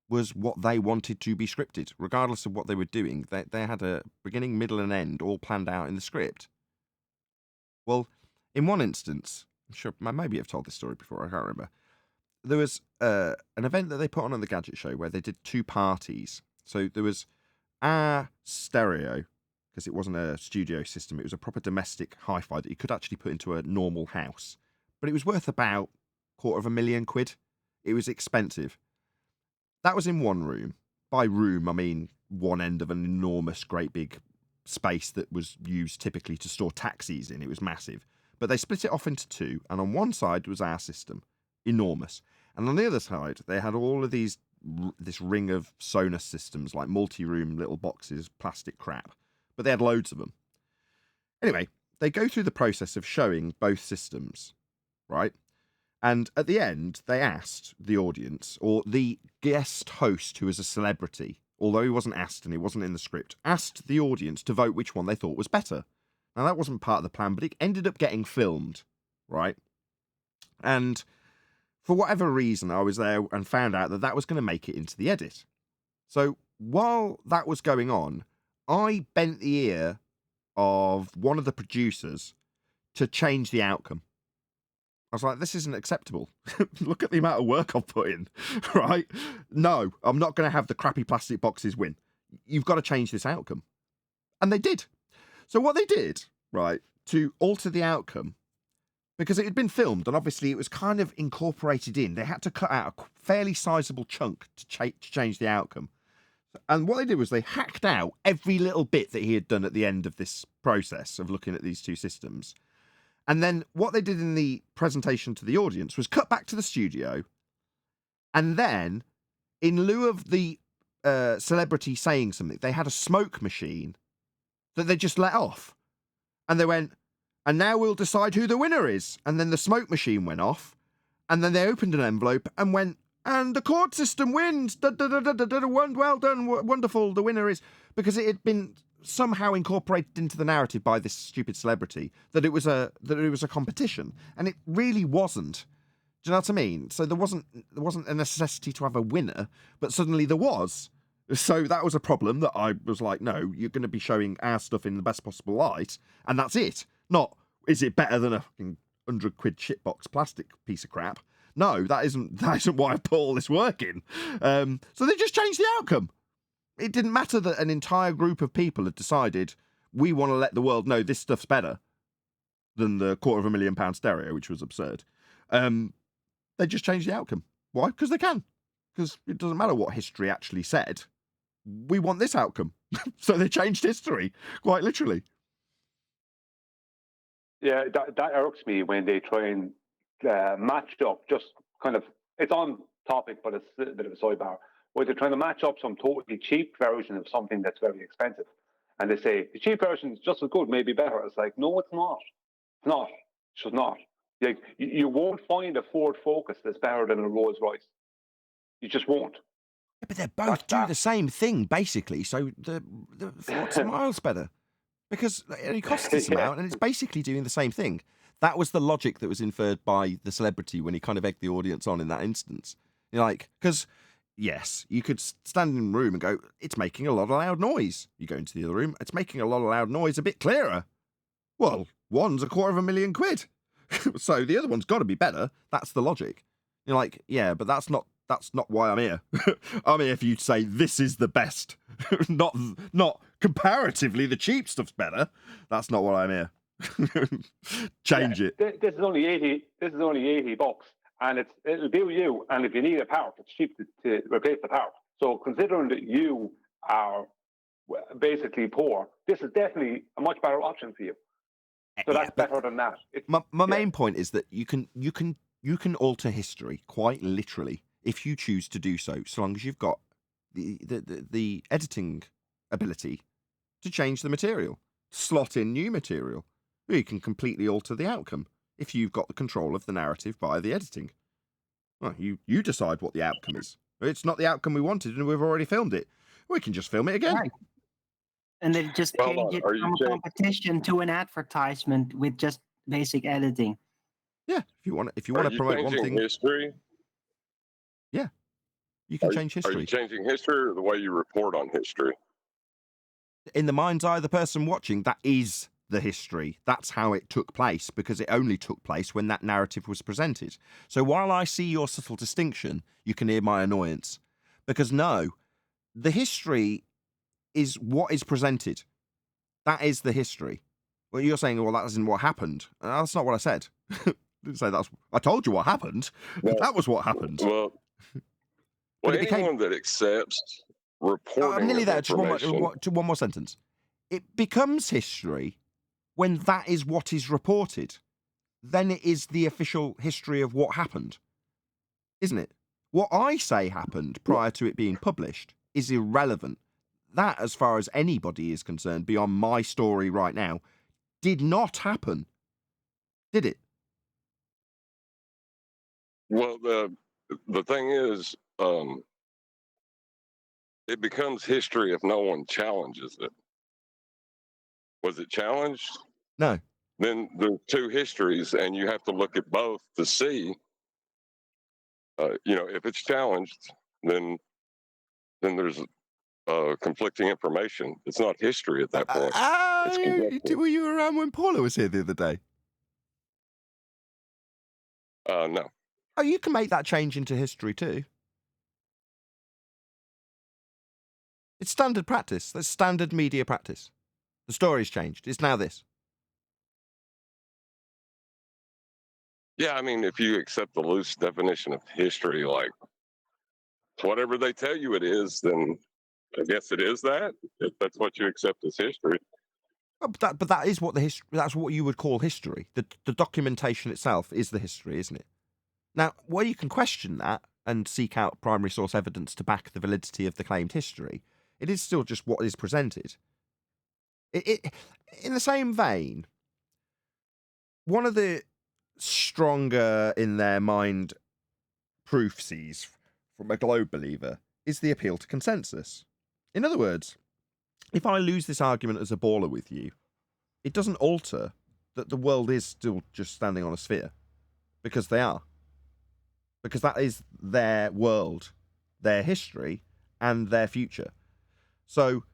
A: was what they wanted to be scripted, regardless of what they were doing. They had a beginning, middle, and end all planned out in the script. Well, in one instance, I'm sure maybe I've told this story before, I can't remember. there was an event that they put on the Gadget Show where they did 2 parties. So there was our stereo, because it wasn't a studio system, it was a proper domestic hi-fi that you could actually put into a normal house. But it was worth about £250,000. It was expensive. That was in one room. By room, I mean one end of an enormous, great big space that was used typically to store taxis in. It was massive. But they split it off into 2, and on one side was our system, enormous. And on the other side, they had all of this ring of Sonos systems, like multi-room little boxes, plastic crap. But they had loads of them. Anyway, they go through the process of showing both systems, right? And at the end, they asked the audience, or the guest host, who was a celebrity, although he wasn't asked and he wasn't in the script, asked the audience to vote which one they thought was better. Now, that wasn't part of the plan, but it ended up getting filmed, right? And for whatever reason, I was there and found out that that was going to make it into the edit. So while that was going on, I bent the ear of one of the producers to change the outcome. I was like, this isn't acceptable. Look at the amount of work I've put in, right? No, I'm not going to have the crappy plastic boxes win. You've got to change this outcome. And they did. So what they did, right, to alter the outcome, because it had been filmed and obviously it was kind of incorporated in, they had to cut out a fairly sizable chunk to change the outcome. And what they did was they hacked out every little bit that he had done at the end of this process of looking at these 2 systems. And then what they did in the presentation to the audience was cut back to the studio. And then, in lieu of the celebrity saying something, they had a smoke machine that they just let off. And they went, and now we'll decide who the winner is. And then the smoke machine went off. And then they opened an envelope and went, and the court system wins. Well done, wonderful, the winner is. Because it had been somehow incorporated into the narrative by this stupid celebrity that it was a competition, and it really wasn't. Do you know what I mean? So there wasn't a necessity to have a winner, but suddenly there was. So that was a problem that I was like, no, you're going to be showing our stuff in the best possible light, and that's it. Not, is it better than a fucking £100 shitbox plastic piece of crap? No, that isn't why I put all this work in. So they just changed the outcome. It didn't matter that an entire group of people had decided we want to let the world know this stuff's better than the £250,000 stereo, which was absurd. They just changed the outcome. Why? Because they can. Because it doesn't matter what history actually said. We want this outcome. So they changed history, quite literally.
O: Yeah, that irks me when they try and match up, just kind of, it's on topic, but it's a bit of a sidebar, where they're trying to match up some totally cheap version of something that's very expensive. And they say, the cheap version is just as good, maybe better. It's like, no, it's not. It's not. It's just not. Like, you won't find a Ford Focus that's better than a Rolls Royce. You just won't.
A: Yeah, but they both do the same thing, basically. So the Ford's miles better. Because it only costs this amount, and it's basically doing the same thing. That was the logic that was inferred by the celebrity when he kind of egged the audience on in that instance. You're like, because, yes, you could stand in a room and go, it's making a lot of loud noise. You go into the other room, it's making a lot of loud noise a bit clearer. Well, one's £250,000. So the other one's got to be better. That's the logic. You're like, yeah, but that's not why I'm here. I'm here for you to say this is the best. not comparatively the cheap stuff's better. That's not what I'm here. Change it.
O: This is only 80. This is only $80, and it'll do you. And if you need a part, it's cheap to replace the part. So considering that you are basically poor, this is definitely a much better option for you. So that's better than that.
A: My main point is that you can alter history quite literally if you choose to do so long as you've got the editing ability to change the material, slot in new material. You can completely alter the outcome if you've got the control of the narrative via the editing. Well, you decide what the outcome is. It's not the outcome we wanted and we've already filmed it. We can just film it again.
K: Right. And they just change it from a competition to an advertisement with just basic editing.
A: Yeah, if you want to promote one thing.
F: History?
A: Yeah, you can change history.
F: Are you changing history or the way you report on history?
A: In the mind's eye of the person watching, that is the history. That's how it took place, because it only took place when that narrative was presented. So while I see your subtle distinction, you can hear my annoyance. Because no, the history is what is presented. That is the history. Well, you're saying, well, that isn't what happened. That's not what I said. I didn't say that's. I told you what happened. That was what happened.
F: Well,
A: But it
F: anyone
A: became.
F: that accepts reporting
A: I'm nearly
F: of
A: there. Just
F: information,
A: one more sentence. It becomes history when that is what is reported. Then it is the official history of what happened, isn't it? What I say happened prior to it being published is irrelevant. That, as far as anybody is concerned, beyond my story right now, did not happen. Did it?
F: well, the thing is, it becomes history if no one challenges it. Was it challenged?
A: No.
F: Then there's two histories, and you have to look at both to see. If it's challenged, then there's conflicting information. It's not history at that point. It's conjecture.
A: Were you around when Paula was here the other day?
F: No.
A: Oh, you can make that change into history too. It's standard practice. That's standard media practice. The story's changed. It's now this.
F: Yeah, I mean, if you accept the loose definition of history, like whatever they tell you it is, then I guess it is that. If that's what you accept as history.
A: But that is what the history. That's what you would call history. The documentation itself is the history, isn't it? Now, where you can question that and seek out primary source evidence to back the validity of the claimed history, it is still just what is presented. It in the same vein, one of the stronger in their mind proofs from a globe believer is the appeal to consensus. In other words, if I lose this argument as a baller with you, it doesn't alter that the world is still just standing on a sphere, because they are. Because that is their world, their history, and their future. So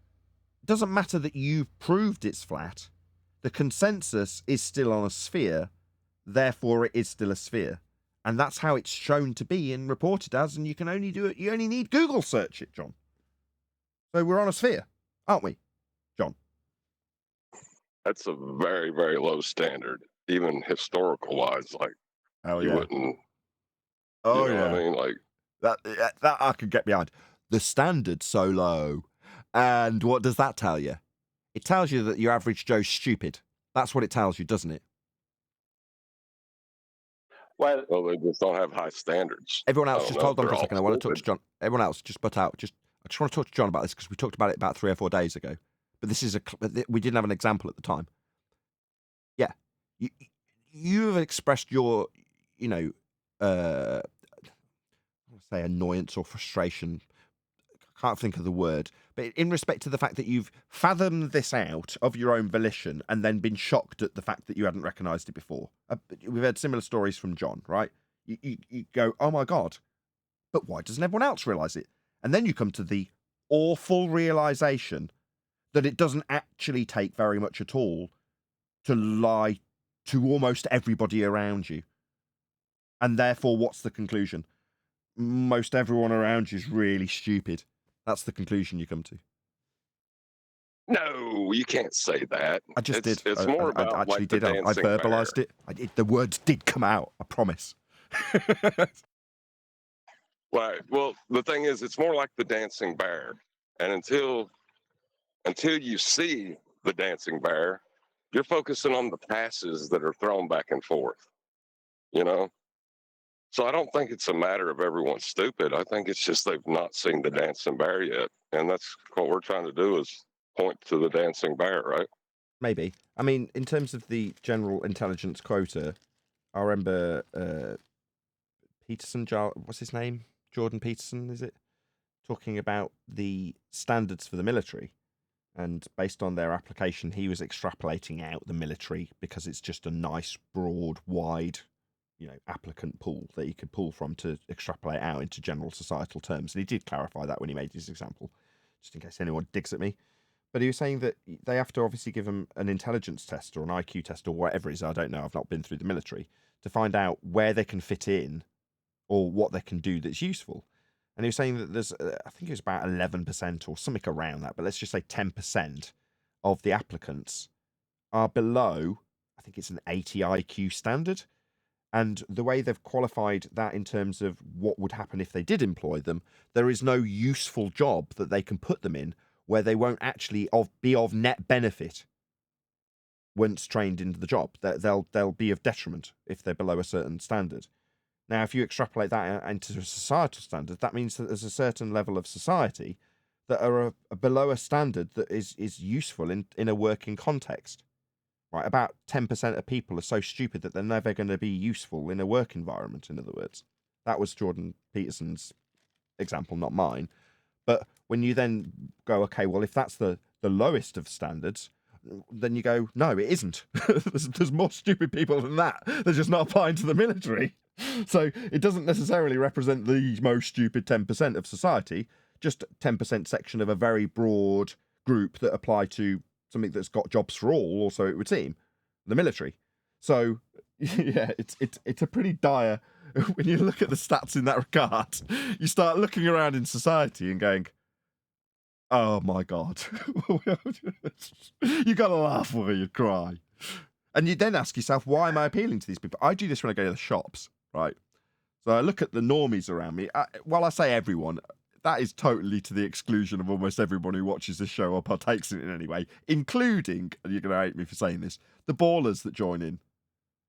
A: it doesn't matter that you've proved it's flat. The consensus is still on a sphere, therefore it is still a sphere. And that's how it's shown to be and reported as, and you can only do it, you only need Google search it, John. So we're on a sphere, aren't we, John?
F: That's a very, very low standard, even historical wise. Like, you wouldn't.
A: Oh,
F: you know
A: yeah.
F: what I mean? Like,
A: that I could get behind. The standard's so low. And what does that tell you? It tells you that your average Joe's stupid. That's what it tells you, doesn't it?
F: well, they just don't have high standards.
A: Everyone
F: I
A: else,
F: don't
A: just
F: know
A: hold
F: if
A: on for a
F: they're
A: second. I
F: all
A: want to touch
F: stupid.
A: John. Everyone else, just butt out. I just want to talk to John about this because we talked about it about 3 or 4 days ago. But this is we didn't have an example at the time. Yeah, you have expressed your, I say annoyance or frustration. I can't think of the word, but in respect to the fact that you've fathomed this out of your own volition and then been shocked at the fact that you hadn't recognised it before. We've heard similar stories from John, right? You go, oh my God, but why doesn't everyone else realise it? And then you come to the awful realisation that it doesn't actually take very much at all to lie to almost everybody around you. And therefore, what's the conclusion? Most everyone around you is really stupid. That's the conclusion you come to.
F: No, you can't say that.
A: I just did.
F: It's more about
A: I actually
F: like the
A: did. I
F: dancing
A: verbalised
F: bear.
A: it. The words did come out. I promise.
F: Right. Well, the thing is, it's more like the dancing bear, and until you see the dancing bear, you're focusing on the passes that are thrown back and forth. You know. So I don't think it's a matter of everyone's stupid. I think it's just they've not seen the dancing bear yet, and that's what we're trying to do is point to the dancing bear, right?
A: Maybe. I mean, in terms of the general intelligence quota, I remember Peterson, what's his name? Jordan Peterson, is it? Talking about the standards for the military. And based on their application, he was extrapolating out the military because it's just a nice, broad, wide, applicant pool that you could pull from to extrapolate out into general societal terms. And he did clarify that when he made his example, just in case anyone digs at me. But he was saying that they have to obviously give them an intelligence test or an IQ test or whatever it is. I don't know. I've not been through the military to find out where they can fit in or what they can do that's useful. And he was saying that there's, I think it was about 11% or something around that, but let's just say 10% of the applicants are below, I think it's an 80 IQ standard. And the way they've qualified that in terms of what would happen if they did employ them, there is no useful job that they can put them in where they won't actually be of net benefit once trained into the job. They'll be of detriment if they're below a certain standard. Now, if you extrapolate that into a societal standard, that means that there's a certain level of society that are below a standard that is useful in a working context. Right, about 10% of people are so stupid that they're never going to be useful in a work environment, in other words. That was Jordan Peterson's example, not mine. But when you then go, okay, well, if that's the lowest of standards, then you go, no, it isn't. There's more stupid people than that. They're just not applying to the military. So it doesn't necessarily represent the most stupid 10% of society, just 10% section of a very broad group that apply to something that's got jobs for all, or so it would seem, the military. So, yeah, it's a pretty dire, when you look at the stats in that regard, you start looking around in society and going, oh my God. You got to laugh or you cry. And you then ask yourself, why am I appealing to these people? I do this when I go to the shops, right? So I look at the normies around me. While I say everyone, that is totally to the exclusion of almost everyone who watches this show or partakes in it in any way, including, and you're going to hate me for saying this, the ballers that join in.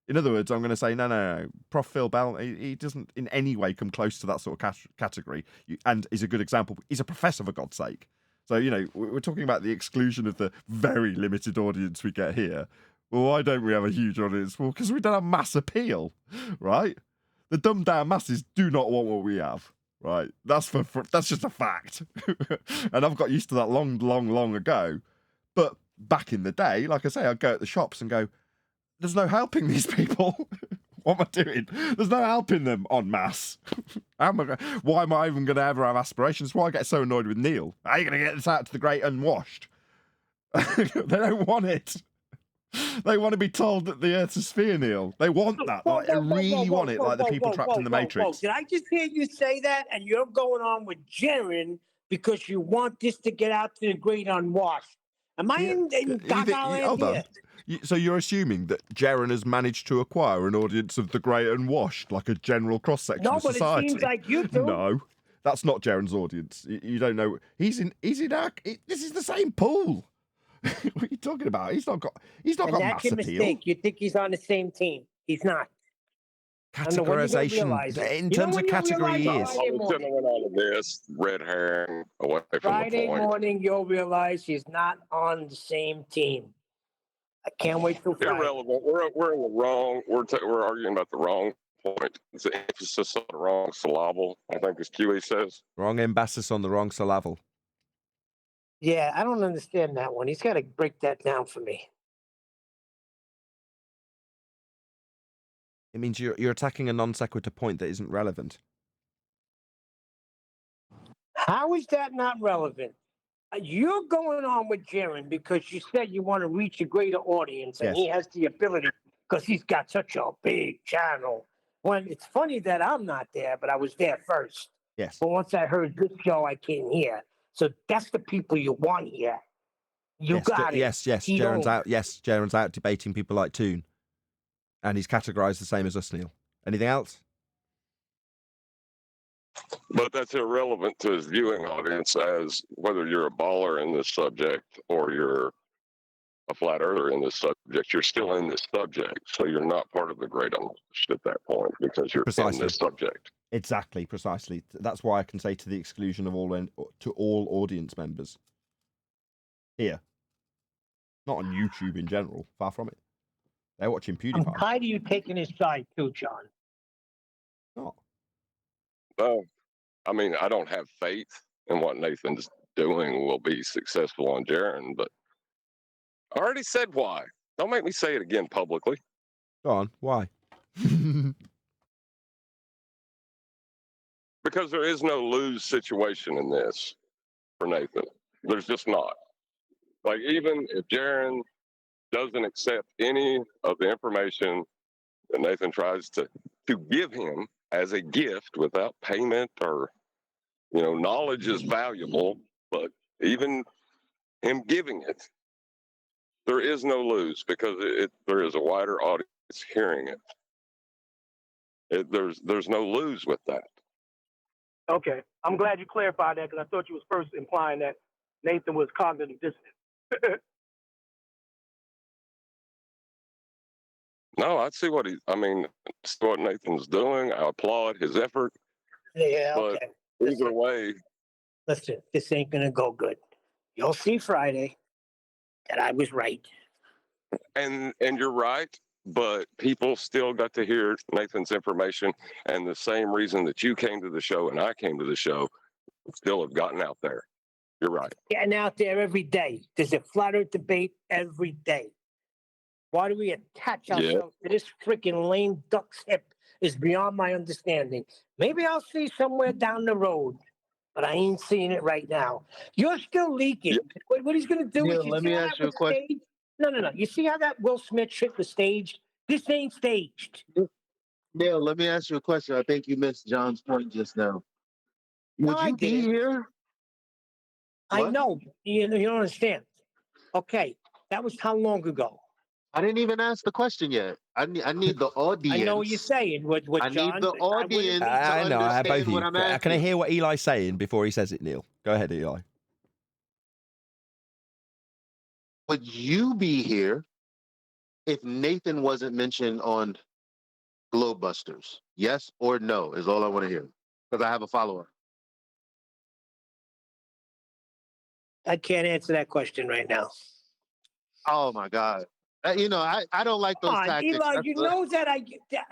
A: In other words, I'm going to say, no. Prof. Phil Bell, he doesn't in any way come close to that sort of category, and is a good example. He's a professor, for God's sake. So, we're talking about the exclusion of the very limited audience we get here. Well, why don't we have a huge audience? Well, because we don't have mass appeal, right? The dumbed down masses do not want what we have. Right, that's just a fact, and I've got used to that long ago. But back in the day, like I say, I'd go at the shops and go, "There's no helping these people. What am I doing? There's no helping them en masse. Why am I even going to ever have aspirations? Why I get so annoyed with Neil? How are you going to get this out to the great unwashed? They don't want it. They want to be told that the Earth's a sphere, Neil. They want that. They really want it, like the people trapped in the Matrix.
M: Did I just hear you say that? And you're going on with Jaren because you want this to get out to the great unwashed. Am I in Gaga land
A: Hold on.
M: here?
A: So you're assuming that Jaren has managed to acquire an audience of the great unwashed, like a general cross-section of society?
M: No, but it seems like you do.
A: No, that's not Jaren's audience. You don't know. He's in our... This is the same pool. What are you talking about? He's not got mass appeal.
M: That's your mistake. You think he's on the same team. He's not.
A: Categorization. In terms of category, he is.
F: On this, red hair, away from
M: Friday
F: the point.
M: morning, you'll realize he's not on the same team. I can't wait till Friday.
F: Irrelevant. We're in the wrong. We're arguing about the wrong point. It's the emphasis on the wrong syllable, I think, as QE says.
A: Wrong emphasis on the wrong syllable.
M: Yeah, I don't understand that one. He's got to break that down for me.
A: It means you're attacking a non sequitur point that isn't relevant.
M: How is that not relevant? You're going on with Jaren because you said you want to reach a greater audience, and he has the ability because he's got such a big channel. When it's funny that I'm not there, but I was there first.
A: Yes.
M: But once I heard this show, I came here. So that's the people you want here. You got it.
A: Yes. Jaren's out. Yes, Jaren's out debating people like Toon, and he's categorized the same as us, Neil. Anything else?
F: But that's irrelevant to his viewing audience, as whether you're a baller in this subject or you're a flat earther in this subject, you're still in this subject. So you're not part of the great unleashed at that point because you're in this subject.
A: Exactly, precisely. That's why I can say to the exclusion of all audience members. Here. Not on YouTube in general, far from it. They're watching PewDiePie.
M: I'm tired of you taking his side too, John.
A: No.
F: I mean, I don't have faith in what Nathan's doing will be successful on Jaren, but I already said why. Don't make me say it again publicly.
A: Go on, why?
F: Because there is no lose situation in this for Nathan. There's just not. Like, even if Jaron doesn't accept any of the information that Nathan tries to give him as a gift without payment, or, knowledge is valuable, but even him giving it, there is no lose, because there is a wider audience hearing it. There's no lose with that.
H: Okay, I'm glad you clarified that, because I thought you was first implying that Nathan was cognitive dissonant.
F: No, I see what Nathan's doing. I applaud his effort.
M: Yeah,
F: But
M: okay.
F: either way,
M: Listen, this ain't gonna go good. You'll see Friday that I was right.
F: and you're right, but people still got to hear Nathan's information, and the same reason that you came to the show and I came to the show still have gotten out there. You're right.
M: Getting out there every day. There's a flat earth debate every day. Why do we attach ourselves to this freaking lame duck's hip is beyond my understanding. Maybe I'll see somewhere down the road, but I ain't seeing it right now. You're still leaking. What he's going to do is,
J: let me ask you a question.
M: Staged? No. You see how that Will Smith shit was staged? This ain't staged.
J: Neil, let me ask you a question. I think you missed John's point just now. Would you be here?
M: I know. You don't understand. Okay, that was how long ago?
J: I didn't even ask the question yet. I need the audience.
M: I know what you're saying. What
J: I
M: John?
J: need the audience to
A: I know. Both
J: understand
A: of you.
J: what I'm asking.
A: Can I hear what Eli's saying before he says it, Neil? Go ahead, Eli.
J: Would you be here if Nathan wasn't mentioned on Globebusters? Yes or no is all I want to hear, because I have a follow-up.
M: I can't answer that question right now.
J: Oh my God. I don't like those tactics.
M: Eli, you know that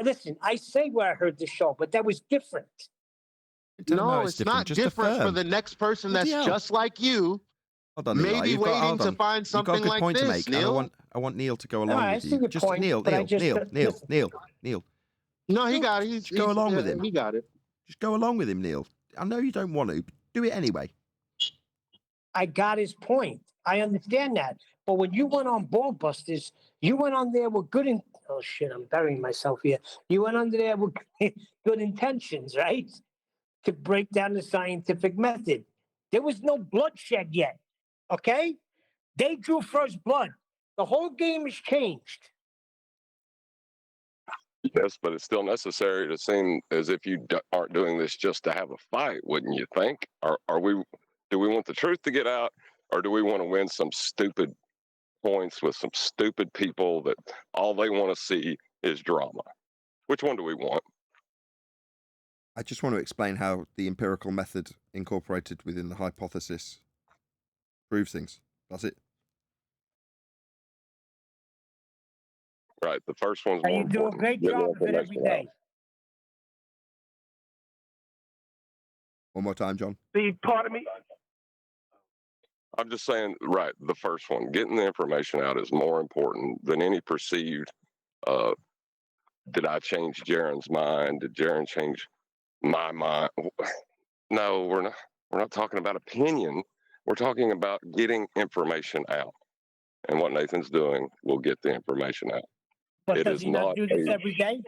M: listen, I say where I heard the show, but that was different.
J: No, it's not different for the next person that's just like you.
A: Hold on, Eli.
J: Maybe waiting to find something
A: You've got a good
J: like
A: point to
J: this,
A: make.
J: Neil.
A: I want Neil to go along
M: I
A: with
M: see
A: you.
M: your
A: Just
M: point,
A: Neil.
M: but I just-
J: No, he got it.
A: Just go along with him.
J: He got it.
A: Just go along with him, Neil. I know you don't want to, but do it anyway.
M: I got his point. I understand that. But when you went on Ballbusters, you went on there with oh shit, I'm burying myself here. You went under there with good intentions, right? To break down the scientific method. There was no bloodshed yet. Okay? They drew first blood. The whole game has changed.
F: Yes, but it's still necessary to seem as if you aren't doing this just to have a fight, wouldn't you think? Do we want the truth to get out, or do we want to win some stupid points with some stupid people that all they want to see is drama? Which one do we want?
A: I just want to explain how the empirical method incorporated within the hypothesis proves things. That's it.
F: Right. The first one's
M: And
F: more
M: you do a
F: important.
M: great
F: Get the
M: job of it every
F: information out.
M: day.
A: One more time, John.
H: See, part of me.
F: I'm just saying, right, the first one, getting the information out is more important than any perceived, did I change Jaron's mind? Did Jaron change my mind? No, we're not talking about opinion. We're talking about getting information out. And what Nathan's doing will get the information out.
M: But
F: It
M: does
F: is
M: he not do this
F: a-
M: every day?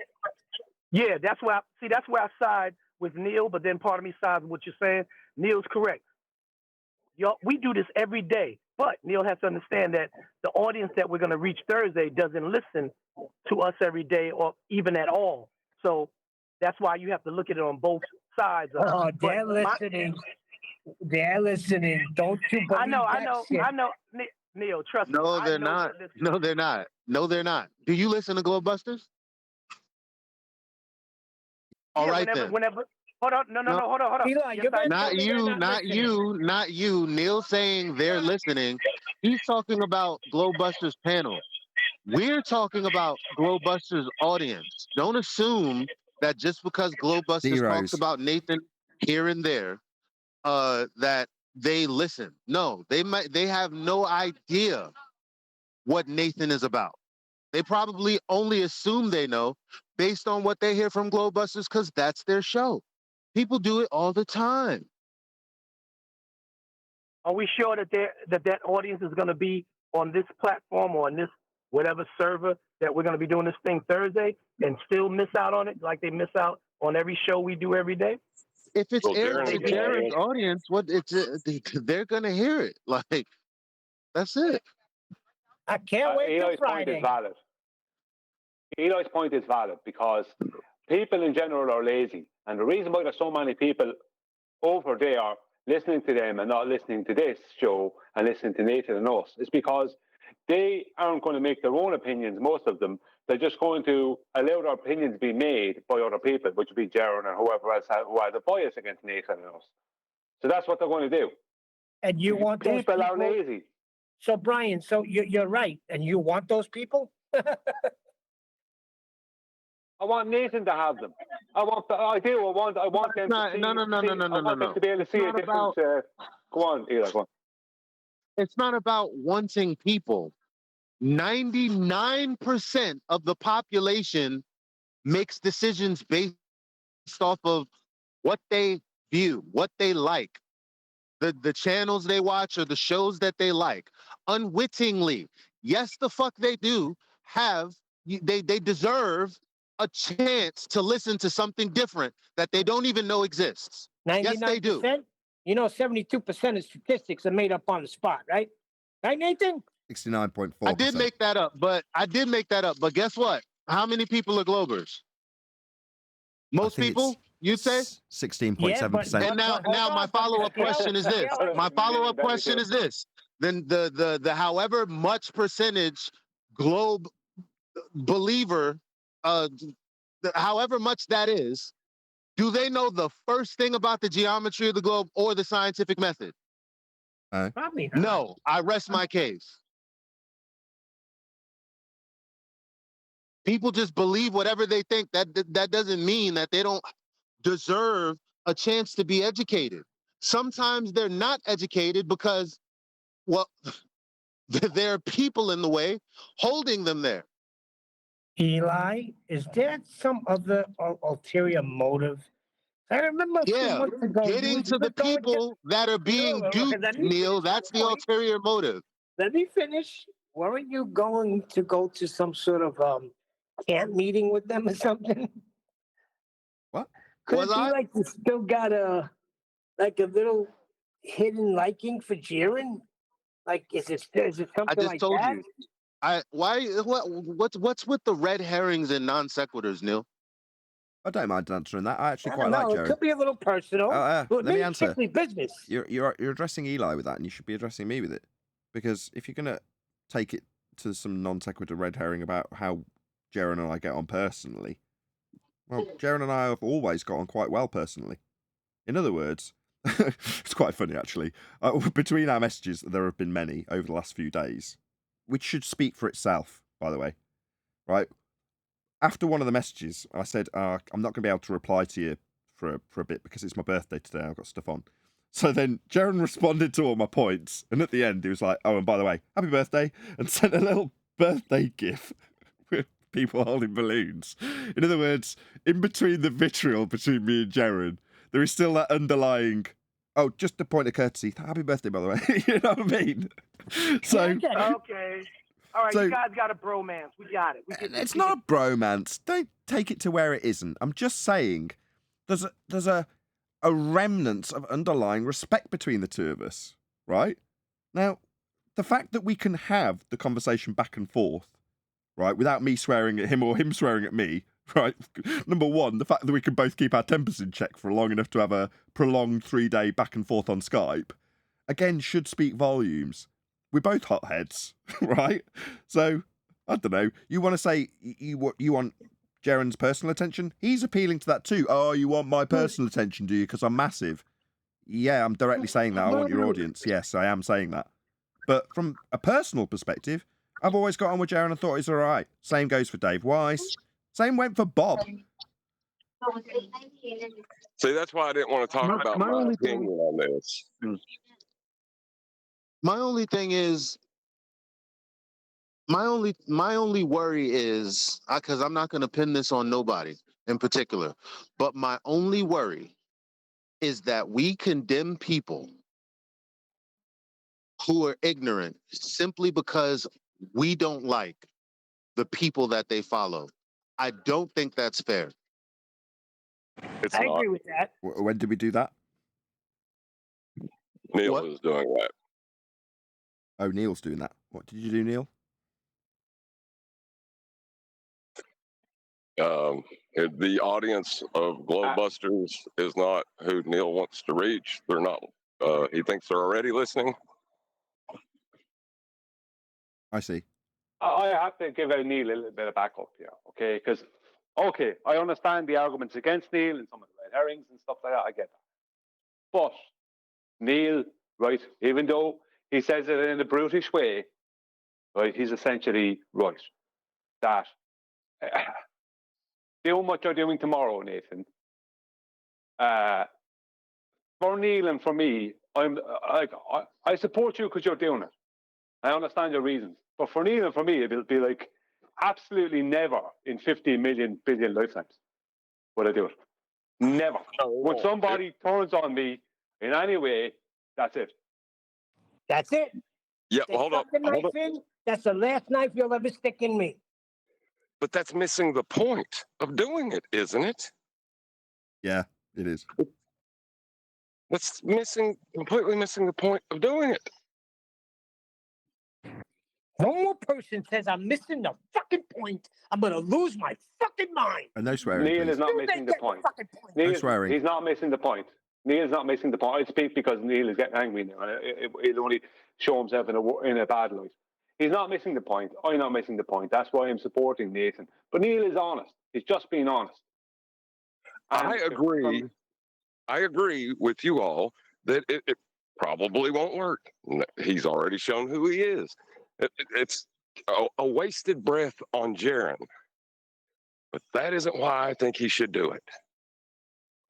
H: Yeah, that's why. That's where I side with Neil, but then part of me sides with what you're saying. Neil's correct. We do this every day, but Neil has to understand that the audience that we're going to reach Thursday doesn't listen to us every day or even at all. So that's why you have to look at it on both sides.
M: Oh, they're listening. They're listening. Don't you believe
H: I know.
M: that shit?
H: Neil, trust me.
J: No, they're
H: I know
J: not.
H: they're listening.
J: No, they're not. No, they're not. Do you listen to Globebusters? All right, then.
H: Whenever. Hold on. No. Hold on.
M: Eli,
H: Yes,
M: you're
H: I-
J: Not you. Neil saying they're listening. He's talking about Globebusters panel. We're talking about Globebusters audience. Don't assume that just because Globebusters talks about Nathan here and there, that they listen. No, they have no idea what Nathan is about. They probably only assume they know based on what they hear from Globebusters because that's their show. People do it all the time.
H: Are we sure that that audience is going to be on this platform or on this whatever server that we're going to be doing this thing Thursday and still miss out on it like they miss out on every show we do every day?
J: If it's
F: Well,
J: aired to
F: Darren,
J: Jared's audience, what they're gonna hear it. Like that's it.
M: I can't wait till
O: Eli's point is
M: Friday.
O: valid. Eli's point is valid because people in general are lazy. And the reason why there's so many people over there listening to them and not listening to this show and listening to Nathan and us is because they aren't going to make their own opinions, most of them. They're just going to allow their opinions be made by other people, which would be Jaron and whoever else who has a bias against Nathan and us. So that's what they're going to do.
M: And you want those
O: people are lazy.
M: So Brian, so you're right, and you want those people?
O: I want Nathan to have them. I want them to see.
J: No.
O: To be able to see a different. Go on, Eli. Go on.
J: It's not about wanting people. 99% of the population makes decisions based off of what they view, what they like, the channels they watch or the shows that they like. Unwittingly, yes, the fuck they do have. They deserve a chance to listen to something different that they don't even know exists.
M: 99%?
J: Yes, they do.
M: You know, 72% of statistics are made up on the spot, right? Right, Nathan?
A: 69.4%.
J: I did make that up, but guess what? How many people are Globers? Most people, you'd say?
A: 16.7%.
J: And now my follow-up question is this. My follow-up question is this. Then the however much percentage globe believer, however much that is, do they know the first thing about the geometry of the globe or the scientific method?
M: Probably not.
J: No, I rest my case. People just believe whatever they think. That doesn't mean that they don't deserve a chance to be educated. Sometimes they're not educated because, well, there are people in the way holding them there.
M: Eli, is there some other ulterior motive? I remember a few months ago,
J: getting to the people that are being duped, Neil, that's the ulterior motive.
M: Let me finish. Weren't you going to go to some sort of camp meeting with them or something?
A: What?
M: Could it be like you still got a little hidden liking for Jiren? Like, is it something
J: I just
M: like
J: told
M: that?
J: you. What's with the red herrings and non sequiturs, Neil?
A: I don't mind answering that. I actually
M: I
A: quite
M: don't
A: like
M: know.
A: Jared.
M: It could be a little personal.
A: Let
M: but
A: me
M: maybe
A: answer.
M: strictly business.
A: You're addressing Eli with that, and you should be addressing me with it. Because if you're gonna take it to some non sequitur red herring about how Jaron and I get on personally, well, Jaron and I have always got on quite well personally. In other words, it's quite funny actually. Between our messages, there have been many over the last few days, which should speak for itself, by the way. Right? After one of the messages, I said, I'm not going to be able to reply to you for a bit because it's my birthday today. I've got stuff on. So then Jaron responded to all my points. And at the end, he was like, oh, and by the way, happy birthday. And sent a little birthday gif with people holding balloons. In other words, in between the vitriol between me and Jaron, there is still that underlying, oh, just a point of courtesy. Happy birthday, by the way. You know what I mean? So
H: Okay. All right,
A: So-
H: you guys got a bromance. We got it.
A: it's not a bromance. Don't take it to where it isn't. I'm just saying there's a remnant of underlying respect between the two of us, right? Now, the fact that we can have the conversation back and forth, right, without me swearing at him or him swearing at me, right? Number one, the fact that we can both keep our tempers in check for long enough to have a prolonged 3-day back and forth on Skype, again, should speak volumes. We're both hotheads, right? So, I don't know. You want to say you want Jaron's personal attention? He's appealing to that too. Oh, you want my personal attention, do you? Because I'm massive. Yeah, I'm directly saying that. I want your audience. Yes, I am saying that. But from a personal perspective, I've always got on with Jaron and thought he's all right. Same goes for Dave Weiss. Same went for Bob.
F: See, that's why I didn't want to talk about my
J: only
F: opinion on this.
J: My only thing is, my only worry is, because I'm not going to pin this on nobody in particular, but my only worry is that we condemn people who are ignorant simply because we don't like the people that they follow. I don't think that's fair.
F: It's
M: I
F: not.
M: agree with that.
A: When did we do that?
F: Neil is doing that.
A: Oh, Neil's doing that. What did you do, Neil?
F: The audience of Globebusters is not who Neil wants to reach. They're not. He thinks they're already listening.
A: I see.
S: I have to give out Neil a little bit of backup here, okay? Because, okay, I understand the arguments against Neil and some of the red herrings and stuff like that. I get that. But Neil, right, even though he says it in a brutish way, right, he's essentially right. That doing what you're doing tomorrow, Nathan, for Neil and for me, I support you because you're doing it. I understand your reasons. But for Neil and for me, it'll be like absolutely never in 50 million billion lifetimes would I do it. Never. When somebody turns on me in any way, that's it.
M: That's it.
F: Yeah,
M: They
F: hold up.
M: stuck the knife in. That's the last knife you'll ever stick in me.
F: But that's missing the point of doing it, isn't it?
A: Yeah, it is.
F: That's completely missing the point of doing it.
M: One more person says I'm missing the fucking point, I'm gonna lose my fucking mind.
A: And no swearing,
S: Neil
A: please.
S: is not missing the point. Neil,
A: swearing.
S: He's not missing the point. Neil's not missing the point. I speak because Neil is getting angry now. He'll only show himself in a bad light. He's not missing the point. I'm not missing the point. That's why I'm supporting Nathan. But Neil is honest. He's just being honest. And
F: I agree. I agree with you all that it probably won't work. He's already shown who he is. It's a wasted breath on Jaron. But that isn't why I think he should do it.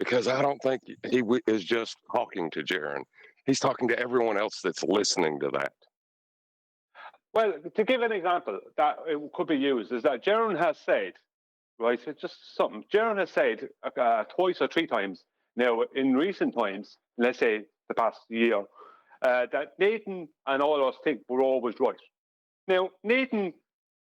F: Because I don't think he is just talking to Jaron. He's talking to everyone else that's listening to that.
S: Well, to give an example that it could be used is that Jaron has said, right, it's just something. Jaron has said twice or three times now in recent times, let's say the past year, that Nathan and all of us think we're always right. Now, Nathan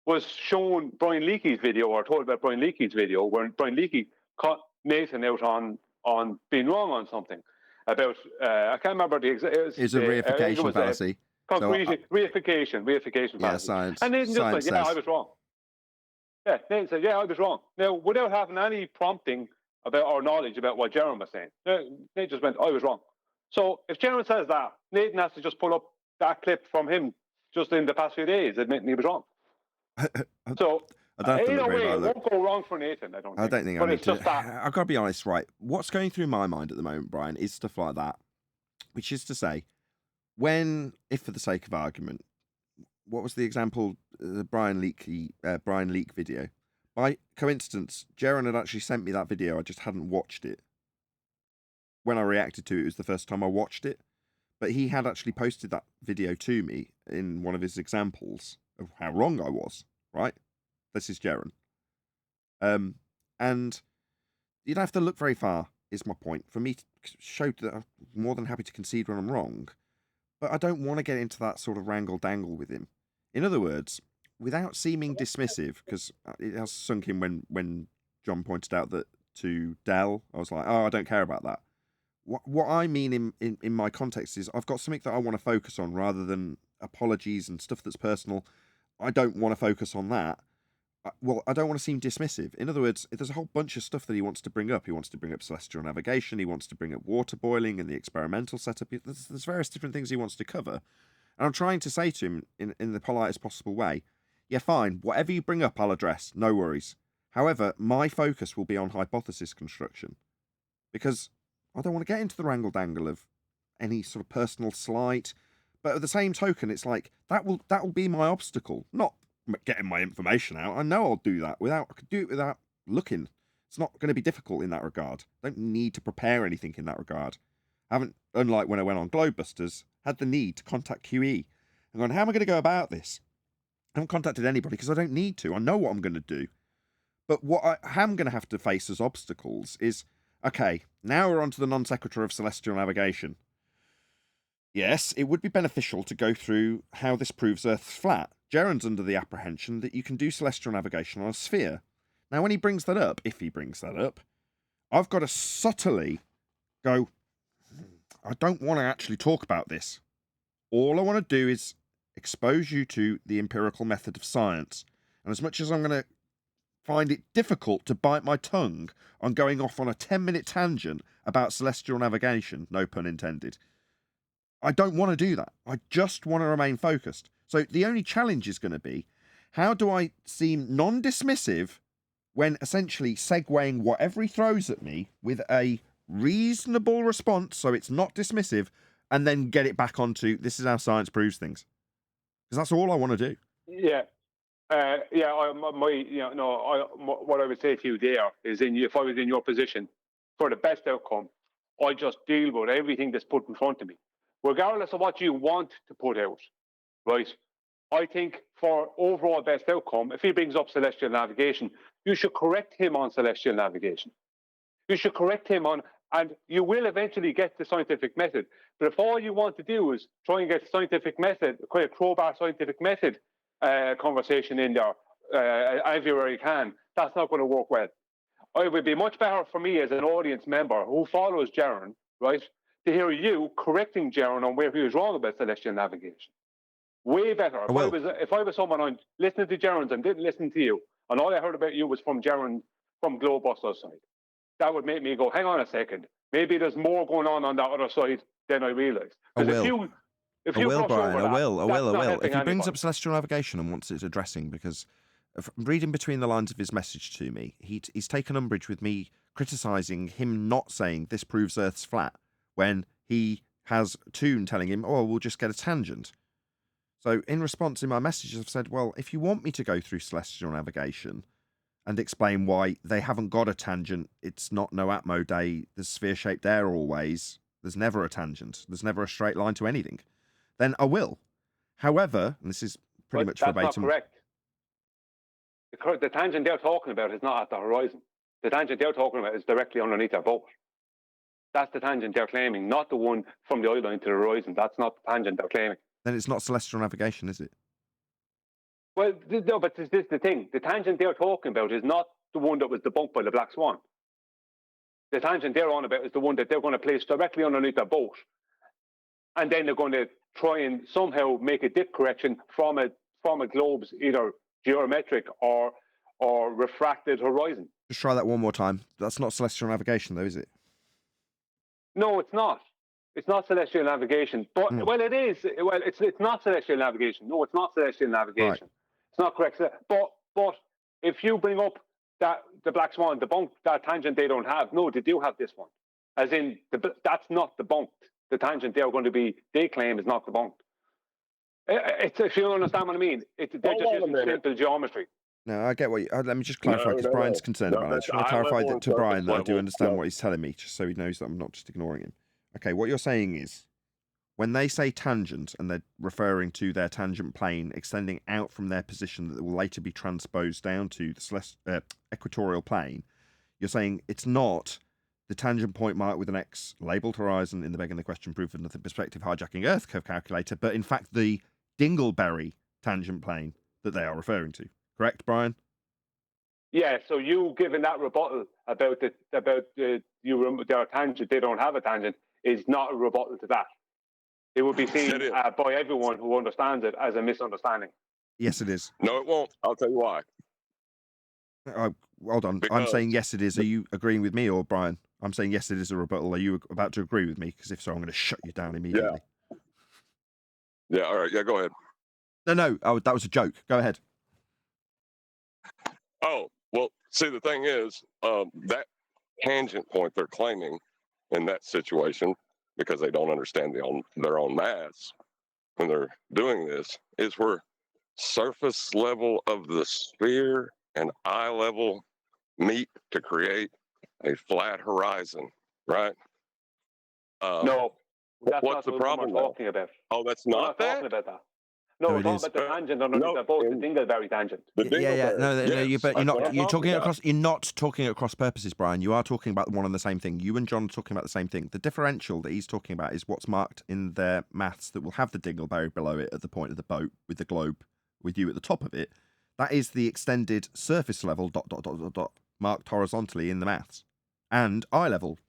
S: was shown Brian Leakey's video or told about Brian Leakey's video where Brian Leakey caught Nathan out on being wrong on something about, I can't remember the exact...
A: It's a reification fallacy.
S: Reification fallacy.
A: Yeah, science.
S: And Nathan just said, yeah, I was wrong. Yeah, Nathan said, yeah, I was wrong. Now, without having any prompting about our knowledge about what Jaron was saying, Nathan just went, I was wrong. So if Jaron says that, Nathan has to just pull up that clip from him just in the past few days admitting he was wrong. So either way, it won't go wrong for Nathan, I don't think. But it's just that.
A: I've got to be honest, right? What's going through my mind at the moment, Brian, is stuff like that. Which is to say, if for the sake of argument, what was the example, the Brian Leak video? By coincidence, Jaron had actually sent me that video. I just hadn't watched it. When I reacted to it, it was the first time I watched it. But he had actually posted that video to me in one of his examples of how wrong I was, right? This is Jaron. And you don't have to look very far, is my point, for me to show that I'm more than happy to concede when I'm wrong. But I don't want to get into that sort of wrangle-dangle with him. In other words, without seeming dismissive, because it has sunk in when John pointed out that to Dell, I was like, oh, I don't care about that. What I mean in my context is I've got something that I want to focus on rather than apologies and stuff that's personal. I don't want to focus on that. I don't want to seem dismissive. In other words, there's a whole bunch of stuff that he wants to bring up. He wants to bring up celestial navigation. He wants to bring up water boiling and the experimental setup. There's various different things he wants to cover. And I'm trying to say to him in the politest possible way, yeah, fine, whatever you bring up, I'll address. No worries. However, my focus will be on hypothesis construction. Because I don't want to get into the wrangle-dangle of any sort of personal slight. But at the same token, it's like, that will be my obstacle, not getting my information out. I know I'll do that. I could do it without looking. It's not going to be difficult in that regard. I don't need to prepare anything in that regard. I haven't, unlike when I went on Globebusters, had the need to contact QE. I'm going, how am I going to go about this? I haven't contacted anybody because I don't need to. I know what I'm going to do. But what I am going to have to face as obstacles is, okay, now we're on to the non sequitur of celestial navigation. Yes, it would be beneficial to go through how this proves Earth's flat. Jaron's under the apprehension that you can do celestial navigation on a sphere. Now, when he brings that up, if he brings that up, I've got to subtly go, I don't want to actually talk about this. All I want to do is expose you to the empirical method of science. And as much as I'm going to find it difficult to bite my tongue on going off on a 10-minute tangent about celestial navigation, no pun intended, I don't want to do that. I just want to remain focused. So the only challenge is going to be, how do I seem non-dismissive when essentially segueing whatever he throws at me with a reasonable response, so it's not dismissive, and then get it back onto, this is how science proves things. Because that's all I want to do.
S: Yeah. What I would say to you there is, if I was in your position, for the best outcome, I just deal with everything that's put in front of me, regardless of what you want to put out, right? I think for overall best outcome, if he brings up celestial navigation, you should correct him on celestial navigation. You should correct him on, and you will eventually get the scientific method. But if all you want to do is try and get the scientific method, quite a crowbar scientific method conversation in there everywhere you can, that's not going to work well. It would be much better for me as an audience member who follows Jaron, right, to hear you correcting Jaron on where he was wrong about celestial navigation. Way better. If I was someone on listening to Jaron's and didn't listen to you, and all I heard about you was from Jaron from Glowbuster's side, that would make me go, hang on a second, maybe there's more going on that other side than I realised.
A: I will, Brian. I will. If he brings up celestial navigation and wants it addressing, because reading between the lines of his message to me, he's taken umbrage with me criticising him not saying this proves Earth's flat when he has Toon telling him, oh, we'll just get a tangent. So in response in my messages, I've said, well, if you want me to go through celestial navigation and explain why they haven't got a tangent, it's not no Atmo day, there's sphere-shaped air always, there's never a tangent, there's never a straight line to anything, then I will. However, and this is pretty much verbatim.
S: That's not correct. The tangent they're talking about is not at the horizon. The tangent they're talking about is directly underneath their boat. That's the tangent they're claiming, not the one from the eye line to the horizon. That's not the tangent they're claiming.
A: Then it's not celestial navigation, is it?
S: Well, no, but this is the thing. The tangent they're talking about is not the one that was debunked by the Black Swan. The tangent they're on about is the one that they're going to place directly underneath their boat. And then they're going to try and somehow make a dip correction from a globe's either geometric or refracted horizon.
A: Just try that one more time. That's not celestial navigation, though, is it?
S: No, it's not. It's not celestial navigation. But well, it is. Well, it's not celestial navigation. No, it's not celestial navigation. Right. It's not correct. But if you bring up that the Black Swan debunked that tangent they don't have, no, they do have this one. As in, that's not debunked. The tangent they claim is not debunked. It's, if you understand what I mean, they're just using simple geometry.
A: No, I get what you... let me just clarify, because Brian's concerned about it. I just want to clarify that to Brian that I do understand what he's telling me, just so he knows that I'm not just ignoring him. Okay, what you're saying is, when they say tangent, and they're referring to their tangent plane extending out from their position that will later be transposed down to the equatorial plane, you're saying it's not the tangent point marked with an X labelled horizon in the begging the question proof of nothing perspective hijacking Earth curve calculator, but in fact the Dingleberry tangent plane that they are referring to. Correct, Brian?
S: Yeah, so you giving that rebuttal about their tangent, they don't have a tangent, is not a rebuttal to that. It would be seen by everyone who understands it as a misunderstanding.
A: Yes, it is.
F: No, it won't. I'll tell you why.
A: Hold on. I'm saying yes, it is. Are you agreeing with me or Brian? I'm saying yes, it is a rebuttal. Are you about to agree with me? Because if so, I'm going to shut you down immediately.
F: Yeah, all right. Yeah, go ahead.
A: No. Oh, that was a joke. Go ahead.
F: Oh, well, see, the thing is, that tangent point they're claiming in that situation, because they don't understand their own maths when they're doing this, is where surface level of the sphere and eye level meet to create a flat horizon, right?
S: No, that's
F: what's
S: not
F: the problem?
S: We're talking about.
F: Oh, that's
S: we're
F: not that?
S: talking about that.
O: No,
A: So
O: we're
A: it
O: talking
A: is.
O: about the tangent underneath the boat, the Dingleberry tangent.
A: Yeah. No, but
F: That's what I'm
A: you're talking
F: talking
A: across. You're not talking across purposes, Brian. You are talking about one and the same thing. You and John are talking about the same thing. The differential that he's talking about is what's marked in their maths that will have the Dingleberry below it at the point of the boat with the globe with you at the top of it. That is the extended surface level ... marked horizontally in the maths, and eye level ...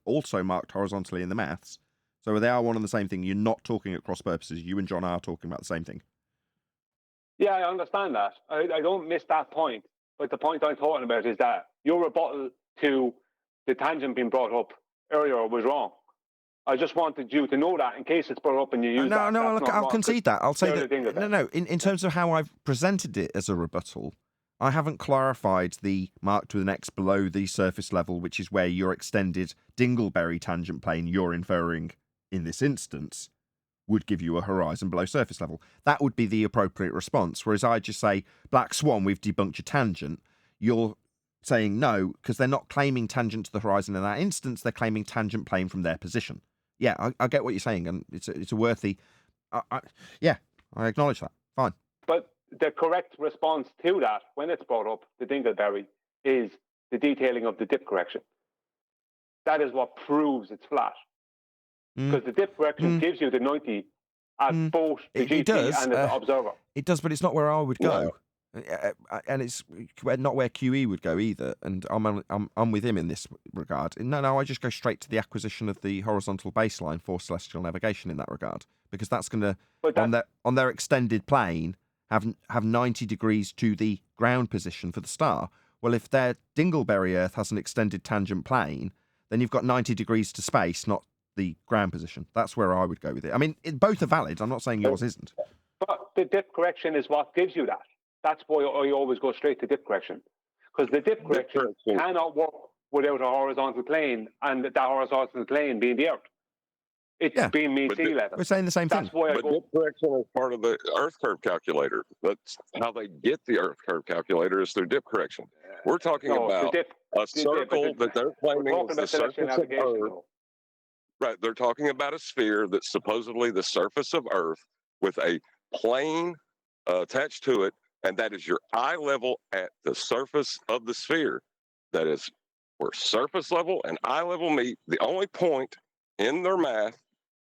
A: also marked horizontally in the maths. So they are one and the same thing. You're not talking at cross purposes. You and John are talking about the same thing.
O: Yeah, I understand that. I don't miss that point. But the point I'm talking about is that your rebuttal to the tangent being brought up earlier was wrong. I just wanted you to know that in case it's brought up and you use that.
A: No,
O: That's not
A: I'll
O: wrong,
A: concede that. I'll say that.
O: Dingleberry.
A: No. In terms of how I've presented it as a rebuttal, I haven't clarified the marked with an X below the surface level, which is where your extended Dingleberry tangent plane you're inferring in this instance would give you a horizon below surface level. That would be the appropriate response. Whereas I just say, Black Swan, we've debunked your tangent. You're saying no, because they're not claiming tangent to the horizon in that instance. They're claiming tangent plane from their position. Yeah, I get what you're saying, and it's a worthy... I acknowledge that. Fine.
O: But the correct response to that, when it's brought up, the Dingleberry, is the detailing of the dip correction. That is what proves it's flat. Because the dip correction gives you the 90 at both the GT and the observer.
A: It does, but it's not where I would go. And it's not where QE would go either. And I'm with him in this regard. No, I just go straight to the acquisition of the horizontal baseline for celestial navigation in that regard, because that's going to, on their extended plane, have 90 degrees to the ground position for the star. Well, if their Dingleberry Earth has an extended tangent plane, then you've got 90 degrees to space, not the ground position. That's where I would go with it. I mean, both are valid. I'm not saying yours isn't.
O: But the dip correction is what gives you that. That's why I always go straight to dip correction. Because the dip correction cannot work without a horizontal plane, and that horizontal plane being the Earth. It's being mean sea level.
A: We're saying the same thing.
O: That's why I go...
F: Dip correction is part of the Earth curve calculator. That's how they get the Earth curve calculator, is through dip correction. We're talking about a circle that they're claiming is the surface of Earth. Right, they're talking about a sphere that's supposedly the surface of Earth with a plane attached to it, and that is your eye level at the surface of the sphere. That is where surface level and eye level meet. The only point in their math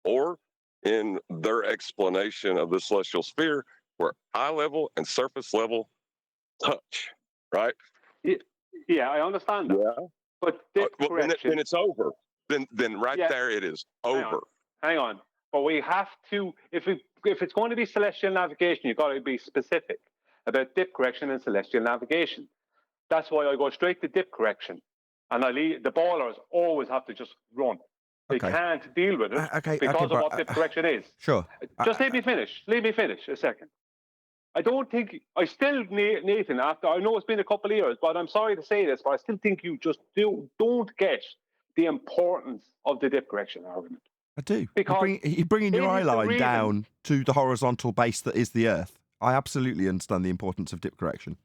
F: or in their explanation of the celestial sphere where eye level and surface level touch, right?
O: Yeah, I understand that.
F: Yeah.
O: But dip correction...
F: Then it's over. Then right there it is over.
O: Hang on. But we have to, if it's going to be celestial navigation, you've got to be specific about dip correction and celestial navigation. That's why I go straight to dip correction. And the ballers always have to just run. They can't deal with it because of what dip correction is.
A: Sure.
O: Just let me finish. Let me finish a second. Nathan, after, I know it's been a couple of years, but I'm sorry to say this, but I still think you just don't get the importance of the dip correction argument.
A: I do.
O: Because
A: you're bringing your eye line down to the horizontal base that is the Earth. I absolutely understand the importance of dip correction.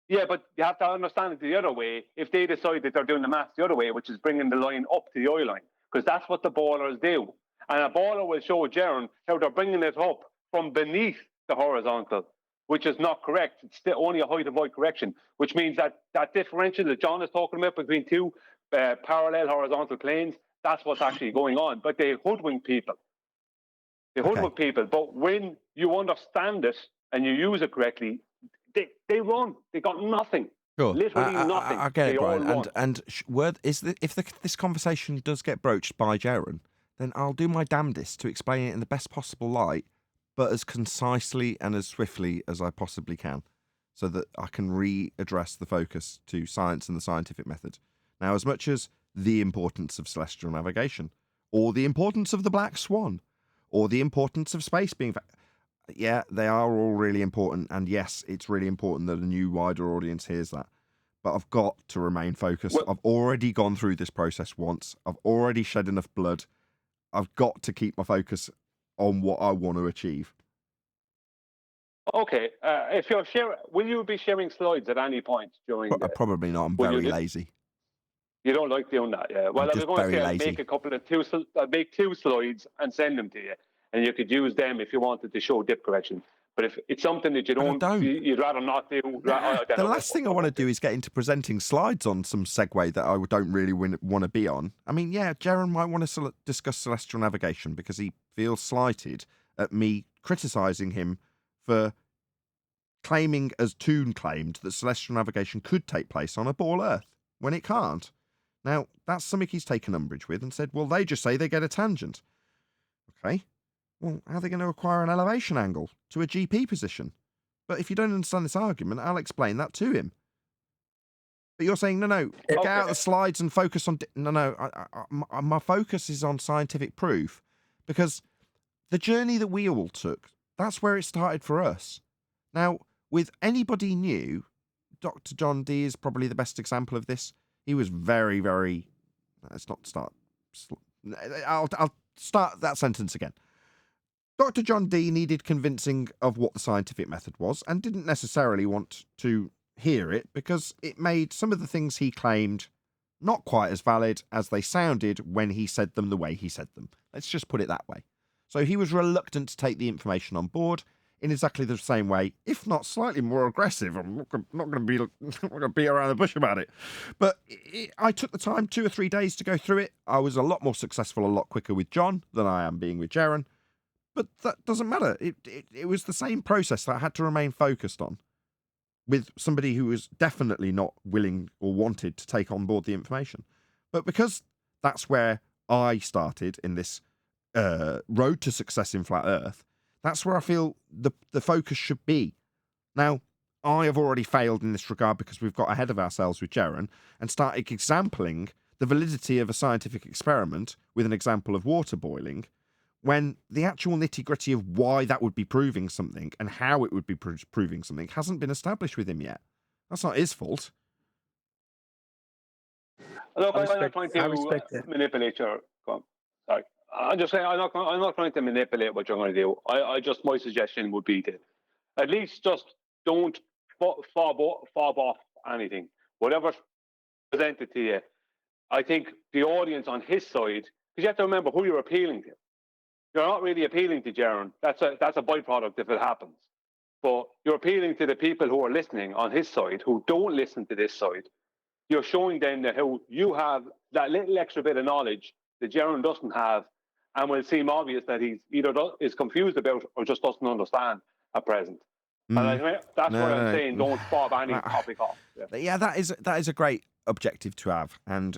O: Yeah, but you have to understand it the other way. If they decide that they're doing the maths the other way, which is bringing the line up to the eye line, because that's what the ballers do. And a baller will show Jaron how they're bringing it up from beneath the horizontal, which is not correct. It's still only a height of void correction, which means that differential that John is talking about between two parallel horizontal planes, that's what's actually going on. But they hoodwink people. But when you understand it and you use it correctly, they run. They got nothing.
A: Sure.
O: Literally nothing.
A: I get it, Brian.
O: And
A: if this conversation does get broached by Jaron, then I'll do my damnedest to explain it in the best possible light, but as concisely and as swiftly as I possibly can, so that I can readdress the focus to science and the scientific method. Now, as much as the importance of celestial navigation, or the importance of the Black Swan, or the importance of space being... Yeah, they are all really important, and yes, it's really important that a new, wider audience hears that. But I've got to remain focused. I've already gone through this process once. I've already shed enough blood. I've got to keep my focus on what I want to achieve.
O: Okay, if you're sharing, will you be sharing slides at any point during?
A: Probably not. I'm very lazy.
O: You don't like doing that, yeah. Well, I was going to say I'll make I'll make 2 slides and send them to you.
S: and you could use them if you wanted to show dip correction. But if it's something that you don't. You'd rather not do.
A: The last thing I want to do is get into presenting slides on some segue that I don't really want to be on. I mean, yeah, Jaron might want to discuss celestial navigation because he feels slighted at me criticising him for claiming, as Toon claimed, that celestial navigation could take place on a ball Earth when it can't. Now, that's something he's taken umbrage with and said, well, they just say they get a tangent. Okay. Well, how are they going to acquire an elevation angle to a GP position? But if you don't understand this argument, I'll explain that to him. But you're saying, no, get out the slides and focus on... my focus is on scientific proof because the journey that we all took, that's where it started for us. Now, with anybody new, Dr. John Dee is probably the best example of this. He was very, very... Let's not start... I'll start that sentence again. Dr. John Dee needed convincing of what the scientific method was and didn't necessarily want to hear it because it made some of the things he claimed not quite as valid as they sounded when he said them the way he said them. Let's just put it that way. So he was reluctant to take the information on board in exactly the same way, if not slightly more aggressive. I'm not going to be around the bush about it. But I took the time, 2 or 3 days to go through it. I was a lot more successful, a lot quicker with John than I am being with Jaron. But that doesn't matter. It was the same process that I had to remain focused on with somebody who was definitely not willing or wanted to take on board the information. But because that's where I started in this road to success in Flat Earth, that's where I feel the focus should be. Now, I have already failed in this regard because we've got ahead of ourselves with Jaron and started exampling the validity of a scientific experiment with an example of water boiling, when the actual nitty-gritty of why that would be proving something and how it would be proving something hasn't been established with him yet. That's not his fault.
S: Look, I'm not trying to manipulate your... Sorry. I'm just saying, I'm not trying to manipulate what you're going to do. My suggestion would be to at least just don't fob off anything. Whatever's presented to you, I think the audience on his side, because you have to remember who you're appealing to. You're not really appealing to Jaron. That's a byproduct if it happens. But you're appealing to the people who are listening on his side, who don't listen to this side. You're showing them that how you have that little extra bit of knowledge that Jaron doesn't have, and will seem obvious that he's either is confused about or just doesn't understand at present. And that's what I'm saying. Don't fob any topic off.
A: Yeah, that is a great objective to have. And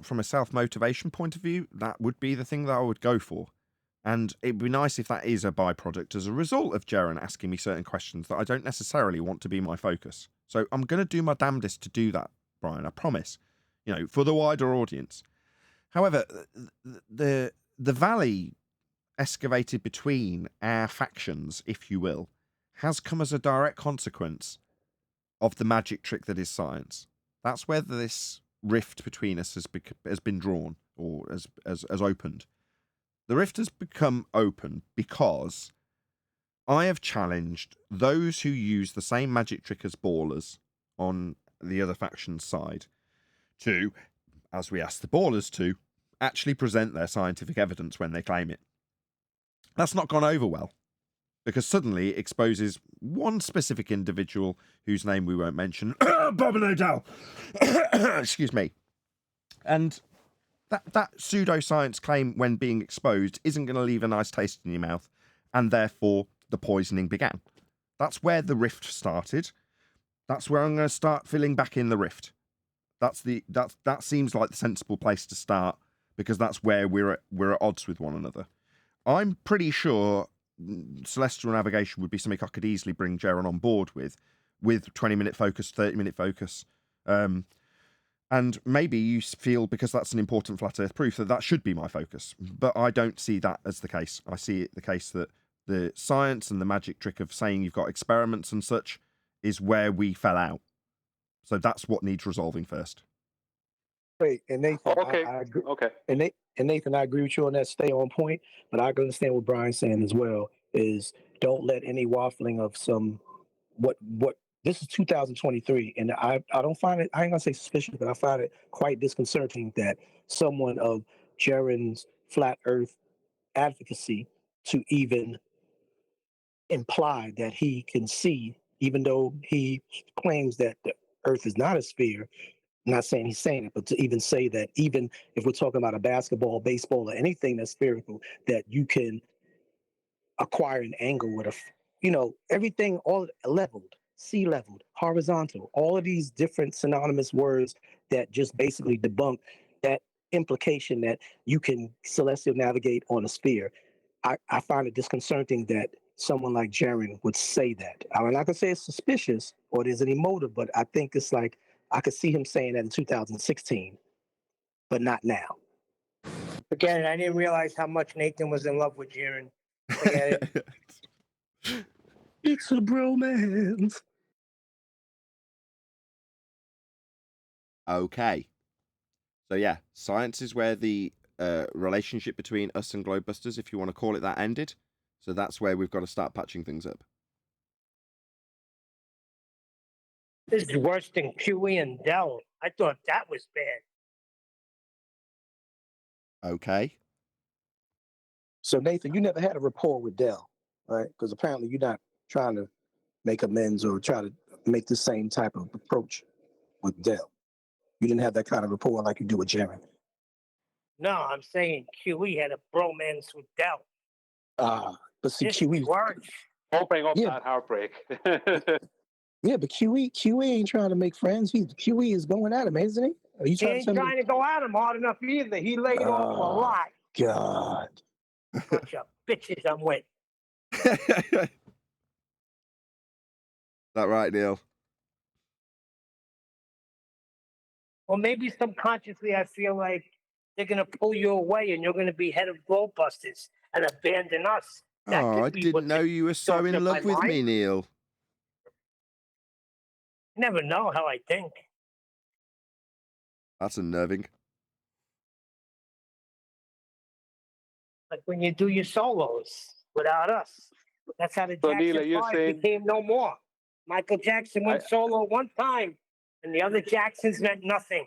A: from a self-motivation point of view, that would be the thing that I would go for. And it'd be nice if that is a byproduct as a result of Jaron asking me certain questions that I don't necessarily want to be my focus. So I'm going to do my damnedest to do that, Brian, I promise, for the wider audience. However, the valley excavated between our factions, if you will, has come as a direct consequence of the magic trick that is science. That's where this rift between us has been drawn or has opened. The rift has become open because I have challenged those who use the same magic trick as ballers on the other faction's side to, as we ask the ballers to, actually present their scientific evidence when they claim it. That's not gone over well because suddenly it exposes one specific individual whose name we won't mention, Bob and Odell. Excuse me. And that pseudoscience claim, when being exposed, isn't going to leave a nice taste in your mouth, and therefore the poisoning began. That's where the rift started. That's where I'm going to start filling back in the rift. That seems like the sensible place to start because that's where we're at odds with one another. I'm pretty sure celestial navigation would be something I could easily bring Jaron on board with 20-minute focus, 30-minute focus. And maybe you feel, because that's an important flat earth proof, that should be my focus. But I don't see that as the case. I see it the case that the science and the magic trick of saying you've got experiments and such is where we fell out. So that's what needs resolving first.
P: Wait, and Nathan, I agree.
S: Okay.
P: And Nathan, I agree with you on that. Stay on point, but I can understand what Brian's saying as well. Is don't let any waffling of some what. This is 2023, and I don't find it. I ain't gonna say suspicious, but I find it quite disconcerting that someone of Jaron's flat Earth advocacy to even imply that he can see, even though he claims that the Earth is not a sphere. I'm not saying he's saying it, but to even say that, even if we're talking about a basketball, baseball, or anything that's spherical, that you can acquire an angle with everything all leveled, sea leveled, horizontal, all of these different synonymous words that just basically debunk that implication that you can celestial navigate on a sphere. I find it disconcerting that someone like Jaron would say that. I'm not gonna say it's suspicious or there's any motive, but I think it's like I could see him saying that in 2016, but not now.
M: Forget it. I didn't realize how much Nathan was in love with Jaron. Forget it.
P: It's a bromance.
A: Okay. So yeah, science is where the relationship between us and Globebusters, if you want to call it that, ended. So that's where we've got to start patching things up.
M: This is worse than QE and Dell. I thought that was bad.
A: Okay.
P: So Nathan, you never had a rapport with Dell, right? Because apparently you're not trying to make amends or try to make the same type of approach with Dell. You didn't have that kind of rapport like you do with Jaron.
M: No, I'm saying QE had a bromance with Dell.
P: But see,
M: This
P: QE.
M: is worse.
O: Don't bring up that heartbreak.
P: Yeah, but QE ain't trying to make friends. QE is going at him, isn't he? Are you
M: He
P: trying
M: ain't
P: to tell me?
M: trying to go at him hard enough either. He laid off a lot.
P: God.
M: Bunch of bitches I'm with.
A: Is that right, Neil?
M: Or maybe subconsciously I feel like they're going to pull you away and you're going to be head of Globebusters and abandon us. That
A: Oh, I
M: could be
A: didn't
M: what's
A: know you were so
M: going
A: in
M: in
A: love
M: my
A: with me,
M: mind.
A: Neil.
M: You never know how I think.
A: That's unnerving.
M: Like when you do your solos without us. That's how the
O: So, Neil,
M: Jackson
O: are you
M: 5
O: saying-
M: became no more. Michael Jackson went solo one time and the other Jacksons meant nothing.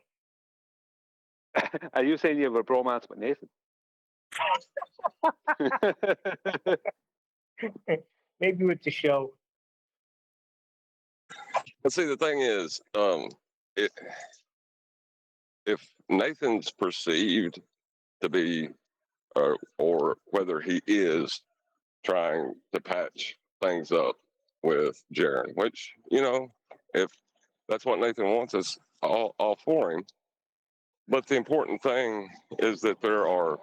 O: Are you saying you have a bromance with Nathan?
M: Maybe with the show.
F: But see, the thing is, if Nathan's perceived to be, or whether he is trying to patch things up with Jaron, which, if that's what Nathan wants, us all for him. But the important thing is that there are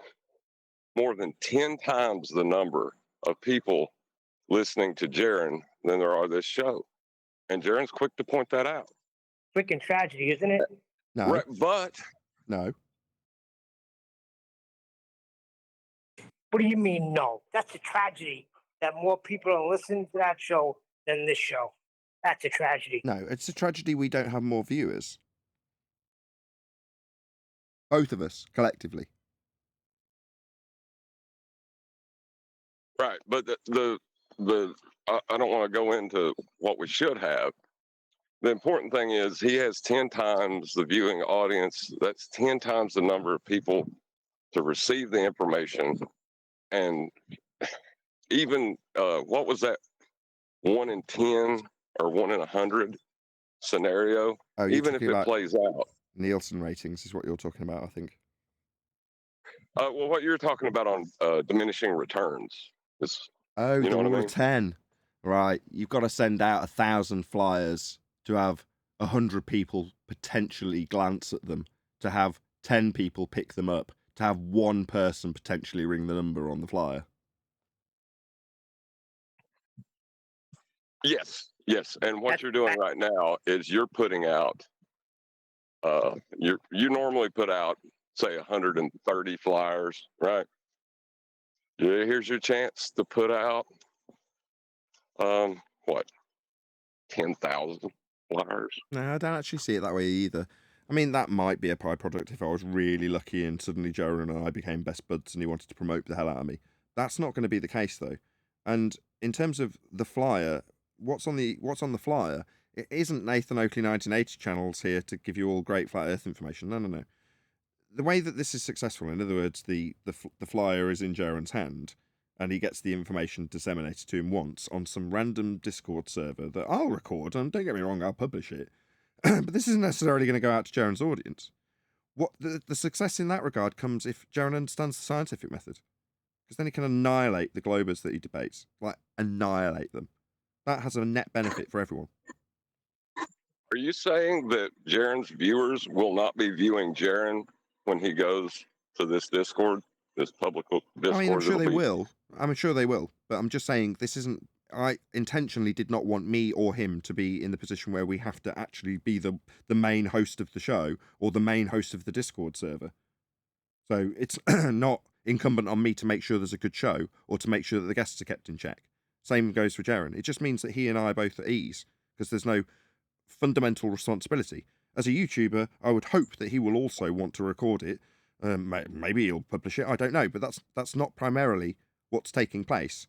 F: more than 10 times the number of people listening to Jaron than there are this show. And Jaron's quick to point that out.
M: Freaking tragedy, isn't it?
A: No.
F: Right, but
A: no.
M: What do you mean, no? That's a tragedy that more people are listening to that show than this show. That's a tragedy.
A: No, it's a tragedy we don't have more viewers. Both of us, collectively.
F: Right, but I don't want to go into what we should have. The important thing is he has 10 times the viewing audience. That's 10 times the number of people to receive the information. And even, what was that, 1 in 10 or 1 in 100 scenario?
A: Oh,
F: even if it plays out.
A: Nielsen ratings is what you're talking about, I think.
F: Well, what you're talking about on diminishing returns is,
A: Oh,
F: you know
A: the
F: what I
A: rule
F: mean?
A: of 10. Right. You've got to send out 1,000 flyers to have 100 people potentially glance at them, to have 10 people pick them up, to have one person potentially ring the number on the flyer.
F: Yes. And what you're doing right now is you're putting out, you normally put out, say, 130 flyers, right? Yeah, here's your chance to put out, 10,000 flyers.
A: No, I don't actually see it that way either. I mean, that might be a byproduct if I was really lucky and suddenly Jaron and I became best buds and he wanted to promote the hell out of me. That's not going to be the case, though. And in terms of the flyer, what's on the flyer? It isn't Nathan Oakley 1980 channels here to give you all great flat Earth information. No. The way that this is successful, in other words, the flyer is in Jaron's hand. and he gets the information disseminated to him once on some random Discord server that I'll record, and don't get me wrong, I'll publish it. But this isn't necessarily going to go out to Jaron's audience. What the success in that regard comes if Jaron understands the scientific method, because then he can annihilate the globers that he debates, like annihilate them. That has a net benefit for everyone.
F: Are you saying that Jaron's viewers will not be viewing Jaron when he goes to this Discord, this public Discord?
A: I mean, I'm sure they will. I'm sure they will. But I'm just saying this isn't... I intentionally did not want me or him to be in the position where we have to actually be the main host of the show or the main host of the Discord server. So it's not incumbent on me to make sure there's a good show or to make sure that the guests are kept in check. Same goes for Jaron. It just means that he and I are both at ease because there's no fundamental responsibility. As a YouTuber, I would hope that he will also want to record it. Maybe he'll publish it. I don't know, but that's not primarily what's taking place.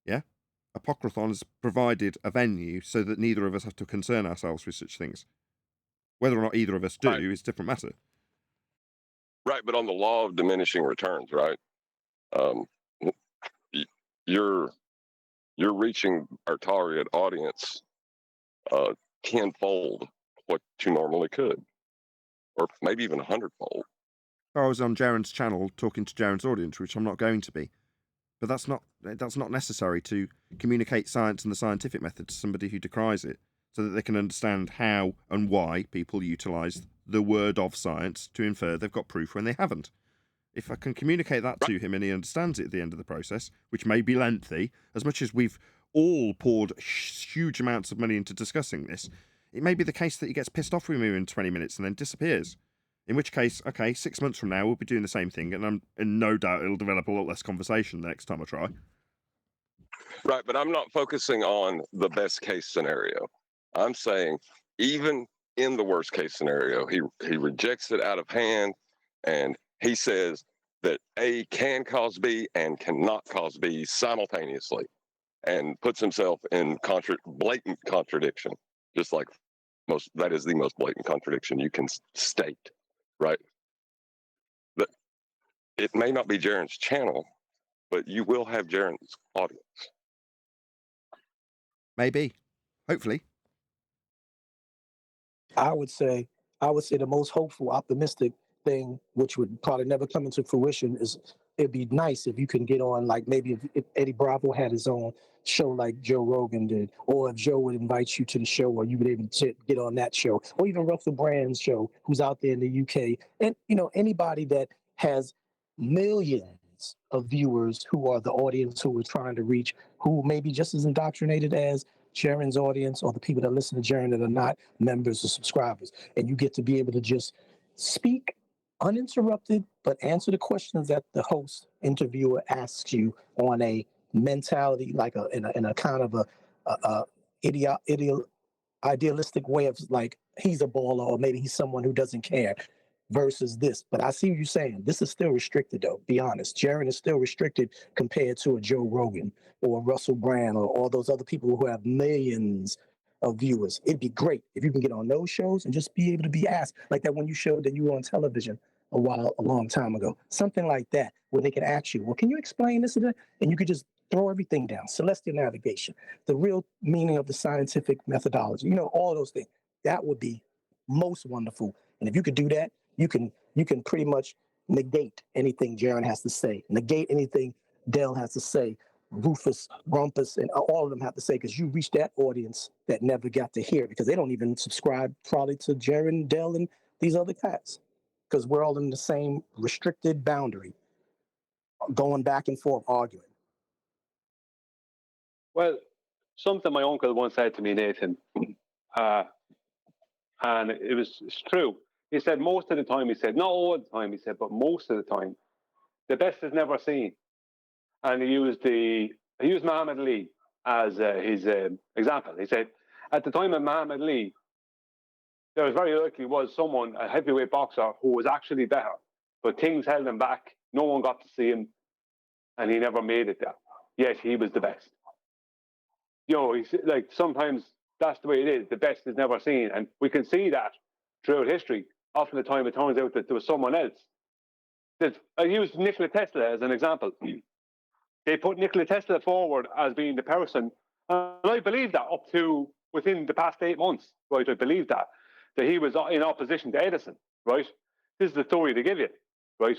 A: Yeah? Apocryphon has provided a venue so that neither of us have to concern ourselves with such things. Whether or not either of us do is a different matter.
F: Right, but on the law of diminishing returns, right? You're reaching our target audience tenfold what you normally could, or maybe even 100-fold.
A: I was on Jaron's channel talking to Jaron's audience, which I'm not going to be. But that's not necessary to communicate science and the scientific method to somebody who decries it, so that they can understand how and why people utilise the word of science to infer they've got proof when they haven't. If I can communicate that to him and he understands it at the end of the process, which may be lengthy, as much as we've all poured huge amounts of money into discussing this, it may be the case that he gets pissed off with me in 20 minutes and then disappears. In which case, okay, 6 months from now, we'll be doing the same thing, and I'm in no doubt it'll develop a lot less conversation the next time I try.
F: Right, but I'm not focusing on the best case scenario. I'm saying even in the worst case scenario, he rejects it out of hand, and he says that A can cause B and cannot cause B simultaneously, and puts himself in blatant contradiction, just like that is the most blatant contradiction you can state. Right. But it may not be Jaron's channel, but you will have Jaron's audience.
A: Maybe. Hopefully.
P: I would say the most hopeful, optimistic thing, which would probably never come into fruition, is it'd be nice if you can get on, like maybe if Eddie Bravo had his own show like Joe Rogan did, or if Joe would invite you to the show, or you would able to get on that show, or even Russell Brand's show, who's out there in the UK, and anybody that has millions of viewers who are the audience who we're trying to reach, who may be just as indoctrinated as Jaron's audience or the people that listen to Jaron that are not members or subscribers, and you get to be able to just speak uninterrupted, but answer the questions that the host interviewer asks you on a mentality, like in a kind of a idealistic way of like he's a baller or maybe he's someone who doesn't care versus this. But I see what you're saying. This is still restricted though, be honest. Jaron is still restricted compared to a Joe Rogan or Russell Brand or all those other people who have millions of viewers. It'd be great if you can get on those shows and just be able to be asked, like that when you showed that you were on television a long time ago, something like that, where they can ask you, well, can you explain this and that? And you could just throw everything down. Celestial navigation, the real meaning of the scientific methodology, all those things. That would be most wonderful. And if you could do that, you can pretty much negate anything Jaron has to say, negate anything Dell has to say, Rufus, Rumpus, and all of them have to say, because you reach that audience that never got to hear it, because they don't even subscribe probably to Jaron, Dell, and these other cats, because we're all in the same restricted boundary, going back and forth, arguing.
S: Well, something my uncle once said to me, Nathan, and it's true. He said most of the time, he said, not all the time, he said, but most of the time, the best is never seen. And he used Muhammad Ali as his example. He said, at the time of Muhammad Ali, there was very likely someone, a heavyweight boxer, who was actually better, but things held him back. No one got to see him, and he never made it there. Yet he was the best. Like sometimes that's the way it is. The best is never seen, and we can see that throughout history. Often the time it turns out that there was someone else. I used Nikola Tesla as an example. they put Nikola Tesla forward as being the person, and I believe that up to within the past 8 months, right? I believe that he was in opposition to Edison, right? This is the story they give you, right?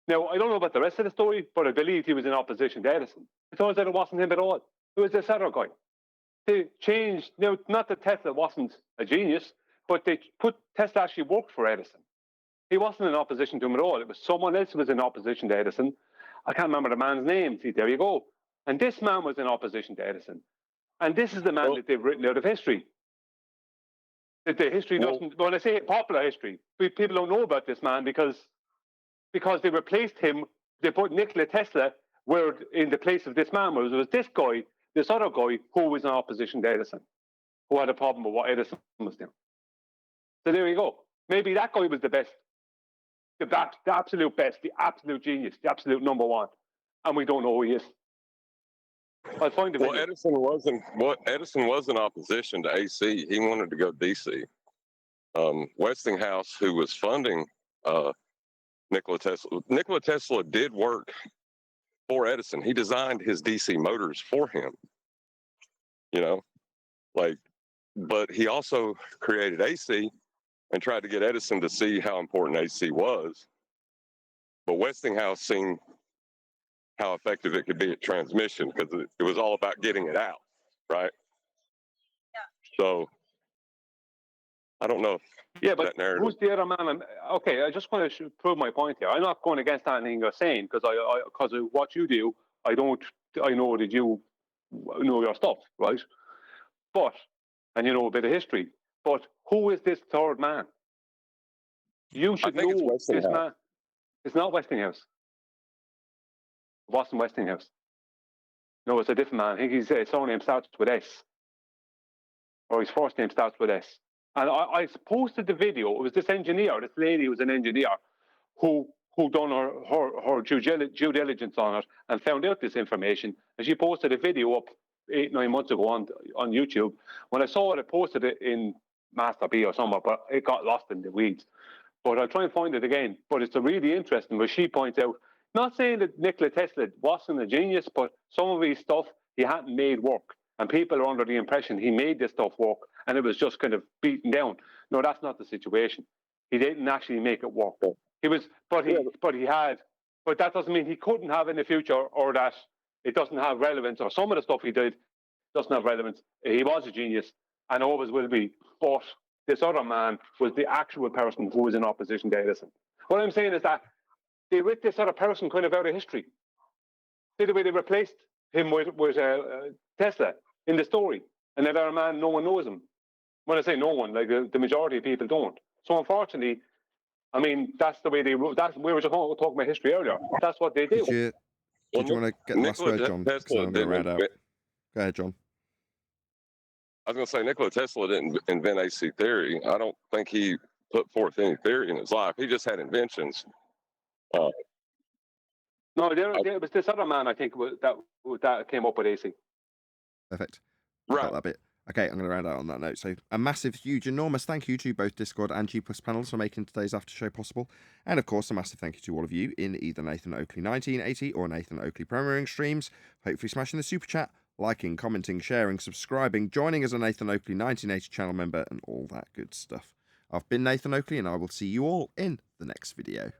S: Now, I don't know about the rest of the story, but I believe he was in opposition to Edison. It turns out it wasn't him at all. It was this other guy. They changed, now, not that Tesla wasn't a genius, but they put, Tesla actually worked for Edison. He wasn't in opposition to him at all. It was someone else who was in opposition to Edison. I can't remember the man's name. See, there you go. And this man was in opposition to Edison. And this is the man that they've written out of history. That the history doesn't, when I say popular history, people don't know about this man because they replaced him, they put Nikola Tesla where in the place of this man was this guy, this other guy who was in opposition to Edison, who had a problem with what Edison was doing. So there you go. Maybe that guy was the best, the absolute best, the absolute genius, the absolute number one, and we don't know who he is. I'll find the video.
F: Edison was in opposition to AC. He wanted to go DC. Westinghouse, who was funding Nikola Tesla did work for Edison. He designed his DC motors for him. You know, but he also created AC and tried to get Edison to see how important AC was. But Westinghouse seen how effective it could be at transmission because it was all about getting it out, right? Yeah. So I don't know.
S: Yeah, but who's the other man? Okay, I just want to prove my point here. I'm not going against anything you're saying because because of what you do, I know that you know your stuff, right? But, and you know a bit of history. But who is this third man? You should know this man. It's not Westinghouse. It wasn't Westinghouse. No, it's a different man. I think his surname starts with S. Or his first name starts with S. And I posted the video. It was this engineer, this lady who was an engineer, who done her due diligence on it and found out this information. And she posted a video up 8-9 months ago on YouTube. When I saw it, I posted it in Master B or somewhere, but it got lost in the weeds. But I'll try and find it again. But it's a really interesting where she points out, not saying that Nikola Tesla wasn't a genius, but some of his stuff he hadn't made work. And people are under the impression he made this stuff work and it was just kind of beaten down. No, that's not the situation. He didn't actually make it work. He was, but that doesn't mean he couldn't have in the future or that it doesn't have relevance or some of the stuff he did doesn't have relevance. He was a genius and always will be. But this other man was the actual person who was in opposition to Edison. What I'm saying is that they ripped this other person kind of out of history. See the way they replaced him with Tesla in the story. And that other man, no one knows him. When I say no one, like the majority of people don't. So unfortunately, I mean, that's the way they wrote. We were just talking about history earlier. That's what they do.
A: Did you want to get the last word, John? Because I'm going to round out. Go ahead, John.
F: I was going to say Nikola Tesla didn't invent AC theory. I don't think he put forth any theory in his life. He just had inventions.
S: No, there was this other man, I think, that came up with AC.
A: Perfect. Right. Got that bit. Okay, I'm going to round out on that note. So a massive, huge, enormous thank you to both Discord and G+ panels for making today's after show possible. And of course, a massive thank you to all of you in either Nathan Oakley 1980 or Nathan Oakley premiering streams. Hopefully smashing the super chat, liking, commenting, sharing, subscribing, joining as a Nathan Oakley 1980 channel member, and all that good stuff. I've been Nathan Oakley, and I will see you all in the next video.